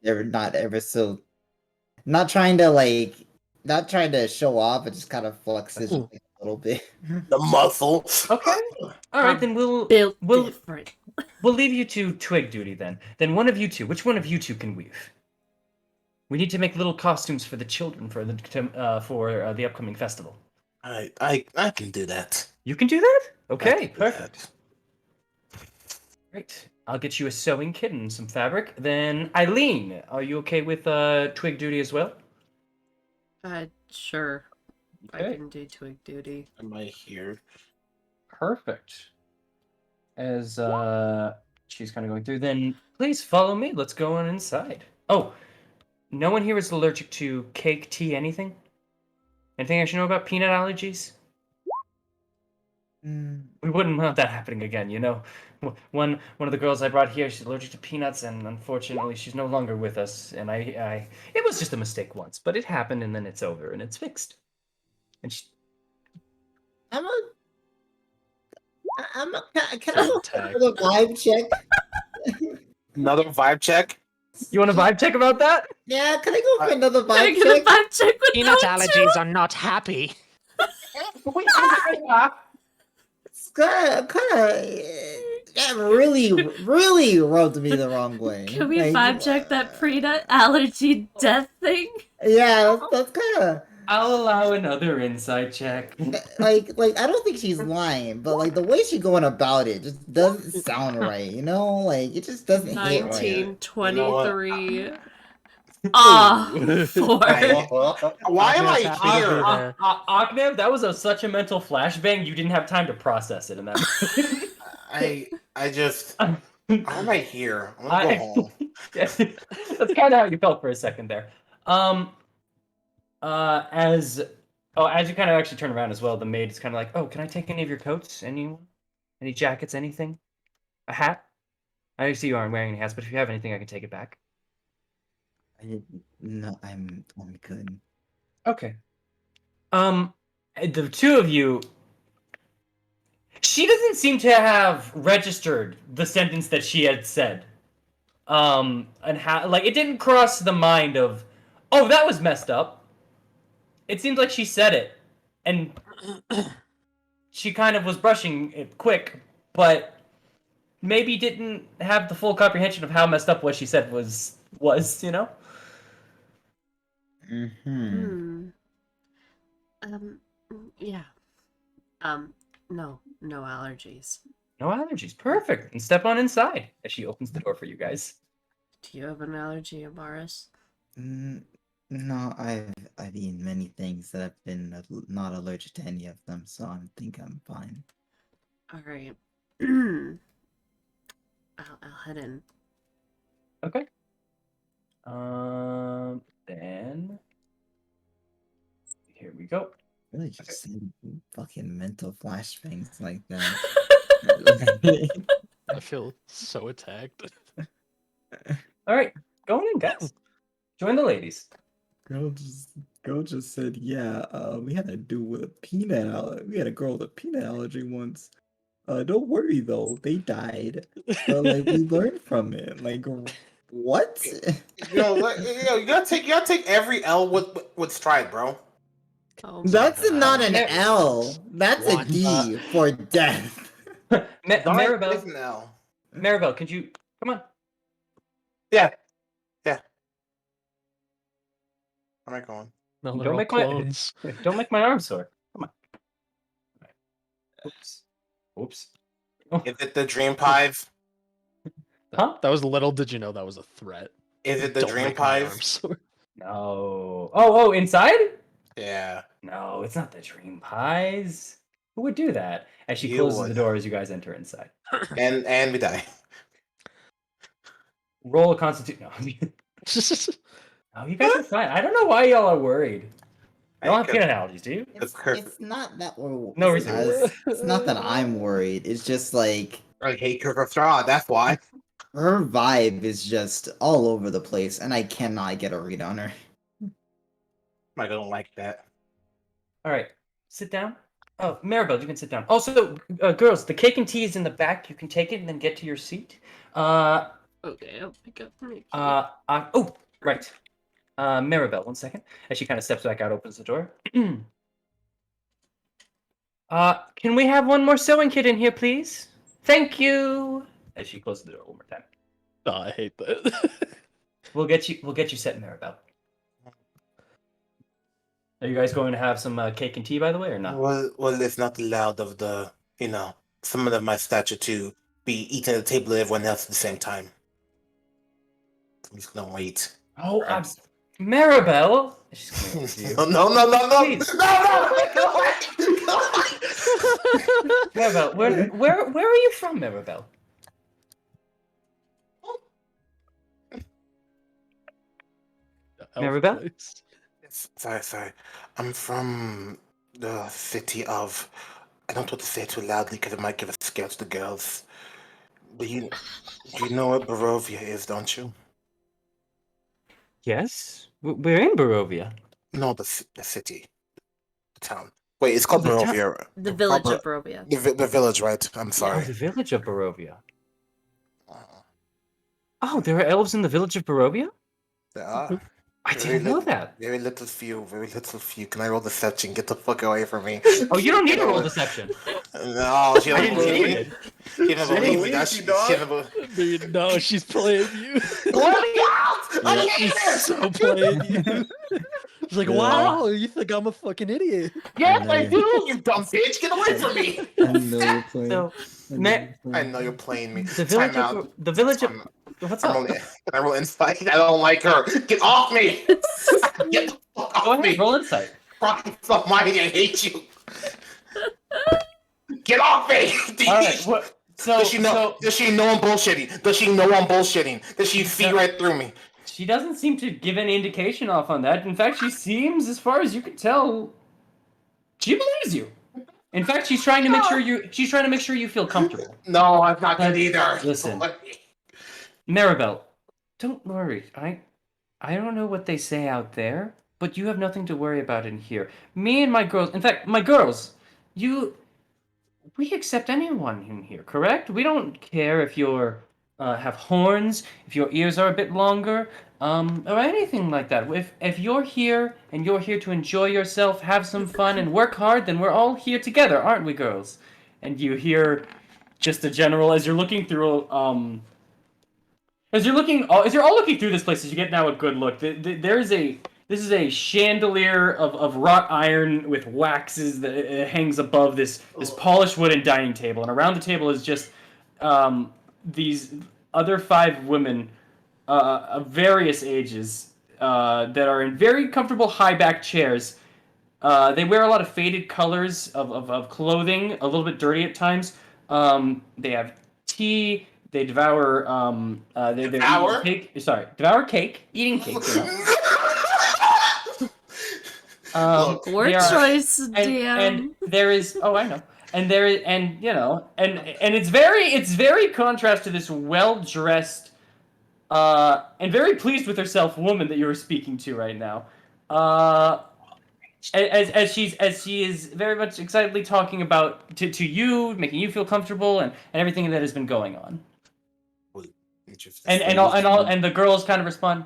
Speaker 5: not ever so not trying to show off, but just kind of flex it a little bit.
Speaker 2: the muscle.
Speaker 6: Okay. All right, then
Speaker 4: Built
Speaker 6: we'll
Speaker 4: different.
Speaker 6: we'll leave you to twig duty then. Then one of you two, which one of you two can weave? We need to make little costumes for the children for the upcoming festival.
Speaker 2: I can do that.
Speaker 6: You can do that?
Speaker 2: I
Speaker 6: Okay,
Speaker 2: can do
Speaker 6: perfect. Great. I'll get you a sewing kit and some fabric. Then Eileen, are you okay with twig duty as well?
Speaker 4: Sure. I
Speaker 6: Okay.
Speaker 4: can do twig duty.
Speaker 2: Am I here?
Speaker 6: Perfect. As she's kind of going through, then please follow me. Let's go on inside. Oh, no one here is allergic to cake, tea, anything? Anything I should know about peanut allergies? We wouldn't want that happening again, One of the girls I brought here, she's allergic to peanuts, and unfortunately, she's no longer with us. And it was just a mistake once, but it happened, and then it's over, and it's fixed. And she,
Speaker 5: I'm a can
Speaker 7: So
Speaker 5: I go
Speaker 7: attack.
Speaker 5: for the vibe check?
Speaker 2: Another vibe check.
Speaker 6: you want a vibe check about that?
Speaker 5: Yeah, can I go for another
Speaker 4: Can I
Speaker 5: vibe
Speaker 4: get a
Speaker 5: check?
Speaker 4: vibe check with
Speaker 7: Peanut
Speaker 4: that too?
Speaker 7: allergies are not happy.
Speaker 5: It's kind of that really rubbed me the wrong way.
Speaker 4: Can we
Speaker 5: Like,
Speaker 4: vibe check that peanut allergy death thing?
Speaker 5: Yeah, that's kind of
Speaker 6: I'll allow another inside check.
Speaker 5: like I don't think she's lying, but like the way she's going about it just doesn't sound right. Like it just doesn't hit right.
Speaker 4: 19,
Speaker 2: You know what?
Speaker 4: 23. Ah, 4.
Speaker 2: Why am I
Speaker 7: Happy to be
Speaker 2: here?
Speaker 7: there.
Speaker 6: Aknev, that was such a mental flashbang. You didn't have time to process it in that.
Speaker 2: I just. Why am I here? I'm gonna go home.
Speaker 6: That's kind of how you felt for a second there. As you kind of actually turn around as well, the maid is kind of like, "Oh, can I take any of your coats? Any jackets? Anything? A hat? I see you aren't wearing any hats, but if you have anything, I can take it back."
Speaker 5: No, I'm good.
Speaker 6: Okay. The two of you. She doesn't seem to have registered the sentence that she had said. And how, like, it didn't cross the mind of, oh, that was messed up. It seems like she said it, and she kind of was brushing it quick, but maybe didn't have the full comprehension of how messed up what she said was.
Speaker 5: Mm-hmm.
Speaker 4: Yeah. No allergies.
Speaker 6: No allergies. Perfect. And step on inside as she opens the door for you guys.
Speaker 4: Do you have an allergy, Amaris?
Speaker 5: No, I've eaten many things that have been not allergic to any of them, so I think I'm fine.
Speaker 4: All right. I'll head in.
Speaker 6: Okay. Then here we go.
Speaker 5: Really just saying fucking mental flashbangs like that.
Speaker 7: I feel so attacked.
Speaker 6: All right, going in, guys. Join the ladies.
Speaker 5: Girl just said, yeah, we had a dude with a peanut allergy. We had a girl with a peanut allergy once. Don't worry though, they died. But like we learned from it. Like what?
Speaker 2: You gotta take every L with Strahd, bro.
Speaker 4: Oh,
Speaker 5: That's not an
Speaker 6: Yeah.
Speaker 5: L. That's a
Speaker 7: One.
Speaker 5: D for death.
Speaker 6: Maribel,
Speaker 2: It's an L.
Speaker 6: Maribel, could you come on?
Speaker 2: Yeah. Where am I going?
Speaker 7: No, they're
Speaker 6: Don't
Speaker 7: all
Speaker 6: make
Speaker 7: clones.
Speaker 6: Don't make my arm sore. Come on. Oops.
Speaker 1: Oops.
Speaker 2: Is it the dream pies?
Speaker 1: Huh?
Speaker 7: That was little did you know that was a threat.
Speaker 2: Is it the
Speaker 7: Don't
Speaker 2: dream
Speaker 7: make my arm
Speaker 2: pies?
Speaker 7: sore.
Speaker 1: No. Oh, inside?
Speaker 2: Yeah.
Speaker 1: No, it's not the dream pies. Who would do that? As she
Speaker 2: You
Speaker 1: closes the
Speaker 2: would.
Speaker 1: door as you guys enter inside.
Speaker 2: And we die.
Speaker 1: Roll a constitution. No. No, you guys are fine. I don't know why y'all are worried. You don't have peanut allergies, do you?
Speaker 5: It's not that we're.
Speaker 1: No reason.
Speaker 5: It's not that I'm worried. It's just like
Speaker 2: I hate Kirk Strahd, that's why.
Speaker 5: her vibe is just all over the place, and I cannot get a read on her.
Speaker 2: I don't like that.
Speaker 1: All right, sit down. Oh, Maribel, you can sit down. Also, girls, the cake and tea is in the back. You can take it and then get to your seat.
Speaker 4: Okay, I'll pick up my key.
Speaker 1: Oh, right. Maribel, 1 second. As she kind of steps back out, opens the door. Can we have one more sewing kit in here, please? Thank you. As she closes the door one more time.
Speaker 7: Oh, I hate that.
Speaker 1: We'll get you set, Maribel. Are you guys going to have some cake and tea, by the way, or not?
Speaker 2: Well, it's not allowed of the, someone of my stature to be eating at the table with everyone else at the same time. I'm just gonna wait.
Speaker 1: Oh, Maribel. She's coming over to you.
Speaker 2: No!
Speaker 1: Please.
Speaker 2: No!
Speaker 1: Maribel, where are you from, Maribel? Maribel?
Speaker 2: Sorry. I'm from the city of. I don't want to say it too loudly because it might give a scare to the girls. But you know what Barovia is, don't you?
Speaker 1: Yes, we're in Barovia.
Speaker 2: No, the city, the town. Wait, it's called
Speaker 1: The town-
Speaker 2: Barovia.
Speaker 4: The village of Barovia.
Speaker 2: The village, right? I'm
Speaker 1: Oh,
Speaker 2: sorry.
Speaker 1: the village of Barovia. Oh, there are elves in the village of Barovia?
Speaker 2: There are.
Speaker 1: I didn't know that.
Speaker 2: Very little few. Can I roll deception? Get the fuck away from me.
Speaker 1: Oh, you don't need to roll deception.
Speaker 2: No, she
Speaker 1: I
Speaker 2: doesn't
Speaker 1: didn't see
Speaker 2: believe
Speaker 1: it.
Speaker 2: me. She doesn't believe me.
Speaker 8: believe
Speaker 2: She
Speaker 8: you, dog.
Speaker 2: doesn't believe.
Speaker 7: Dude, no, she's playing you.
Speaker 2: Let me out! I hate
Speaker 7: She's
Speaker 2: this!
Speaker 7: so playing you. She's like,
Speaker 5: Yeah.
Speaker 7: wow, you think I'm a fucking idiot.
Speaker 2: Yes,
Speaker 5: know
Speaker 2: I
Speaker 5: you-
Speaker 2: do, you dumb bitch! Get away from me!
Speaker 5: I know you're playing.
Speaker 1: So,
Speaker 5: I know
Speaker 1: Ma-
Speaker 5: you're
Speaker 2: I
Speaker 5: playing.
Speaker 2: know you're playing me.
Speaker 1: the village
Speaker 2: Time
Speaker 1: of
Speaker 2: out.
Speaker 1: the village of what's
Speaker 2: I'm
Speaker 1: up?
Speaker 2: rolling, I roll insight. I don't like her. Get off me! Get the fuck
Speaker 1: Go
Speaker 2: off
Speaker 1: ahead,
Speaker 2: me!
Speaker 1: roll insight.
Speaker 2: Fuck mine, I hate you. Get off me!
Speaker 1: All right. What? So,
Speaker 2: Does she know? Does she know I'm bullshitting? Does she know I'm bullshitting? Does she see right through me?
Speaker 1: she doesn't seem to give any indication off on that. In fact, she seems, as far as you can tell, she believes you. In fact, she's trying to make sure you feel comfortable.
Speaker 2: No, I'm not good either.
Speaker 1: Listen. Maribel, don't worry. I don't know what they say out there, but you have nothing to worry about in here. Me and my girls, in fact, my girls, we accept anyone in here, correct? We don't care if you're have horns, if your ears are a bit longer, or anything like that. If you're here and you're here to enjoy yourself, have some fun, and work hard, then we're all here together, aren't we, girls? And you hear just a general as you're looking through as you're all looking through this place, as you get now a good look. This is a chandelier of wrought iron with waxes that hangs above this polished wooden dining table, and around the table is just these other 5 women of various ages that are in very comfortable high back chairs. They wear a lot of faded colors of clothing, a little bit dirty at times. They have tea. They devour.
Speaker 2: Devour?
Speaker 1: Cake. Sorry, devour cake. Eating cake. You know.
Speaker 2: Look,
Speaker 4: Word
Speaker 1: they are-
Speaker 4: choice,
Speaker 1: and,
Speaker 4: DM.
Speaker 1: and there is. Oh, I know. And there is, and you know, and it's very contrast to this well-dressed, and very pleased with herself woman that you are speaking to right now. As she is very much excitedly talking about to you, making you feel comfortable, and everything that has been going on.
Speaker 2: Interesting.
Speaker 1: And the girls kind of respond,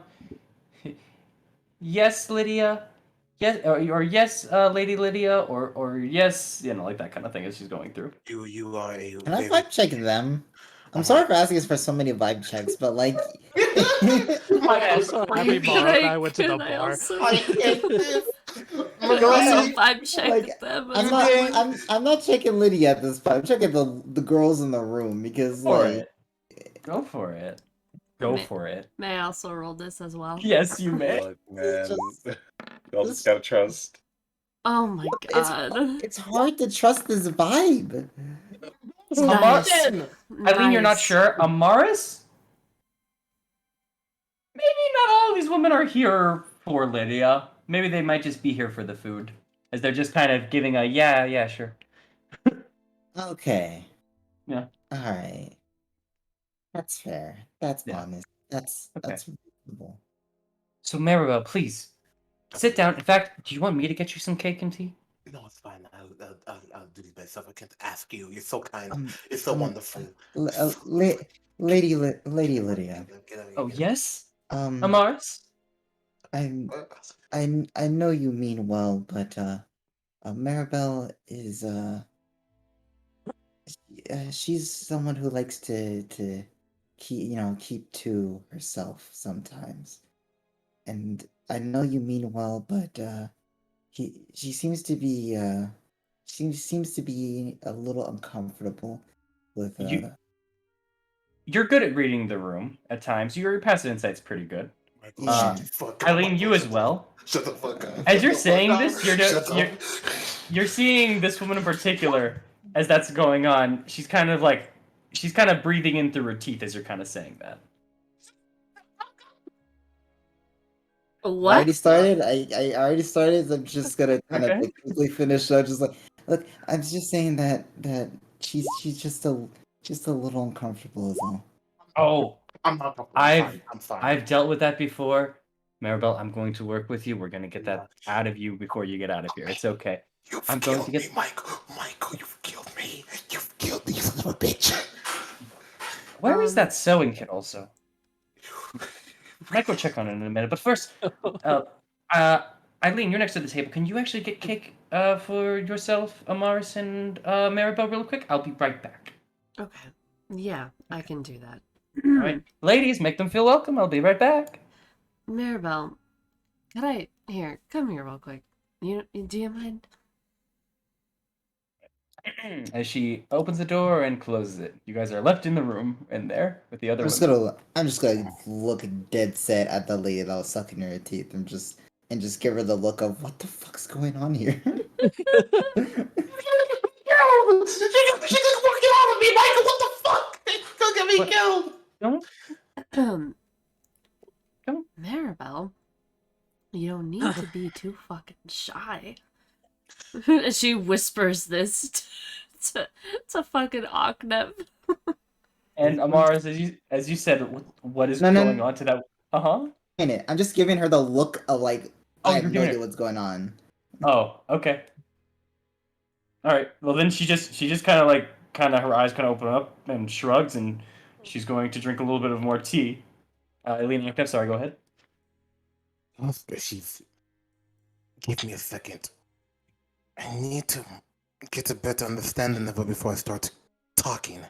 Speaker 1: yes, Lydia, yes, or yes, Lady Lydia, or yes, you know, like that kind of thing as she's going through.
Speaker 2: You are a.
Speaker 5: Can I vibe check them? I'm sorry for asking for so many vibe checks, but like.
Speaker 7: I'm so happy
Speaker 4: Can
Speaker 7: Mara and I went to the
Speaker 4: can I
Speaker 7: bar.
Speaker 4: also-
Speaker 2: I hate this.
Speaker 4: also vibe check
Speaker 5: Like,
Speaker 4: them.
Speaker 5: I'm
Speaker 4: as
Speaker 5: not.
Speaker 4: well.
Speaker 5: I'm not checking Lydia at this point. I'm checking the girls in the room because
Speaker 1: For
Speaker 5: like.
Speaker 1: it. Go for it. Go
Speaker 4: May-
Speaker 1: for it.
Speaker 4: May I also roll this as well?
Speaker 1: Yes, you may.
Speaker 8: Look, man.
Speaker 5: just-
Speaker 8: Y'all just gotta trust.
Speaker 4: Oh my god.
Speaker 5: It's hard to trust this vibe.
Speaker 4: Nice.
Speaker 1: Eileen, you're not
Speaker 4: Nice.
Speaker 1: sure. Amaris? Maybe not all these women are here for Lydia. Maybe they might just be here for the food. As they're just kind of giving a yeah, sure.
Speaker 5: Okay.
Speaker 1: Yeah.
Speaker 5: All right. That's fair. That's
Speaker 1: Yeah.
Speaker 5: honest. That's reasonable.
Speaker 1: So Maribel, please sit down. In fact, do you want me to get you some cake and tea?
Speaker 2: No, it's fine. I'll do this myself. I can't ask you. You're so kind.
Speaker 5: Um,
Speaker 2: You're so
Speaker 5: um,
Speaker 2: wonderful.
Speaker 5: Lady Lydia.
Speaker 1: Oh yes,
Speaker 5: Um,
Speaker 1: Amaris.
Speaker 5: I know you mean well, but Maribel is she's someone who likes to keep to herself sometimes, and I know you mean well, but she seems to be seems to be a little uncomfortable with
Speaker 1: You're good at reading the room at times. Your passive insight's pretty good.
Speaker 5: Yeah.
Speaker 1: Eileen, you as well.
Speaker 2: Shut the fuck up.
Speaker 1: As you're
Speaker 2: Shut the fuck
Speaker 1: saying
Speaker 2: up.
Speaker 1: this,
Speaker 2: Shut up.
Speaker 1: you're seeing this woman in particular as that's going on. She's kind of breathing in through her teeth as you're kind of saying that.
Speaker 5: I
Speaker 4: What?
Speaker 5: already started. I already started. So I'm just gonna kind of
Speaker 1: Okay.
Speaker 5: like quickly finish. Up. Just like, look, I'm just saying that she's just a little uncomfortable as well.
Speaker 1: Oh,
Speaker 2: I'm not.
Speaker 1: I'm
Speaker 2: fine.
Speaker 1: I've dealt with that before. Maribel, I'm going to work with you. We're going to get that out of you before you get out of here. It's okay.
Speaker 2: You've
Speaker 1: I'm going to
Speaker 2: killed
Speaker 1: get-
Speaker 2: me, Michael, you've killed me. You've killed me, you son of a bitch.
Speaker 1: Where is that sewing kit also? I might go check on it in a minute. But first, Eileen, you're next to the table. Can you actually get cake for yourself, Amaris, and Maribel real quick? I'll be right back.
Speaker 4: Okay. Yeah, I can do that.
Speaker 1: All right. Ladies, make them feel welcome. I'll be right back.
Speaker 4: Maribel, come here real quick. Do you mind?
Speaker 1: As she opens the door and closes it. You guys are left in the room in there with the other
Speaker 5: I'm just gonna look dead set at the lady that was sucking her teeth and just give her the look of what the fuck's going on here.
Speaker 2: She just walking out of me, Michael. What the fuck? Don't get me
Speaker 1: What?
Speaker 2: killed.
Speaker 1: Don't.
Speaker 4: Maribel, you don't need to be too fucking shy. She whispers this to fucking Aknev.
Speaker 1: And Amaris, as you said, what is
Speaker 5: No, no,
Speaker 1: going on to that?
Speaker 5: I'm just giving her the look of like
Speaker 1: Oh,
Speaker 5: I have
Speaker 1: you're
Speaker 5: no
Speaker 1: giving
Speaker 5: idea
Speaker 1: her-
Speaker 5: what's going on.
Speaker 1: Oh, okay. All right. Well, then she just kind of her eyes kind of open up and shrugs, and she's going to drink a little bit of more tea. Eileen, I'm sorry. Go ahead.
Speaker 2: She's. Give me a second. I need to get a better understanding of her before I start talking.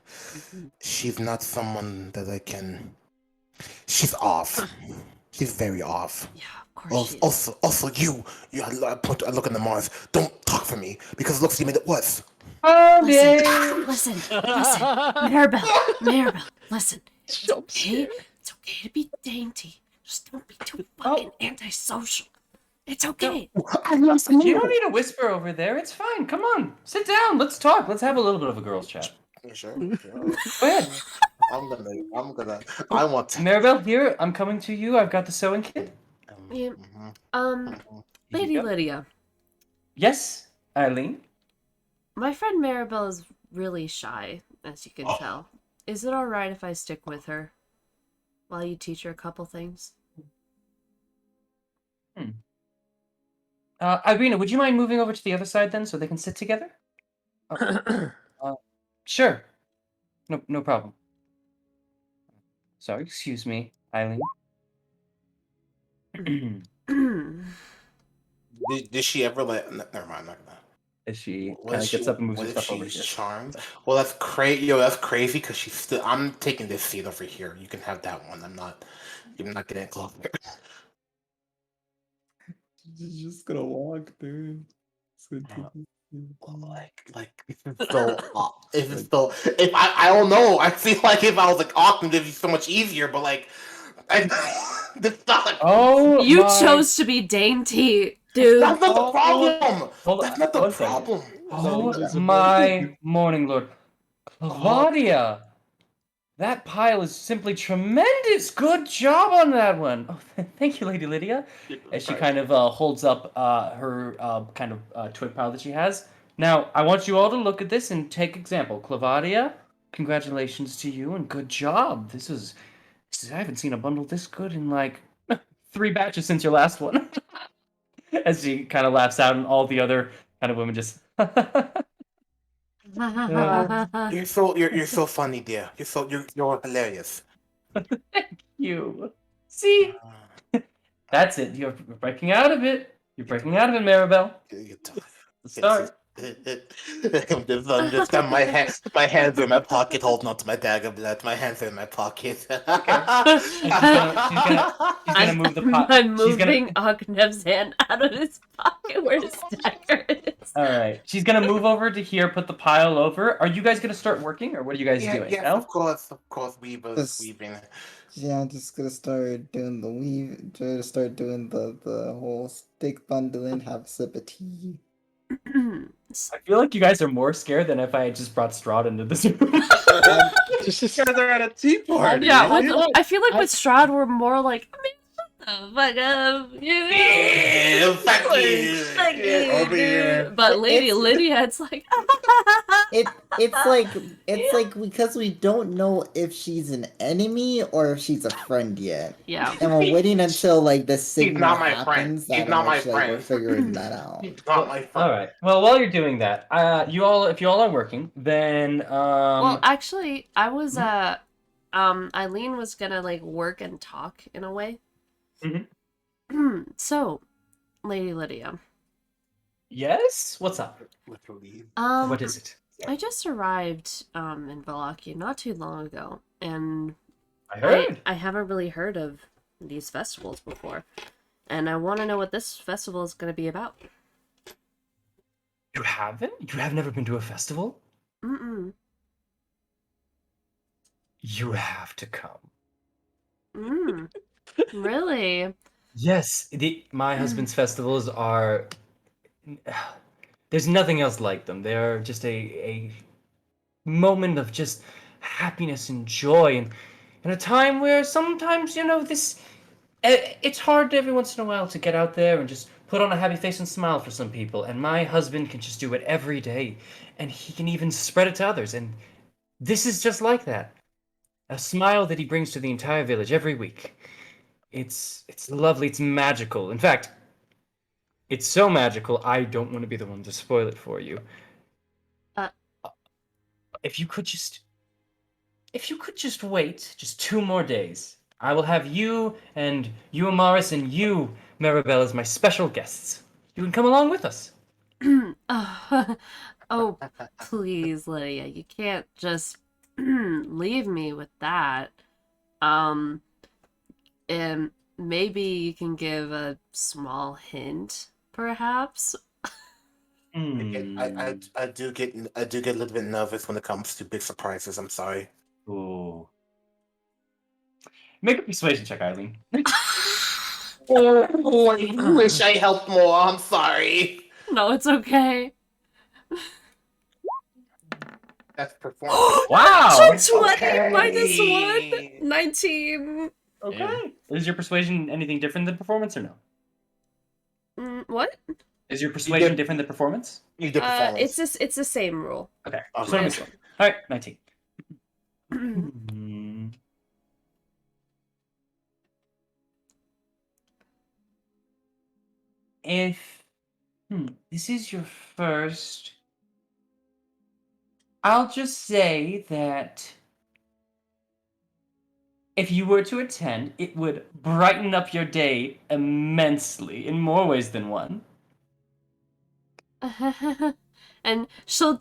Speaker 2: She's not someone that I can. She's off. She's very off.
Speaker 4: Yeah, of course she is.
Speaker 2: Also, you. I look in the Mars. Don't talk for me because it looks to me that was.
Speaker 4: Listen, Maribel, listen. It's okay to be dainty. Just don't be too fucking antisocial. It's okay.
Speaker 1: You don't need to whisper over there. It's fine. Come on, sit down. Let's talk. Let's have a little bit of a girls' chat.
Speaker 2: Sure.
Speaker 1: Go ahead.
Speaker 2: I want to.
Speaker 1: Maribel, here. I'm coming to you. I've got the sewing kit.
Speaker 4: Yeah.
Speaker 2: Mm-hmm.
Speaker 4: Lady
Speaker 1: Yep.
Speaker 4: Lydia,
Speaker 1: Yes, Eileen.
Speaker 4: my friend Maribel is really shy, as you can tell. Is it alright if I stick with her while you teach her a couple things?
Speaker 1: Irina, would you mind moving over to the other side then, so they can sit together? Sure. No problem. Sorry, excuse me, Eileen.
Speaker 2: Did she ever let? Never mind. Not gonna.
Speaker 1: As she
Speaker 2: What
Speaker 1: kind
Speaker 2: if
Speaker 1: of gets up and moves
Speaker 2: what
Speaker 1: her
Speaker 2: if
Speaker 1: stuff over
Speaker 2: she's
Speaker 1: here.
Speaker 2: charmed? Well, that's crazy. Yo, that's crazy because she's still. I'm taking this seat over here. You can have that one. I'm not. You're not getting closer.
Speaker 5: She's just gonna walk, dude.
Speaker 2: If I don't know, I feel like if I was like Auckland, it'd be so much easier. But like, this sucks.
Speaker 6: Oh
Speaker 4: You
Speaker 6: my!
Speaker 4: chose to be dainty, dude.
Speaker 2: That's not the
Speaker 6: Oh,
Speaker 2: problem.
Speaker 6: hold
Speaker 2: That's
Speaker 6: on,
Speaker 2: not the
Speaker 6: one second.
Speaker 2: problem.
Speaker 6: Oh
Speaker 5: just
Speaker 6: my morning, Lord. Claudia! That pile is simply tremendous! Good job on that one! Oh, thank you, Lady Lydia. As she kind of holds up her kind of twig pile that she has. Now, I want you all to look at this and take example. Claudia, congratulations to you and good job. This is I haven't seen a bundle this good in like 3 batches since your last one. As she kind of laughs out and all the other kind of women just...
Speaker 2: You're so funny, dear. You're hilarious.
Speaker 6: you. See? That's it. You're breaking out of it. You're breaking out of it, Maribel. Let's start.
Speaker 2: I'm just got my hands are in my pocket, holding onto my bag of blood. My hands are in my pocket.
Speaker 6: She's gonna move the pot.
Speaker 4: I'm
Speaker 6: She's gonna.
Speaker 4: moving Ognev's hand out of his pocket where his dagger is.
Speaker 6: All right. She's gonna move over to here, put the pile over. Are you guys gonna start working, or what are you guys doing?
Speaker 2: Yes,
Speaker 6: No?
Speaker 2: of course, weaving.
Speaker 5: Yeah, I'm just gonna start doing the weave. Try to start doing the whole stick bundling. Have a sip of tea.
Speaker 6: I feel like you guys are more scared than if I had just brought Strahd into this room.
Speaker 3: You guys are at a tea party.
Speaker 4: Yeah, I feel like with Strahd we're more like, I mean, shut the fuck up.
Speaker 2: Yeah, fuck you.
Speaker 4: Fuck you,
Speaker 2: Over here.
Speaker 4: dude. But Lady Lydia, it's like,
Speaker 5: It's like because we don't know if she's an enemy or if she's a friend yet,
Speaker 4: yeah.
Speaker 5: and we're waiting until like the signal
Speaker 2: not my friend.
Speaker 5: happens.
Speaker 2: She's
Speaker 5: That
Speaker 2: not my
Speaker 5: much, like, we're
Speaker 2: friend.
Speaker 5: figuring that out.
Speaker 2: Not my friend.
Speaker 6: All right. Well, while you're doing that, if you all are working, then
Speaker 4: Well, actually, I was Eileen was gonna like work and talk in a way. So, Lady Lydia.
Speaker 6: Yes. What's up? What is it?
Speaker 4: I just arrived in Valaki not too long ago, and
Speaker 6: I heard.
Speaker 4: I haven't really heard of these festivals before, and I want to know what this festival is going to be about.
Speaker 6: You haven't? You have never been to a festival?
Speaker 4: Mm-mm.
Speaker 6: You have to come.
Speaker 4: Really?
Speaker 6: Yes, my husband's festivals are. There's nothing else like them. They're just a moment of just happiness and joy, and in a time where sometimes it's hard every once in a while to get out there and just put on a happy face and smile for some people. And my husband can just do it every day, and he can even spread it to others. And this is just like that. A smile that he brings to the entire village every week. It's lovely, it's magical. In fact, it's so magical, I don't want to be the one to spoil it for you. If you could just wait just 2 more days, I will have you and you, Amaris, and you, Maribel, as my special guests. You can come along with us.
Speaker 4: Oh, please, Lydia, you can't just leave me with that. And maybe you can give a small hint, perhaps.
Speaker 2: I do get a little bit nervous when it comes to big surprises. I'm sorry.
Speaker 6: Ooh. Make a persuasion check, Eileen.
Speaker 2: I wish I helped more. I'm sorry.
Speaker 4: No, it's okay.
Speaker 2: That's performance.
Speaker 6: Wow!
Speaker 4: 20 minus 1, 19.
Speaker 6: Okay. Is your persuasion anything different than performance or no?
Speaker 4: What?
Speaker 6: Is your persuasion different than performance?
Speaker 2: You did performance.
Speaker 4: It's the same rule.
Speaker 6: Okay.
Speaker 2: Okay.
Speaker 6: Just wanna make sure. All right, 19. If this is your first, I'll just say that if you were to attend, it would brighten up your day immensely in more ways than one.
Speaker 4: And she'll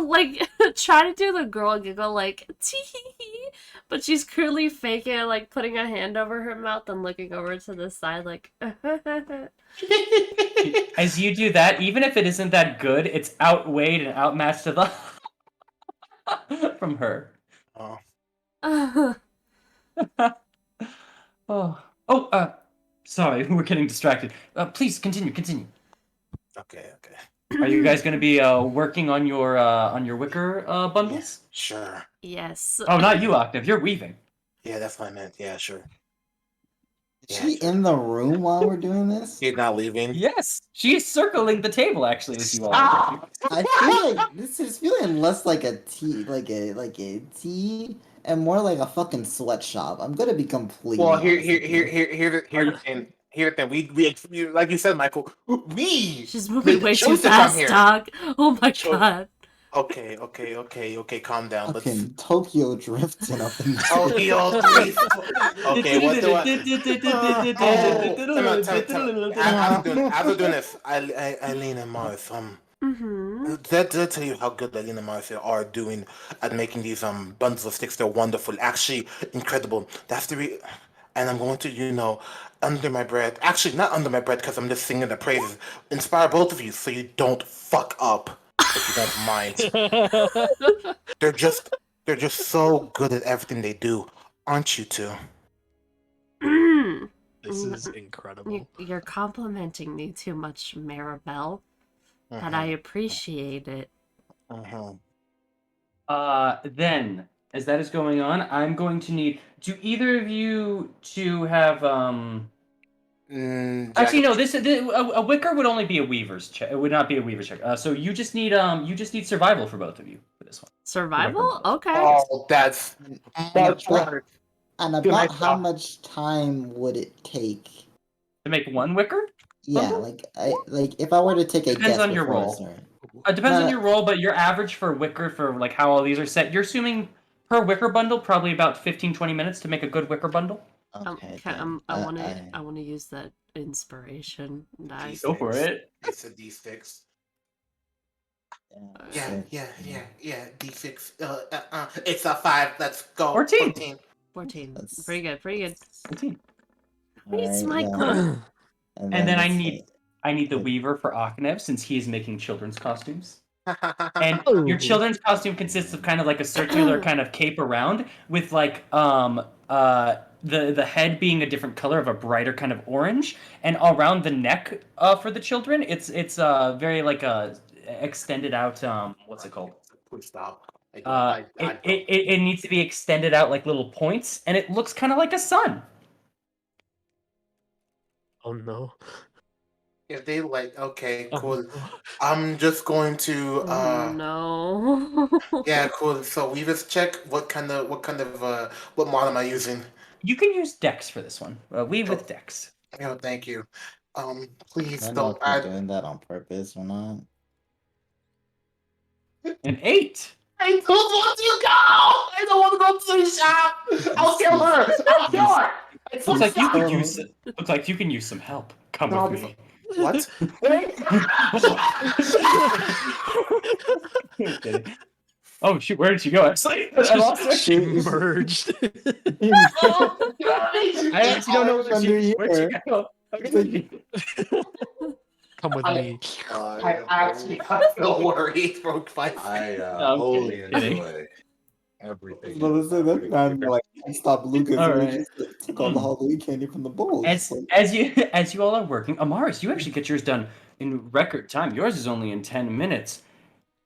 Speaker 4: like try to do the girl giggle like tee hee hee, but she's clearly faking it, like putting a hand over her mouth and looking over to the side like
Speaker 6: As you do that, even if it isn't that good, it's outweighed and outmatched to the from her.
Speaker 2: Oh,
Speaker 6: Sorry, we're getting distracted. Please continue.
Speaker 2: okay.
Speaker 6: Are you guys going to be working on your wicker bundles?
Speaker 2: Sure.
Speaker 4: Yes.
Speaker 6: Oh, not you, Octave. You're weaving.
Speaker 2: Yeah, that's what I meant. Yeah, sure.
Speaker 5: Is she in the room while we're doing this?
Speaker 2: He's not leaving.
Speaker 6: Yes, she is circling the table actually as you all.
Speaker 5: I feel like this is feeling less like a tea, like a tea, and more like a fucking sweatshop. I'm gonna be completely
Speaker 2: Well,
Speaker 5: honest with you.
Speaker 2: here's the thing. Here's the thing. We like you said, Michael. We
Speaker 4: She's moving way too
Speaker 2: choose to come
Speaker 4: fast,
Speaker 2: here.
Speaker 4: dog. Oh my
Speaker 2: So-
Speaker 4: god.
Speaker 2: Okay. Calm down. Let's.
Speaker 5: Fucking Tokyo drifting up in this.
Speaker 2: Tokyo Drift. Okay, what do I? As we're doing this, Eileen and Mars.
Speaker 4: Mm-hmm.
Speaker 2: Did I tell you how good Eileen and Mars are doing at making these bundles of sticks? They're wonderful, actually incredible. That's the and I'm going to, under my breath. Actually, not under my breath, because I'm just singing the praises. Inspire both of you so you don't fuck up, if you don't mind. They're just so good at everything they do, aren't you two?
Speaker 7: This is incredible.
Speaker 4: You're complimenting me too much, Maribel, but I appreciate it.
Speaker 6: Then, as that is going on, I'm going to need. Do either of you to have Actually, no. A wicker would only be a weaver's check. It would not be a weaver's check. So you just need survival for both of you for this one.
Speaker 4: Survival? Okay.
Speaker 2: Oh, that's much work.
Speaker 5: And
Speaker 2: Good
Speaker 5: about
Speaker 2: night,
Speaker 5: how
Speaker 2: Doc.
Speaker 5: much time would it take?
Speaker 6: To make one wicker?
Speaker 5: Yeah, like if I were to take a
Speaker 6: Depends
Speaker 5: guess
Speaker 6: on your
Speaker 5: before I
Speaker 6: roll.
Speaker 5: start.
Speaker 6: It depends
Speaker 5: No,
Speaker 6: on your roll, but your average for wicker for like how all these are set, you're assuming per wicker bundle probably about 15-20 minutes to make a good wicker bundle.
Speaker 5: Okay,
Speaker 4: I
Speaker 5: then.
Speaker 4: want to use that inspiration die.
Speaker 6: Go for it.
Speaker 2: It's a D6.
Speaker 5: Yeah,
Speaker 2: Yeah. D6. It's a 5. Let's go.
Speaker 6: 14.
Speaker 4: 14.
Speaker 5: That's-
Speaker 4: Pretty good.
Speaker 6: 14.
Speaker 4: Thanks,
Speaker 5: Alright, yeah.
Speaker 4: Michael.
Speaker 5: And
Speaker 6: And then I
Speaker 5: let's
Speaker 6: need the
Speaker 5: Good.
Speaker 6: weaver for Aknev since he is making children's costumes. And
Speaker 7: Ooh.
Speaker 6: your children's costume consists of kind of like a circular kind of cape around with like the head being a different color of a brighter kind of orange, and around the neck for the children it's very like extended out what's it called?
Speaker 2: Please stop.
Speaker 6: It needs to be extended out like little points, and it looks kind of like a sun.
Speaker 7: Oh no.
Speaker 2: If they okay,
Speaker 7: Oh,
Speaker 2: cool.
Speaker 7: no.
Speaker 2: I'm just going to
Speaker 4: Oh, no.
Speaker 2: yeah, cool. So we just check what model am I using?
Speaker 6: You can use Dex for this one. Weave with Dex.
Speaker 2: Thank you.
Speaker 5: I
Speaker 2: Please
Speaker 5: don't know
Speaker 2: don't.
Speaker 5: if you're doing that on purpose or not.
Speaker 6: An 8.
Speaker 2: I don't want to go. I don't want to go to the shop. I'll kill her. I'll kill her.
Speaker 6: Looks like you could use. Looks like you can use some help. Come with me.
Speaker 2: What?
Speaker 6: Oh shoot! Where did she go? Actually, I lost her.
Speaker 7: She merged.
Speaker 6: I actually don't know where'd she go.
Speaker 7: Come with me.
Speaker 2: I actually got so worried for my
Speaker 6: I'm
Speaker 8: wholly
Speaker 6: kidding.
Speaker 8: enjoy everything.
Speaker 5: Well, listen, that's not like I stopped Lucas.
Speaker 6: All
Speaker 5: We
Speaker 6: right.
Speaker 5: just took all the Halloween candy from the bowls.
Speaker 6: As you all are working, Amaris, you actually get yours done in record time. Yours is only in 10 minutes,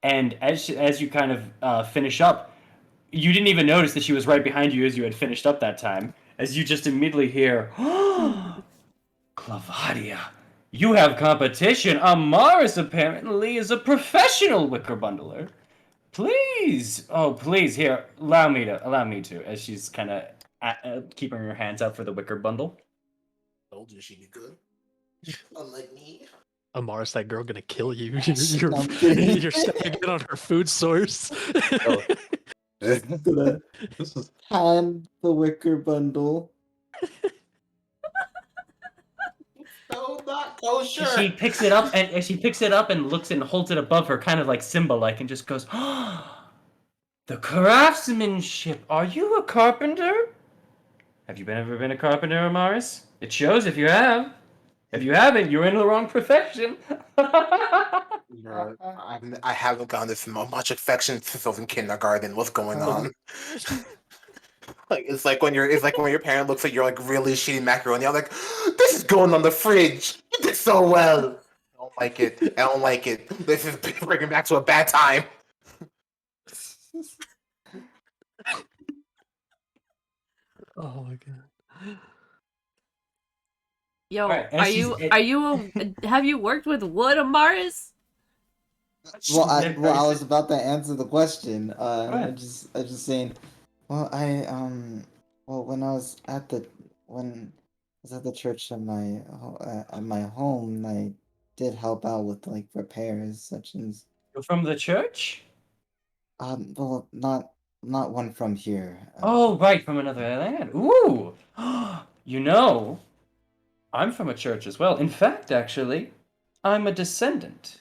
Speaker 6: and as you kind of finish up, you didn't even notice that she was right behind you as you had finished up that time. As you just immediately hear, Clavadia, you have competition. Amaris apparently is a professional wicker bundler. Please, oh please, here, allow me to. As she's kind of keeping her hands out for the wicker bundle.
Speaker 2: Told you she'd be good. Unlike me.
Speaker 7: Amaris, that girl gonna kill you.
Speaker 5: No, I'm kidding.
Speaker 7: You're stepping in on her food source.
Speaker 5: Gonna hand the wicker bundle.
Speaker 2: So not
Speaker 9: Oh,
Speaker 6: She
Speaker 9: sure.
Speaker 6: picks it up and looks and holds it above her, kind of like Simba-like, and just goes, "The craftsmanship. Are you a carpenter? Have you ever been a carpenter, Amaris? It shows if you have. If you haven't, you're in the wrong profession."
Speaker 2: No, I haven't gotten this much affection since I was in kindergarten. What's going on? Like it's like when your parent looks at your like really shitty macaroni. I'm like, this is going on the fridge. You did so well. I don't like it. I don't like it. This is bringing back to a bad time.
Speaker 7: Oh my god.
Speaker 4: Yo,
Speaker 6: Alright, and
Speaker 4: have you worked with wood, Amaris?
Speaker 5: Well, I
Speaker 6: Never
Speaker 5: was
Speaker 6: said-
Speaker 5: about to answer the question.
Speaker 6: ahead.
Speaker 5: I'm just saying. Well, when I was at the church at my home, I did help out with like repairs such as
Speaker 6: You're from the church?
Speaker 5: well, not one from here.
Speaker 6: Oh, right, from another land. Ooh! You know, I'm from a church as well. In fact, actually, I'm a descendant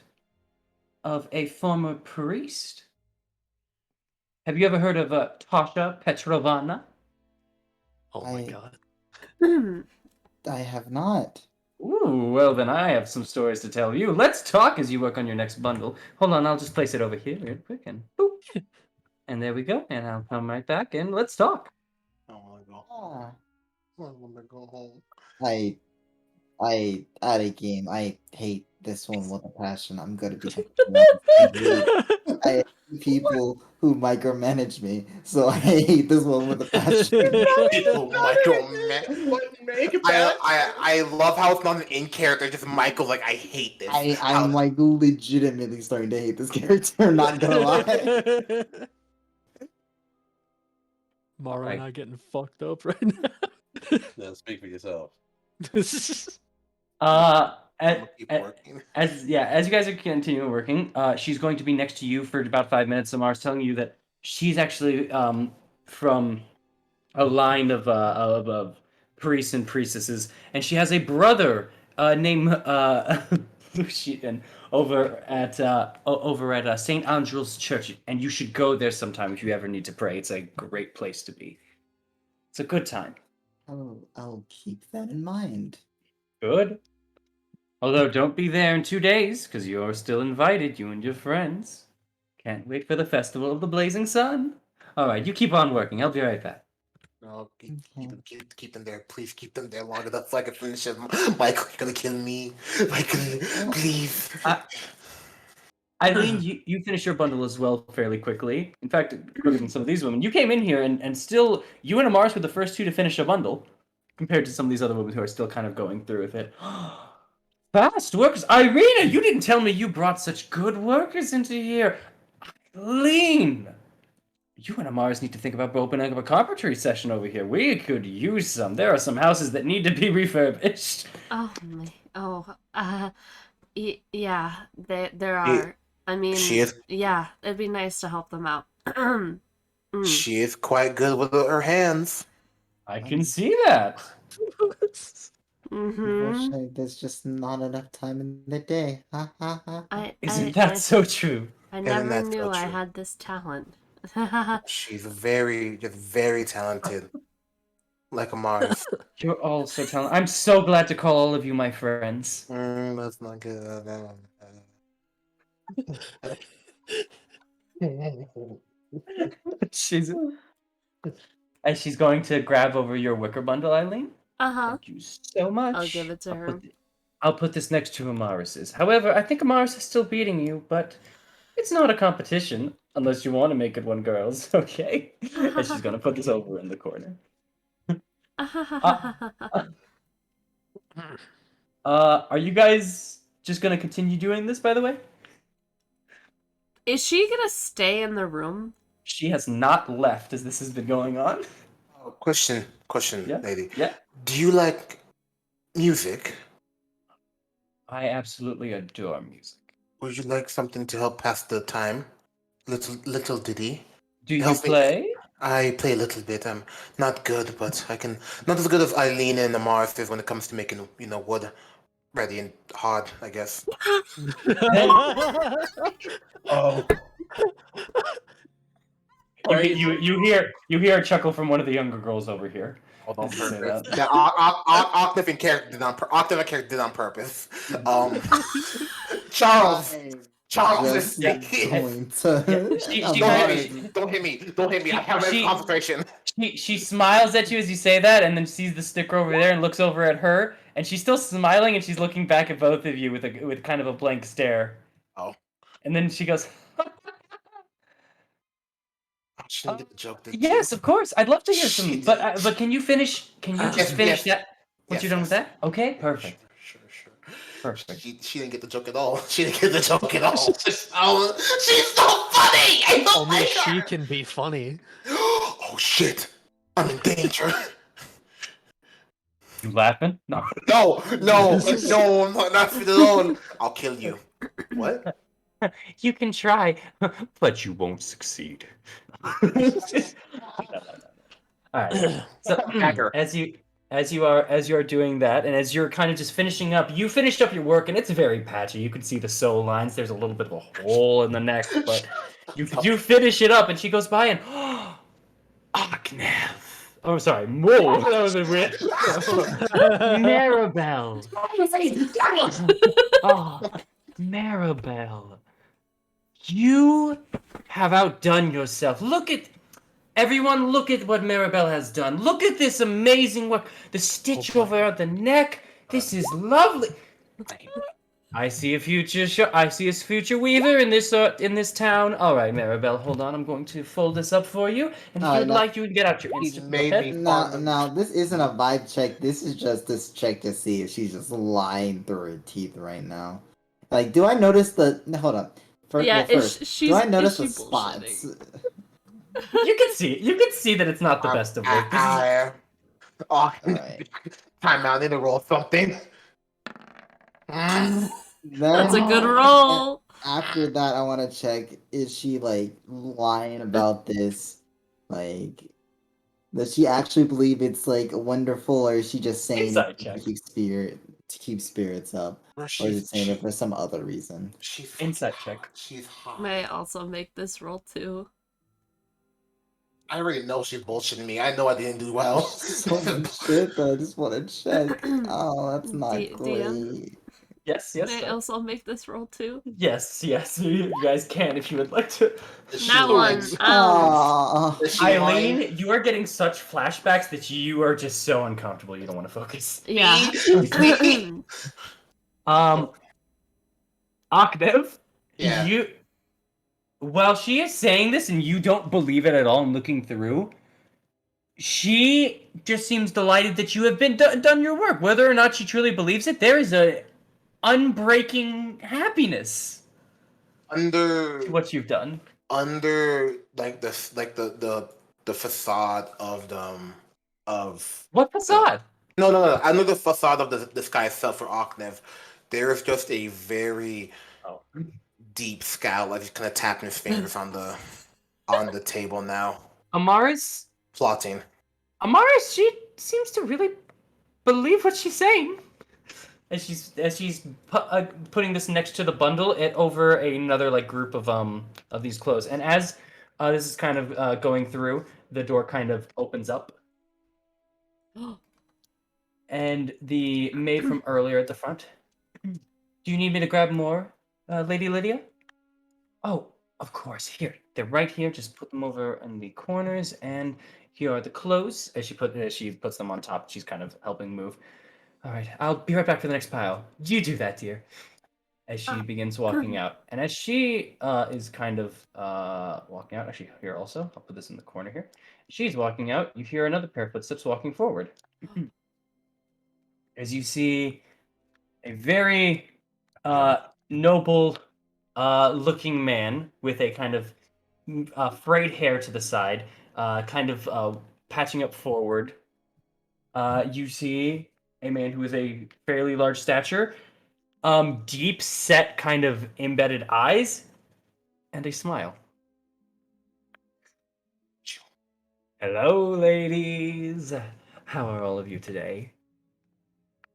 Speaker 6: of a former priest. Have you ever heard of Tasha Petrovna?
Speaker 7: Oh my
Speaker 5: I-
Speaker 7: god.
Speaker 5: I have not.
Speaker 6: Ooh, well then I have some stories to tell you. Let's talk as you work on your next bundle. Hold on, I'll just place it over here real quick and boop. And there we go. And I'll come right back and let's talk.
Speaker 2: I don't want to go.
Speaker 5: Ah,
Speaker 2: I want to go home.
Speaker 5: I at a game. I hate this one with a passion. I'm gonna be completely honest. I hate people who micromanage me, so I hate this one with a passion.
Speaker 2: People micromanage. I love how it's not an in character, just Michael. Like I hate this.
Speaker 5: I'm like legitimately starting to hate this character. Not gonna lie.
Speaker 7: Mara
Speaker 6: Right.
Speaker 7: and I getting fucked up right now.
Speaker 8: Now speak for yourself.
Speaker 6: Uh,
Speaker 2: I'm gonna keep working.
Speaker 6: as you guys are continuing working, she's going to be next to you for about 5 minutes. Samar's telling you that she's actually from a line of priests and priestesses, and she has a brother named Lucian over at St. Andrew's Church, and you should go there sometime if you ever need to pray. It's a great place to be. It's a good time.
Speaker 5: I'll keep that in mind.
Speaker 6: Good. Although don't be there in 2 days, because you're still invited, you and your friends. Can't wait for the Festival of the Blazing Sun. Alright, you keep on working. I'll be right back.
Speaker 2: No, keep them there. Please keep them there long enough so I can finish it. Michael, you're gonna kill me. Michael, please.
Speaker 6: Eileen, you finish your bundle as well fairly quickly. In fact, quicker than some of these women. You came in here and still, you and Amaris were the first two to finish a bundle, compared to some of these other women who are still kind of going through with it. Fast workers. Irina, you didn't tell me you brought such good workers into here. Eileen, you and Amaris need to think about opening up a carpentry session over here. We could use some. There are some houses that need to be refurbished.
Speaker 4: Oh my. Yeah. There are. I mean,
Speaker 2: She is.
Speaker 4: yeah. It'd be nice to help them out.
Speaker 2: She is quite good with her hands.
Speaker 6: I can see that.
Speaker 4: Mm-hmm.
Speaker 5: Unfortunately, there's just not enough time in the day. Ha ha ha.
Speaker 6: Isn't that so true?
Speaker 4: I
Speaker 2: Isn't
Speaker 4: never
Speaker 2: that
Speaker 4: knew
Speaker 2: so
Speaker 4: I
Speaker 2: true?
Speaker 4: had this talent.
Speaker 2: She's just very talented. Like a Mars.
Speaker 6: You're all so talented. I'm so glad to call all of you my friends.
Speaker 2: That's not good.
Speaker 6: she's she's going to grab over your wicker bundle, Eileen.
Speaker 4: Uh-huh.
Speaker 6: Thank you so much.
Speaker 4: I'll give it to her.
Speaker 6: I'll put this next to Amaris's. However, I think Amaris is still beating you, but it's not a competition unless you want to make it one, girls. Okay. And she's gonna put this over in the corner. Are you guys just gonna continue doing this, by the way?
Speaker 4: Is she gonna stay in the room?
Speaker 6: She has not left as this has been going on.
Speaker 2: Question,
Speaker 6: Yeah.
Speaker 2: lady.
Speaker 6: Yeah.
Speaker 2: Do you like music?
Speaker 6: I absolutely adore music.
Speaker 2: Would you like something to help pass the time? Little ditty.
Speaker 6: Do you
Speaker 2: Help me.
Speaker 6: play?
Speaker 2: I play a little bit. I'm not good, but I can. Not as good as Eileen and Amaris is when it comes to making, wood. ready and hard, I guess.
Speaker 8: Oh,
Speaker 6: You hear a chuckle from one of the younger girls over here.
Speaker 2: Hold on
Speaker 6: As you say
Speaker 2: purpose.
Speaker 6: that.
Speaker 2: That Octave and character did on purpose. Charles. Charles is
Speaker 5: Just
Speaker 2: speaking.
Speaker 5: going to.
Speaker 6: She
Speaker 2: Don't
Speaker 6: kinda-
Speaker 2: hit me. Don't hit me. Don't hit me. I have
Speaker 6: She-
Speaker 2: concentration.
Speaker 6: She smiles at you as you say that, and then sees the sticker over there and looks over at her, and she's still smiling, and she's looking back at both of you with kind of a blank stare.
Speaker 2: Oh.
Speaker 6: And then she goes,
Speaker 2: She didn't get the joke, did
Speaker 6: "Yes,
Speaker 2: you?
Speaker 6: of course. I'd love to hear
Speaker 2: She
Speaker 6: some.
Speaker 2: did.
Speaker 6: But can you finish? Can you just
Speaker 2: Yes,
Speaker 6: finish
Speaker 2: yes.
Speaker 6: that? Once
Speaker 2: Yes,
Speaker 6: you're done
Speaker 2: yes.
Speaker 6: with that, okay, perfect,
Speaker 2: Sure.
Speaker 6: perfect.
Speaker 2: She didn't get the joke at all. She didn't get the joke at all. Oh, she's so funny. I don't
Speaker 7: Only
Speaker 2: like
Speaker 7: she
Speaker 2: her.
Speaker 7: can be funny.
Speaker 2: Oh shit! I'm in danger.
Speaker 6: You laughing? No.
Speaker 2: No, not for alone. I'll kill you. What?
Speaker 6: You can try, but you won't succeed. All right. So
Speaker 2: Hacker.
Speaker 6: as you are doing that, and as you're kind of just finishing up, you finished up your work, and it's very patchy. You can see the sew lines. There's a little bit of a hole in the neck, but you finish it up, and she goes by and Aknev. Oh, sorry, Mo. That was a weird. Maribel. Oh, Maribel. You have outdone yourself. Everyone, look at what Maribel has done. Look at this amazing work. The stitch over at the neck. This is lovely. I see a future weaver in this town. All right, Maribel, hold on. I'm going to fold this up for you. And if
Speaker 5: Alright,
Speaker 6: you'd
Speaker 5: now-
Speaker 6: like, you can get out your
Speaker 2: He's
Speaker 6: instant.
Speaker 2: made
Speaker 6: Go
Speaker 2: me
Speaker 6: ahead.
Speaker 5: Now, this isn't a vibe check. This is just this check to see if she's just lying through her teeth right now. Like, do I notice the? No, hold up.
Speaker 4: Yeah,
Speaker 5: First, do I notice the spots?
Speaker 6: You can see that it's not the best of work. This is
Speaker 5: Alright.
Speaker 2: Time out. I need to roll something.
Speaker 4: That's a good roll.
Speaker 5: After that, I want to check: is she like lying about this? Like, does she actually believe it's like wonderful, or is she just saying
Speaker 6: Insight
Speaker 5: it to
Speaker 6: check.
Speaker 5: keep spirits up, or is
Speaker 2: She's
Speaker 5: it saying it for some other reason?
Speaker 6: Insight check.
Speaker 2: She's hot.
Speaker 4: May I also make this roll too?
Speaker 2: I already know she's bullshitting me. I know I didn't do well.
Speaker 5: So much shit, but I just want to check. Oh, that's not
Speaker 4: DM?
Speaker 5: great.
Speaker 6: Yes.
Speaker 4: May I also make this roll too?
Speaker 6: Yes. You guys can if you would like to.
Speaker 4: That one.
Speaker 5: Aw.
Speaker 2: Is she lying?
Speaker 6: Eileen, you are getting such flashbacks that you are just so uncomfortable. You don't want to focus.
Speaker 4: Yeah.
Speaker 6: Aknev,
Speaker 2: Yeah.
Speaker 6: while she is saying this and you don't believe it at all and looking through, she just seems delighted that you have been done your work. Whether or not she truly believes it, there is a unbreaking happiness
Speaker 2: Under
Speaker 6: to what you've done.
Speaker 2: like this, like the facade of
Speaker 6: What facade?
Speaker 2: no. Under the facade of the sky itself for Oknev, there is just a very deep scowl. Like he's kind of tapping his fingers on the table now.
Speaker 6: Amaris,
Speaker 2: Plotting.
Speaker 6: she seems to really believe what she's saying. As she's putting this next to the bundle over another like group of these clothes, and as this is kind of going through, the door kind of opens up, and the maid from earlier at the front. Do you need me to grab more, Lady Lydia? Oh, of course. Here, they're right here. Just put them over in the corners, and here are the clothes. As she puts them on top, she's kind of helping move. All right, I'll be right back for the next pile. You do that, dear. As she begins walking out. And as she is kind of walking out, actually, here also, I'll put this in the corner here. She's walking out, you hear another pair of footsteps walking forward. As you see a very noble looking man with a kind of frayed hair to the side, kind of patching up forward. You see a man who is a fairly large stature, deep set kind of embedded eyes, and a smile. Hello, ladies. How are all of you today?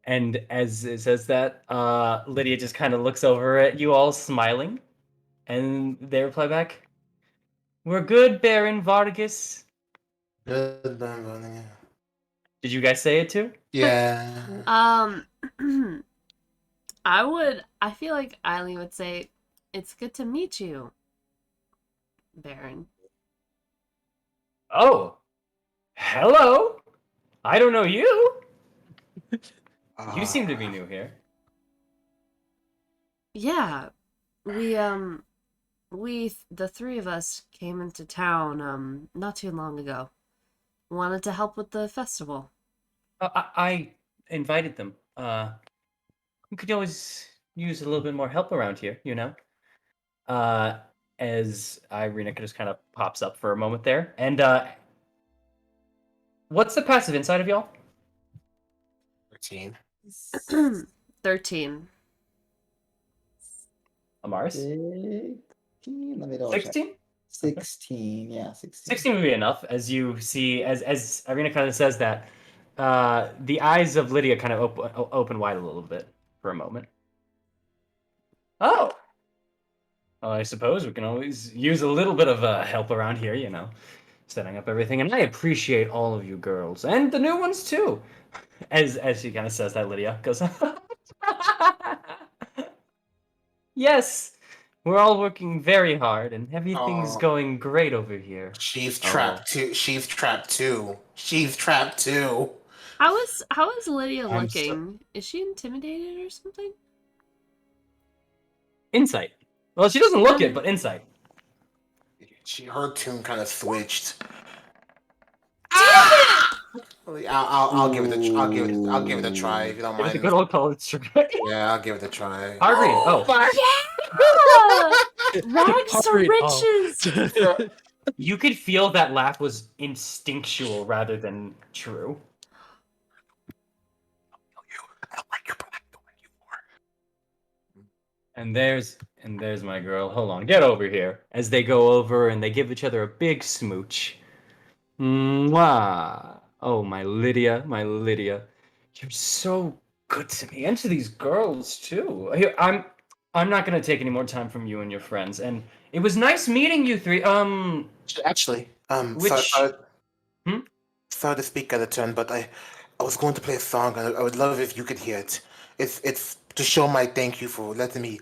Speaker 6: And as it says that, Lydia just kind of looks over at you all, smiling, and they reply back, "We're good, Baron Vargas."
Speaker 2: Good, yeah.
Speaker 6: Did you guys say it too?
Speaker 2: Yeah.
Speaker 4: I feel like Eileen would say, "It's good to meet you, Baron."
Speaker 6: Oh, hello. I don't know you. You seem to be new here.
Speaker 4: Yeah, the three of us came into town, not too long ago. Wanted to help with the festival.
Speaker 6: I invited them. We could always use a little bit more help around here, you know? As Irina just kind of pops up for a moment there. And, what's the passive inside of y'all?
Speaker 2: 13.
Speaker 4: 13.
Speaker 6: Amaris?
Speaker 5: 16? Let me double check.
Speaker 6: 16?
Speaker 5: 16, yeah, 16.
Speaker 6: 16 would be enough, as you see, as Irina kind of says that, the eyes of Lydia kind of open wide a little bit for a moment. Oh! Well, I suppose we can always use a little bit of help around here, you know, setting up everything. And I appreciate all of you girls, and the new ones too. As she kind of says that, Lydia goes, "Yes, we're all working very hard, and everything's
Speaker 2: Oh.
Speaker 6: going great over here."
Speaker 2: She's
Speaker 6: Oh.
Speaker 2: trapped too. She's trapped too. She's trapped too.
Speaker 4: How is Lydia
Speaker 6: I'm so-
Speaker 4: looking? Is she intimidated or something?
Speaker 6: Insight. Well, she doesn't look it, but insight.
Speaker 2: Her tune kind of switched. Ah! I'll give it a I'll give it a try if you don't
Speaker 6: It was a
Speaker 2: mind.
Speaker 6: good old college try.
Speaker 2: Yeah, I'll give it a try.
Speaker 6: Hargreen. Oh,
Speaker 4: Rags to
Speaker 7: Hargreen,
Speaker 4: riches!
Speaker 6: you could feel that laugh was instinctual rather than true.
Speaker 2: I don't like your black. I don't like you more.
Speaker 6: And there's my girl. Hold on, get over here. As they go over and they give each other a big smooch. Mwah. Oh, my Lydia, my Lydia. You're so good to me. And to these girls too. Here, I'm not gonna take any more time from you and your friends. And it was nice meeting you three.
Speaker 2: Actually,
Speaker 6: Which- Hmm?
Speaker 2: sorry to speak out of turn, but I was going to play a song, and I would love if you could hear it. It's to show my thank you for letting me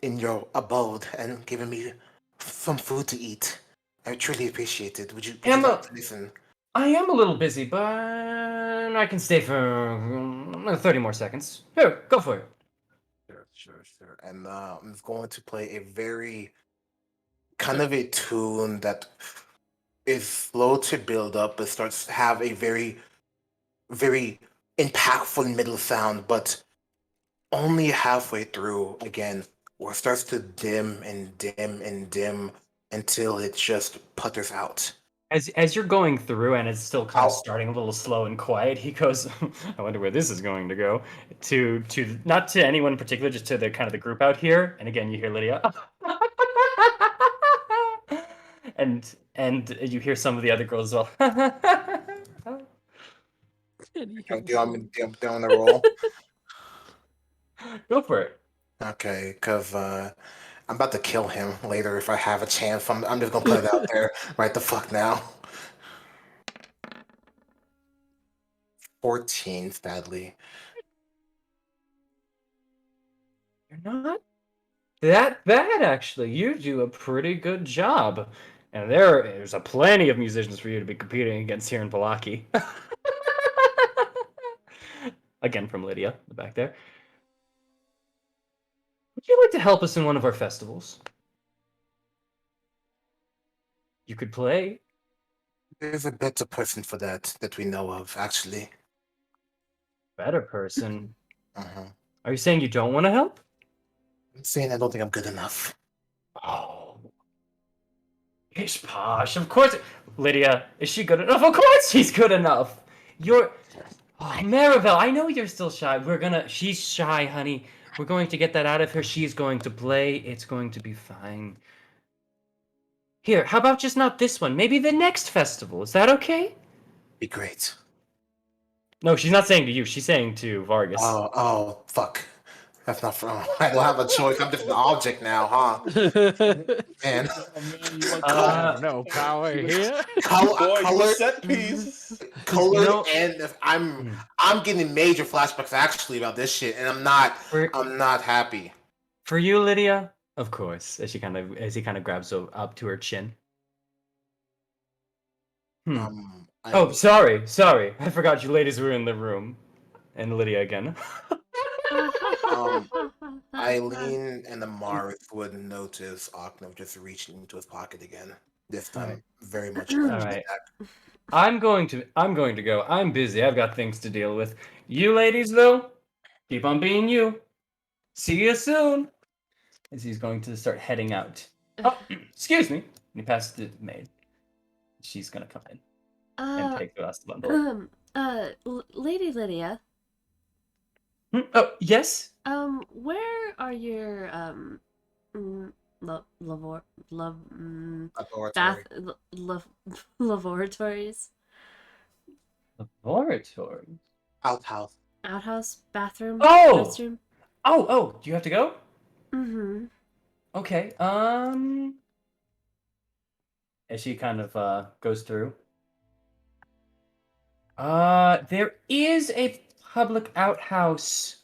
Speaker 2: in your abode and giving me some food to eat. I truly appreciate it. Would you
Speaker 6: Emma-
Speaker 2: like to listen?
Speaker 6: I am a little busy, but I can stay for 30 more seconds. Here, go for it.
Speaker 2: Sure. And I'm going to play a very kind of a tune that is slow to build up, but starts to have a very, very impactful middle sound, but only halfway through again, where it starts to dim and dim and dim until it just putters out.
Speaker 6: As you're going through and it's still kind of
Speaker 2: Ow.
Speaker 6: starting a little slow and quiet, he goes, "I wonder where this is going to go." To not to anyone in particular, just to the kind of the group out here. And again, you hear Lydia, and you hear some of the other girls as well.
Speaker 2: Do you want me to get on the roll?
Speaker 6: Go for it.
Speaker 2: Okay, because I'm about to kill him later if I have a chance. I'm just gonna put it out there right the fuck now. 14, sadly.
Speaker 6: You're not that bad, actually. You do a pretty good job. And there's a plenty of musicians for you to be competing against here in Palaki. Again from Lydia, the back there. Would you like to help us in one of our festivals? You could play.
Speaker 2: There's a better person for that we know of, actually.
Speaker 6: Better person.
Speaker 2: Uh-huh.
Speaker 6: Are you saying you don't want to help?
Speaker 2: I'm saying I don't think I'm good enough.
Speaker 6: Oh. Pish posh. Of course. Lydia, is she good enough? Of course she's good enough. You're. Oh, Maribel, I know you're still shy. She's shy, honey. We're going to get that out of her. She's going to play. It's going to be fine. Here, how about just not this one? Maybe the next festival. Is that okay?
Speaker 2: Be great.
Speaker 6: No, she's not saying to you. She's saying to Vargas.
Speaker 2: Oh, fuck. That's not from. I don't have a choice. I'm just an object now, huh? Man.
Speaker 7: No power here.
Speaker 2: Color,
Speaker 8: set piece.
Speaker 2: colored,
Speaker 6: You know-
Speaker 2: and if I'm getting major flashbacks actually about this shit, and I'm not happy.
Speaker 6: For you, Lydia, of course. As he kind of grabs up to her chin. Oh, sorry. I forgot you ladies were in the room. And Lydia again.
Speaker 2: Eileen and Amaris would notice Ocnum just reaching into his pocket again. This time, very much.
Speaker 6: All right. I'm going to go. I'm busy. I've got things to deal with. You ladies, though, keep on being you. See you soon. As he's going to start heading out. Oh, excuse me. And he passes it to the maid. She's gonna come in and take the last bundle.
Speaker 4: Lady Lydia.
Speaker 6: Oh, yes.
Speaker 4: Where are your laboratories?
Speaker 6: Laboratory.
Speaker 2: Outhouse.
Speaker 4: Bathroom?
Speaker 6: Oh!
Speaker 4: Restroom?
Speaker 6: Oh, do you have to go?
Speaker 4: Mm-hmm.
Speaker 6: Okay, as she kind of goes through. There is a public outhouse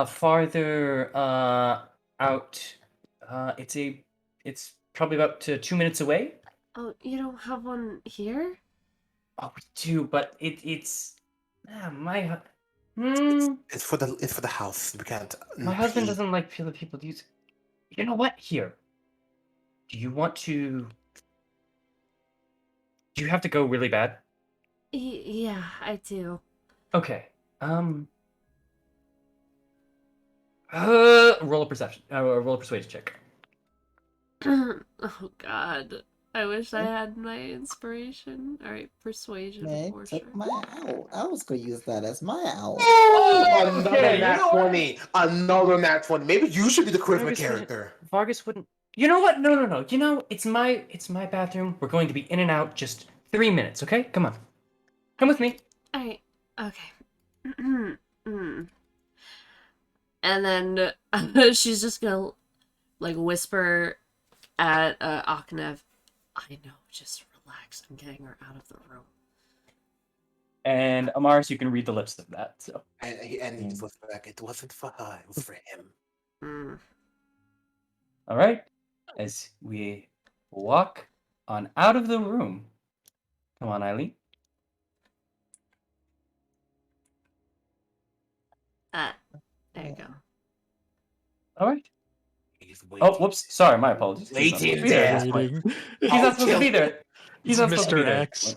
Speaker 6: farther out. It's probably about 2 minutes away.
Speaker 4: Oh, you don't have one here?
Speaker 6: Oh, we do, but it's
Speaker 2: It's for the house. We can't.
Speaker 6: my husband doesn't like feel that people use. You know what? Here. Do you have to go really bad?
Speaker 4: Yeah, I do.
Speaker 6: Okay. Roll a perception. Roll a persuasion check.
Speaker 4: Oh God. I wish I had my inspiration. Alright, persuasion
Speaker 5: Man,
Speaker 4: for
Speaker 5: took
Speaker 4: sure.
Speaker 5: my owl. I was gonna use that as my owl.
Speaker 2: Another
Speaker 6: Okay,
Speaker 2: nat
Speaker 6: you know what?
Speaker 2: 20. Another nat 20. Maybe you should be the charisma
Speaker 6: Vargas
Speaker 2: character.
Speaker 6: Vargas wouldn't. You know what? No. You know, it's my bathroom. We're going to be in and out just 3 minutes. Okay, come on. Come with me.
Speaker 4: Alright, okay. Mm. And then she's just gonna like whisper at Aknev, I know, just relax. I'm getting her out of the room.
Speaker 6: And Amaris, you can read the lips of that. So.
Speaker 2: And he just whispered back, it wasn't for her, it was for him.
Speaker 4: Mm.
Speaker 6: All right. As we walk on out of the room. Come on, Eileen.
Speaker 4: There you go.
Speaker 6: All right.
Speaker 2: He's waiting.
Speaker 6: Oh, whoops. Sorry, my apologies. He's not supposed to be there at this point. He's not supposed to be there. He's not supposed to be
Speaker 7: Mr.
Speaker 6: there.
Speaker 7: X.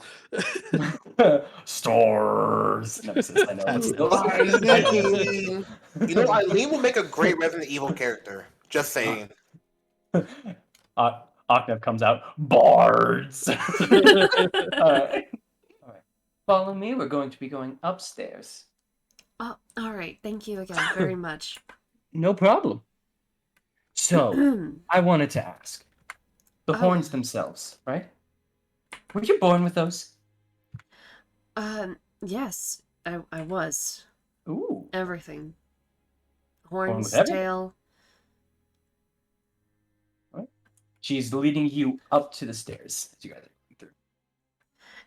Speaker 6: Stores. Nemesis, I know. But still.
Speaker 2: Eileen. You know, Eileen will make a great Resident Evil character. Just saying.
Speaker 6: Octave comes out. Bards. All right. Follow me. We're going to be going upstairs.
Speaker 4: Oh, alright. Thank you again very much.
Speaker 6: No problem. So, I wanted to ask. The horns themselves, right? Were you born with those?
Speaker 4: Yes, I was.
Speaker 6: Ooh.
Speaker 4: Everything.
Speaker 6: Born
Speaker 4: Horns,
Speaker 6: with everything?
Speaker 4: tail.
Speaker 6: Right. She's leading you up to the stairs. As you guys are going through.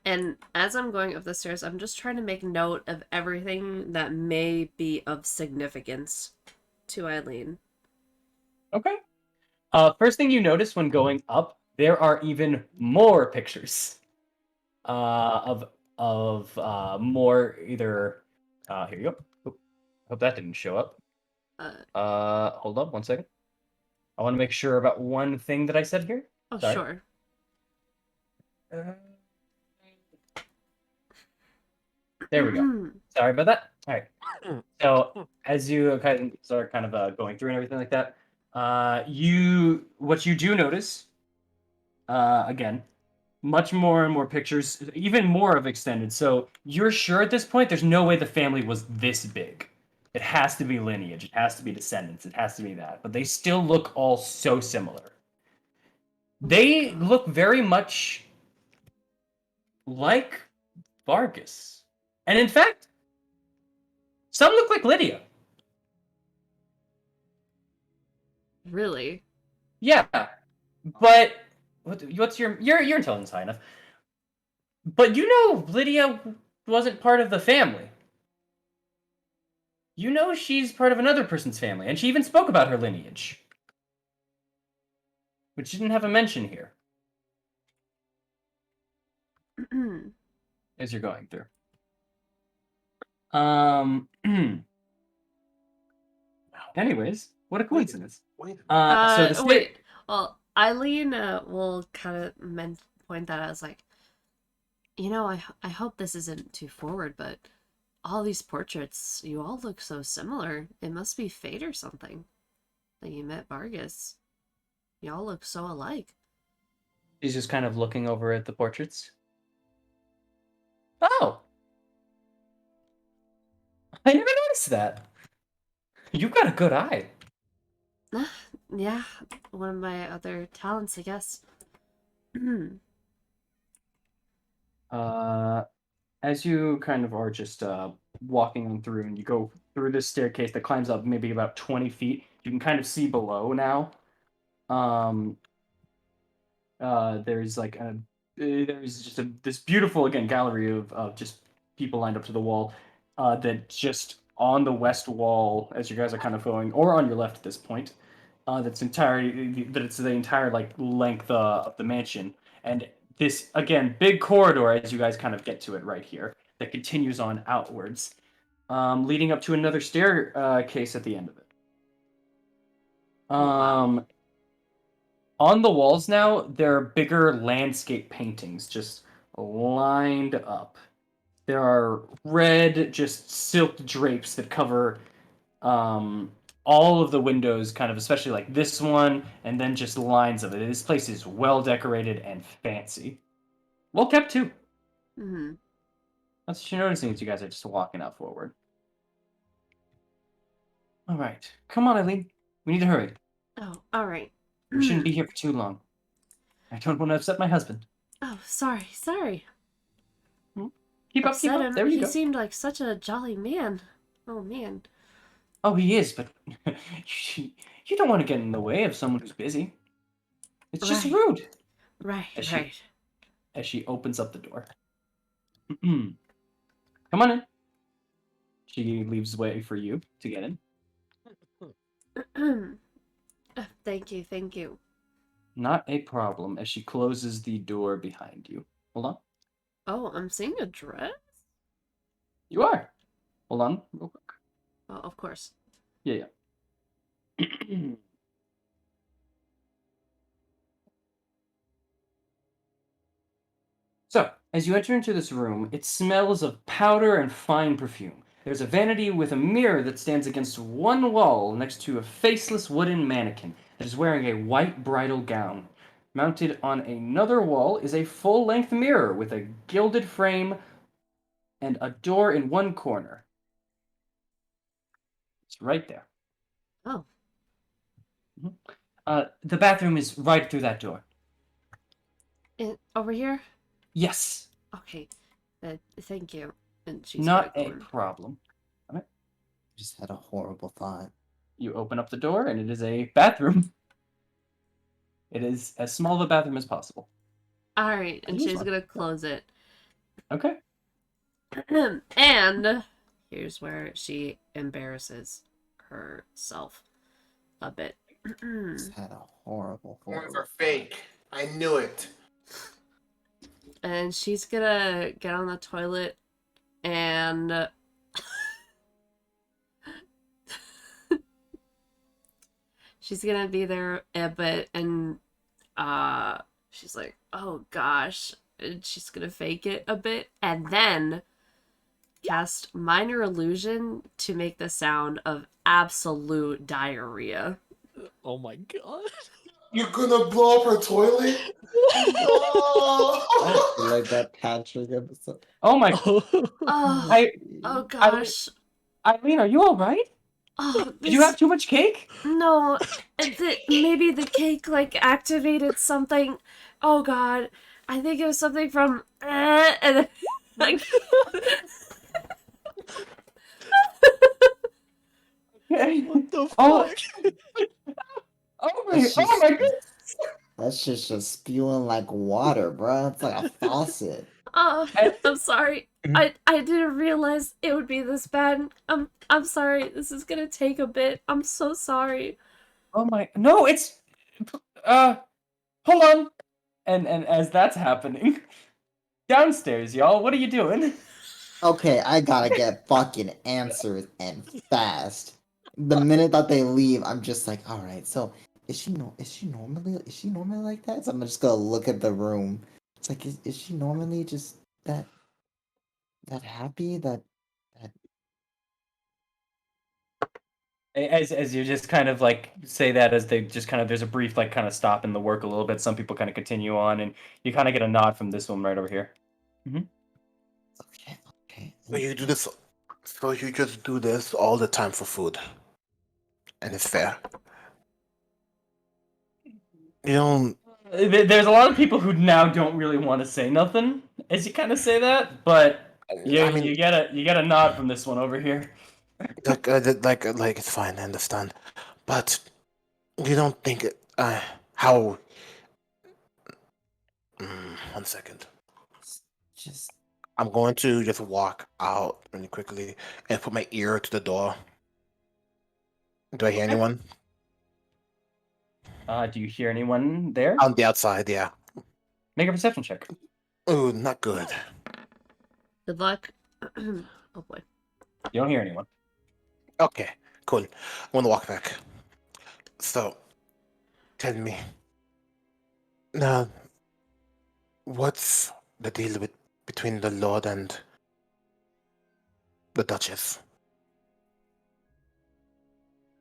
Speaker 4: And as I'm going up the stairs, I'm just trying to make note of everything that may be of significance to Eileen.
Speaker 6: Okay. First thing you notice when going up, there are even more pictures. Of more either. Here you go. Oop, hope that didn't show up. Hold on 1 second. I want to make sure about one thing that I said here.
Speaker 4: Oh,
Speaker 6: Sorry.
Speaker 4: sure.
Speaker 6: There we go. Sorry about that. All right. So as you kind of start going through and everything like that, what you do notice, again, much more and more pictures, even more of extended. So you're sure at this point there's no way the family was this big. It has to be lineage. It has to be descendants. It has to be that. But they still look all so similar. They look very much like Vargas. And in fact, Some look like Lydia.
Speaker 4: Really?
Speaker 6: Yeah, but what's your intelligence high enough? But you know, Lydia wasn't part of the family. You know, she's part of another person's family, and she even spoke about her lineage, which didn't have a mention here as you're going through. Anyways, what a coincidence.
Speaker 2: Wait a minute.
Speaker 6: So the
Speaker 4: Wait. Well, Eileen will kind of point that out as like, you know, I hope this isn't too forward, but all these portraits, you all look so similar. It must be fate or something that you met Vargas. You all look so alike.
Speaker 6: He's just kind of looking over at the portraits. Oh, I never noticed that. You've got a good eye.
Speaker 4: Yeah, one of my other talents, I guess.
Speaker 6: As you kind of are just walking on through, and you go through this staircase that climbs up maybe about 20 feet, you can kind of see below now. There's like there's just this beautiful again gallery of just people lined up to the wall. That just on the west wall, as you guys are kind of going, or on your left at this point, it's the entire like length of the mansion, and this again big corridor as you guys kind of get to it right here that continues on outwards, leading up to another staircase at the end of it.
Speaker 4: Wow.
Speaker 6: On the walls now, there are bigger landscape paintings just lined up. There are red, just silk drapes that cover all of the windows, kind of, especially like this one, and then just lines of it. This place is well decorated and fancy. Well kept, too.
Speaker 4: Mm-hmm.
Speaker 6: That's what you're noticing as you guys are just walking out forward. All right. Come on, Eileen. We need to hurry.
Speaker 4: Oh, all right.
Speaker 6: We shouldn't be here for too long. I don't want to upset my husband.
Speaker 4: Oh, sorry.
Speaker 6: Keep up.
Speaker 4: Upset him.
Speaker 6: There you
Speaker 4: He
Speaker 6: go.
Speaker 4: seemed like such a jolly man. Oh, man.
Speaker 6: Oh, he is, but you don't want to get in the way of someone who's busy. It's just
Speaker 4: Right.
Speaker 6: rude.
Speaker 4: Right.
Speaker 6: As she opens up the door. Come on in. She leaves way for you to get in.
Speaker 4: Thank you.
Speaker 6: Not a problem, as she closes the door behind you. Hold on.
Speaker 4: Oh, I'm seeing a dress?
Speaker 6: You are. Hold on, real quick.
Speaker 4: Oh, of course.
Speaker 6: Yeah. So, as you enter into this room, it smells of powder and fine perfume. There's a vanity with a mirror that stands against one wall next to a faceless wooden mannequin that is wearing a white bridal gown. Mounted on another wall is a full-length mirror with a gilded frame and a door in one corner. It's right there.
Speaker 4: Oh.
Speaker 6: The bathroom is right through that door.
Speaker 4: Over here?
Speaker 6: Yes.
Speaker 4: Okay. Thank you. And she's
Speaker 6: Not
Speaker 4: gonna
Speaker 6: a
Speaker 4: go in.
Speaker 6: problem.
Speaker 5: Just had a horrible thought.
Speaker 6: You open up the door, and it is a bathroom. It is as small of a bathroom as possible.
Speaker 4: All right, and
Speaker 6: Use
Speaker 4: she's
Speaker 6: one.
Speaker 4: gonna close it.
Speaker 6: Okay.
Speaker 4: And here's where she embarrasses herself a bit.
Speaker 5: Just had a horrible
Speaker 2: Points
Speaker 5: thought.
Speaker 2: are fake. I knew it.
Speaker 4: And she's gonna get on the toilet and she's gonna be there a bit, and she's like, oh gosh, and she's gonna fake it a bit and then cast minor illusion to make the sound of absolute diarrhea.
Speaker 7: Oh my god.
Speaker 2: You're gonna blow up her toilet? Oh.
Speaker 5: Like that Patrick episode.
Speaker 6: Oh my.
Speaker 4: Oh, oh gosh.
Speaker 6: Eileen, are you all right?
Speaker 4: Oh,
Speaker 6: Did you have too much cake?
Speaker 4: no, maybe the cake like activated something. Oh god, I think it was something from and like
Speaker 7: What the
Speaker 1: Oh,
Speaker 7: fuck?
Speaker 1: oh my goodness.
Speaker 5: That shit's just spewing like water, bro. It's like a faucet.
Speaker 4: Oh,
Speaker 1: I-
Speaker 4: I'm sorry. I didn't realize it would be this bad. I'm sorry. This is gonna take a bit. I'm so sorry.
Speaker 1: Oh my, no, it's, hold on. And as that's happening, downstairs, y'all, what are you doing?
Speaker 5: Okay, I gotta get fucking answers and fast. The minute that they leave, I'm just like, all right. So is she normally like that? So I'm just gonna look at the room. It's like, is she normally just that happy that
Speaker 1: As you just kind of like say that, as they just kind of, there's a brief like kind of stop in the work a little bit. Some people kind of continue on, and you kind of get a nod from this one right over here.
Speaker 5: okay?
Speaker 2: So you do this. So you just do this all the time for food, and it's fair. You don't.
Speaker 1: There's a lot of people who now don't really want to say nothing as you kind of say that, but
Speaker 2: I mean,
Speaker 1: you get a nod from this one over here.
Speaker 2: like it's fine. I understand, but you don't think how. 1 second.
Speaker 5: Just
Speaker 2: I'm going to just walk out really quickly and put my ear to the door. Do I hear
Speaker 1: Okay.
Speaker 2: anyone?
Speaker 1: Do you hear anyone there?
Speaker 2: On the outside, yeah.
Speaker 1: Make a perception check.
Speaker 2: Ooh, not good.
Speaker 4: Good luck. Oh boy.
Speaker 1: You don't hear anyone.
Speaker 2: Okay, cool. I'm gonna walk back. So, tell me, now, what's the deal between the Lord and the Duchess?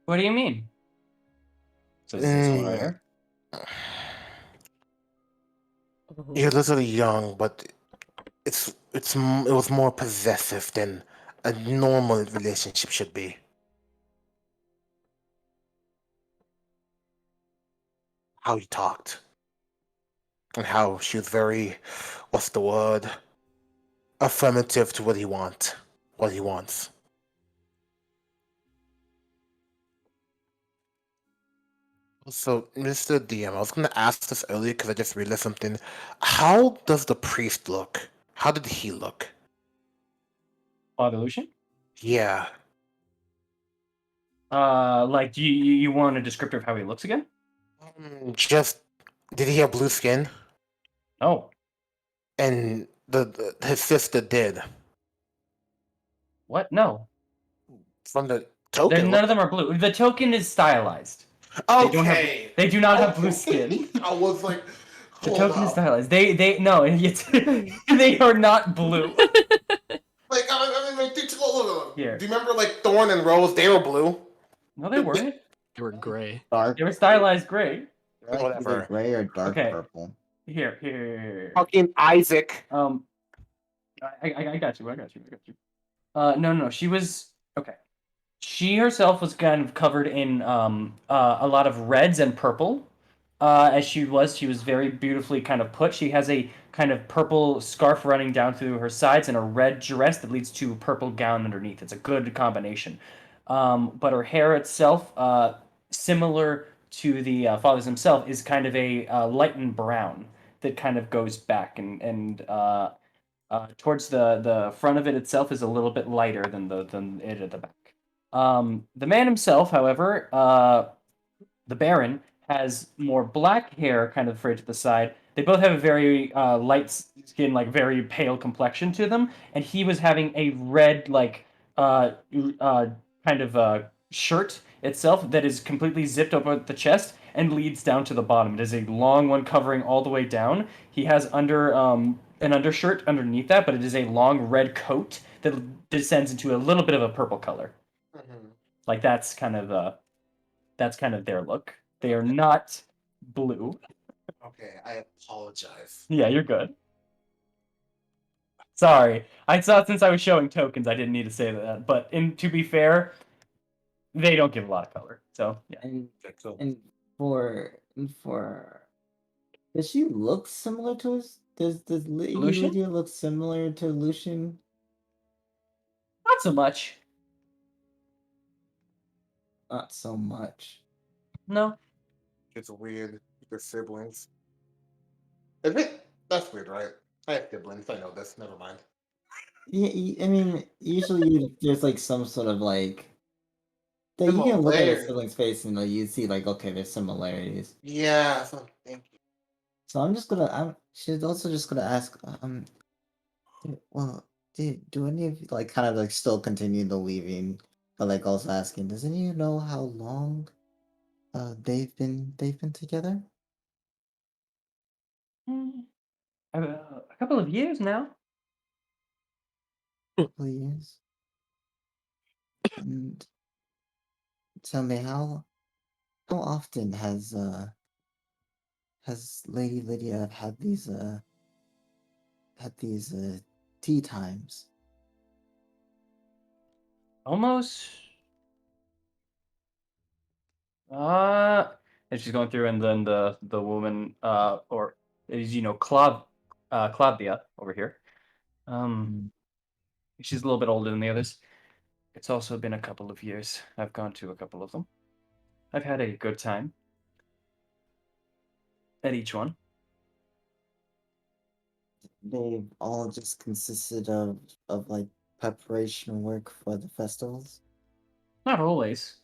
Speaker 1: What do you mean? So is this one right here?
Speaker 2: You're literally young, but it was more possessive than a normal relationship should be. How you talked, and how she was very, what's the word? Affirmative to what he wants. So, Mr. DM, I was gonna ask this earlier because I just realized something. How does the priest look? How did he look?
Speaker 1: Father Lucian?
Speaker 2: Yeah.
Speaker 1: Like, do you want a descriptor of how he looks again?
Speaker 2: Just did he have blue skin?
Speaker 1: Oh,
Speaker 2: And his sister did.
Speaker 1: what? No.
Speaker 2: From the
Speaker 1: None
Speaker 2: token.
Speaker 1: of them are blue. The token is stylized. They don't have.
Speaker 2: Okay.
Speaker 1: They do not have blue skin.
Speaker 2: I was like,
Speaker 1: The
Speaker 2: hold
Speaker 1: token is
Speaker 2: up.
Speaker 1: stylized. No, they are not blue.
Speaker 2: Like, look.
Speaker 1: Here.
Speaker 2: Do you remember like Thorn and Rose? They were blue.
Speaker 1: No, they weren't.
Speaker 7: They were gray.
Speaker 5: dark.
Speaker 1: They were stylized gray.
Speaker 5: They're like either
Speaker 2: Whatever.
Speaker 5: gray or dark
Speaker 1: Okay.
Speaker 5: purple.
Speaker 1: Here.
Speaker 2: Fucking Isaac.
Speaker 1: I got you. No. She was okay. She herself was kind of covered in a lot of reds and purple. As she was very beautifully kind of put. She has a kind of purple scarf running down through her sides and a red dress that leads to a purple gown underneath. It's a good combination. But her hair itself, similar to the father's himself, is kind of a lightened brown that kind of goes back and towards the front of it itself is a little bit lighter than it at the back. The man himself, however, the Baron, has more black hair kind of frayed to the side. They both have a very light skin, like very pale complexion to them, and he was having a red, like, kind of shirt itself that is completely zipped up at the chest and leads down to the bottom. It is a long one covering all the way down. He has an undershirt underneath that, but it is a long red coat that descends into a little bit of a purple color. Like that's kind of their look. They are not blue.
Speaker 2: Okay, I apologize.
Speaker 1: Yeah, you're good. Sorry. I thought since I was showing tokens, I didn't need to say that. But to be fair, they don't give a lot of color. So yeah.
Speaker 5: And for does she look similar to us? Does
Speaker 1: Lucian?
Speaker 5: Lydia look similar to Lucian?
Speaker 1: Not so much.
Speaker 5: Not so much.
Speaker 6: No.
Speaker 2: It's weird. Your siblings. Is it? That's weird, right? I have siblings. I know this. Never mind.
Speaker 5: Yeah, I mean, usually there's like some sort of like that you can look at a
Speaker 2: Similarity.
Speaker 5: sibling's face and like, you see like, okay, there's similarities.
Speaker 2: Yeah. So, thank you.
Speaker 5: So she's also just gonna ask, well, do any of you like kind of like still continue the leaving, but like also asking, does any of you know how long they've been together?
Speaker 6: A couple of years now.
Speaker 5: Couple of years. And tell me how often has Lady Lydia had these tea times?
Speaker 6: Almost. And she's going through, and then the woman, or is Claudia over here.
Speaker 5: Mm.
Speaker 6: She's a little bit older than the others. It's also been a couple of years. I've gone to a couple of them. I've had a good time at each one.
Speaker 5: They've all just consisted of like preparation work for the festivals.
Speaker 6: Not always,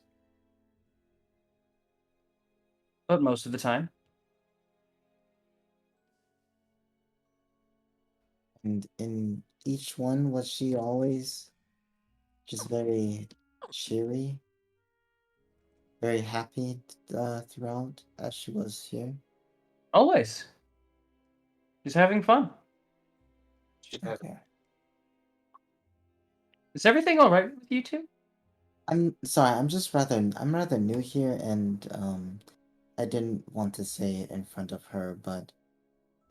Speaker 6: but most of the time.
Speaker 5: And in each one, was she always just very cheery, very happy throughout as she was here?
Speaker 6: Always. Just having fun.
Speaker 5: Okay.
Speaker 6: Is everything all right with you two?
Speaker 5: I'm sorry, I'm rather new here, and I didn't want to say it in front of her, but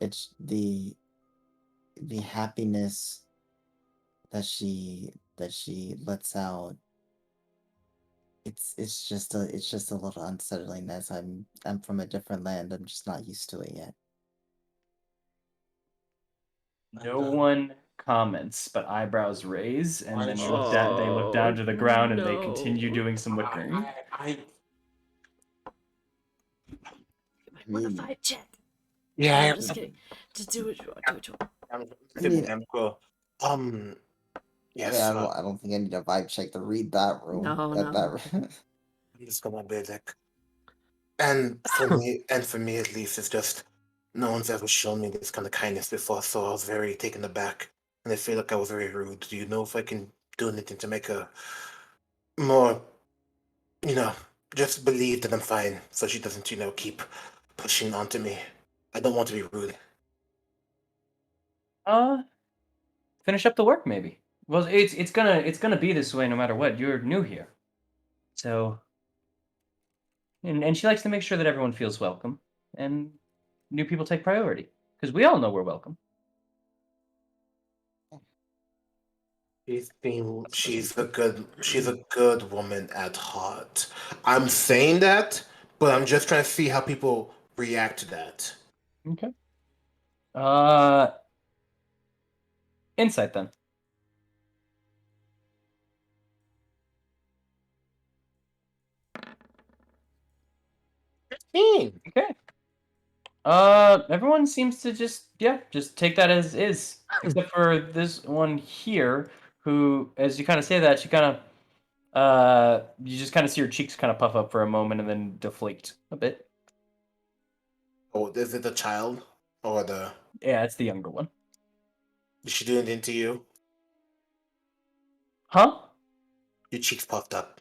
Speaker 5: it's the happiness that she lets out. It's just a little unsettling, as I'm from a different land. I'm just not used to it yet.
Speaker 6: No one comments, but eyebrows raise, and then they look down to the
Speaker 4: Oh,
Speaker 6: ground, and they continue
Speaker 4: no.
Speaker 6: doing some whittling.
Speaker 2: I
Speaker 4: My modified check.
Speaker 2: yeah.
Speaker 4: I'm just kidding. Just do what you want. Do what you want.
Speaker 2: I'm
Speaker 5: I mean,
Speaker 2: I'm cool. Yes.
Speaker 5: I don't think I need a vibe check to read that room.
Speaker 4: No,
Speaker 5: That
Speaker 4: no.
Speaker 2: I'm just gonna be like, and for me at least, it's just no one's ever shown me this kind of kindness before, so I was very taken aback, and I feel like I was very rude. Do you know if I can do anything to make her more, you know, just believe that I'm fine, so she doesn't, keep pushing onto me? I don't want to be rude.
Speaker 6: Finish up the work, maybe. Well, it's gonna be this way no matter what. You're new here, so and she likes to make sure that everyone feels welcome, and new people take priority because we all know we're welcome.
Speaker 2: She's a good woman at heart. I'm saying that, but I'm just trying to see how people react to that.
Speaker 6: Okay. Insight then. Okay. Everyone seems to just take that as is, except for this one here, who, as you kind of say that, she kind of, you just kind of see her cheeks kind of puff up for a moment and then deflate a bit.
Speaker 2: Oh, is it the child or the?
Speaker 6: Yeah, it's the younger one.
Speaker 2: Did she do anything to you?
Speaker 6: Huh?
Speaker 2: Your cheeks puffed up.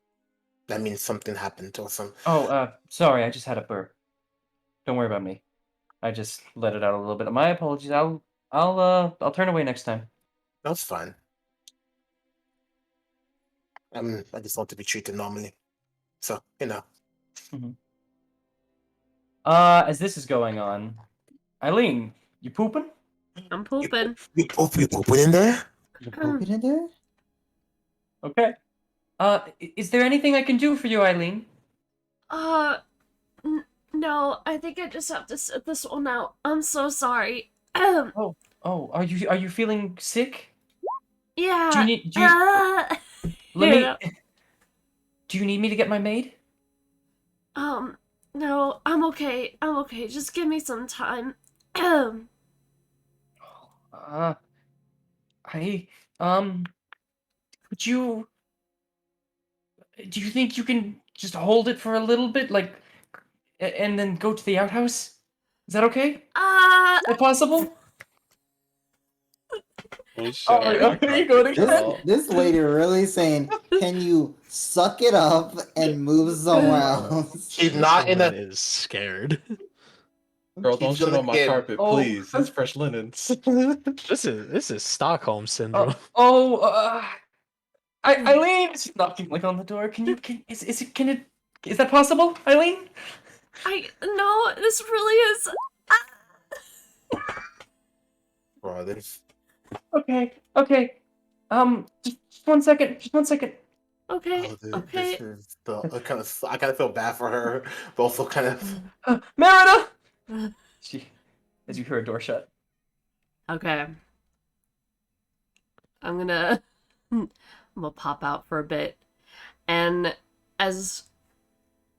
Speaker 2: That means something happened or some.
Speaker 6: Oh, sorry, I just had a burp. Don't worry about me. I just let it out a little bit. My apologies. I'll turn away next time.
Speaker 2: That's fine. I just want to be treated normally. So,
Speaker 6: As this is going on, Eileen, you pooping?
Speaker 4: I'm pooping.
Speaker 2: You pooping in there?
Speaker 5: You poop it in there?
Speaker 6: Okay. Is there anything I can do for you, Eileen?
Speaker 4: No, I think I just have to sit this one out. I'm so sorry.
Speaker 6: Oh, are you feeling sick?
Speaker 4: Yeah.
Speaker 6: Do you need
Speaker 4: uh,
Speaker 6: let
Speaker 4: you
Speaker 6: me
Speaker 4: know.
Speaker 6: Do you need me to get my maid?
Speaker 4: No, I'm okay. I'm okay. Just give me some time.
Speaker 6: Uh, I, um, would you, do you think you can just hold it for a little bit, like, and then go to the outhouse? Is that okay? Is that possible?
Speaker 3: Oh shit!
Speaker 6: Oh,
Speaker 3: I
Speaker 6: there you
Speaker 3: can't
Speaker 6: go
Speaker 3: pick
Speaker 6: again.
Speaker 3: y'all.
Speaker 5: This lady really saying, "Can you suck it up and move somewhere else?"
Speaker 2: She's
Speaker 7: This
Speaker 2: not in
Speaker 7: woman
Speaker 2: a.
Speaker 7: is scared.
Speaker 3: Girl, don't
Speaker 2: She's
Speaker 3: shit
Speaker 2: gonna
Speaker 3: on my
Speaker 2: get.
Speaker 3: carpet,
Speaker 6: Oh,
Speaker 3: please. It's fresh linens.
Speaker 7: This is Stockholm syndrome.
Speaker 6: Eileen is knocking like on the door. Is that possible, Eileen?
Speaker 4: No, this really is.
Speaker 2: Bro, this.
Speaker 6: Okay. Just 1 second. Just 1 second.
Speaker 4: Okay,
Speaker 2: Oh, this
Speaker 4: okay.
Speaker 2: is the. I kind of feel bad for her, but also kind of.
Speaker 6: Merida! She, as you hear a door shut.
Speaker 4: Okay. I'm gonna pop out for a bit. And as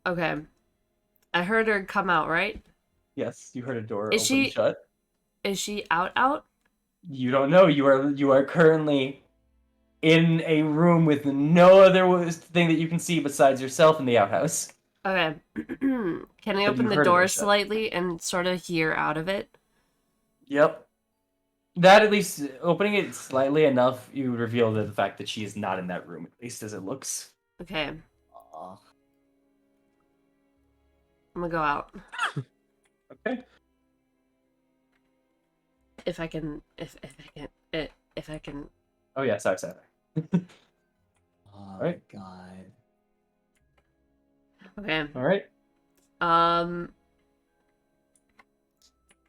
Speaker 4: okay. I heard her come out, right?
Speaker 6: Yes, you heard a door
Speaker 4: Is
Speaker 6: open and
Speaker 4: she
Speaker 6: shut.
Speaker 4: is she out?
Speaker 6: You don't know. You are currently in a room with no other thing that you can see besides yourself in the outhouse.
Speaker 4: Okay. Can I
Speaker 6: But
Speaker 4: open
Speaker 6: you
Speaker 4: the
Speaker 6: heard a door
Speaker 4: door
Speaker 6: shut.
Speaker 4: slightly and sort of hear out of it?
Speaker 6: Yep. That, at least opening it slightly enough, you reveal the fact that she is not in that room, at least as it looks.
Speaker 4: Okay.
Speaker 5: Aw.
Speaker 4: I'm gonna go out.
Speaker 6: Okay.
Speaker 4: If I can if I can
Speaker 6: Oh yeah, sorry.
Speaker 5: Oh
Speaker 6: Right.
Speaker 5: God.
Speaker 4: Okay.
Speaker 6: All right.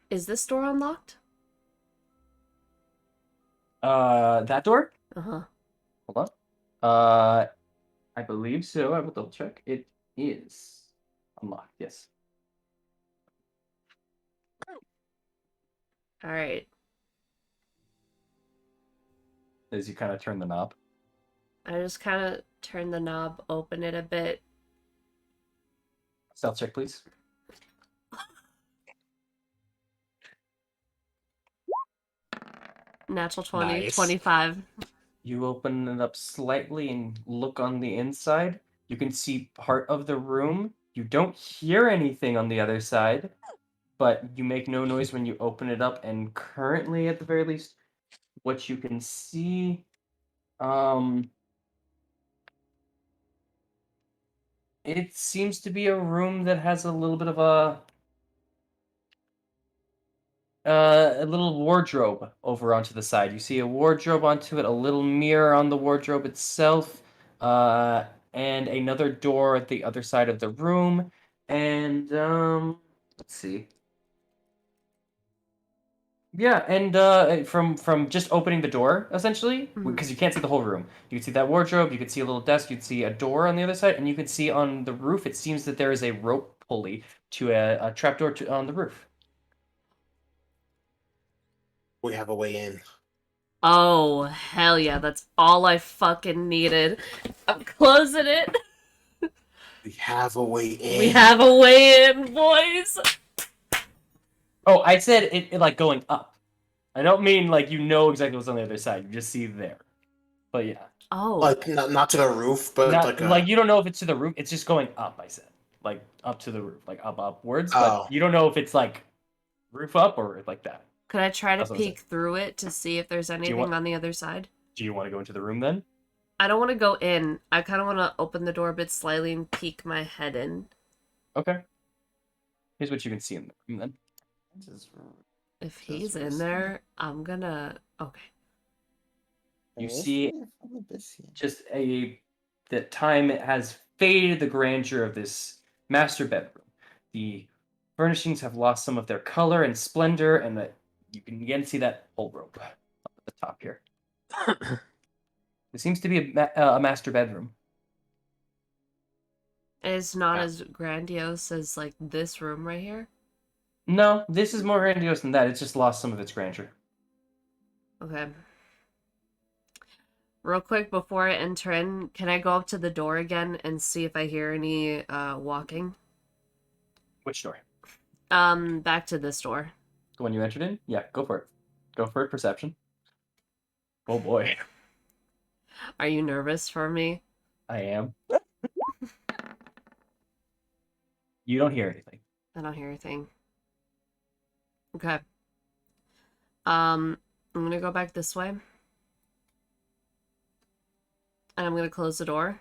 Speaker 4: Is this door unlocked?
Speaker 6: That door?
Speaker 4: Uh-huh.
Speaker 6: Hold on. I believe so. I will double check. It is unlocked. Yes.
Speaker 4: All right.
Speaker 6: As you kind of turn the knob.
Speaker 4: I just kind of turn the knob, open it a bit.
Speaker 6: Stealth check, please.
Speaker 4: Natural 20,
Speaker 7: Nice.
Speaker 4: 25.
Speaker 6: You open it up slightly and look on the inside. You can see part of the room. You don't hear anything on the other side, but you make no noise when you open it up. And currently, at the very least, what you can see, it seems to be a room that has a little bit of a little wardrobe over onto the side. You see a wardrobe onto it, a little mirror on the wardrobe itself, and another door at the other side of the room. And let's see. Yeah, and from just opening the door, essentially, because you can't see the whole room. You can see that wardrobe, you can see a little desk, you can see a door on the other side, and you can see on the roof, it seems that there is a rope pulley to a trapdoor on the roof.
Speaker 2: We have a way in.
Speaker 4: Oh, hell yeah. That's all I fucking needed. I'm closing it.
Speaker 2: We have a way in.
Speaker 4: We have a way in, boys.
Speaker 6: Oh, I said it like going up. I don't mean like you know exactly what's on the other side. You just see there. But yeah.
Speaker 4: Oh.
Speaker 2: Like not to the roof, but
Speaker 6: Not
Speaker 2: like
Speaker 6: you don't know if it's to the roof. It's just going up, I said. Like up to the roof. Like upwards. But
Speaker 2: Oh.
Speaker 6: you don't know if it's like roof up or like that.
Speaker 4: Could I try to
Speaker 6: That's what I'm
Speaker 4: peek through it to see if there's anything
Speaker 6: want-
Speaker 4: on the other side?
Speaker 6: Do you want to go into the room then?
Speaker 4: I don't want to go in. I kind of want to open the door a bit slightly and peek my head in.
Speaker 6: Okay. Here's what you can see in the room then.
Speaker 4: If he's in there, I'm gonna... Okay.
Speaker 6: You see just that time has faded the grandeur of this master bedroom. The furnishings have lost some of their color and splendor, and that you can again see that whole rope up at the top here. It seems to be a master bedroom.
Speaker 4: It's not as grandiose as, like, this room right here?
Speaker 6: No, this is more grandiose than that. It's just lost some of its grandeur.
Speaker 4: Okay. Real quick, before I enter in, can I go up to the door again and see if I hear any walking?
Speaker 6: Which door?
Speaker 4: Back to this door.
Speaker 6: The one you entered in? Yeah, go for it. Go for it. Perception. Oh boy,
Speaker 4: Are you nervous for me?
Speaker 6: I am. You don't hear anything.
Speaker 4: I don't hear anything. Okay. I'm gonna go back this way. And I'm gonna close the door.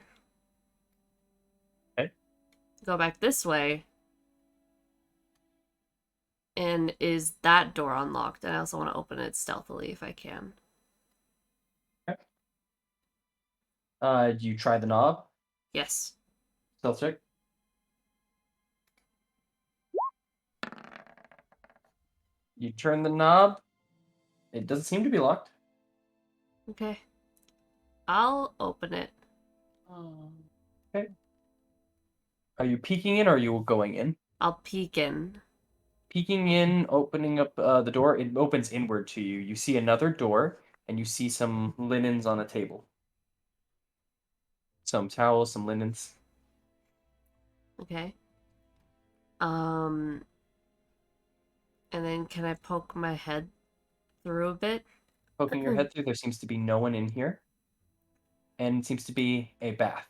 Speaker 6: Okay.
Speaker 4: Go back this way. And is that door unlocked? And I also want to open it stealthily if I can.
Speaker 6: Do you try the knob?
Speaker 4: Yes.
Speaker 6: Stealth check. You turn the knob. It doesn't seem to be locked.
Speaker 4: Okay. I'll open it.
Speaker 6: Okay. Are you peeking in or are you going in?
Speaker 4: I'll peek in.
Speaker 6: Peeking in, opening up the door, it opens inward to you. You see another door, and you see some linens on a table. Some towels, some linens.
Speaker 4: Okay. And then can I poke my head through a bit?
Speaker 6: Poking your head through, there seems to be no one in here. And it seems to be a bath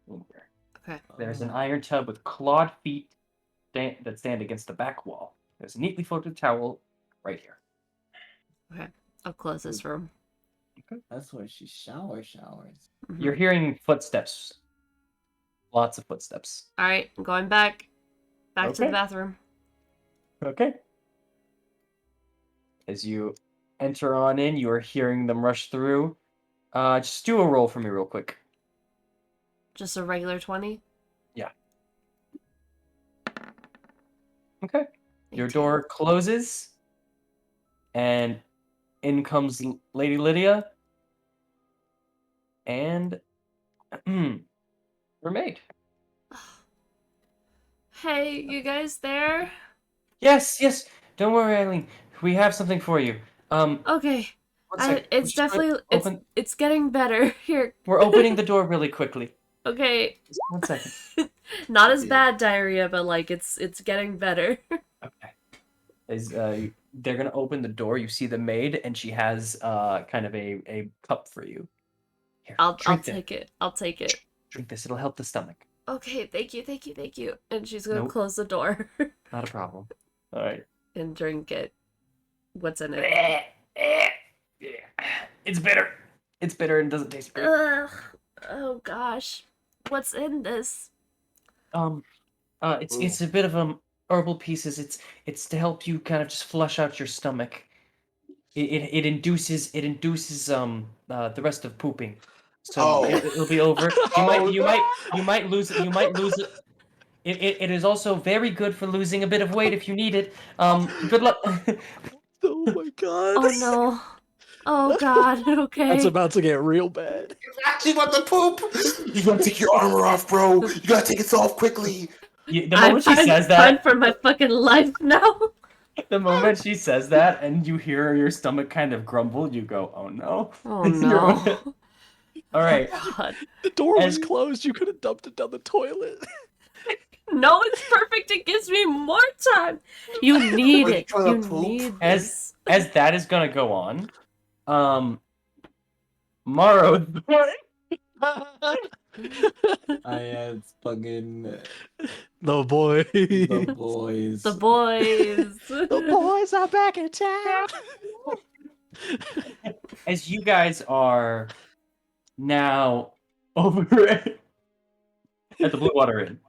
Speaker 6: in here.
Speaker 4: Okay.
Speaker 6: There's an iron tub with clawed feet that stand against the back wall. There's a neatly folded towel right here.
Speaker 4: Okay. I'll close this room.
Speaker 5: That's where she showers.
Speaker 4: Mhm.
Speaker 6: You're hearing footsteps. Lots of footsteps.
Speaker 4: Alright, I'm going back. Back to the
Speaker 6: Okay.
Speaker 4: bathroom.
Speaker 6: Okay. As you enter on in, you are hearing them rush through. Just do a roll for me real quick.
Speaker 4: Just a regular 20?
Speaker 6: Yeah. Okay. Your
Speaker 4: 18.
Speaker 6: door closes, and in comes Lady Lydia, and your maid.
Speaker 4: Hey, you guys there?
Speaker 6: Yes, yes. Don't worry, Eileen. We have something for you.
Speaker 4: Okay.
Speaker 6: One sec.
Speaker 4: It's definitely it's getting better. Here.
Speaker 6: We're opening the door really quickly.
Speaker 4: Okay.
Speaker 6: Just 1 second.
Speaker 4: Not as bad diarrhea, but like it's getting better.
Speaker 6: Okay. As they're gonna open the door, you see the maid, and she has kind of a cup for you. Here,
Speaker 4: I'll
Speaker 6: drink
Speaker 4: take it. I'll take it.
Speaker 6: Drink this. It'll help the stomach.
Speaker 4: Okay, thank you. And she's gonna
Speaker 6: Nope.
Speaker 4: close the door
Speaker 6: Not a problem. All right.
Speaker 4: and drink it. What's in it?
Speaker 6: It's bitter. It's bitter and doesn't taste great.
Speaker 4: Ugh. Oh gosh. What's in this?
Speaker 6: It's a bit of herbal pieces. It's to help you kind of just flush out your stomach. It induces the rest of pooping. So it'll be over. You might lose it. You might lose it. It is also very good for losing a bit of weight if you need it. Good luck.
Speaker 7: Oh my god.
Speaker 4: Oh no. Oh god. Okay.
Speaker 7: That's about to get real bad.
Speaker 2: Actually, about to poop. You gotta take your armor off, bro. You gotta take it off quickly.
Speaker 6: The moment she says
Speaker 4: Time
Speaker 6: that,
Speaker 4: for my fucking life now.
Speaker 6: the moment she says that, and you hear your stomach kind of grumble, you go, "Oh no!"
Speaker 4: Oh no.
Speaker 6: All right.
Speaker 4: God.
Speaker 7: The door was
Speaker 6: And-
Speaker 7: closed. You could have dumped it down the toilet.
Speaker 4: No, it's perfect. It gives me more time. You need
Speaker 2: Are you
Speaker 4: it.
Speaker 2: trying to
Speaker 4: You
Speaker 2: poop?
Speaker 4: need
Speaker 6: As
Speaker 4: this.
Speaker 6: that is gonna go on, Morrow.
Speaker 5: It's fucking
Speaker 7: The boys.
Speaker 5: the boys.
Speaker 4: The boys.
Speaker 7: The boys are back in town.
Speaker 6: As you guys are now over at the Blue Water Inn.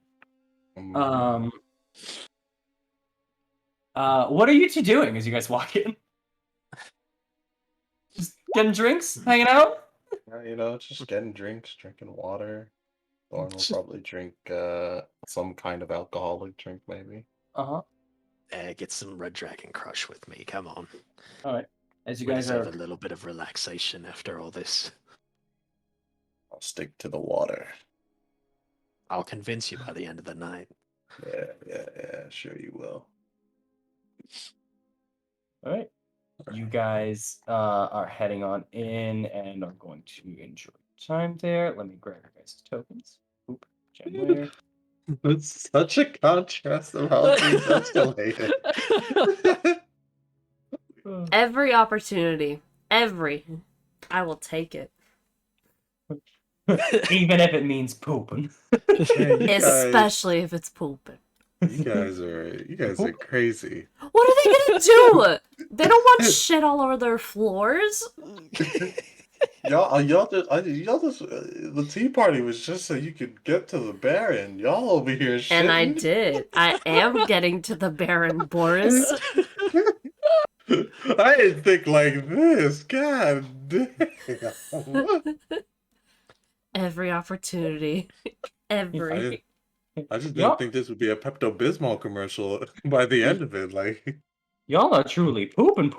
Speaker 6: What are you two doing as you guys walk in? Just getting drinks, hanging out.
Speaker 8: Just getting drinks, drinking water. Thorn will probably drink some kind of alcoholic drink, maybe.
Speaker 7: Get some Red Dragon Crush with me. Come on.
Speaker 6: All right. As you
Speaker 7: We
Speaker 6: guys
Speaker 7: deserve
Speaker 6: are
Speaker 7: a little bit of relaxation after all this.
Speaker 8: I'll stick to the water.
Speaker 7: I'll convince you by the end of the night.
Speaker 8: Yeah, sure you will.
Speaker 6: all right. You guys are heading on in and are going to enjoy your time there. Let me grab your guys' tokens. Oop, Gemware.
Speaker 8: It's such a contrast of how things escalated.
Speaker 4: Every opportunity, I will take it.
Speaker 6: Even if it means pooping.
Speaker 8: Man,
Speaker 4: Especially if it's pooping.
Speaker 8: you guys are crazy.
Speaker 4: What are they gonna do? They don't want shit all over their floors.
Speaker 8: Y'all just the tea party was just so you could get to the Baron. Y'all over here shitting.
Speaker 4: And I did. I am getting to the Baron, Boris.
Speaker 8: I didn't think like this. God damn.
Speaker 4: Every opportunity. Every.
Speaker 8: I just
Speaker 6: Y'all-
Speaker 8: didn't think this would be a Pepto-Bismol commercial by the end of it. Like,
Speaker 6: Y'all are truly pooping.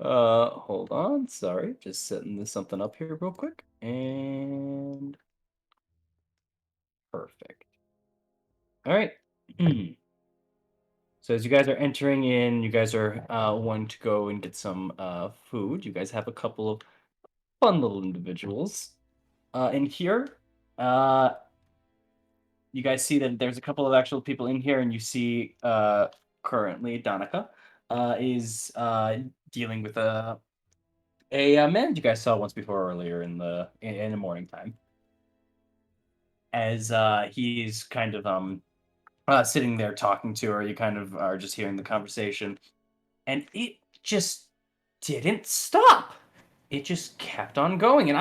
Speaker 6: Hold on. Sorry, just setting this something up here real quick. And perfect. All right. So as you guys are entering in, you guys are wanting to go and get some food. You guys have a couple of fun little individuals in here. You guys see that there's a couple of actual people in here, and you see currently Donica is dealing with a man you guys saw once before earlier in the morning time. As he's kind of sitting there talking to her, you kind of are just hearing the conversation, and it just didn't stop. It just kept on going, and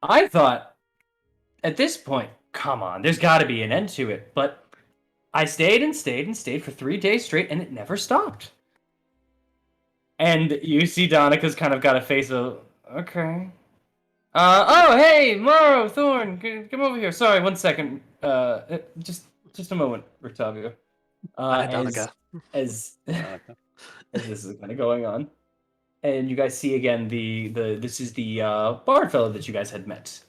Speaker 6: I thought at this point, come on, there's got to be an end to it. But I stayed and stayed and stayed for 3 days straight, and it never stopped. And you see Donica's kind of got a face of, okay. Oh, hey, Morrow, Thorn, come over here. Sorry, 1 second. Just a moment, Rictavio.
Speaker 7: Hi, Donica.
Speaker 6: As this is kind of going on. And you guys see again this is the bard fellow that you guys had met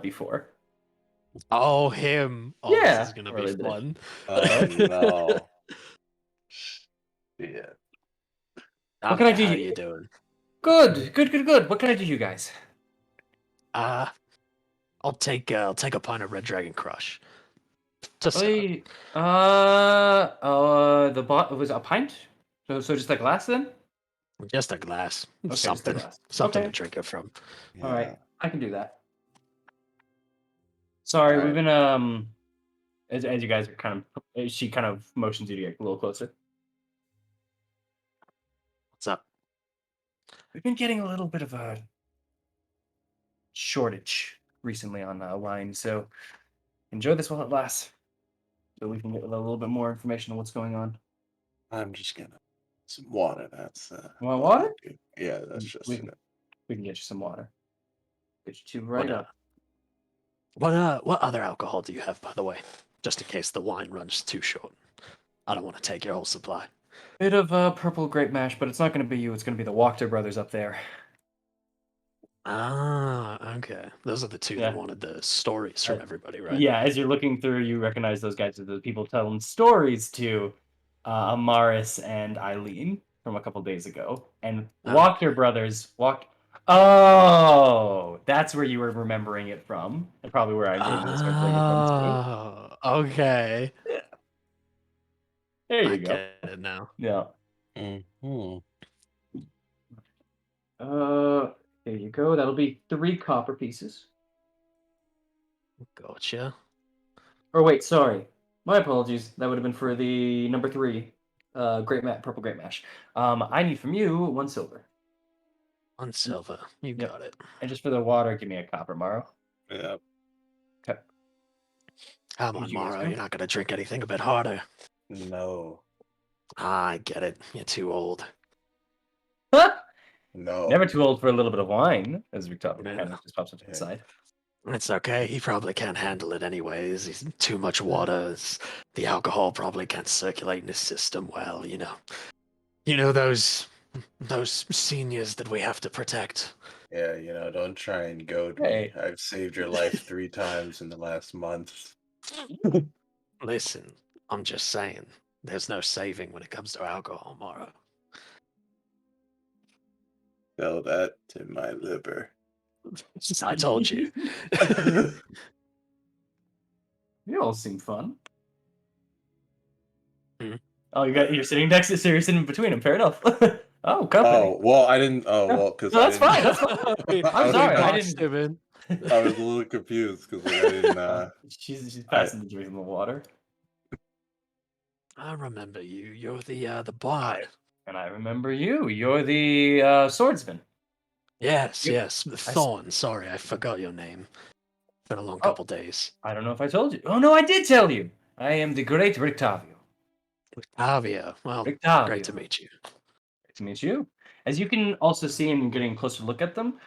Speaker 6: before.
Speaker 7: Oh, him. Oh,
Speaker 6: Yeah,
Speaker 7: this is gonna
Speaker 6: really
Speaker 7: be
Speaker 6: did.
Speaker 7: fun.
Speaker 8: oh no. Yeah.
Speaker 6: What can I do?
Speaker 7: How you doing?
Speaker 6: Good. What can I do, you guys?
Speaker 7: I'll take a pint of Red Dragon Crush. To start.
Speaker 6: The bot was a pint. So just a glass then.
Speaker 7: Just a glass.
Speaker 6: Okay, just a
Speaker 7: Something.
Speaker 6: glass.
Speaker 7: Something
Speaker 6: Okay.
Speaker 7: to drink it from.
Speaker 6: All right, I can do that. Sorry, we've been as you guys are kind of, she kind of motions you to get a little closer.
Speaker 7: What's up?
Speaker 6: We've been getting a little bit of a shortage recently on wine, so enjoy this while it lasts, so we can get a little bit more information on what's going on.
Speaker 8: I'm just gonna some water. That's
Speaker 6: Want
Speaker 8: all I
Speaker 6: water?
Speaker 8: do. Yeah, that's just
Speaker 6: We can get you some water. Get you two right
Speaker 7: What,
Speaker 6: up.
Speaker 7: What other alcohol do you have, by the way? Just in case the wine runs too short. I don't want to take your whole supply.
Speaker 6: Bit of purple grape mash, but it's not going to be you. It's going to be the Wachter brothers up there.
Speaker 7: Ah, okay. Those are the two
Speaker 6: Yeah.
Speaker 7: that wanted the stories from everybody, right?
Speaker 6: Yeah, as you're looking through, you recognize those guys as the people telling stories to Amaris and Eileen from a couple days ago. And
Speaker 7: Oh.
Speaker 6: Wachter brothers walked. Oh, that's where you were remembering it from, and probably where I'm getting this whole thing from too.
Speaker 7: Oh, okay.
Speaker 6: There you
Speaker 7: I
Speaker 6: go.
Speaker 7: get it now.
Speaker 6: Yeah.
Speaker 8: Mm-hmm.
Speaker 6: There you go. That'll be 3 copper pieces.
Speaker 7: Gotcha.
Speaker 6: Or wait, sorry. My apologies. That would have been for the number 3, purple grape mash. I need from you 1 silver.
Speaker 7: 1 silver. You
Speaker 6: Yep.
Speaker 7: got it.
Speaker 6: And just for the water, give me a copper, Morrow.
Speaker 8: Yeah.
Speaker 6: Okay.
Speaker 7: Come
Speaker 6: Would
Speaker 7: on,
Speaker 6: you guys
Speaker 7: Morrow.
Speaker 6: go?
Speaker 7: You're not gonna drink anything a bit harder.
Speaker 8: No.
Speaker 7: I get it. You're too old.
Speaker 8: No.
Speaker 6: Never too old for a little bit of wine, as Victoria
Speaker 7: Yeah.
Speaker 6: kind of just pops up to the
Speaker 8: Yeah.
Speaker 6: side.
Speaker 7: It's okay. He probably can't handle it anyways. He's too much water. The alcohol probably can't circulate in his system well, you know. You know those seniors that we have to protect.
Speaker 8: Yeah, don't try and goad
Speaker 6: Hey.
Speaker 8: me. I've saved your life 3 times in the last month.
Speaker 7: Listen, I'm just saying, there's no saving when it comes to alcohol, Morrow.
Speaker 8: Tell that to my liver.
Speaker 7: I told you.
Speaker 6: You all seem fun.
Speaker 7: Hmm.
Speaker 6: Oh, you're sitting next to, so you're sitting between them. Fair enough. Oh, company.
Speaker 8: Oh, well, I didn't. Oh,
Speaker 6: No,
Speaker 8: well, because
Speaker 6: no,
Speaker 8: I
Speaker 6: that's
Speaker 8: didn't.
Speaker 6: fine. That's fine. I'm
Speaker 8: was
Speaker 6: sorry. I
Speaker 7: boxed
Speaker 6: didn't.
Speaker 7: him in.
Speaker 8: I was a little confused because like I didn't.
Speaker 6: She's
Speaker 8: I
Speaker 6: passing the drink in the water,
Speaker 7: I remember you. You're the bard.
Speaker 6: and I remember you. You're the swordsman.
Speaker 7: Yes,
Speaker 6: You-
Speaker 7: yes. The
Speaker 6: I s-
Speaker 7: Thorn. Sorry, I forgot your name. Been a long
Speaker 6: Oh.
Speaker 7: couple days.
Speaker 6: I don't know if I told you. Oh no, I did tell you. I am the great Rictavio.
Speaker 7: Octavia. Well, great
Speaker 6: Rictavio.
Speaker 7: to meet you.
Speaker 6: Great to meet you. As you can also see in getting a closer look at them,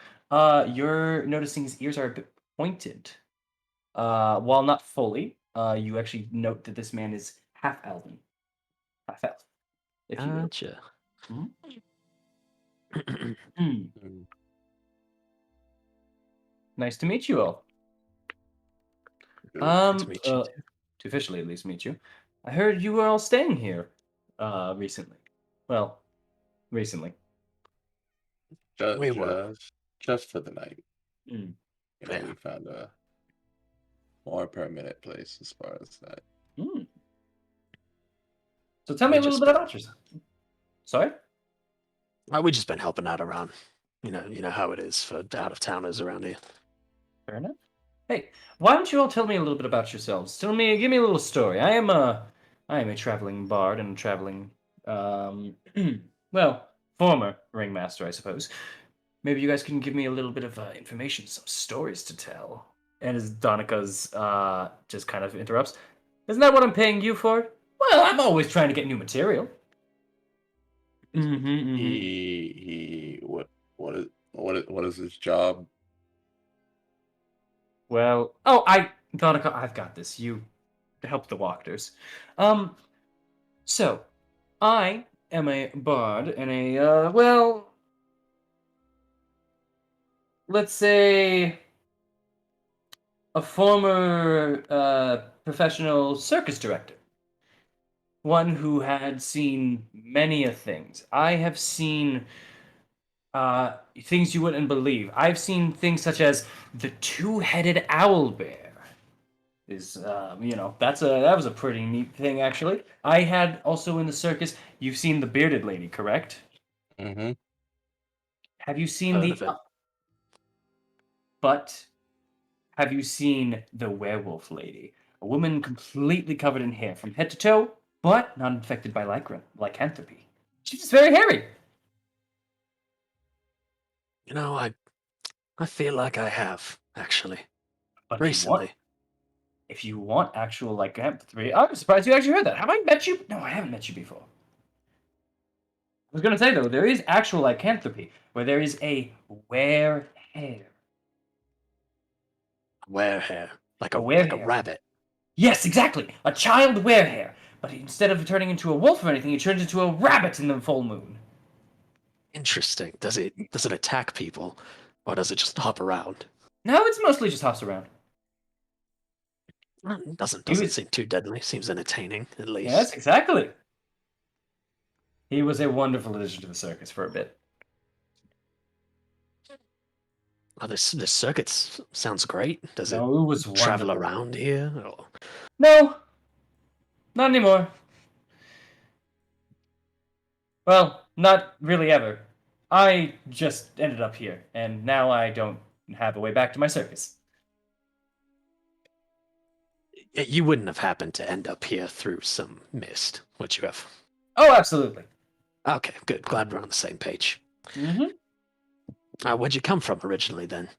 Speaker 6: you're noticing his ears are a bit pointed. While not fully, you actually note that this man is half elven. Half elf, if you will.
Speaker 7: Gotcha.
Speaker 6: Hmm. Nice to meet you all.
Speaker 8: Good.
Speaker 7: Good to meet you too.
Speaker 6: To officially at least meet you. I heard you were all staying here, recently. Well, recently.
Speaker 7: We were.
Speaker 8: Just for the night.
Speaker 6: Mm.
Speaker 8: You know,
Speaker 7: Yeah.
Speaker 8: we found a more permanent place as far as that.
Speaker 6: Mm. So tell me
Speaker 7: We
Speaker 6: a little
Speaker 7: just
Speaker 6: bit about yourself. Sorry?
Speaker 7: We just been helping out around. You know how it is for out of towners around here.
Speaker 6: Fair enough. Hey, why don't you all tell me a little bit about yourselves? Give me a little story. I am a traveling bard and a traveling, well, former ringmaster, I suppose. Maybe you guys can give me a little bit of information, some stories to tell. And as Donika's just kind of interrupts, isn't that what I'm paying you for? Well, I'm always trying to get new material.
Speaker 8: What is his job?
Speaker 6: Well, Donica, I've got this. You help the walkers. So, I am a bard and well, let's say a former professional circus director. One who had seen many a things. I have seen things you wouldn't believe. I've seen things such as the two-headed owl bear. That was a pretty neat thing actually. I had also in the circus. You've seen the bearded lady, correct?
Speaker 8: Mm-hmm.
Speaker 6: Have you seen
Speaker 7: Heard
Speaker 6: the?
Speaker 7: of it.
Speaker 6: But have you seen the werewolf lady? A woman completely covered in hair from head to toe, but not infected by lycanthropy. She's just very hairy.
Speaker 7: I feel like I have actually
Speaker 6: But
Speaker 7: recently.
Speaker 6: if you want actual lycanthropy, I'm surprised you actually heard that. Have I met you? No, I haven't met you before. I was gonna say though, there is actual lycanthropy where there is a wear hair.
Speaker 7: Wear hair like
Speaker 6: A
Speaker 7: a
Speaker 6: werehair.
Speaker 7: rabbit.
Speaker 6: Yes, exactly. A child werehair. But instead of turning into a wolf or anything, it turns into a rabbit in the full moon.
Speaker 7: Interesting. Does it attack people, or does it just hop around?
Speaker 6: No, it's mostly just hops around.
Speaker 7: Well, it doesn't
Speaker 6: He was-
Speaker 7: seem too deadly. Seems entertaining at least.
Speaker 6: Yes, exactly. He was a wonderful addition to the circus for a bit.
Speaker 7: Oh, this circuit sounds great. Does it
Speaker 6: No, it was
Speaker 7: travel
Speaker 6: wonderful.
Speaker 7: around here? Or...
Speaker 6: No, not anymore. Well, not really ever. I just ended up here, and now I don't have a way back to my circus.
Speaker 7: You wouldn't have happened to end up here through some mist, would you have?
Speaker 6: Oh, absolutely.
Speaker 7: Okay, good. Glad we're on the same page.
Speaker 6: Mm-hmm.
Speaker 7: Where'd you come from originally, then?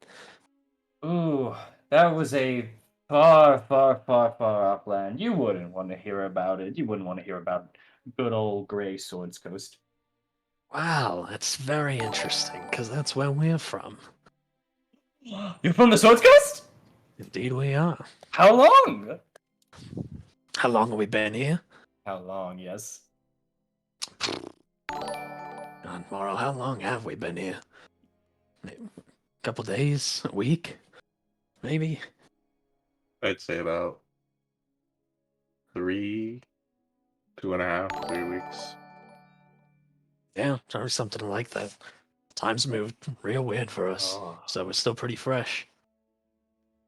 Speaker 6: Ooh, that was a far, far, far, far off land. You wouldn't want to hear about it. You wouldn't want to hear about good old Grey Swords Coast.
Speaker 7: Wow, that's very interesting, because that's where we're from.
Speaker 6: You're from the Swords Coast?
Speaker 7: Indeed we are.
Speaker 6: How long?
Speaker 7: How long have we been here?
Speaker 6: How long, yes.
Speaker 7: God, Morrow, how long have we been here? A couple days? A week? Maybe?
Speaker 8: I'd say about 3, 2.5, 3 weeks.
Speaker 7: Yeah, or something like that. Time's moved real weird for us,
Speaker 6: Oh.
Speaker 7: so we're still pretty fresh.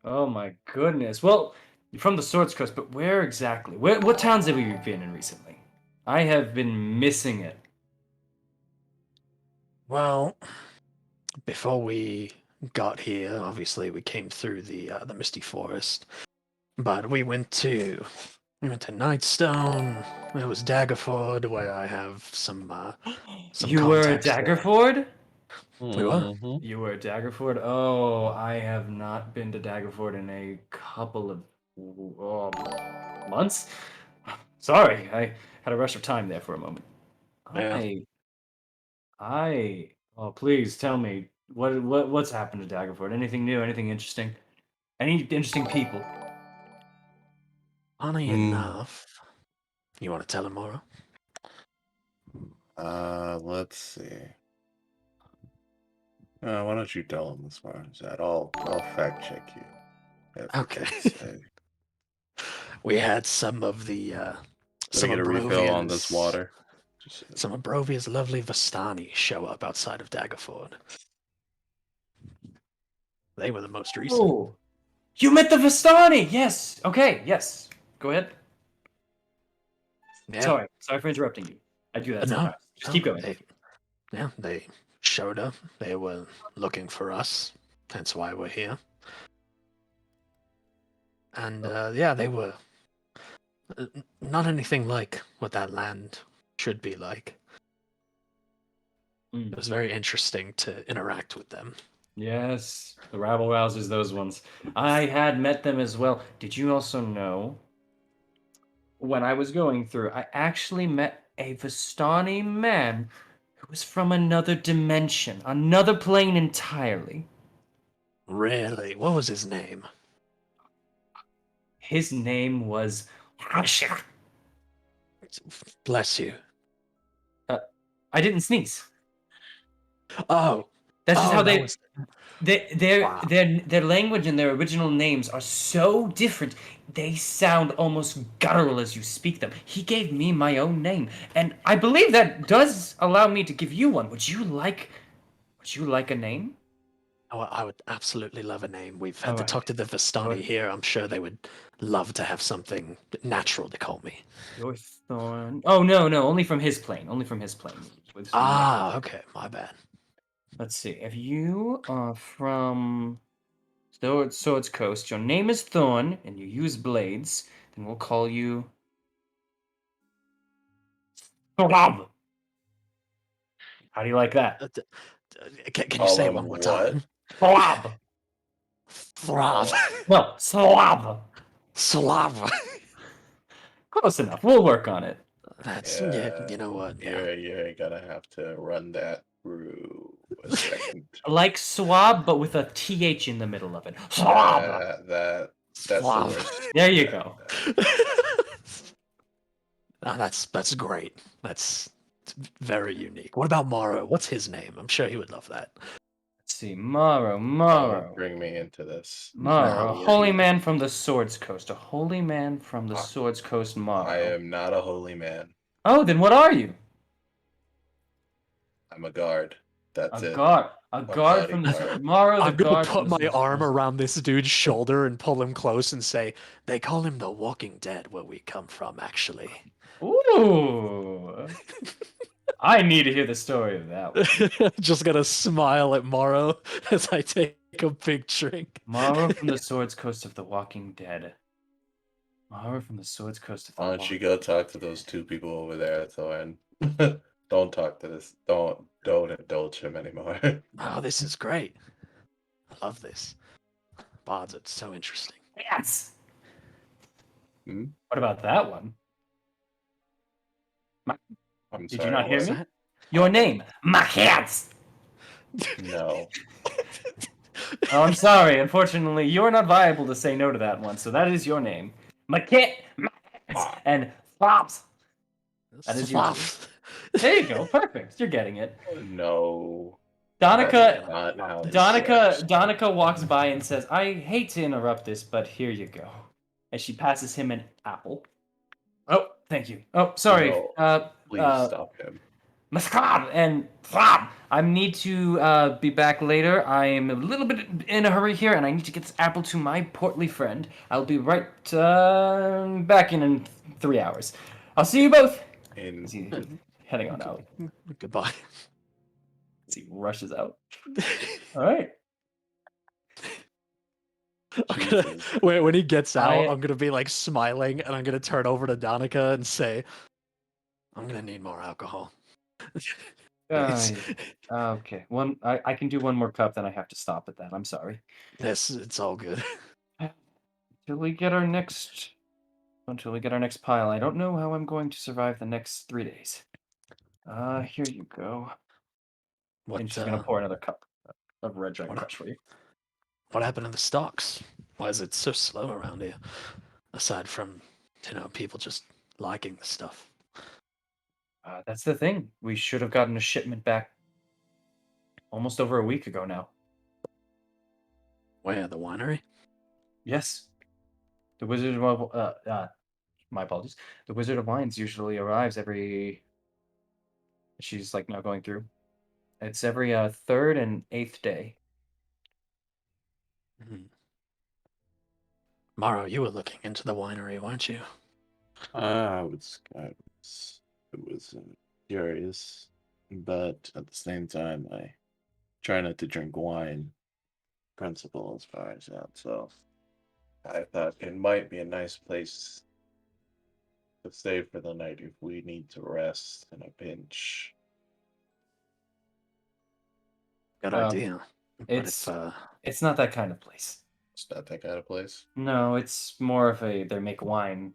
Speaker 6: Oh my goodness. Well, You're from the Swords Coast, but where exactly? What towns have you been in recently? I have been missing it.
Speaker 7: Well, before we got here, obviously we came through the misty forest, but we went to Nightstone. It was Daggerford, where I have some
Speaker 6: You were at
Speaker 7: contacts there.
Speaker 6: Daggerford?
Speaker 7: We were.
Speaker 8: Mhm.
Speaker 6: You were at Daggerford? Oh, I have not been to Daggerford in a couple of months. Sorry, I had a rush of time there for a moment.
Speaker 7: Yeah.
Speaker 6: Oh, please tell me what's happened to Daggerford? Anything new? Anything interesting? Any interesting people?
Speaker 7: Funny enough, you want to tell him, Mora?
Speaker 8: Let's see. Why don't you tell him as far as that? I'll fact check you. For
Speaker 7: Okay.
Speaker 8: Pete's sake.
Speaker 7: We had some of the
Speaker 8: Let me
Speaker 7: some
Speaker 8: get
Speaker 7: of
Speaker 8: a refill on this
Speaker 7: Brovia's
Speaker 8: water.
Speaker 7: some of Brovia's lovely Vistani show up outside of Daggerford. They were the most recent.
Speaker 6: Oh, you met the Vistani. Yes. Okay. Yes. Go ahead.
Speaker 7: Yeah.
Speaker 6: Sorry for interrupting you. I do that
Speaker 7: No,
Speaker 6: sometimes. Just keep going.
Speaker 7: They showed up. They were looking for us. Hence why we're here. And they were not anything like what that land should be like.
Speaker 6: Mm.
Speaker 7: It was very interesting to interact with them.
Speaker 6: Yes, the rabble rousers, those ones. I had met them as well. Did you also know? When I was going through, I actually met a Vistani man who was from another dimension, another plane entirely.
Speaker 7: Really? What was his name?
Speaker 6: His name was.
Speaker 7: Bless you.
Speaker 6: I didn't sneeze.
Speaker 7: Oh,
Speaker 6: That's just how
Speaker 7: that
Speaker 6: they.
Speaker 7: was. Wow.
Speaker 6: Their language and their original names are so different. They sound almost guttural as you speak them. He gave me my own name, and I believe that does allow me to give you one. Would you like a name?
Speaker 7: Oh, I would absolutely love a name. We've had
Speaker 6: All
Speaker 7: to
Speaker 6: right.
Speaker 7: talk to the Vistani here. I'm sure they would love to have something natural to call me.
Speaker 6: Your thorn. Oh no, only from his plane. Only from his plane.
Speaker 7: Okay, my bad.
Speaker 6: Let's see. If you are from Swords Coast, your name is Thorn, and you use blades, then we'll call you Throb. How do you like that?
Speaker 7: Can you
Speaker 8: Call
Speaker 7: say it
Speaker 8: him
Speaker 7: one more
Speaker 8: what?
Speaker 7: time?
Speaker 6: Throb.
Speaker 7: Thrav.
Speaker 6: No, Slav.
Speaker 7: Slava.
Speaker 6: Close enough. We'll work on it.
Speaker 7: That's you know what? Yeah.
Speaker 8: You're gonna have to run that through a second.
Speaker 6: Like swab, but with a th in the middle of it. Swab.
Speaker 8: That's the
Speaker 7: Slav.
Speaker 8: worst.
Speaker 6: There you go.
Speaker 7: That's great. That's very unique. What about Morrow? What's his name? I'm sure he would love that.
Speaker 6: Let's see. Morrow.
Speaker 8: Don't bring me into this.
Speaker 6: Morrow, a
Speaker 7: No,
Speaker 6: holy man from the Swords Coast. A holy man from the
Speaker 8: Ah,
Speaker 6: Swords Coast, Morrow.
Speaker 8: I am not a holy man.
Speaker 6: Oh, then what are you?
Speaker 8: I'm a guard. That's it.
Speaker 6: A guard from the
Speaker 8: bodyguard.
Speaker 6: Morrow, the
Speaker 7: I'm gonna
Speaker 6: guard
Speaker 7: put
Speaker 6: from the
Speaker 7: my
Speaker 6: Swords
Speaker 7: arm
Speaker 6: Coast.
Speaker 7: around this dude's shoulder and pull him close and say, "They call him the Walking Dead where we come from, actually."
Speaker 6: Ooh. I need to hear the story of that one.
Speaker 7: Just gonna smile at Morrow as I take a big drink.
Speaker 6: Morrow from the Swords Coast of the Walking Dead. Morrow from the Swords Coast of the
Speaker 8: Why don't you go talk to those two people over there, Thorn? Don't talk to this. Don't indulge him anymore.
Speaker 7: Oh, this is great. I love this. Bards, it's so interesting.
Speaker 6: Yes.
Speaker 8: Hmm?
Speaker 6: What about that one?
Speaker 8: I'm
Speaker 6: Did
Speaker 8: sorry.
Speaker 6: you not hear
Speaker 7: What's
Speaker 6: me?
Speaker 7: that?
Speaker 6: Your name, my cats.
Speaker 8: No.
Speaker 6: Oh, I'm sorry. Unfortunately, you're not viable to say no to that one, so that is your name. My cats, and Flops. That is you.
Speaker 7: Slav.
Speaker 6: There you go. Perfect. You're getting it.
Speaker 8: No. That is
Speaker 6: Donica,
Speaker 8: not how this works.
Speaker 6: Donica walks by and says, "I hate to interrupt this, but here you go." And she passes him an apple. Oh, thank you. Oh, sorry.
Speaker 8: No. Please
Speaker 6: uh,
Speaker 8: stop him.
Speaker 6: Mascar and I need to be back later. I am a little bit in a hurry here, and I need to get this apple to my portly friend. I'll be right back in 3 hours. I'll see you both.
Speaker 8: And
Speaker 6: As he heading on out.
Speaker 7: Goodbye.
Speaker 6: As he rushes out. All right.
Speaker 8: Jesus.
Speaker 7: When he gets out,
Speaker 6: I-
Speaker 7: I'm gonna be like smiling, and I'm gonna turn over to Donica and say, "I'm gonna need more alcohol." It's-
Speaker 6: Okay. I can do one more cup, then I have to stop at that. I'm sorry.
Speaker 7: it's all good.
Speaker 6: Until we get our next pile. I don't know how I'm going to survive the next 3 days. Here you go.
Speaker 7: What
Speaker 6: And she's gonna pour another cup of red dragon
Speaker 7: what-
Speaker 6: crush for you.
Speaker 7: what happened to the stocks? Why is it so slow around here? Aside from, people just liking the stuff.
Speaker 6: That's the thing. We should have gotten a shipment back almost over a week ago now.
Speaker 7: Where, the winery?
Speaker 6: Yes. The Wizard of my apologies. The Wizard of Wines usually arrives every. She's like now going through. It's every third and eighth day.
Speaker 7: Morrow, you were looking into the winery, weren't you?
Speaker 8: I was curious, but at the same time, I try not to drink wine. Principle as far as that, so I thought it might be a nice place to stay for the night if we need to rest in a pinch.
Speaker 7: Good
Speaker 6: Um,
Speaker 7: idea. But
Speaker 6: It's
Speaker 7: if,
Speaker 6: it's not that kind of place.
Speaker 8: It's not that kind of place.
Speaker 6: No, it's more of a they make wine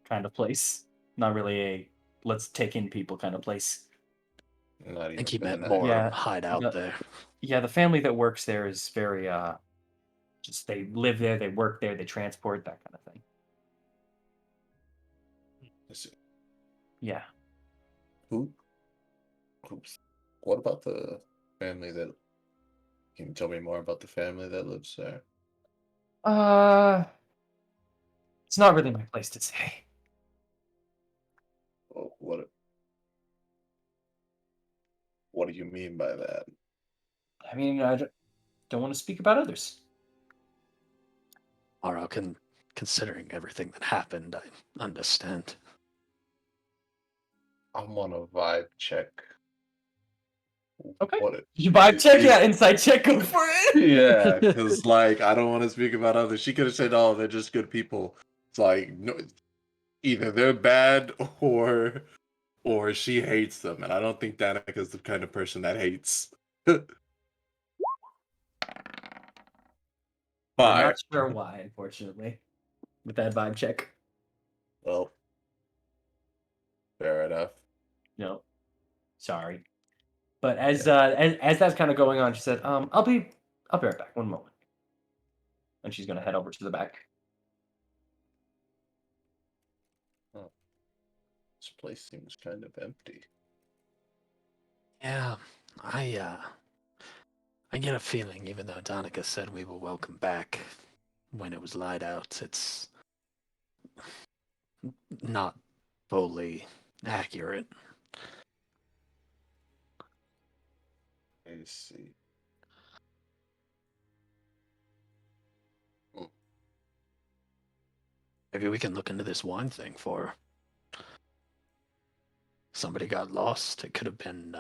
Speaker 6: kind of place. Not really a let's take in people kind of place.
Speaker 8: Not
Speaker 7: I
Speaker 8: even
Speaker 7: think he
Speaker 8: for the
Speaker 7: meant
Speaker 8: night.
Speaker 7: more
Speaker 6: Yeah,
Speaker 7: hide out
Speaker 6: the-
Speaker 7: there.
Speaker 6: Yeah, the family that works there is very just they live there, they work there, they transport that kind of thing.
Speaker 8: I see.
Speaker 6: Yeah.
Speaker 8: Who? Oops. What about the family that? Can you tell me more about the family that lives there?
Speaker 6: It's not really my place to say.
Speaker 8: Oh, what do you mean by that?
Speaker 6: I mean, I don't want to speak about others.
Speaker 7: Morrow, considering everything that happened, I understand.
Speaker 8: I'm on a vibe check.
Speaker 6: Okay.
Speaker 8: What?
Speaker 6: You vibe check, yeah, inside check, go for it.
Speaker 8: Yeah, because like I don't want to speak about others. She could have said, "Oh, they're just good people." It's like no, either they're bad or she hates them, and I don't think Danica's the kind of person that hates.
Speaker 6: We're
Speaker 8: Fine.
Speaker 6: not sure why, unfortunately, with that vibe check.
Speaker 8: Well, fair enough.
Speaker 6: No, sorry. But as that's kind of going on, she said, I'll be right back. One moment." And she's gonna head over to the back.
Speaker 8: This place seems kind of empty.
Speaker 7: Yeah, I get a feeling, even though Donica said we were welcome back when it was light out, it's not fully accurate.
Speaker 8: I see.
Speaker 7: Maybe we can look into this wine thing for her. Somebody got lost. It could have been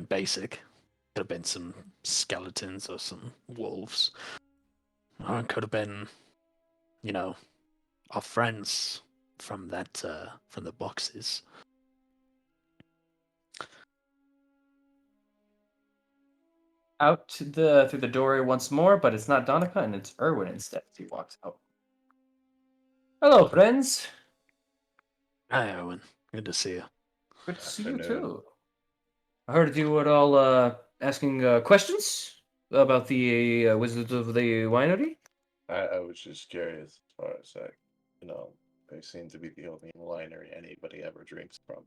Speaker 7: basic. Could have been some skeletons or some wolves. Or it could have been, our friends from from the boxes.
Speaker 6: Out to through the doorway once more, but it's not Donica, and it's Erwin instead. He walks out. Hello, friends.
Speaker 7: Hi, Owen. Good to see you.
Speaker 6: Good to see you
Speaker 8: Afternoon.
Speaker 6: too. I heard you were all asking questions about the Wizards of the Winery.
Speaker 8: I was just curious as far as that, they seem to be the only winery anybody ever drinks from.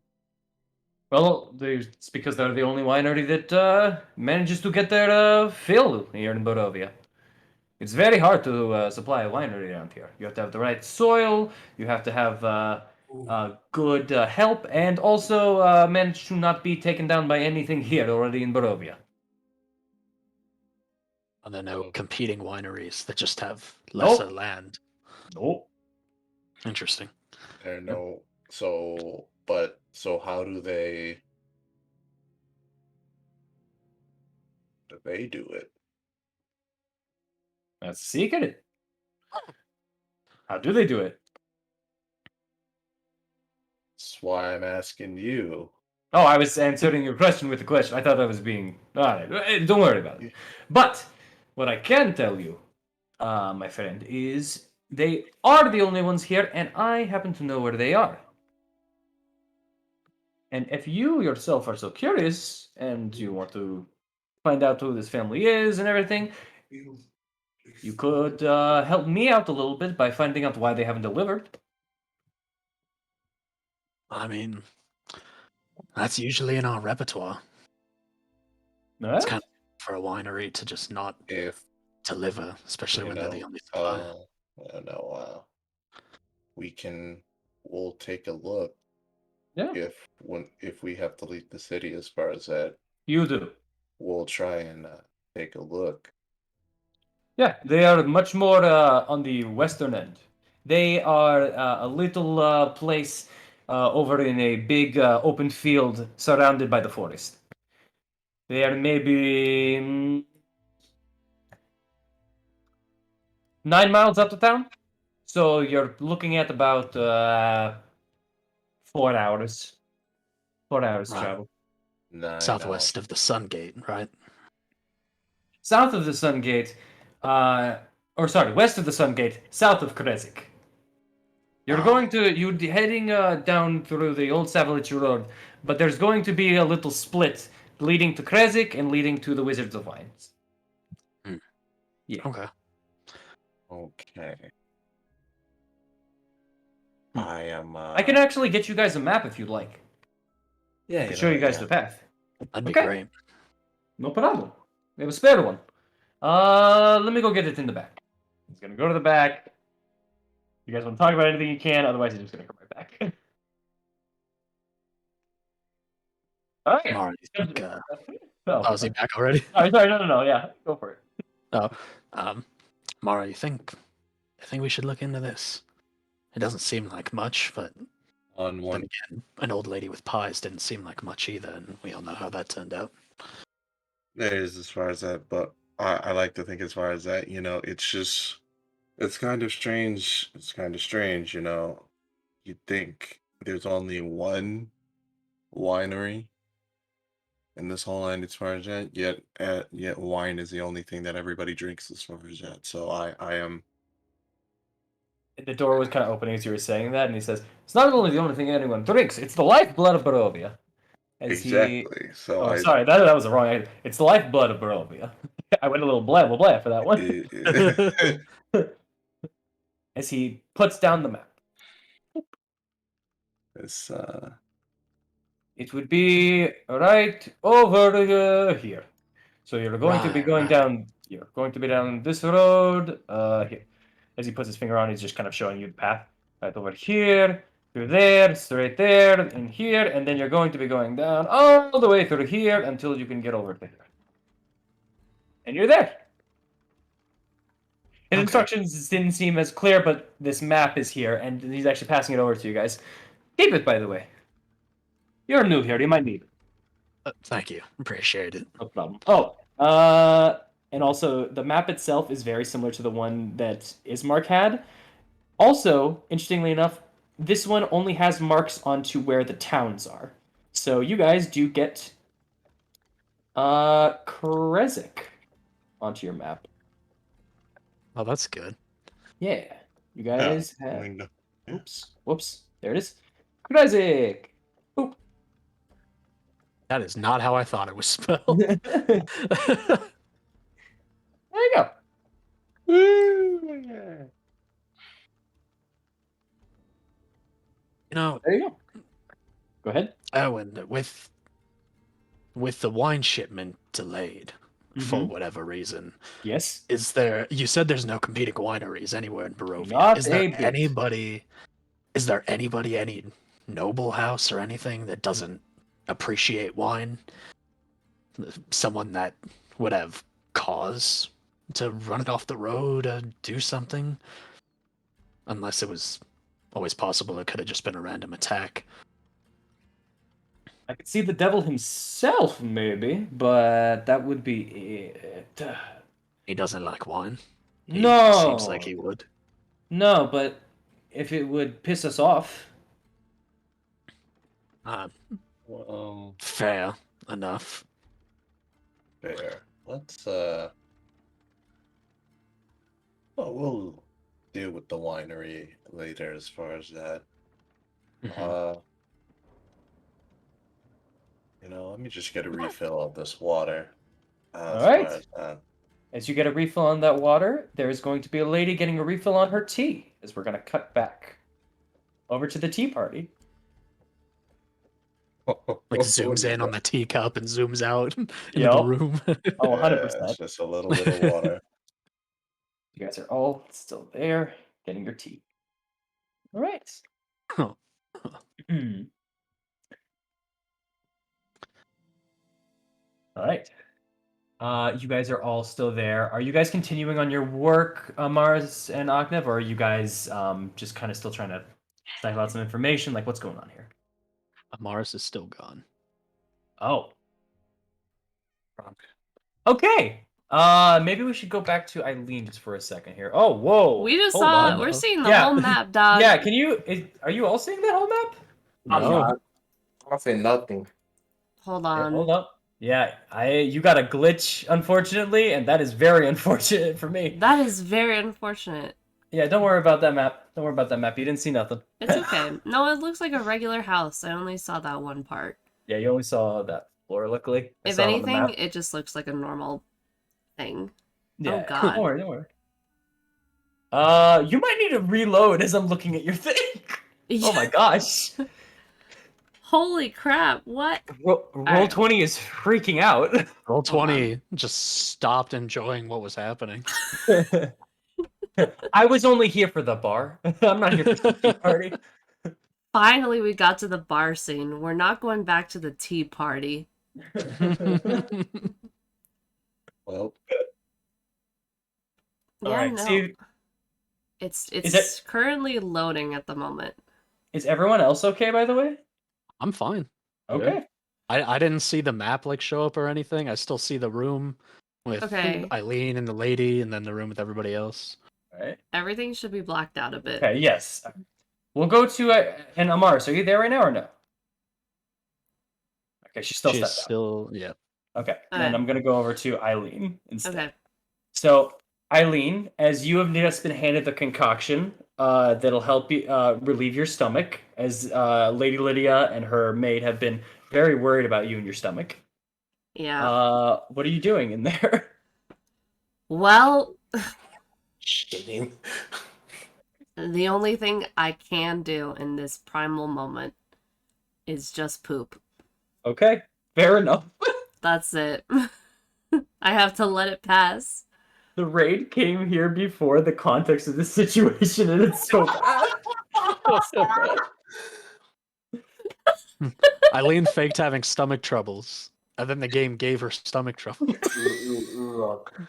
Speaker 6: Well, it's because they're the only winery that manages to get their fill here in Barovia. It's very hard to supply a winery around here. You have to have the right soil. You have to have good help, and also managed to not be taken down by anything here already in Barovia.
Speaker 7: Are there no
Speaker 8: Oh.
Speaker 7: competing wineries that just have
Speaker 6: Nope.
Speaker 7: lesser land?
Speaker 6: Nope.
Speaker 7: Interesting.
Speaker 8: There are no. So how do they do it?
Speaker 6: That's the secret. How do they do it?
Speaker 8: That's why I'm asking you.
Speaker 6: Oh, I was answering your question with a question. I thought I was being. All right, don't worry about it. But what I can tell you, my friend, is they are the only ones here, and I happen to know where they are. And if you yourself are so curious and you want to find out who this family is and everything, you could help me out a little bit by finding out why they haven't delivered.
Speaker 7: I mean, that's usually in our repertoire.
Speaker 6: All
Speaker 7: It's
Speaker 6: right?
Speaker 7: kind of for a winery to just not
Speaker 8: If
Speaker 7: deliver, especially
Speaker 8: you
Speaker 7: when
Speaker 8: know,
Speaker 7: they're the only supplier.
Speaker 8: we'll take a look
Speaker 6: Yeah,
Speaker 8: if we have to leave the city. As far as that,
Speaker 6: you do.
Speaker 8: we'll try and take a look.
Speaker 6: Yeah, they are much more on the western end. They are a little place over in a big open field surrounded by the forest. They are maybe 9 miles out of town. So you're looking at about 4 hours. 4 hours
Speaker 7: Right.
Speaker 6: travel.
Speaker 8: 9
Speaker 7: Southwest of the Sun Gate, right?
Speaker 6: South of the Sun Gate, west of the Sun Gate, south of Krezik. You'd be heading down through the old Savalitch Road, but there's going to be a little split leading to Krezik and leading to the Wizards of Wines. Yeah.
Speaker 7: Okay.
Speaker 8: Okay.
Speaker 7: Hmm.
Speaker 8: I am.
Speaker 6: I can actually get you guys a map if you'd like.
Speaker 8: Yeah,
Speaker 6: To show you guys the path.
Speaker 7: That'd be
Speaker 6: Okay.
Speaker 7: great.
Speaker 6: No problem. We have a spare one. Let me go get it in the back. He's gonna go to the back. You guys want to talk about anything you can, otherwise he's just gonna come right back. All right.
Speaker 7: Mara, you think,
Speaker 6: Oh,
Speaker 7: oh, is he back already?
Speaker 6: sorry, no, yeah, go for it.
Speaker 7: Oh, Mara, you think we should look into this? It doesn't seem like much, but
Speaker 8: on
Speaker 7: then
Speaker 8: one.
Speaker 7: again, an old lady with pies didn't seem like much either, and we all know how that turned out.
Speaker 8: There is as far as that, but I like to think as far as that, it's kind of strange. It's kind of strange, You'd think there's only one winery in this whole land as far as that, yet wine is the only thing that everybody drinks as far as that. So I am.
Speaker 6: The door was kind of opening as you were saying that, and he says, "It's not only the only thing anyone drinks; it's the lifeblood of Barovia."
Speaker 8: Exactly. So
Speaker 6: Oh, sorry, that was the wrong idea. It's the lifeblood of Barovia. I went a little blah blah blah for that one. As he puts down the map.
Speaker 8: It's
Speaker 6: It would be right over here. So you're going to be
Speaker 7: Right,
Speaker 6: going
Speaker 7: right.
Speaker 6: down. You're going to be down this road. Here. As he puts his finger on, he's just kind of showing you the path. Right over here, through there, straight there, and here, and then you're going to be going down all the way through here until you can get over to here. And you're there. His
Speaker 7: Okay.
Speaker 6: instructions didn't seem as clear, but this map is here, and he's actually passing it over to you guys. Keep it, by the way. You're new here. You might need it.
Speaker 7: Thank you. Appreciate it.
Speaker 6: No problem. Oh, and also the map itself is very similar to the one that Ismark had. Also, interestingly enough, this one only has marks onto where the towns are. So you guys do get Krezik onto your map.
Speaker 7: Oh, that's good.
Speaker 6: Yeah. You guys have
Speaker 8: window. Yeah.
Speaker 6: Whoops. There it is. Krezik. Oop.
Speaker 7: That is not how I thought it was spelled.
Speaker 6: There you go.
Speaker 7: You know,
Speaker 6: There you go. Go ahead.
Speaker 7: oh, and with the wine shipment delayed for whatever reason,
Speaker 6: Yes.
Speaker 7: is there? You said there's no competing wineries anywhere in Barovia.
Speaker 6: Not
Speaker 7: Is there
Speaker 6: a bit.
Speaker 7: anybody Is there anybody, any noble house or anything that doesn't appreciate wine? Someone that would have cause to run it off the road or do something? Unless it was always possible it could have just been a random attack.
Speaker 6: I could see the devil himself, maybe, but that would be it.
Speaker 7: He doesn't like wine. He
Speaker 6: No!
Speaker 7: seems like he would.
Speaker 6: No, but if it would piss us off.
Speaker 8: Well,
Speaker 7: Fair enough.
Speaker 8: fair. Let's well, we'll deal with the winery later as far as that.
Speaker 7: Mhm.
Speaker 8: Let me just get a refill of this water. As
Speaker 6: Alright.
Speaker 8: far as that.
Speaker 6: As you get a refill on that water, there is going to be a lady getting a refill on her tea, as we're going to cut back over to the tea party.
Speaker 7: Like zooms in on the teacup and zooms out into the
Speaker 6: Yup.
Speaker 7: room.
Speaker 6: Oh,
Speaker 8: Yeah,
Speaker 6: 100%.
Speaker 8: it's just a little bit of water.
Speaker 6: You guys are all still there, getting your tea. All right.
Speaker 7: Huh.
Speaker 6: All right. You guys are all still there. Are you guys continuing on your work, Mars and Agnev, or are you guys just kind of still trying to snipe out some information? Like, what's going on here?
Speaker 7: Mars is still gone.
Speaker 6: Oh. Okay. Maybe we should go back to Eileen just for a second here. Oh, whoa.
Speaker 4: We just
Speaker 6: Hold
Speaker 4: saw.
Speaker 6: on.
Speaker 4: We're seeing the
Speaker 6: Yeah.
Speaker 4: whole map, dog.
Speaker 6: Yeah, can you? Are you all seeing that whole map?
Speaker 2: I'm
Speaker 7: No.
Speaker 2: not. I'll say nothing.
Speaker 4: Hold
Speaker 6: Okay,
Speaker 4: on.
Speaker 6: hold up. Yeah, you got a glitch, unfortunately, and that is very unfortunate for me.
Speaker 4: That is very unfortunate.
Speaker 6: Yeah, don't worry about that map. Don't worry about that map. You didn't see nothing.
Speaker 4: It's okay. No, it looks like a regular house. I only saw that one part.
Speaker 6: Yeah, you only saw that floor, luckily. I
Speaker 4: If
Speaker 6: saw it on the
Speaker 4: anything,
Speaker 6: map.
Speaker 4: it just looks like a normal thing.
Speaker 6: Yeah,
Speaker 4: God.
Speaker 6: Don't worry, don't worry. You might need to reload as I'm looking at your thing. Oh my gosh.
Speaker 4: Holy crap, what?
Speaker 6: Roll 20 is freaking out.
Speaker 7: Roll 20 just stopped enjoying what was happening.
Speaker 6: I was only here for the bar. I'm not here for the tea party.
Speaker 4: Finally, we got to the bar scene. We're not going back to the tea party.
Speaker 8: Well,
Speaker 4: Yeah,
Speaker 6: Alright,
Speaker 4: no.
Speaker 6: see,
Speaker 4: It's currently loading at the moment.
Speaker 6: is everyone else okay, by the way?
Speaker 7: I'm fine.
Speaker 6: Okay.
Speaker 7: I didn't see the map like show up or anything. I still see the room with
Speaker 4: Okay.
Speaker 7: Eileen and the lady, and then the room with everybody else.
Speaker 6: Alright.
Speaker 4: Everything should be blacked out a bit.
Speaker 6: Okay, yes. We'll go to and Amaris, are you there right now or no? Okay, she's still
Speaker 7: She's
Speaker 6: stepped out.
Speaker 7: still, yeah.
Speaker 6: Okay, then
Speaker 4: Alright.
Speaker 6: I'm gonna go over to Eileen instead.
Speaker 4: Okay.
Speaker 6: So, Eileen, as you have just been handed the concoction that'll help you relieve your stomach, as Lady Lydia and her maid have been very worried about you and your stomach.
Speaker 4: Yeah.
Speaker 6: What are you doing in there?
Speaker 4: Well,
Speaker 2: Shitting.
Speaker 4: the only thing I can do in this primal moment is just poop.
Speaker 6: Okay, fair enough.
Speaker 4: That's it. I have to let it pass.
Speaker 6: The raid came here before the context of the situation, and it's so bad.
Speaker 7: Eileen faked having stomach troubles, and then the game gave her stomach trouble.
Speaker 2: Look.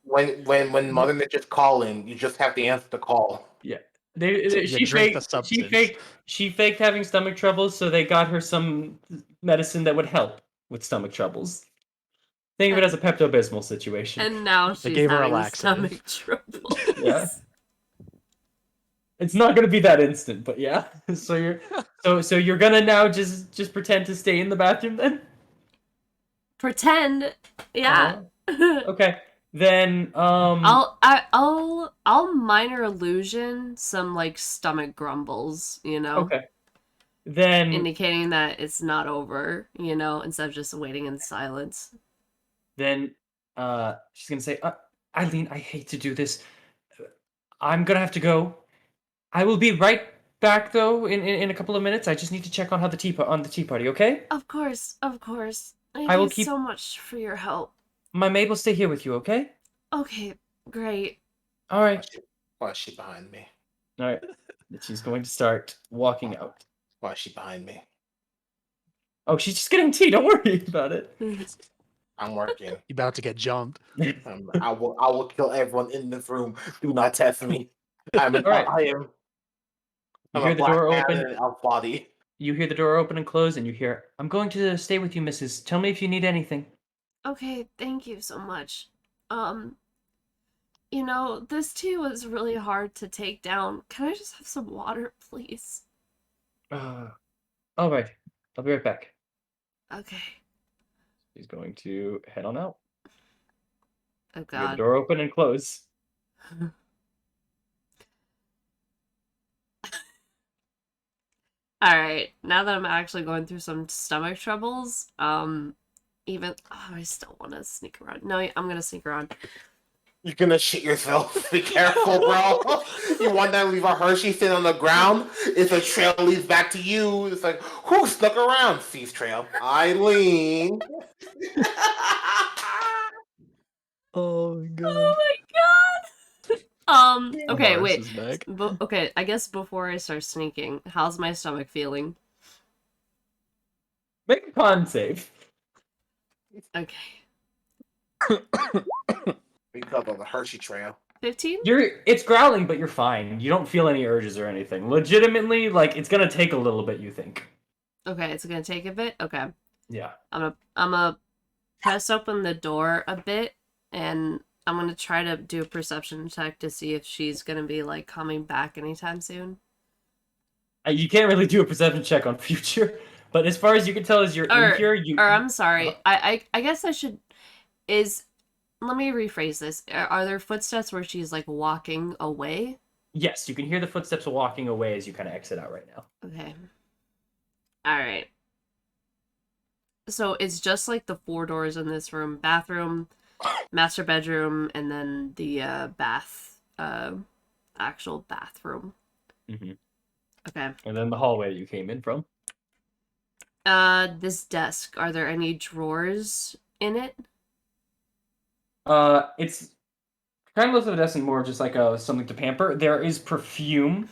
Speaker 2: When Mother Nature's calling, you just have to answer the call.
Speaker 6: Yeah.
Speaker 7: You
Speaker 6: She
Speaker 7: drink the
Speaker 6: faked she faked having stomach troubles, so they got her some medicine that would help with stomach troubles. Think of it as a Pepto-Bismol situation.
Speaker 4: And now
Speaker 7: They
Speaker 4: she's
Speaker 7: gave her a
Speaker 4: having
Speaker 7: laxative.
Speaker 4: stomach trouble.
Speaker 6: Yeah. It's not gonna be that instant, but yeah. So you're gonna now just pretend to stay in the bathroom then?
Speaker 4: Pretend. Yeah.
Speaker 6: Okay. Then
Speaker 4: I'll minor illusion some like stomach grumbles, you know.
Speaker 6: okay. Then
Speaker 4: Indicating that it's not over, you know, instead of just waiting in silence.
Speaker 6: Then she's gonna say, Eileen, I hate to do this. I'm gonna have to go. I will be right back though in a couple of minutes. I just need to check on how the tea party, okay?
Speaker 4: Of course, of course. Thank
Speaker 6: I will
Speaker 4: you
Speaker 6: keep-
Speaker 4: so much for your help.
Speaker 6: My maid will stay here with you, okay?
Speaker 4: Okay, great.
Speaker 6: All right.
Speaker 2: Why is she behind me?
Speaker 6: All right. that she's going to start walking out.
Speaker 2: Why is she behind me?
Speaker 6: Oh, she's just getting tea. Don't worry about it.
Speaker 2: I'm working.
Speaker 7: You about to get jumped.
Speaker 2: I will kill everyone in this room. Do not test me. I'm an,
Speaker 6: All right.
Speaker 2: I am.
Speaker 6: You
Speaker 2: I'm
Speaker 6: hear
Speaker 2: a
Speaker 6: the
Speaker 2: black
Speaker 6: door
Speaker 2: man
Speaker 6: open.
Speaker 2: in an elf body.
Speaker 6: You hear the door open and close, and you hear, "I'm going to stay with you, Mrs. Tell me if you need anything."
Speaker 4: Okay, thank you so much. This tea was really hard to take down. Can I just have some water, please?
Speaker 6: All right. I'll be right back.
Speaker 4: Okay.
Speaker 6: She's going to head on out.
Speaker 4: Oh
Speaker 6: You hear the
Speaker 4: God.
Speaker 6: door open and close.
Speaker 4: Alright, now that I'm actually going through some stomach troubles, I still want to sneak around. No, I'm gonna sneak around.
Speaker 2: You're gonna shit yourself. Be careful, bro. You want that to leave a Hershey sitting on the ground? If a trail leads back to you, it's like, who stuck around? Thief trail. Eileen.
Speaker 7: Oh my god.
Speaker 4: Oh my god! Okay,
Speaker 7: Morris
Speaker 4: wait.
Speaker 7: is back.
Speaker 4: Okay, I guess before I start sneaking, how's my stomach feeling?
Speaker 6: Make a con save.
Speaker 4: Okay.
Speaker 2: Because of the Hershey trail.
Speaker 4: 15?
Speaker 6: It's growling, but you're fine. You don't feel any urges or anything. Legitimately, like, it's gonna take a little bit, you think.
Speaker 4: Okay, it's gonna take a bit? Okay.
Speaker 6: Yeah.
Speaker 4: I'm gonna press open the door a bit, and I'm gonna try to do a perception check to see if she's gonna be, like, coming back anytime soon.
Speaker 6: You can't really do a perception check on future, but as far as you can tell, as you're in here,
Speaker 4: Or I'm sorry, I guess I should... Let me rephrase this. Are there footsteps where she's, like, walking away?
Speaker 6: Yes, you can hear the footsteps walking away as you kind of exit out right now.
Speaker 4: Okay. Alright. So it's just like the 4 doors in this room. Bathroom, master bedroom, and then the actual bathroom.
Speaker 6: Mm-hmm.
Speaker 4: Okay.
Speaker 6: And then the hallway that you came in from.
Speaker 4: This desk, are there any drawers in it?
Speaker 6: It's kind of less of a desk and more just like something to pamper. There is perfume,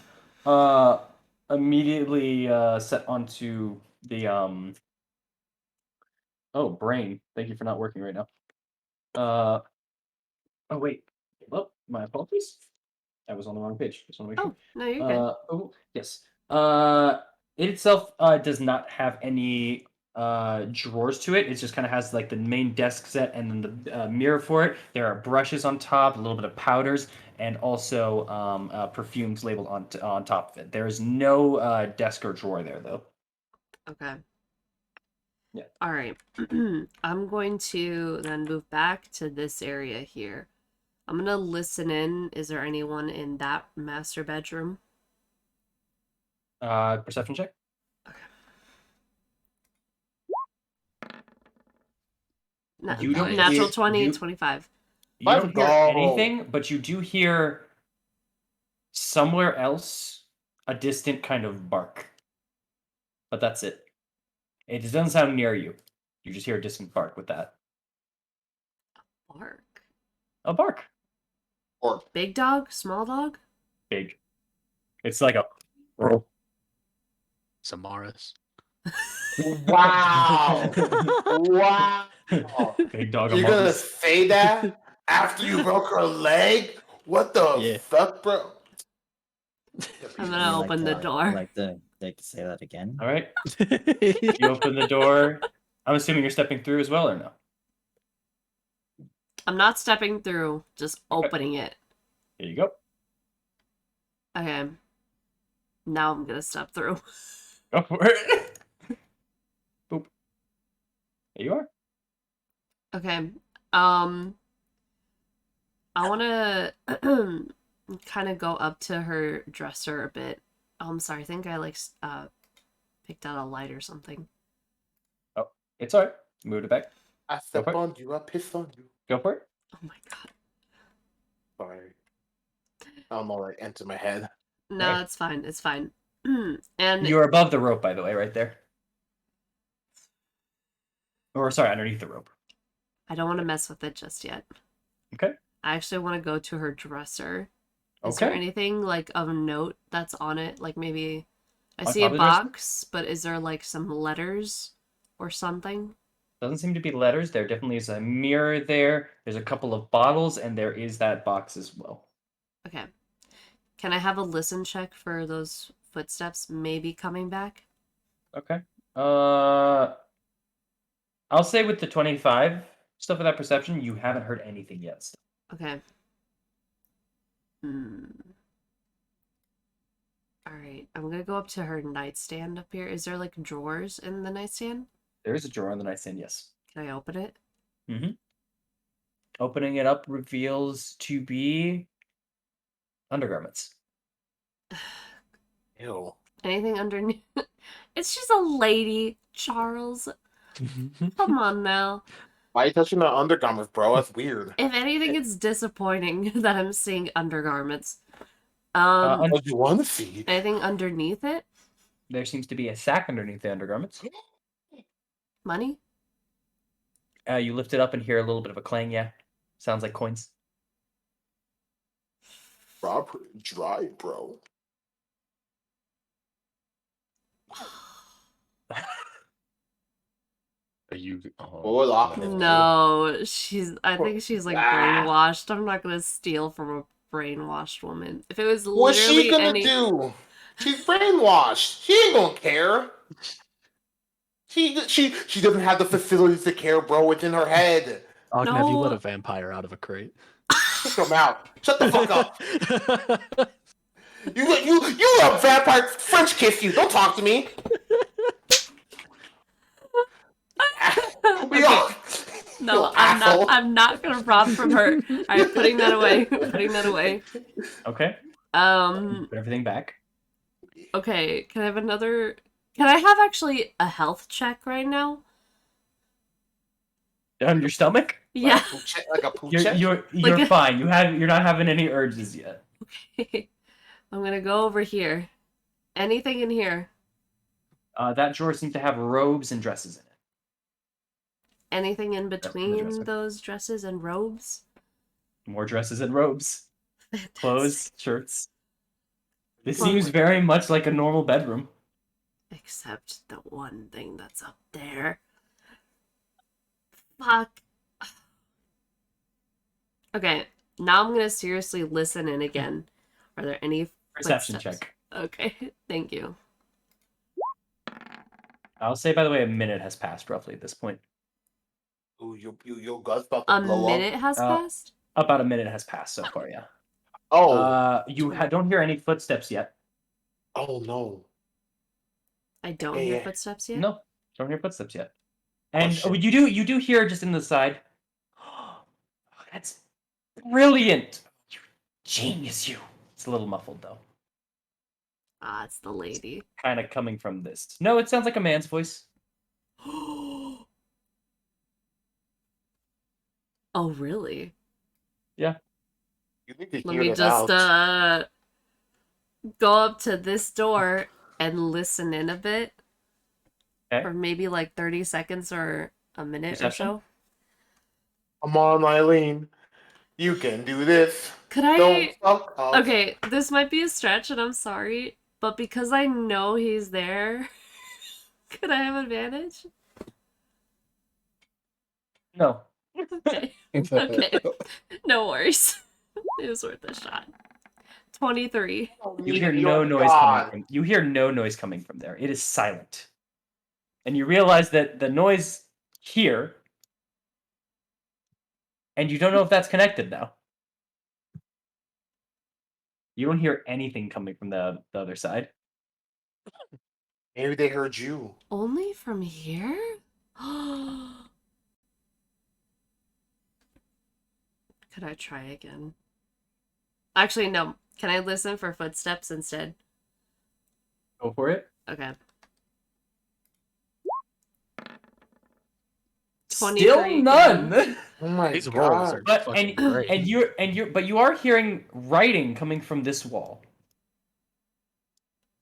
Speaker 6: immediately set onto the Oh, brain. Thank you for not working right now. Oh wait. Oh, my apologies. I was on the wrong page. Just want to make sure.
Speaker 4: Oh, no, you're good.
Speaker 6: Oh, yes. It itself does not have any drawers to it. It just kind of has like the main desk set and then the mirror for it. There are brushes on top, a little bit of powders, and also perfumes labeled on top of it. There is no desk or drawer there though.
Speaker 4: Okay.
Speaker 6: Yeah.
Speaker 4: Alright. I'm going to then move back to this area here. I'm gonna listen in. Is there anyone in that master bedroom?
Speaker 6: Perception check. You don't
Speaker 4: Natural
Speaker 2: Nice.
Speaker 4: 20,
Speaker 6: you-
Speaker 4: 25.
Speaker 6: You
Speaker 2: Let's
Speaker 6: don't hear
Speaker 2: go.
Speaker 6: anything, but you do hear somewhere else a distant kind of bark. But that's it. It doesn't sound near you. You just hear a distant bark with that.
Speaker 4: Bark.
Speaker 6: A bark.
Speaker 2: Or
Speaker 4: Big dog? Small dog?
Speaker 6: Big. It's like a.
Speaker 7: Samaras.
Speaker 2: wow. Wow.
Speaker 6: Big dog
Speaker 2: You're
Speaker 6: among
Speaker 2: gonna
Speaker 6: us.
Speaker 2: say that after you broke her leg? What the
Speaker 7: Yeah.
Speaker 2: fuck, bro?
Speaker 4: I'm
Speaker 5: Would
Speaker 4: gonna
Speaker 5: you
Speaker 4: open the door.
Speaker 5: Like to say that again?
Speaker 6: All right. You open the door. I'm assuming you're stepping through as well, or no?
Speaker 4: I'm not stepping through, just opening it.
Speaker 6: Here you go.
Speaker 4: Okay. Now I'm gonna step through.
Speaker 6: Go for it. Boop. There you are.
Speaker 4: Okay. I wanna kind of go up to her dresser a bit. Oh, I'm sorry. I think I picked out a light or something.
Speaker 6: Oh, it's alright. Move it back.
Speaker 2: I step on you, I piss on you.
Speaker 6: Go for it.
Speaker 4: Oh my god.
Speaker 2: Sorry. I don't know what entered my head.
Speaker 4: No,
Speaker 6: Right.
Speaker 4: it's fine. It's fine. And
Speaker 6: You're above the rope, by the way, right there. Or sorry, underneath the rope.
Speaker 4: I don't want to mess with it just yet.
Speaker 6: Okay.
Speaker 4: I actually want to go to her dresser Is there
Speaker 1: Okay.
Speaker 4: anything like of note that's on it? Like maybe I
Speaker 1: On
Speaker 4: see a
Speaker 1: top of the dresser?
Speaker 4: box, but is there like some letters or something?
Speaker 1: Doesn't seem to be letters. There definitely is a mirror there. There's a couple of bottles, and there is that box as well.
Speaker 4: Okay. Can I have a listen check for those footsteps maybe coming back?
Speaker 1: Okay. I'll say with the 25 stuff of that perception, you haven't heard anything yet.
Speaker 4: Okay. Hmm. All right. I'm gonna go up to her nightstand up here. Is there like drawers in the nightstand?
Speaker 1: There is a drawer on the nightstand, yes.
Speaker 4: Can I open it?
Speaker 1: Mm-hmm. Opening it up reveals to be undergarments.
Speaker 7: Ew.
Speaker 4: Anything underneath? It's just a lady, Charles. Come on now.
Speaker 2: Why are you touching the undergarments, bro? That's weird.
Speaker 4: If anything, it's disappointing that I'm seeing undergarments.
Speaker 2: What do you want to see?
Speaker 4: Anything underneath it?
Speaker 1: There seems to be a sack underneath the undergarments.
Speaker 4: Money?
Speaker 1: You lift it up and hear a little bit of a clang, yeah. Sounds like coins.
Speaker 2: Rob, dry, bro.
Speaker 8: Are you? Oh,
Speaker 2: What was happening?
Speaker 4: No, I think she's like
Speaker 2: Ah.
Speaker 4: brainwashed. I'm not gonna steal from a brainwashed woman. If it was
Speaker 2: What's
Speaker 4: literally
Speaker 2: she gonna
Speaker 4: any...
Speaker 2: do? She's brainwashed. She ain't gonna care. She doesn't have the facilities to care, bro. It's in her head.
Speaker 7: Ogden, have you let
Speaker 4: No.
Speaker 7: a vampire out of a crate?
Speaker 2: Shut your mouth. Shut the fuck up. You let a vampire French kiss you. Don't talk to me. We all.
Speaker 4: No,
Speaker 2: You asshole.
Speaker 4: I'm not gonna rob from her. Alright, putting that away. Putting that away.
Speaker 1: Okay. Put everything back.
Speaker 4: Okay, can I have actually a health check right now?
Speaker 1: On your stomach?
Speaker 4: Yeah.
Speaker 2: Like a pooch
Speaker 1: You're
Speaker 2: check?
Speaker 1: you're
Speaker 4: Like a-
Speaker 1: fine. You're not having any urges yet.
Speaker 4: Okay. I'm gonna go over here. Anything in here?
Speaker 1: That drawer seems to have robes and dresses in it.
Speaker 4: Anything in
Speaker 1: the
Speaker 4: between
Speaker 1: dresser.
Speaker 4: those dresses and robes?
Speaker 1: More dresses and robes. Clothes, shirts. This
Speaker 4: Well-
Speaker 1: seems very much like a normal bedroom.
Speaker 4: Except the one thing that's up there. Fuck. Okay, now I'm gonna seriously listen in again. Are there any
Speaker 1: Perception
Speaker 4: footsteps?
Speaker 1: check.
Speaker 4: Okay, thank you.
Speaker 1: I'll say, by the way, a minute has passed roughly at this point.
Speaker 2: Ooh, your gut's about to
Speaker 4: A
Speaker 2: blow
Speaker 4: minute
Speaker 2: up.
Speaker 4: has passed?
Speaker 1: About a minute has passed so far, yeah.
Speaker 2: Oh.
Speaker 1: You don't hear any footsteps yet.
Speaker 2: Oh no.
Speaker 4: I don't
Speaker 2: Yeah,
Speaker 4: hear
Speaker 2: yeah.
Speaker 4: footsteps yet?
Speaker 1: No, don't hear footsteps yet. And
Speaker 2: shit.
Speaker 1: you do hear just in the side. That's brilliant. You genius, you. It's a little muffled though.
Speaker 4: Ah, it's the lady.
Speaker 1: Kind of coming from this. No, it sounds like a man's voice.
Speaker 4: Oh, really?
Speaker 2: You need to
Speaker 4: Let
Speaker 2: hear
Speaker 4: me
Speaker 2: that
Speaker 4: just
Speaker 2: out.
Speaker 4: go up to this door and listen in a bit.
Speaker 1: Okay.
Speaker 4: For maybe like 30 seconds or a minute
Speaker 1: Perception?
Speaker 4: or so.
Speaker 2: Come on, Eileen. You can do this.
Speaker 4: Could I...
Speaker 2: Don't fuck up.
Speaker 4: Okay, this might be a stretch and I'm sorry, but because I know he's there, could I have advantage?
Speaker 1: No.
Speaker 4: Okay. Okay. No worries. It was worth a shot. 23.
Speaker 1: You hear no noise coming from. You hear no noise coming from there. It is silent, and you realize that the noise here, and you don't know if that's connected now. You don't hear anything coming from the other side.
Speaker 2: Maybe they heard you.
Speaker 4: Only from here? Could I try again? Actually, no. Can I listen for footsteps instead?
Speaker 1: Go for it.
Speaker 4: Okay.
Speaker 1: Still
Speaker 4: 23
Speaker 1: none.
Speaker 4: again.
Speaker 2: Oh my
Speaker 7: These rolls
Speaker 2: god.
Speaker 7: are
Speaker 1: But
Speaker 7: fucking great.
Speaker 1: but you are hearing writing coming from this wall.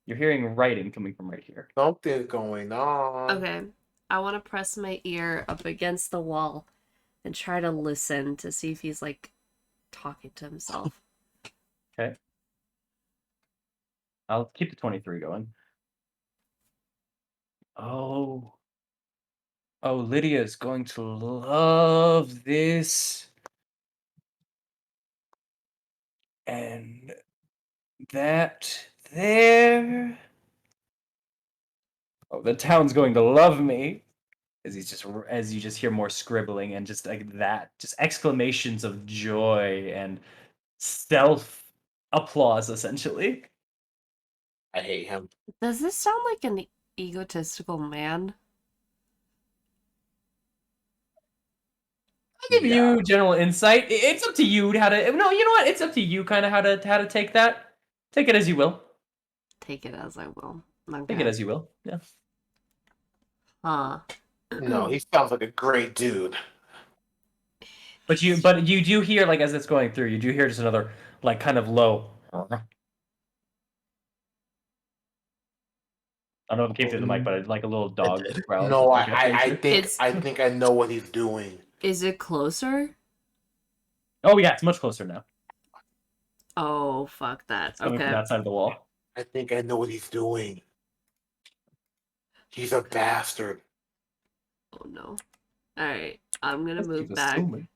Speaker 1: You're hearing writing coming from right here.
Speaker 2: Something's going on.
Speaker 4: Okay. I want to press my ear up against the wall and try to listen to see if he's like talking to himself.
Speaker 1: Okay.
Speaker 6: I'll keep the 23 going. Oh, Lydia's going to love this. And that there. Oh, the town's going to love me. As you just hear more scribbling and just like that, just exclamations of joy and self applause, essentially.
Speaker 2: I hate him.
Speaker 4: Does this sound like an egotistical man?
Speaker 6: I'll give you general insight. It's up to you how to. No, you know what? It's up to you, kind of how to take that. Take it as you will.
Speaker 4: Take it as I will.
Speaker 6: Take it as you will. Yeah.
Speaker 4: Huh.
Speaker 2: No, he sounds like a great dude.
Speaker 6: But you do hear, like, as it's going through, you do hear just another, like, kind of low. I don't know if it came through the mic, but like a little dog
Speaker 7: did.
Speaker 6: growl. or
Speaker 2: No,
Speaker 6: something like that came through.
Speaker 2: I think I know what he's doing.
Speaker 4: Is it closer?
Speaker 6: Oh yeah, it's much closer now.
Speaker 4: Oh, fuck that.
Speaker 6: It's coming from that side of the wall.
Speaker 2: I think I know what he's doing. He's a bastard.
Speaker 4: Oh no. Alright, I'm gonna move
Speaker 6: He's
Speaker 4: back.
Speaker 6: assuming.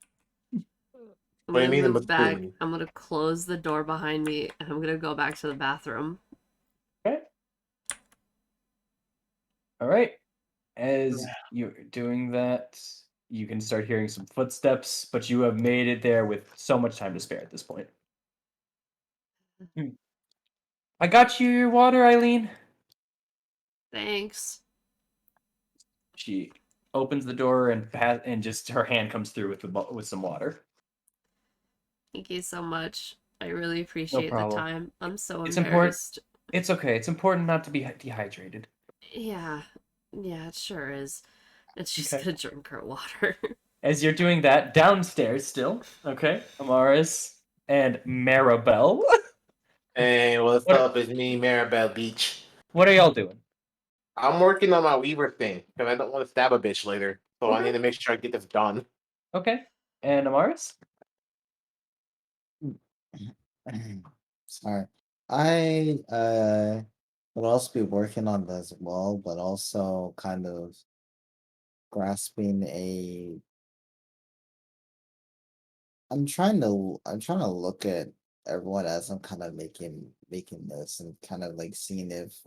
Speaker 2: What do you mean, I'm
Speaker 4: back.
Speaker 2: assuming?
Speaker 4: I'm gonna close the door behind me and I'm gonna go back to the bathroom.
Speaker 6: Okay. All right. As you're doing that, you can start hearing some footsteps, but you have made it there with so much time to spare at this point. I got you your water, Eileen.
Speaker 4: Thanks.
Speaker 6: She opens the door and just her hand comes through with some water.
Speaker 4: Thank you so much. I really appreciate the
Speaker 6: problem.
Speaker 4: time. I'm so
Speaker 6: It's
Speaker 4: embarrassed.
Speaker 6: It's okay. It's important not to be dehydrated.
Speaker 4: Yeah. Yeah, it sure is. And she's
Speaker 6: Okay.
Speaker 4: gonna drink her water.
Speaker 6: As you're doing that, downstairs still, okay, Amaris and Maribel.
Speaker 2: Hey, what's
Speaker 6: What-
Speaker 2: up? It's me, Maribel Beach.
Speaker 6: What are y'all doing?
Speaker 2: I'm working on my Weaver thing because I don't want to stab a bitch later. So I
Speaker 6: Okay.
Speaker 2: need to make sure I get this done.
Speaker 6: Okay. And Amaris?
Speaker 5: Sorry. I would also be working on this as well, but also kind of grasping a I'm trying to look at everyone as I'm kind of making this and kind of like seeing if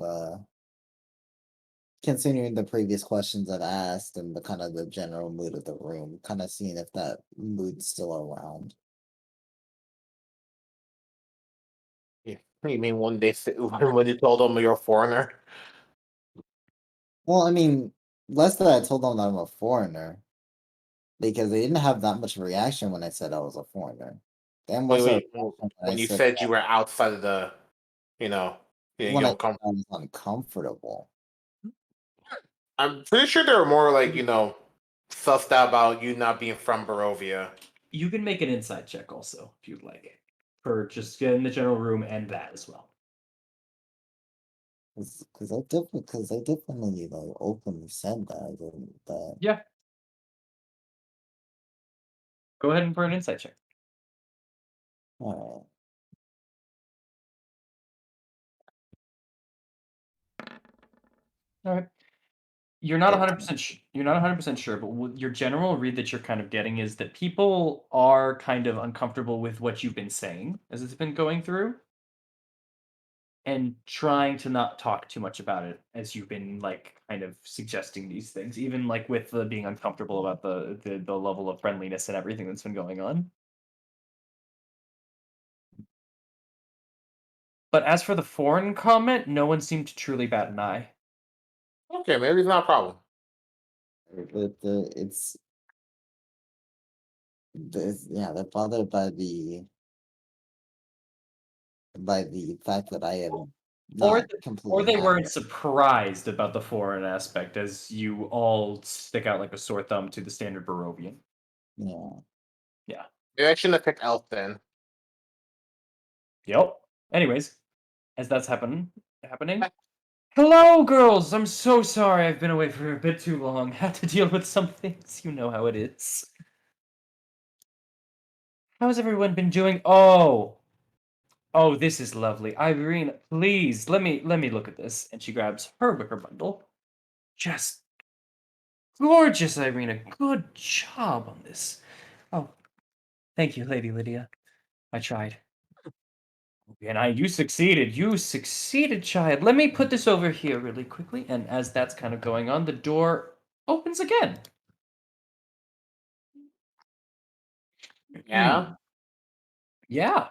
Speaker 5: considering the previous questions that I asked and the kind of the general mood of the room, kind of seeing if that mood's still around.
Speaker 2: Yeah. You mean when when you told them you're a foreigner?
Speaker 5: Well, I mean, less that I told them that I'm a foreigner, because they didn't have that much reaction when I said I was a foreigner. Then
Speaker 2: Wait,
Speaker 5: what's
Speaker 2: wait.
Speaker 5: when
Speaker 2: When
Speaker 5: I
Speaker 2: you
Speaker 5: said
Speaker 2: said you were outside of the, you know, you
Speaker 5: when I
Speaker 2: don't come.
Speaker 5: was uncomfortable.
Speaker 2: I'm pretty sure they were more like, sussed out about you not being from Barovia.
Speaker 6: You can make an inside check also, if you'd like. For just getting the general room and that as well.
Speaker 5: Because I definitely like openly said that I didn't that.
Speaker 6: Yeah. Go ahead and for an insight check.
Speaker 5: Alright.
Speaker 6: All right. You're not 100%. You're not 100% sure, but your general read that you're kind of getting is that people are kind of uncomfortable with what you've been saying as it's been going through, and trying to not talk too much about it as you've been like kind of suggesting these things, even like with the being uncomfortable about the level of friendliness and everything that's been going on. But as for the foreign comment, no one seemed to truly bat an eye.
Speaker 2: Okay, maybe it's not a problem.
Speaker 5: But they're bothered by the fact that I am
Speaker 6: Or,
Speaker 5: not
Speaker 6: or
Speaker 5: completely
Speaker 6: they
Speaker 5: happy.
Speaker 6: weren't surprised about the foreign aspect, as you all stick out like a sore thumb to the standard Barovian.
Speaker 5: Yeah.
Speaker 6: Yeah.
Speaker 2: Maybe I shouldn't have picked Elf then.
Speaker 6: Yep. Anyways, as that's happening. Hello, girls! I'm so sorry I've been away for a bit too long. Had to deal with some things. You know how it is. How's everyone been doing? Oh, Oh, this is lovely. Irene, please, let me look at this. And she grabs her wicker bundle. Just gorgeous, Irina. Good job on this. Oh, thank you, Lady Lydia. I tried. And you succeeded. You succeeded, child. Let me put this over here really quickly. And as that's kind of going on, the door opens again.
Speaker 2: Yeah.
Speaker 6: Yeah.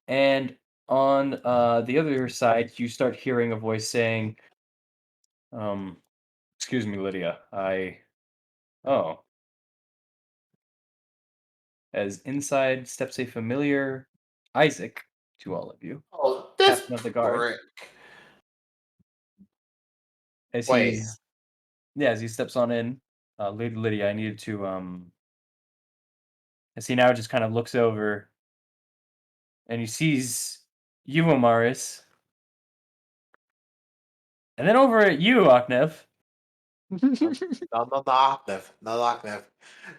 Speaker 6: And on the other side, you start hearing a voice saying, excuse me, Lydia. Oh. As inside steps a familiar Isaac to all of you,
Speaker 2: Oh, this
Speaker 6: captain of the guard.
Speaker 2: prick.
Speaker 6: As
Speaker 2: Wait.
Speaker 6: as he steps on in, Lady Lydia, I needed to as he now just kind of looks over and he sees you, Amaris, and then over at you, Oknev.
Speaker 2: No, Octave.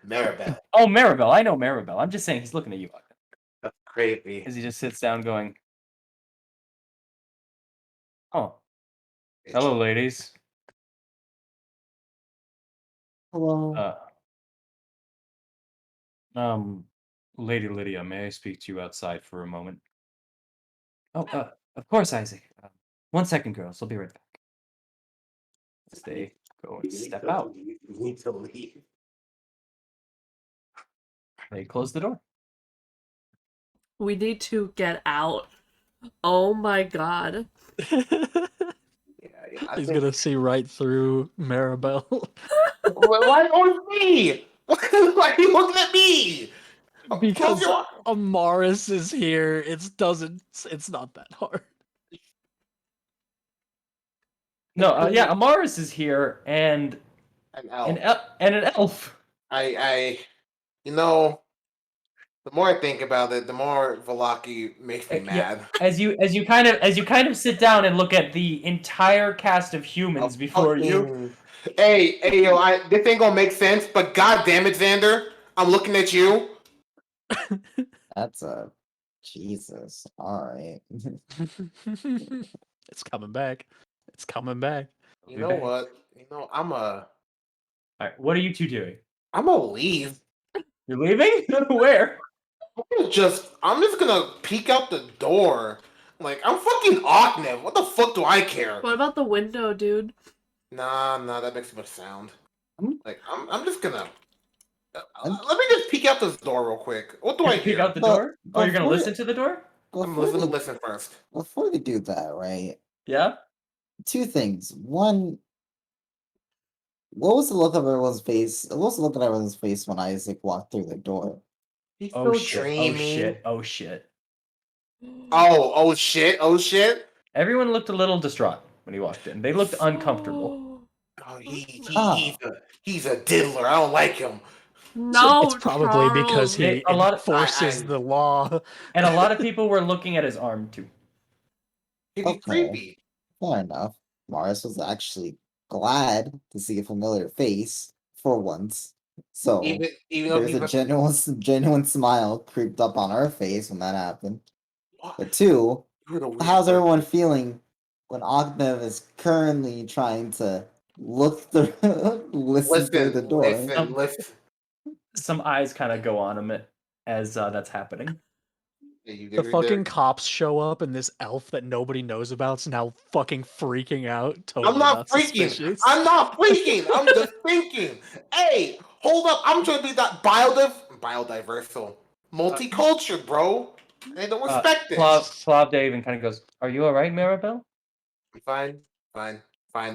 Speaker 2: Maribel.
Speaker 6: Oh, Maribel. I know Maribel. I'm just saying he's looking at you, Oknev.
Speaker 2: That's creepy.
Speaker 6: As he just sits down going, oh, hello, ladies.
Speaker 5: Hello.
Speaker 6: Lady Lydia, may I speak to you outside for a moment? Oh, of course, Isaac. 1 second, girls. I'll be right back. As they go and step out.
Speaker 2: You need to leave.
Speaker 6: They close the door.
Speaker 4: We need to get out. Oh my god.
Speaker 2: I
Speaker 7: He's
Speaker 2: think-
Speaker 7: gonna see right through Maribel.
Speaker 2: Why on me? Why are you looking at me?
Speaker 7: Because
Speaker 2: Close your-
Speaker 7: Amaris is here. It's not that hard.
Speaker 6: No, yeah, Amaris is here, and
Speaker 2: An elf.
Speaker 6: and an elf.
Speaker 2: You know, the more I think about it, the more Velaki makes me mad.
Speaker 6: As you kind of sit down and look at the entire cast of humans before you.
Speaker 2: Hey, yo, this ain't gonna make sense, but god damn it, Xander, I'm looking at you.
Speaker 5: That's a Jesus. All right.
Speaker 7: It's coming back. It's coming back.
Speaker 2: You know what? I'm
Speaker 6: All right, what are you two doing?
Speaker 2: gonna leave.
Speaker 6: You're leaving? Where?
Speaker 2: I'm just gonna peek out the door. Like, I'm fucking Ocnev. What the fuck do I care?
Speaker 4: What about the window, dude?
Speaker 2: Nah, that makes too much sound.
Speaker 5: Hmm?
Speaker 2: Like, I'm just gonna. Let me just peek out this door real quick. What do I
Speaker 6: Peek
Speaker 2: hear?
Speaker 6: out the
Speaker 5: But-
Speaker 6: door? Oh, you're gonna
Speaker 5: before-
Speaker 6: listen to the door?
Speaker 2: I'm
Speaker 5: Before
Speaker 2: gonna
Speaker 5: we,
Speaker 2: listen first.
Speaker 5: before we do that, right?
Speaker 6: Yeah.
Speaker 5: Two things. One, what was the look of everyone's face? What was the look on everyone's face when Isaac walked through the door?
Speaker 2: He's
Speaker 6: Oh
Speaker 2: so
Speaker 6: shit.
Speaker 2: dreamy.
Speaker 6: Oh shit. Oh shit.
Speaker 2: Oh shit. Oh shit.
Speaker 6: Everyone looked a little distraught when he walked in. They looked uncomfortable.
Speaker 2: Oh,
Speaker 5: Ah.
Speaker 2: he's a diddler. I don't like him.
Speaker 4: No,
Speaker 7: It's probably because
Speaker 4: Charles.
Speaker 7: he
Speaker 6: A lot of-
Speaker 7: enforces the law.
Speaker 6: And a lot of people were looking at his arm too.
Speaker 2: He's
Speaker 5: Okay.
Speaker 2: creepy.
Speaker 5: Fair enough. Morris was actually glad to see a familiar face for once. So
Speaker 2: Even though
Speaker 5: there's
Speaker 2: he's
Speaker 5: a genuine smile creeped up on our face when that happened. But two, how's everyone feeling when Ognev is currently trying to look through, listen through the door?
Speaker 2: Listen.
Speaker 6: Some eyes kind of go on him as that's happening.
Speaker 7: The fucking cops show up, and this elf that nobody knows about's now fucking freaking out. Totally
Speaker 2: I'm not freaking.
Speaker 7: suspicious.
Speaker 2: I'm not freaking. I'm just thinking. Hey, hold up. I'm trying to be that biodiversal, multicultural, bro. They don't respect it.
Speaker 6: Slav Dave even kind of goes, "Are you all right, Maribel?"
Speaker 2: Fine.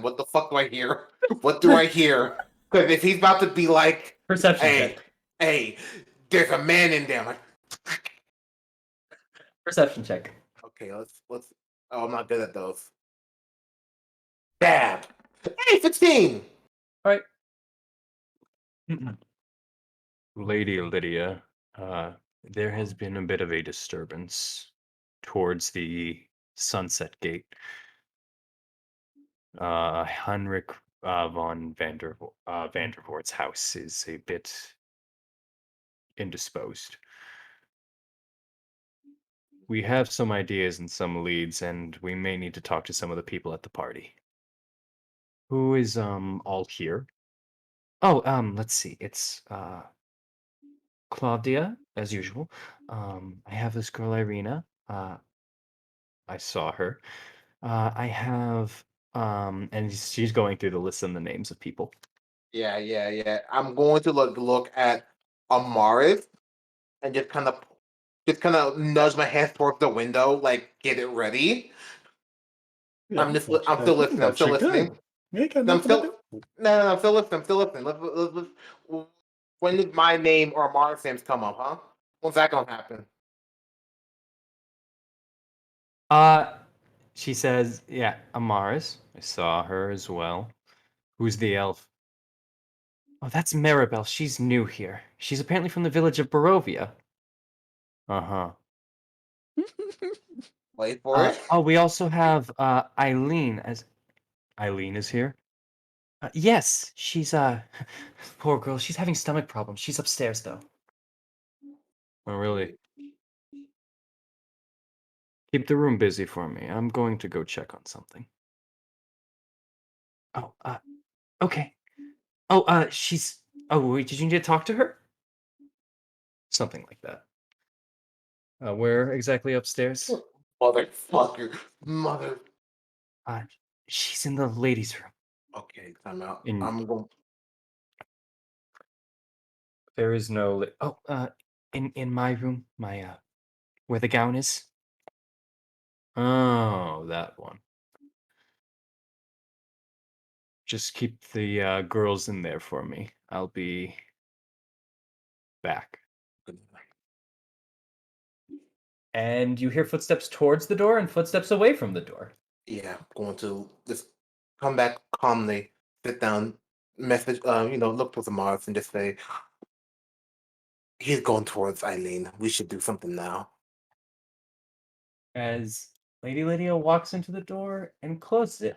Speaker 2: What the fuck do I hear? What do I hear? Because if he's about to be like,
Speaker 6: Perception check.
Speaker 2: hey, there's a man in there. I'm like,
Speaker 6: Perception check.
Speaker 2: okay, let's. Oh, I'm not good at those. Bad. Hey, 16.
Speaker 6: All right. Lady Lydia, there has been a bit of a disturbance towards the Sunset Gate. Heinrich von Vandervoort's house is a bit indisposed. We have some ideas and some leads, and we may need to talk to some of the people at the party. Who is all here? Oh, let's see. It's Claudia, as usual. I have this girl Irina. I saw her. I have and she's going through the list and the names of people.
Speaker 2: Yeah. I'm going to look at Amaris and just kind of nudge my hand towards the window, like get it ready.
Speaker 8: Yeah,
Speaker 2: I'm
Speaker 8: I
Speaker 2: still
Speaker 8: think
Speaker 2: listening. I'm
Speaker 8: that
Speaker 2: still
Speaker 8: you
Speaker 2: listening.
Speaker 8: could. You ain't got
Speaker 2: No,
Speaker 8: nothing to do.
Speaker 2: no, I'm still listening. I'm still listening. When did my name or Amaris' names come up, huh? When's that gonna happen?
Speaker 6: Uh she says, yeah, Amaris. I saw her as well. Who's the elf? Oh, that's Maribel. She's new here. She's apparently from the village of Barovia. Uh-huh.
Speaker 2: Wait for it.
Speaker 6: Oh, we also have Eileen as Eileen is here. Yes, she's poor girl. She's having stomach problems. She's upstairs though. Oh, really? Keep the room busy for me. I'm going to go check on something. Oh, okay. Oh, she's. Oh, wait, did you need to talk to her? Something like that. Where exactly upstairs?
Speaker 2: Motherfucker. Mother.
Speaker 6: Uh, she's in the ladies' room.
Speaker 2: Okay, time out.
Speaker 6: In
Speaker 2: I'm going.
Speaker 6: There is no. In my room, my where the gown is. Oh, that one. Just keep the girls in there for me. I'll be back. And you hear footsteps towards the door and footsteps away from the door.
Speaker 2: Yeah, I'm going to just come back calmly, sit down, message, look towards Amaris and just say, he's going towards Eileen. We should do something now.
Speaker 6: As Lady Lydia walks into the door and closes it.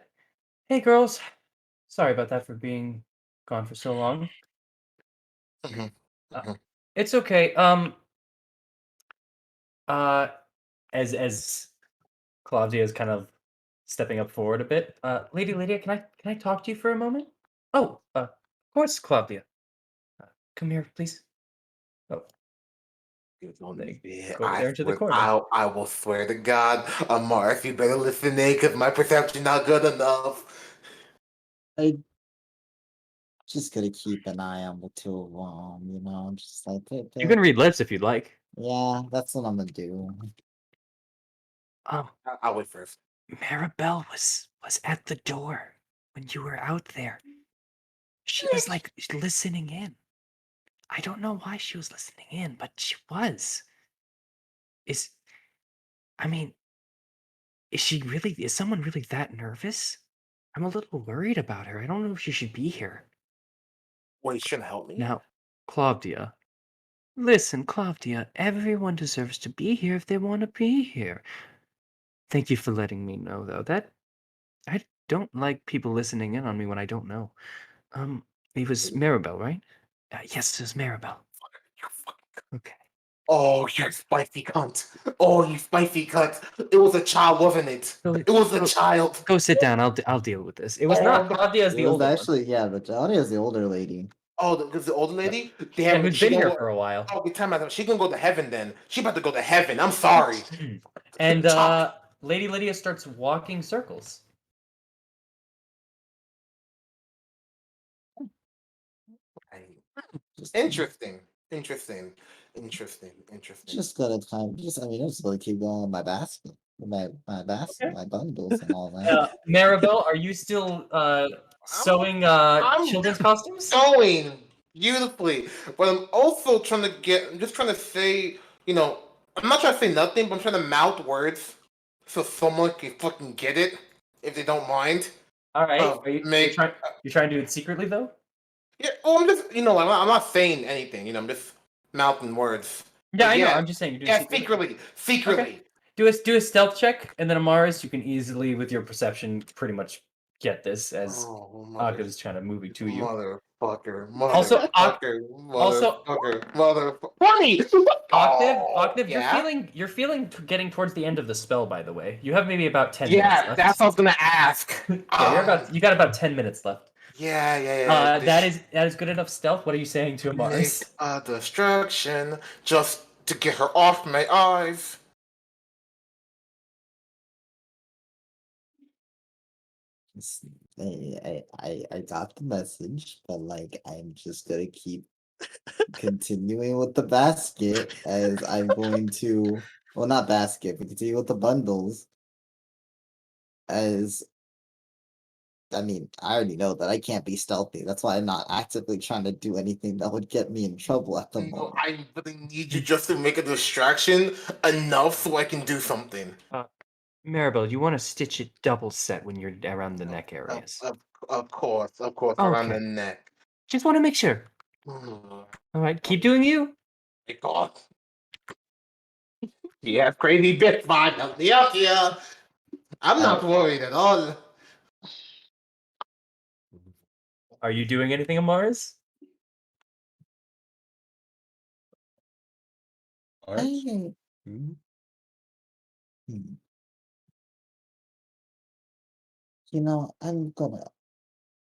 Speaker 6: Hey, girls. Sorry about that for being gone for so long.
Speaker 2: Mhm,
Speaker 6: Uh,
Speaker 2: mhm.
Speaker 6: it's okay. Uh, as Claudia is kind of stepping up forward a bit. Lady Lydia, can I talk to you for a moment? Oh, of course, Claudia. Come here, please. Oh, they go over there into the corner.
Speaker 2: I will swear to God, Amaris, you better listen in because my perception not good enough.
Speaker 5: I just gotta keep an eye on the two of them, just like
Speaker 6: You can read lips if you'd like.
Speaker 5: yeah, that's what I'm gonna do.
Speaker 2: I'll wait first.
Speaker 6: Maribel was at the door when you were out there. She was like listening in. I don't know why she was listening in, but she was. Is I mean, is someone really that nervous? I'm a little worried about her. I don't know if she should be here.
Speaker 2: Wait, you shouldn't help me?
Speaker 6: Now, Claudia. Listen, Claudia, everyone deserves to be here if they want to be here. Thank you for letting me know, though. That I don't like people listening in on me when I don't know. It was Maribel, right? Yes, it was Maribel.
Speaker 2: You fucking-
Speaker 6: Okay.
Speaker 2: Oh, you spicy cunt. Oh, you spicy cunt. It was a child, wasn't it?
Speaker 6: Go,
Speaker 2: It was a
Speaker 6: go,
Speaker 2: child.
Speaker 6: go sit down. I'll deal with this. It was
Speaker 2: Oh,
Speaker 6: not
Speaker 2: no.
Speaker 6: Claudia as
Speaker 5: It
Speaker 6: the
Speaker 5: was
Speaker 6: older one.
Speaker 5: actually, yeah, the Claudia is the older lady.
Speaker 2: Oh, because the older lady?
Speaker 6: Yeah,
Speaker 2: Damn,
Speaker 6: who's
Speaker 2: she
Speaker 6: been
Speaker 2: gonna
Speaker 6: here
Speaker 2: go.
Speaker 6: for a while.
Speaker 2: Oh, good time out. She gonna go to heaven then. She about to go to heaven. I'm sorry.
Speaker 6: And
Speaker 2: Chop.
Speaker 6: Lady Lydia starts walking circles.
Speaker 5: Just,
Speaker 2: Interesting.
Speaker 5: just gotta I'm just gonna keep going with my basket, with my basket,
Speaker 6: Okay.
Speaker 5: my bundles and all that.
Speaker 6: Maribel, are you still sewing
Speaker 2: I'm
Speaker 6: children's costumes?
Speaker 2: going beautifully, but I'm just trying to say, I'm not trying to say nothing, but I'm trying to mouth words so someone can fucking get it if they don't mind.
Speaker 6: All right.
Speaker 2: Uh,
Speaker 6: Are you
Speaker 2: make
Speaker 6: you're trying to do it secretly though?
Speaker 2: Yeah. Well, I'm just I'm not saying anything. I'm just mouthing words.
Speaker 6: Yeah,
Speaker 2: But
Speaker 6: I know.
Speaker 2: yeah,
Speaker 6: I'm just saying you're doing
Speaker 2: yeah,
Speaker 6: secretly.
Speaker 2: secretly.
Speaker 6: Okay. Do a stealth check, and then Amaris, you can easily with your perception pretty much get this as
Speaker 2: Oh,
Speaker 6: Aga is kind of moving to you.
Speaker 2: Motherfucker.
Speaker 6: Also,
Speaker 2: Motherfucker.
Speaker 6: also-
Speaker 2: Motherfucker. Funny!
Speaker 6: Octave,
Speaker 2: yeah?
Speaker 6: you're feeling getting towards the end of the spell, by the way. You have maybe about 10 minutes
Speaker 2: Yeah,
Speaker 6: left.
Speaker 2: that's what I was gonna ask.
Speaker 6: Yeah, you got about 10 minutes left.
Speaker 2: Yeah.
Speaker 6: That is good enough stealth. What are you saying to
Speaker 2: Make
Speaker 6: Mars?
Speaker 2: a distraction just to get her off my eyes.
Speaker 5: It's- I got the message, but like I'm just gonna keep continuing with the basket as I'm going to, well, not basket, but continue with the bundles as I mean, I already know that I can't be stealthy. That's why I'm not actively trying to do anything that would get me in trouble at the
Speaker 2: No,
Speaker 5: moment.
Speaker 2: I really need you just to make a distraction enough so I can do something.
Speaker 6: Maribel, you want to stitch it double set when you're around the neck
Speaker 2: Of,
Speaker 6: areas.
Speaker 2: of course, around
Speaker 6: Okay.
Speaker 2: the neck.
Speaker 6: Just want to make sure.
Speaker 2: Oh
Speaker 6: All right, keep doing you.
Speaker 2: my god. You have crazy bits, man. Help me out here. I'm not worried at all.
Speaker 6: Are you doing anything, Mars?
Speaker 8: Mars?
Speaker 5: I,
Speaker 8: Hmm?
Speaker 5: hmm. You know, I'm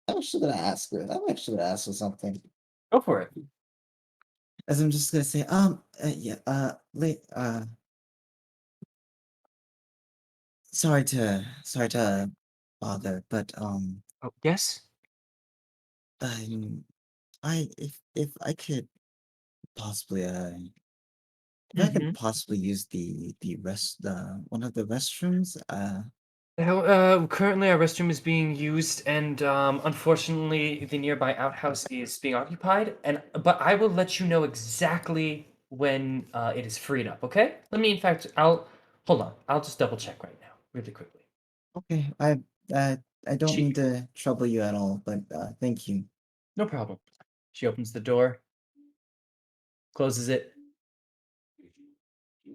Speaker 5: actually gonna ask her. I'm actually gonna ask her something.
Speaker 6: Go for it.
Speaker 5: As I'm just gonna say, sorry to bother, but
Speaker 6: Oh, yes?
Speaker 5: um, if I could possibly if I
Speaker 6: Mm-hmm.
Speaker 5: could possibly use the one of the restrooms,
Speaker 6: Currently our restroom is being used, and unfortunately the nearby outhouse is being occupied. But I will let you know exactly when it is freed up. Okay? Let me. In fact, I'll hold on. I'll just double check right now, really quickly.
Speaker 5: okay, I don't mean to trouble you at all, but thank you.
Speaker 6: No problem. She opens the door, closes it.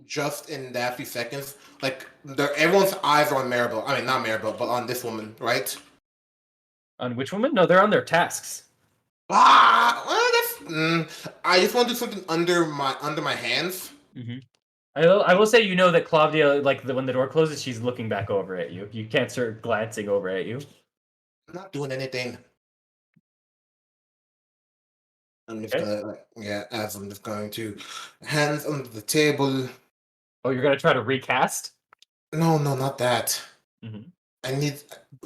Speaker 2: Just in that few seconds, like everyone's eyes are on Maribel. I mean, not Maribel, but on this woman, right?
Speaker 6: On which woman? No, they're on their tasks.
Speaker 2: I just want to do something under my hands.
Speaker 6: Mm-hmm. I will say, you know, that Claudia, like when the door closes, she's looking back over at you. You can't start glancing over at you.
Speaker 2: I'm not doing anything. I'm just
Speaker 6: Okay.
Speaker 2: gonna, as I'm just going to hands under the table.
Speaker 6: Oh, you're gonna try to recast?
Speaker 2: No, not that.
Speaker 6: Mm-hmm.
Speaker 2: I need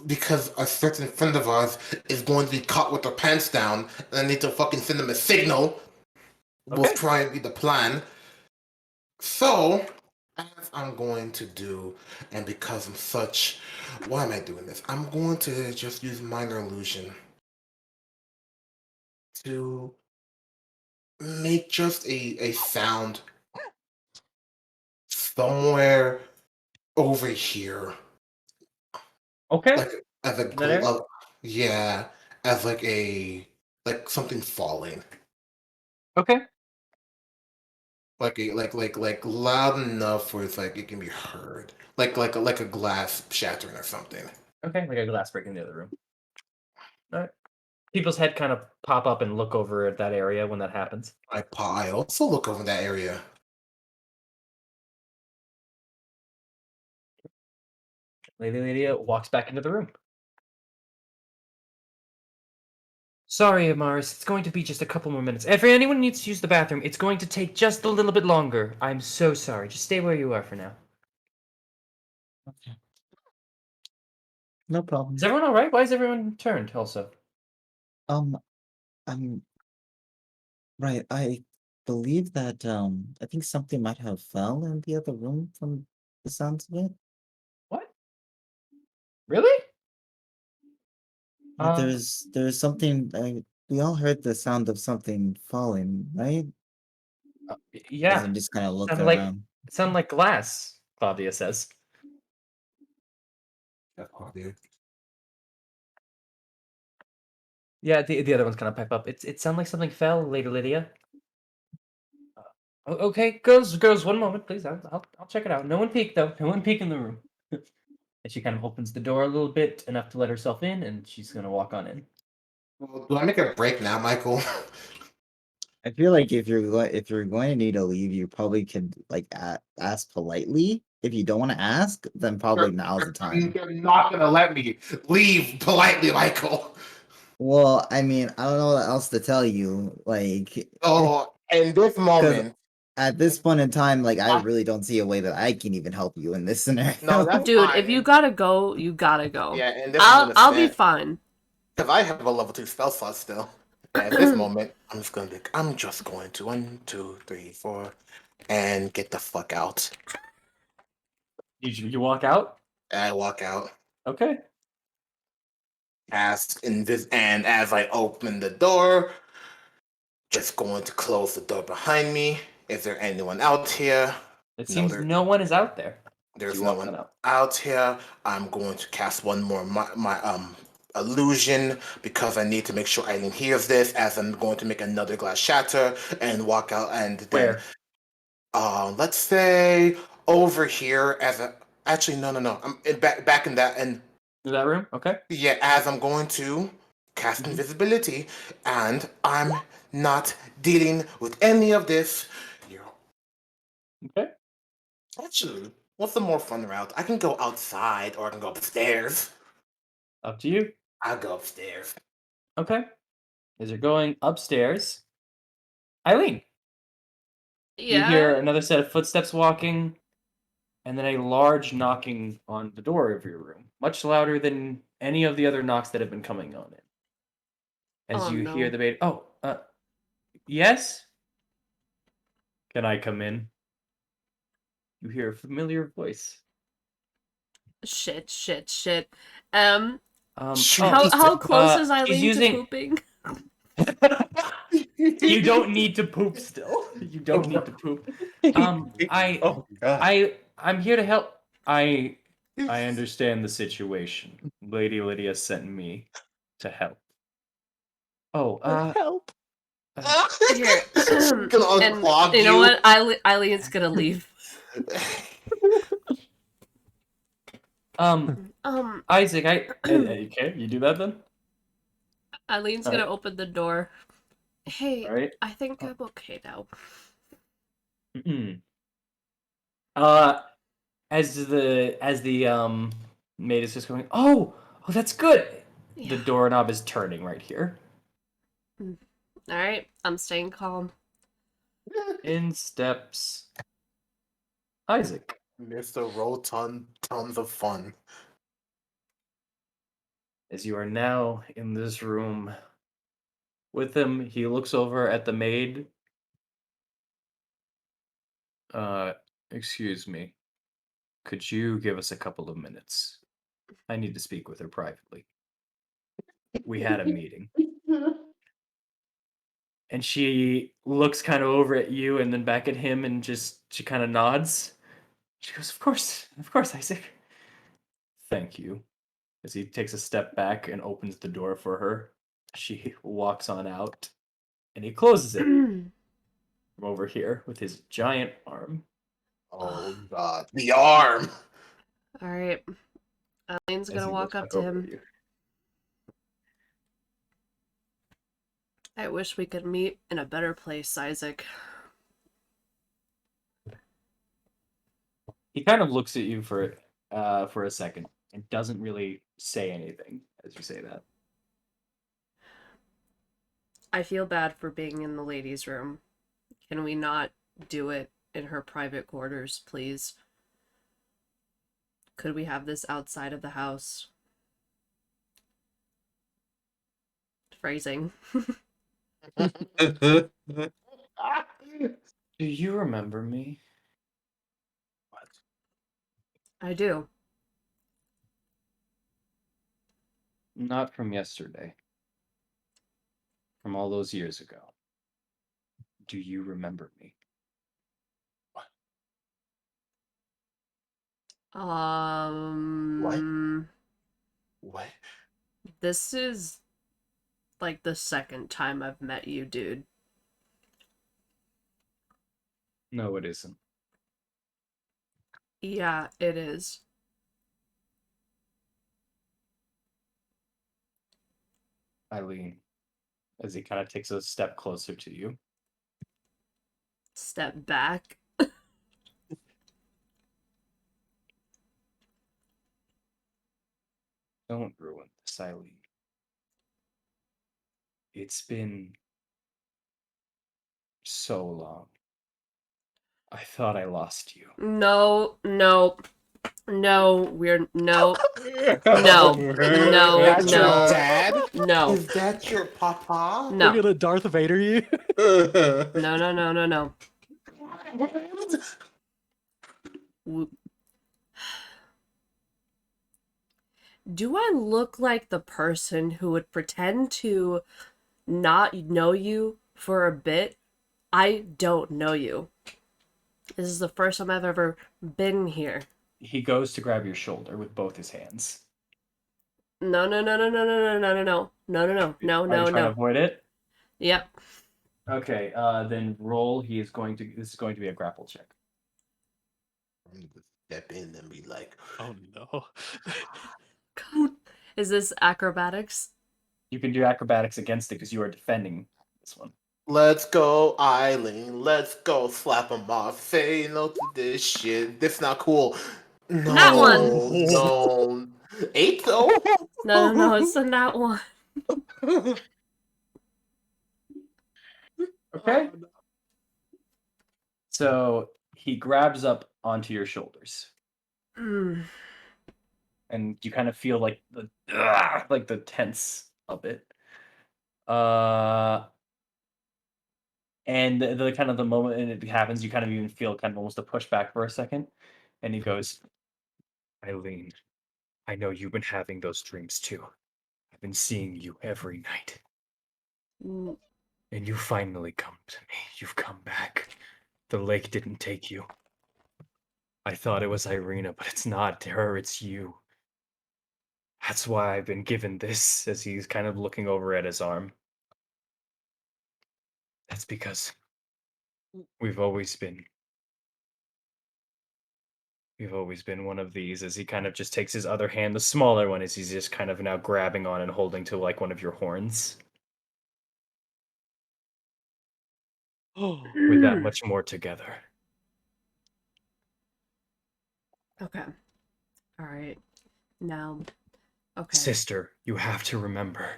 Speaker 2: because a certain friend of ours is going to be caught with their pants down, and I need to fucking send them a signal. Will
Speaker 6: Okay.
Speaker 2: try and be the plan. So, as I'm going to do, and because I'm such, why am I doing this? I'm going to just use minor illusion to make just a sound somewhere over here,
Speaker 6: Okay.
Speaker 2: like as a
Speaker 6: That area?
Speaker 2: yeah, as like something falling,
Speaker 6: Okay.
Speaker 2: like loud enough where it's like it can be heard, like a glass shattering or something.
Speaker 6: Okay, like a glass break in the other room. All right. People's head kind of pop up and look over at that area when that happens.
Speaker 2: I also look over that area.
Speaker 6: Lady Lydia walks back into the room. Sorry, Amaris, it's going to be just a couple more minutes. If anyone needs to use the bathroom, it's going to take just a little bit longer. I'm so sorry. Just stay where you are for now.
Speaker 5: Okay. No problem.
Speaker 6: Is everyone all right? Why is everyone turned also?
Speaker 5: I'm right. I believe that I think something might have fell in the other room from the sounds of it.
Speaker 6: What? Really?
Speaker 5: Yeah, there's something. We all heard the sound of something falling, right?
Speaker 6: Yeah.
Speaker 5: As I'm just kind of looking
Speaker 6: It
Speaker 5: around.
Speaker 6: sounded like glass, Claudia says. Yeah, the other ones kind of pipe up. It sounded like something fell, Lady Lydia. Okay, girls, one moment, please. I'll check it out. No one peek though. No one peek in the room. And she kind of opens the door a little bit, enough to let herself in, and she's gonna walk on in.
Speaker 2: Well, do I make a break now, Michael?
Speaker 5: I feel like if you're going to need to leave, you probably could like ask politely. If you don't want to ask, then probably now's the time.
Speaker 2: You're not gonna let me leave politely, Michael.
Speaker 5: Well, I mean, I don't know what else to tell you. Like,
Speaker 2: Oh, in this moment,
Speaker 5: at this point in time, like, I really don't see a way that I can even help you in this scenario.
Speaker 2: no, that's
Speaker 4: Dude,
Speaker 2: fine.
Speaker 4: if you gotta go, you gotta go.
Speaker 2: Yeah, and this I'm
Speaker 4: I'll
Speaker 2: gonna
Speaker 4: be fine.
Speaker 2: because I have a level 2 spell slot still. And at this moment, I'm just going to 1, 2, 3, 4, and get the fuck out.
Speaker 6: You walk out.
Speaker 2: And I walk out.
Speaker 6: Okay.
Speaker 2: And as I open the door, just going to close the door behind me. Is there anyone out here?
Speaker 6: It
Speaker 2: No,
Speaker 6: seems no one is out there.
Speaker 2: There's
Speaker 6: You
Speaker 2: no
Speaker 6: walk
Speaker 2: one
Speaker 6: on out.
Speaker 2: out here. I'm going to cast one more my illusion because I need to make sure Eileen hears this. As I'm going to make another glass shatter and walk out, and then let's say over here as a. Actually, no. I'm back in that and.
Speaker 6: In that room? Okay.
Speaker 2: Yeah, as I'm going to cast invisibility, and I'm not dealing with any of this.
Speaker 6: Okay.
Speaker 2: Actually, what's the more fun route? I can go outside or I can go upstairs.
Speaker 6: Up to you.
Speaker 2: I'll go upstairs.
Speaker 6: Okay. As you're going upstairs, Eileen, you hear another set of footsteps walking, and then a large knocking on the door of your room, much louder than any of the other knocks that have been coming on it. As
Speaker 4: Oh,
Speaker 6: you
Speaker 4: no.
Speaker 6: hear the bait. Oh, yes? Can I come in? You hear a familiar voice.
Speaker 4: Shit.
Speaker 2: Shoot.
Speaker 4: How close is
Speaker 6: she's
Speaker 4: Eileen
Speaker 6: using-
Speaker 4: to pooping?
Speaker 6: You don't need to poop still. You don't need to poop.
Speaker 8: Oh God.
Speaker 6: I'm here to help. I understand the situation. Lady Lydia sent me to help. Oh,
Speaker 7: Help.
Speaker 4: Here.
Speaker 2: She's gonna
Speaker 4: And
Speaker 2: unclog
Speaker 4: you know what? Eileen's gonna leave.
Speaker 6: Isaac, okay, you do that then?
Speaker 4: Eileen's
Speaker 6: All
Speaker 4: gonna
Speaker 6: right.
Speaker 4: open the door. Hey,
Speaker 6: All right.
Speaker 4: I think I'm okay now.
Speaker 6: Mm-mm. As the maid is just going, oh, that's good. The
Speaker 4: Yeah.
Speaker 6: doorknob is turning right here.
Speaker 4: Alright, I'm staying calm.
Speaker 6: In steps Isaac.
Speaker 2: Mr. Roll tons of fun.
Speaker 6: As you are now in this room with him, he looks over at the maid. Excuse me. Could you give us a couple of minutes? I need to speak with her privately. We had a meeting. And she looks kind of over at you and then back at him and she kind of nods. She goes, of course, Isaac. Thank you. As he takes a step back and opens the door for her, she walks on out and he closes it from over here with his giant arm.
Speaker 2: Oh God, the arm.
Speaker 4: Alright. Eileen's
Speaker 6: as
Speaker 4: gonna
Speaker 6: he
Speaker 4: walk
Speaker 6: looks
Speaker 4: up
Speaker 6: back
Speaker 4: to
Speaker 6: over
Speaker 4: him.
Speaker 6: at you.
Speaker 4: I wish we could meet in a better place, Isaac.
Speaker 6: He kind of looks at you for a second and doesn't really say anything as you say that.
Speaker 4: I feel bad for being in the ladies' room. Can we not do it in her private quarters, please? Could we have this outside of the house? Phrasing.
Speaker 6: Do you remember me?
Speaker 4: I do.
Speaker 6: Not from yesterday. From all those years ago. Do you remember me?
Speaker 2: What?
Speaker 4: This is like the second time I've met you, dude.
Speaker 6: No, it isn't.
Speaker 4: Yeah, it is.
Speaker 6: Eileen, as he kind of takes a step closer to you.
Speaker 4: Step back.
Speaker 6: Don't ruin this, Eileen. It's been so long. I thought I lost you.
Speaker 4: No, no, no, we're no, no, no,
Speaker 2: That's your
Speaker 4: no,
Speaker 2: dad?
Speaker 4: no,
Speaker 2: Is that your papa?
Speaker 7: We're
Speaker 4: no,
Speaker 7: gonna Darth Vader you.
Speaker 4: no, no, no, no, no. W- Do I look like the person who would pretend to not know you for a bit? I don't know you. This is the first time I've ever been here.
Speaker 6: He goes to grab your shoulder with both his hands.
Speaker 4: No, no, no, no, no, no, no, no, no, no, no, no, no,
Speaker 6: Are
Speaker 4: no,
Speaker 6: you trying to
Speaker 4: no.
Speaker 6: avoid it?
Speaker 4: Yep.
Speaker 6: Okay, then roll. This is going to be a grapple check.
Speaker 2: I'm gonna step in and be like,
Speaker 7: Oh no.
Speaker 4: God. Is this acrobatics?
Speaker 6: You can do acrobatics against it because you are defending this one.
Speaker 2: let's go, Eileen. Let's go. Slap him off. Say no to this shit. This not cool. No,
Speaker 4: That one.
Speaker 2: no. 8 though?
Speaker 4: No, no, no, it's a nat one.
Speaker 6: Okay. So he grabs up onto your shoulders,
Speaker 4: Mm.
Speaker 6: and you kind of feel like the tense of it. And the kind of the moment it happens, you kind of even feel kind of almost a pushback for a second, and he goes, "Eileen, I know you've been having those dreams too. I've been seeing you every night,
Speaker 4: Mm.
Speaker 6: and you finally come to me. You've come back. The lake didn't take you. I thought it was Irina, but it's not her, it's you. That's why I've been given this," as he's kind of looking over at his arm. "That's because we've always been one of these," as he kind of just takes his other hand, the smaller one, as he's just kind of now grabbing on and holding to like one of your horns. We're that much more together.
Speaker 4: Okay. All right. Now, okay.
Speaker 6: Sister, you have to remember.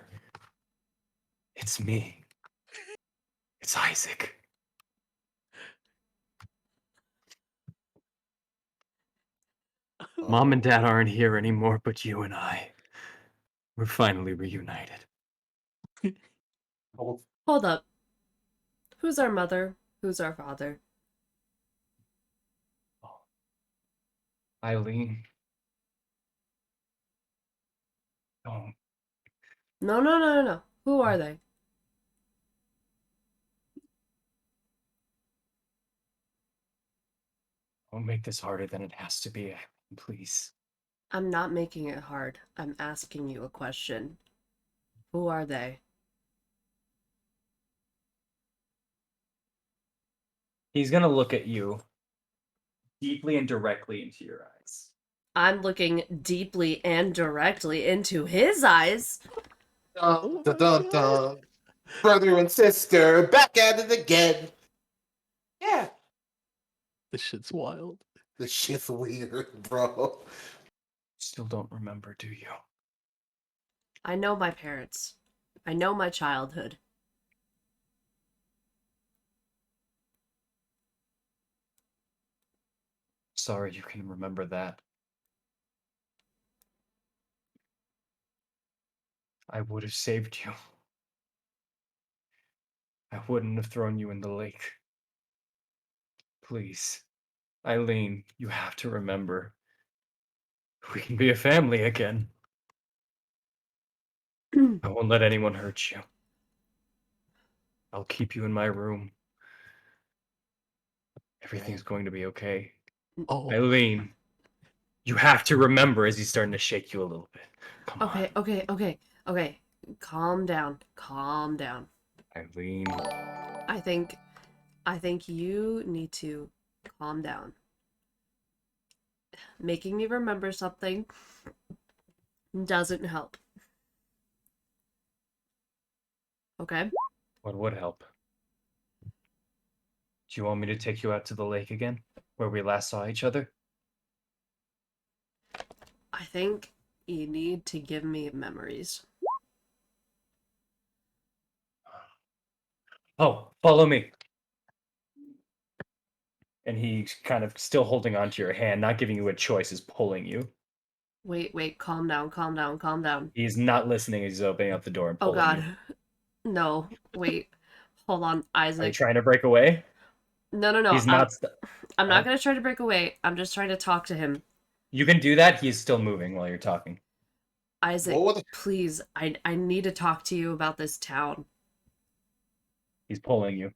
Speaker 6: It's me. It's Isaac. Mom and Dad aren't here anymore, but you and I. We're finally reunited.
Speaker 4: Hold up. Who's our mother? Who's our father?
Speaker 6: Eileen. Don't.
Speaker 4: No, no, no, no, no. Who are they?
Speaker 6: Don't make this harder than it has to be, Eileen, please.
Speaker 4: I'm not making it hard. I'm asking you a question. Who are they?
Speaker 6: He's gonna look at you deeply and directly into your eyes.
Speaker 4: I'm looking deeply and directly into his eyes.
Speaker 2: Dun, dun, dun, dun. Brother and sister, back at it again. Yeah.
Speaker 7: This shit's wild.
Speaker 2: This shit's weird, bro.
Speaker 6: Still don't remember, do you?
Speaker 4: I know my parents. I know my childhood.
Speaker 6: Sorry you can remember that. I would have saved you. I wouldn't have thrown you in the lake. Please. Eileen, you have to remember. We can be a family again. I won't let anyone hurt you. I'll keep you in my room. Everything's going to be okay.
Speaker 7: Oh.
Speaker 6: Eileen, you have to remember, as he's starting to shake you a little bit. Come
Speaker 4: Okay, okay, okay, okay. Calm down. Calm down.
Speaker 6: on. Eileen.
Speaker 4: I think you need to calm down. Making me remember something doesn't help. Okay.
Speaker 6: What would help? Do you want me to take you out to the lake again, where we last saw each other?
Speaker 4: I think you need to give me memories.
Speaker 6: Oh, follow me. And he's kind of still holding onto your hand, not giving you a choice, is pulling you.
Speaker 4: Wait, calm down, calm down, calm down.
Speaker 6: He's not listening as he's opening up the door and
Speaker 4: Oh
Speaker 6: pulling you.
Speaker 4: god. No, wait. Hold on,
Speaker 6: Are you
Speaker 4: Isaac.
Speaker 6: trying to break away?
Speaker 4: No.
Speaker 6: He's not.
Speaker 4: I'm not gonna try to break away. I'm just trying to talk to him.
Speaker 6: You can do that. He's still moving while you're talking.
Speaker 4: Isaac,
Speaker 2: What would-
Speaker 4: please, I need to talk to you about this town.
Speaker 6: He's pulling you.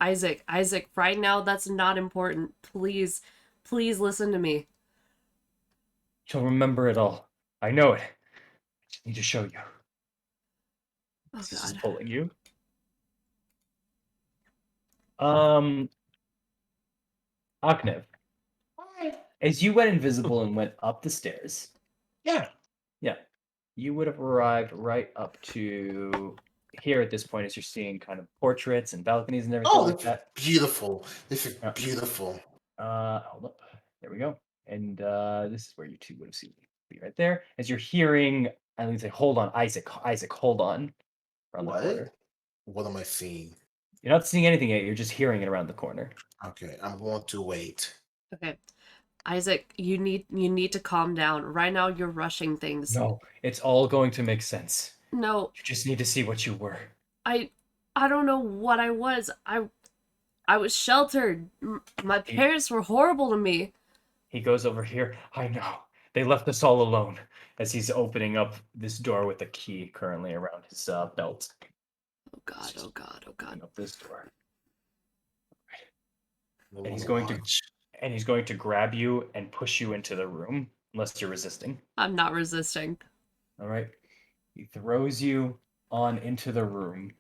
Speaker 4: Isaac, right now that's not important. Please listen to me.
Speaker 6: You'll remember it all. I know it. I just need to show you.
Speaker 4: Oh
Speaker 6: This is
Speaker 4: god.
Speaker 6: pulling you. Aknev, as you went invisible and went up the stairs,
Speaker 2: Yeah.
Speaker 6: you would have arrived right up to here at this point as you're seeing kind of portraits and balconies and everything
Speaker 2: Oh,
Speaker 6: like
Speaker 2: this is
Speaker 6: that.
Speaker 2: beautiful. This is
Speaker 6: Yeah.
Speaker 2: beautiful.
Speaker 6: Hold up. There we go. And this is where you two would have seen me right there. As you're hearing Eileen say, "Hold on, Isaac, hold on," around the corner.
Speaker 2: What am I seeing?
Speaker 6: You're not seeing anything yet. You're just hearing it around the corner.
Speaker 2: Okay, I'm going to wait.
Speaker 4: Okay. Isaac, you need to calm down. Right now you're rushing things.
Speaker 6: No, it's all going to make sense.
Speaker 4: No,
Speaker 6: You just need to see what you were.
Speaker 4: I don't know what I was. I was sheltered. My parents were horrible to me.
Speaker 6: He goes over here. I know. They left us all alone as he's opening up this door with a key currently around his belt.
Speaker 4: Oh god, oh god, oh god.
Speaker 6: Opening up this door.
Speaker 2: No
Speaker 6: And he's
Speaker 2: one
Speaker 6: going to
Speaker 2: watch.
Speaker 6: and he's going to grab you and push you into the room unless you're resisting.
Speaker 4: I'm not resisting.
Speaker 6: All right. He throws you on into the room.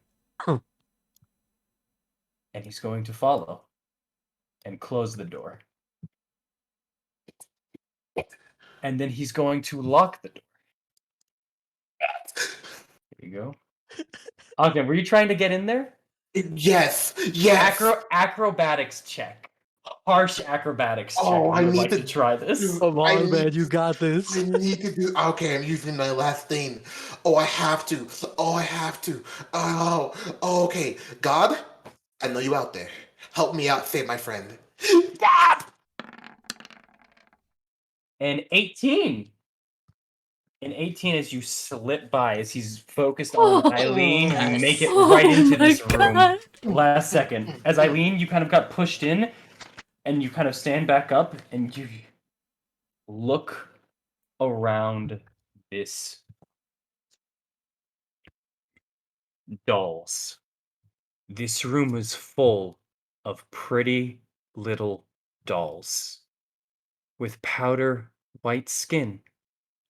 Speaker 6: And he's going to follow and close the door. And then he's going to lock the door. There you go. Okay, were you trying to get in there?
Speaker 2: Yes.
Speaker 6: Acrobatics check. Harsh acrobatics check.
Speaker 2: Oh,
Speaker 6: I
Speaker 2: I
Speaker 6: would
Speaker 2: need
Speaker 6: like to
Speaker 2: to
Speaker 6: try this.
Speaker 7: Come
Speaker 2: I
Speaker 7: on, man,
Speaker 2: need
Speaker 7: you
Speaker 2: to-
Speaker 7: got this.
Speaker 2: I need to do. Okay, I'm using my last thing. Oh, I have to. Oh, I have to. Oh, okay. God, I know you out there. Help me out, save my friend. God!
Speaker 6: And 18. And 18 as you slip by, as he's focused on Eileen, you make it right into this room. Last second. As Eileen, you kind of got pushed in, and you kind of stand back up, and you look around this dolls. This room is full of pretty little dolls with powder white skin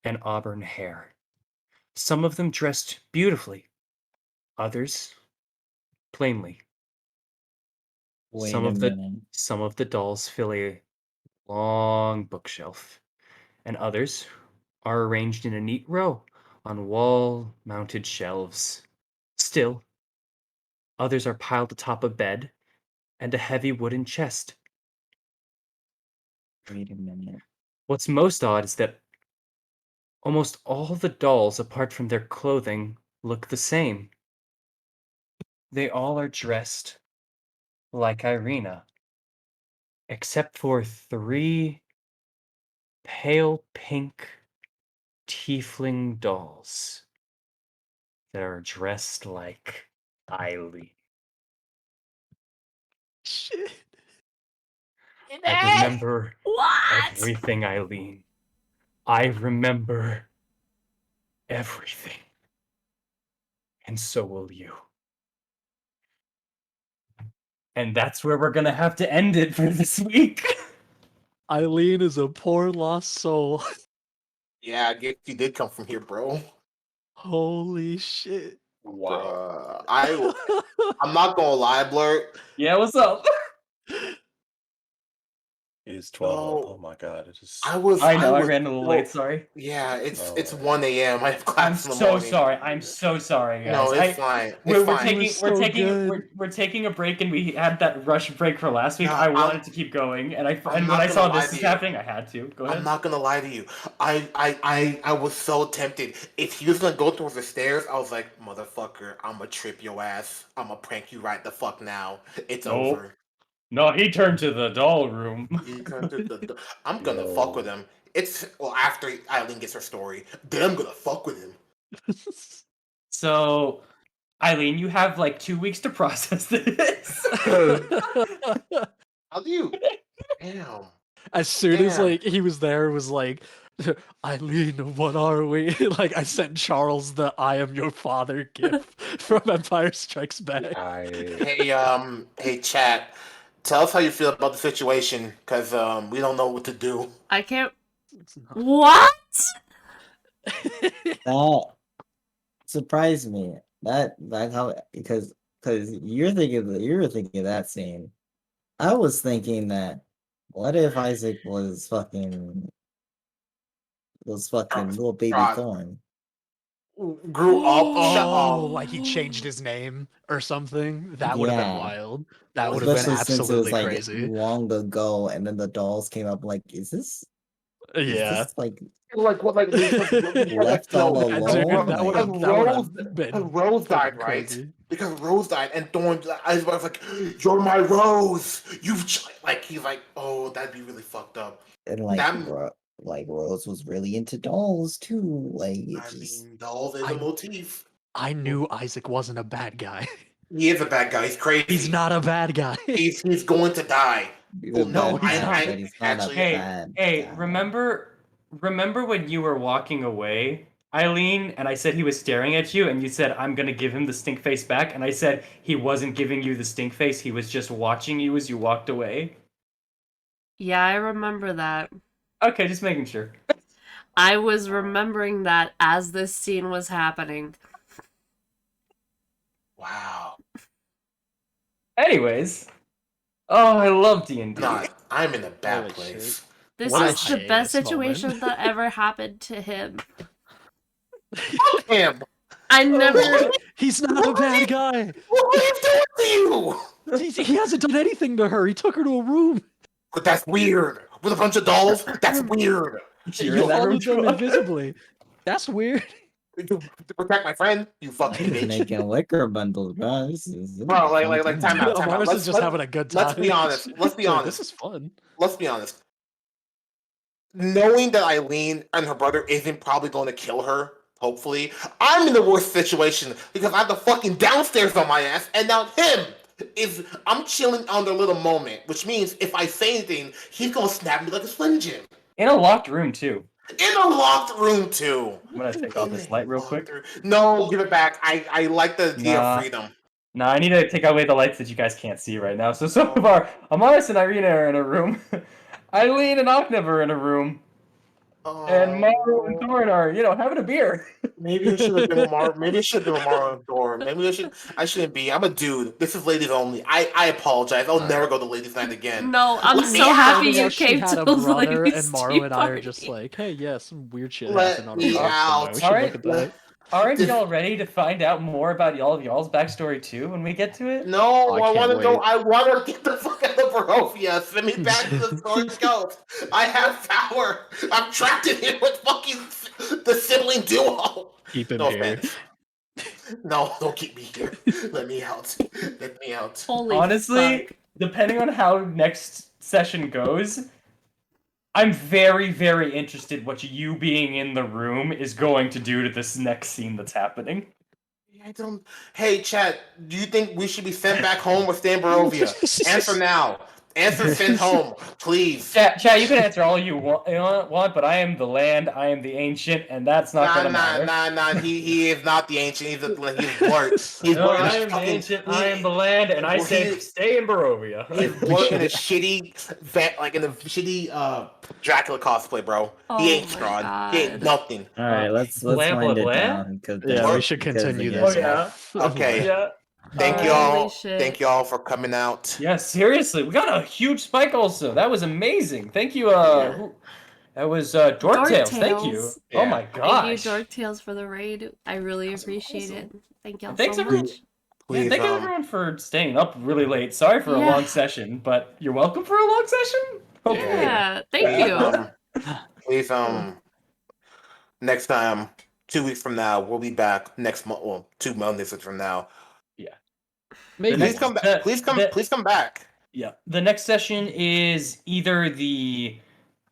Speaker 6: and auburn hair. Some of them dressed beautifully, others plainly.
Speaker 5: Wait
Speaker 6: Some
Speaker 5: a
Speaker 6: of
Speaker 5: minute.
Speaker 6: the dolls fill a long bookshelf, and others are arranged in a neat row on wall-mounted shelves. Still, others are piled atop a bed and a heavy wooden chest.
Speaker 5: Wait a minute.
Speaker 6: What's most odd is that almost all the dolls, apart from their clothing, look the same. They all are dressed like Irina, except for 3 pale pink tiefling dolls that are dressed like Eileen.
Speaker 7: Shit.
Speaker 6: I remember
Speaker 4: What?
Speaker 6: everything, Eileen. I remember everything. And so will you. And that's where we're gonna have to end it for this week.
Speaker 7: Eileen is a poor lost soul.
Speaker 2: Yeah, I guess you did come from here, bro.
Speaker 7: Holy shit.
Speaker 2: Wow. I'm not gonna lie, Blurt.
Speaker 6: Yeah, what's up?
Speaker 8: is 12.
Speaker 2: No.
Speaker 8: Oh my god, it is.
Speaker 1: I know, I
Speaker 2: was
Speaker 1: ran a little
Speaker 2: so-
Speaker 1: late, sorry.
Speaker 2: Yeah, it's
Speaker 8: Oh.
Speaker 2: 1 a.m. I have
Speaker 1: I'm
Speaker 2: class in the
Speaker 1: so
Speaker 2: morning.
Speaker 1: sorry. I'm so sorry, guys.
Speaker 2: No, it's fine. It's
Speaker 1: We're
Speaker 2: fine.
Speaker 1: taking
Speaker 7: was so good.
Speaker 1: we're taking a break, and we had that rush break for last week.
Speaker 2: No,
Speaker 1: I
Speaker 2: I'm-
Speaker 1: wanted to keep going, and
Speaker 2: I'm
Speaker 1: when
Speaker 2: not
Speaker 1: I
Speaker 2: gonna
Speaker 1: saw
Speaker 2: lie
Speaker 1: this
Speaker 2: to
Speaker 1: is
Speaker 2: you.
Speaker 1: happening, I had to. Go ahead.
Speaker 2: I'm not gonna lie to you. I was so tempted. If he was gonna go towards the stairs, I was like, motherfucker, I'ma trip your ass. I'ma prank you right the fuck now. It's
Speaker 1: Nope.
Speaker 2: over.
Speaker 1: No, he turned to the doll room.
Speaker 2: I'm gonna fuck with him. It's after Eileen gets her story, then I'm gonna fuck with him.
Speaker 1: So, Eileen, you have like 2 weeks to process this.
Speaker 2: How do you? Damn.
Speaker 7: As soon as
Speaker 2: Damn.
Speaker 7: like he was there, it was like, Eileen, what are we? Like I sent Charles the "I am your father" gif from Empire Strikes Back.
Speaker 2: Hey, chat. Tell us how you feel about the situation, cause we don't know what to do.
Speaker 4: I can't. What?
Speaker 5: That surprised me. That how because you were thinking of that scene. I was thinking that what if Isaac was fucking little baby
Speaker 2: Strahd.
Speaker 5: Thorn?
Speaker 2: Grew up. Shut
Speaker 7: Oh,
Speaker 2: up.
Speaker 7: like he changed his name or something. That would have been
Speaker 5: Yeah.
Speaker 7: wild. That would have been
Speaker 5: Especially since it was
Speaker 7: absolutely
Speaker 5: like
Speaker 7: crazy.
Speaker 5: long ago, and then the dolls came up. Like, is this
Speaker 7: Yeah.
Speaker 5: like
Speaker 2: Like what? Like
Speaker 5: left all
Speaker 7: Dude,
Speaker 5: alone?
Speaker 7: that would
Speaker 5: Like,
Speaker 7: have been
Speaker 2: Rose died,
Speaker 7: fucking
Speaker 2: right?
Speaker 7: crazy.
Speaker 2: Because Rose died, and Thorn, I was like, "You're my Rose." Like he's like, "Oh, that'd be really fucked up."
Speaker 5: and like
Speaker 2: That-
Speaker 5: like Rose was really into dolls too. Like it
Speaker 2: I
Speaker 5: just
Speaker 2: mean, dolls is
Speaker 7: I-
Speaker 2: a motif.
Speaker 7: I knew Isaac wasn't a bad guy.
Speaker 2: He is a bad guy. He's crazy.
Speaker 7: He's not a bad guy.
Speaker 2: He's going to die.
Speaker 5: even
Speaker 2: no,
Speaker 5: though
Speaker 7: he's not.
Speaker 5: but he's not
Speaker 2: actually-
Speaker 5: a
Speaker 1: Hey,
Speaker 5: bad
Speaker 1: hey,
Speaker 5: guy.
Speaker 1: remember when you were walking away, Eileen, and I said he was staring at you, and you said, I'm gonna give him the stink face back, and I said he wasn't giving you the stink face, he was just watching you as you walked away?
Speaker 4: Yeah, I remember that.
Speaker 1: Okay, just making sure.
Speaker 4: I was remembering that as this scene was happening.
Speaker 2: Wow.
Speaker 1: Anyways, oh, I love D&D.
Speaker 2: God, I'm in a bad
Speaker 7: Holy
Speaker 2: place.
Speaker 7: shit.
Speaker 4: This
Speaker 7: What a
Speaker 4: is the best
Speaker 7: hiatus
Speaker 4: situation
Speaker 7: moment.
Speaker 4: that ever happened to him.
Speaker 2: Fuck him.
Speaker 4: I never.
Speaker 7: He's not a bad guy.
Speaker 2: What are you doing to you?
Speaker 7: He hasn't done anything to her. He took her to a room.
Speaker 2: But that's weird. With a bunch of dolls, that's weird.
Speaker 1: You're
Speaker 7: He
Speaker 1: in that room,
Speaker 7: followed them
Speaker 1: Troy?
Speaker 7: invisibly. That's weird.
Speaker 2: To protect my friend, you fucking
Speaker 5: He's
Speaker 2: bitch.
Speaker 5: making liquor bundles, bro. This is
Speaker 2: Bro, like, time out.
Speaker 7: Amaris is just having a good time.
Speaker 2: Let's be honest. Let's be
Speaker 7: Like,
Speaker 2: honest.
Speaker 7: This is fun.
Speaker 2: Let's be honest. Knowing that Eileen and her brother isn't probably going to kill her, hopefully, I'm in the worst situation because I have the fucking downstairs on my ass, and now I'm chilling on their little moment, which means if I say anything, he's gonna snap me like a Slim Jim.
Speaker 1: In a locked room, too.
Speaker 2: In a locked room too.
Speaker 1: I'm gonna take off this light real quick.
Speaker 2: No, give it back. I like the idea
Speaker 1: Nah.
Speaker 2: of freedom.
Speaker 1: Nah, I need to take away the lights that you guys can't see right now. So far, Amaris and Irina are in a room. Eileen and Oknev are in a room. And Maru and Thorn are, having a beer.
Speaker 2: Maybe it should have been Maru. Maybe it should have been Maru and Thor. Maybe I shouldn't be. I'm a dude. This is ladies only. I apologize. I'll never go to ladies night again.
Speaker 4: No, I'm
Speaker 2: Let me
Speaker 4: so
Speaker 2: out.
Speaker 4: happy
Speaker 7: Now
Speaker 4: you
Speaker 7: she
Speaker 4: came
Speaker 7: had
Speaker 4: to
Speaker 7: a
Speaker 4: those
Speaker 7: brother,
Speaker 4: ladies'
Speaker 7: and Maru
Speaker 4: tea
Speaker 7: and I are
Speaker 4: party.
Speaker 7: just like, hey, yeah, some weird shit
Speaker 2: Let
Speaker 7: happened on
Speaker 2: me
Speaker 7: a walk
Speaker 2: out.
Speaker 7: somewhere. We should
Speaker 1: Alright,
Speaker 7: look at that.
Speaker 1: Aren't y'all ready to find out more about all of y'all's backstory too when we get to it?
Speaker 2: No,
Speaker 7: I
Speaker 2: I
Speaker 7: can't
Speaker 2: want to go.
Speaker 7: wait.
Speaker 2: I want to get the fuck out of Barovia. Send me back to the Sword Coast. I have power. I'm trapped in here with fucking the sibling duo.
Speaker 7: Keep him
Speaker 2: No
Speaker 7: here.
Speaker 2: offense. No, don't keep me here. Let me out. Let me out.
Speaker 4: Holy
Speaker 1: Honestly,
Speaker 4: fuck.
Speaker 1: depending on how next session goes, I'm very, very interested what you being in the room is going to do to this next scene that's happening.
Speaker 2: I don't. Hey, Chad. Do you think we should be sent back home or stay in Barovia? Answer now. Answer sent home, please.
Speaker 1: Chat, you can answer all you want, but I am the land, I am the ancient, and that's not gonna matter.
Speaker 2: Nah. He is not the ancient. He's blurt. He's
Speaker 1: No,
Speaker 2: blurt.
Speaker 1: I am the ancient, I am the land, and I say stay in Barovia.
Speaker 2: He's blurt in a shitty like in a shitty Dracula cosplay, bro.
Speaker 4: Oh
Speaker 2: He ain't
Speaker 4: my
Speaker 2: Strahd. He ain't
Speaker 4: God.
Speaker 2: nothing.
Speaker 5: All right, let's
Speaker 1: blah,
Speaker 5: wind
Speaker 1: blah,
Speaker 5: it
Speaker 1: blah?
Speaker 5: down.
Speaker 7: Yeah, we should continue
Speaker 1: Oh
Speaker 7: this.
Speaker 1: yeah.
Speaker 2: Okay.
Speaker 1: Yeah.
Speaker 2: Thank
Speaker 4: Holy
Speaker 2: y'all.
Speaker 4: shit.
Speaker 2: Thank y'all for coming out.
Speaker 6: Yeah, seriously, we got a huge spike. Also, that was amazing. Thank you.
Speaker 4: Yeah.
Speaker 6: That was Dorktails. Thank you.
Speaker 4: Dorktails.
Speaker 6: Oh my
Speaker 4: Thank
Speaker 6: gosh.
Speaker 4: you, Dorktails, for the raid. I really appreciate it. Thank y'all
Speaker 6: Thanks,
Speaker 4: so
Speaker 6: everyone.
Speaker 4: much.
Speaker 6: Yeah,
Speaker 2: Please,
Speaker 6: thank you everyone for staying up really late. Sorry for a
Speaker 4: Yeah.
Speaker 6: long session, but you're welcome for a long session. Hopefully.
Speaker 4: Yeah, thank you.
Speaker 2: Please, next time, 2 weeks from now, we'll be back next month. Well, 2 Mondays from now.
Speaker 6: The
Speaker 2: Please
Speaker 6: next-
Speaker 2: come back.
Speaker 6: the-
Speaker 2: Please come.
Speaker 6: the-
Speaker 2: Please come back.
Speaker 6: Yeah, the next session is either the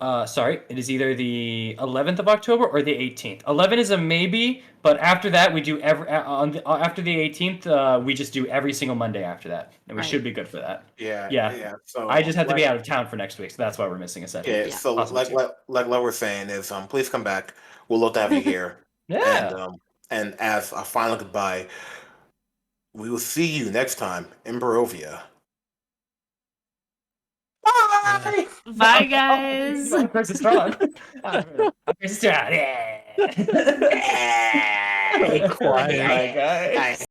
Speaker 6: it is either the 11th of October or the 18th. 11 is a maybe, but after that we do after the 18th we just do every single Monday after that, and we
Speaker 4: Right.
Speaker 6: should be good for that.
Speaker 2: Yeah.
Speaker 6: Yeah.
Speaker 2: So
Speaker 6: I just have to be out of town for next week, so that's why we're missing a session.
Speaker 2: Yeah.
Speaker 4: Yeah.
Speaker 2: So
Speaker 6: Possibly two.
Speaker 2: like we're saying is please come back. We'll love to have you here.
Speaker 6: Yeah.
Speaker 2: And as a final goodbye, we will see you next time in Barovia. Bye.
Speaker 4: Bye, guys.
Speaker 6: I'm Chris Strahd. I'm Chris Strahd. Yeah.
Speaker 2: Quiet.
Speaker 6: Bye, guys.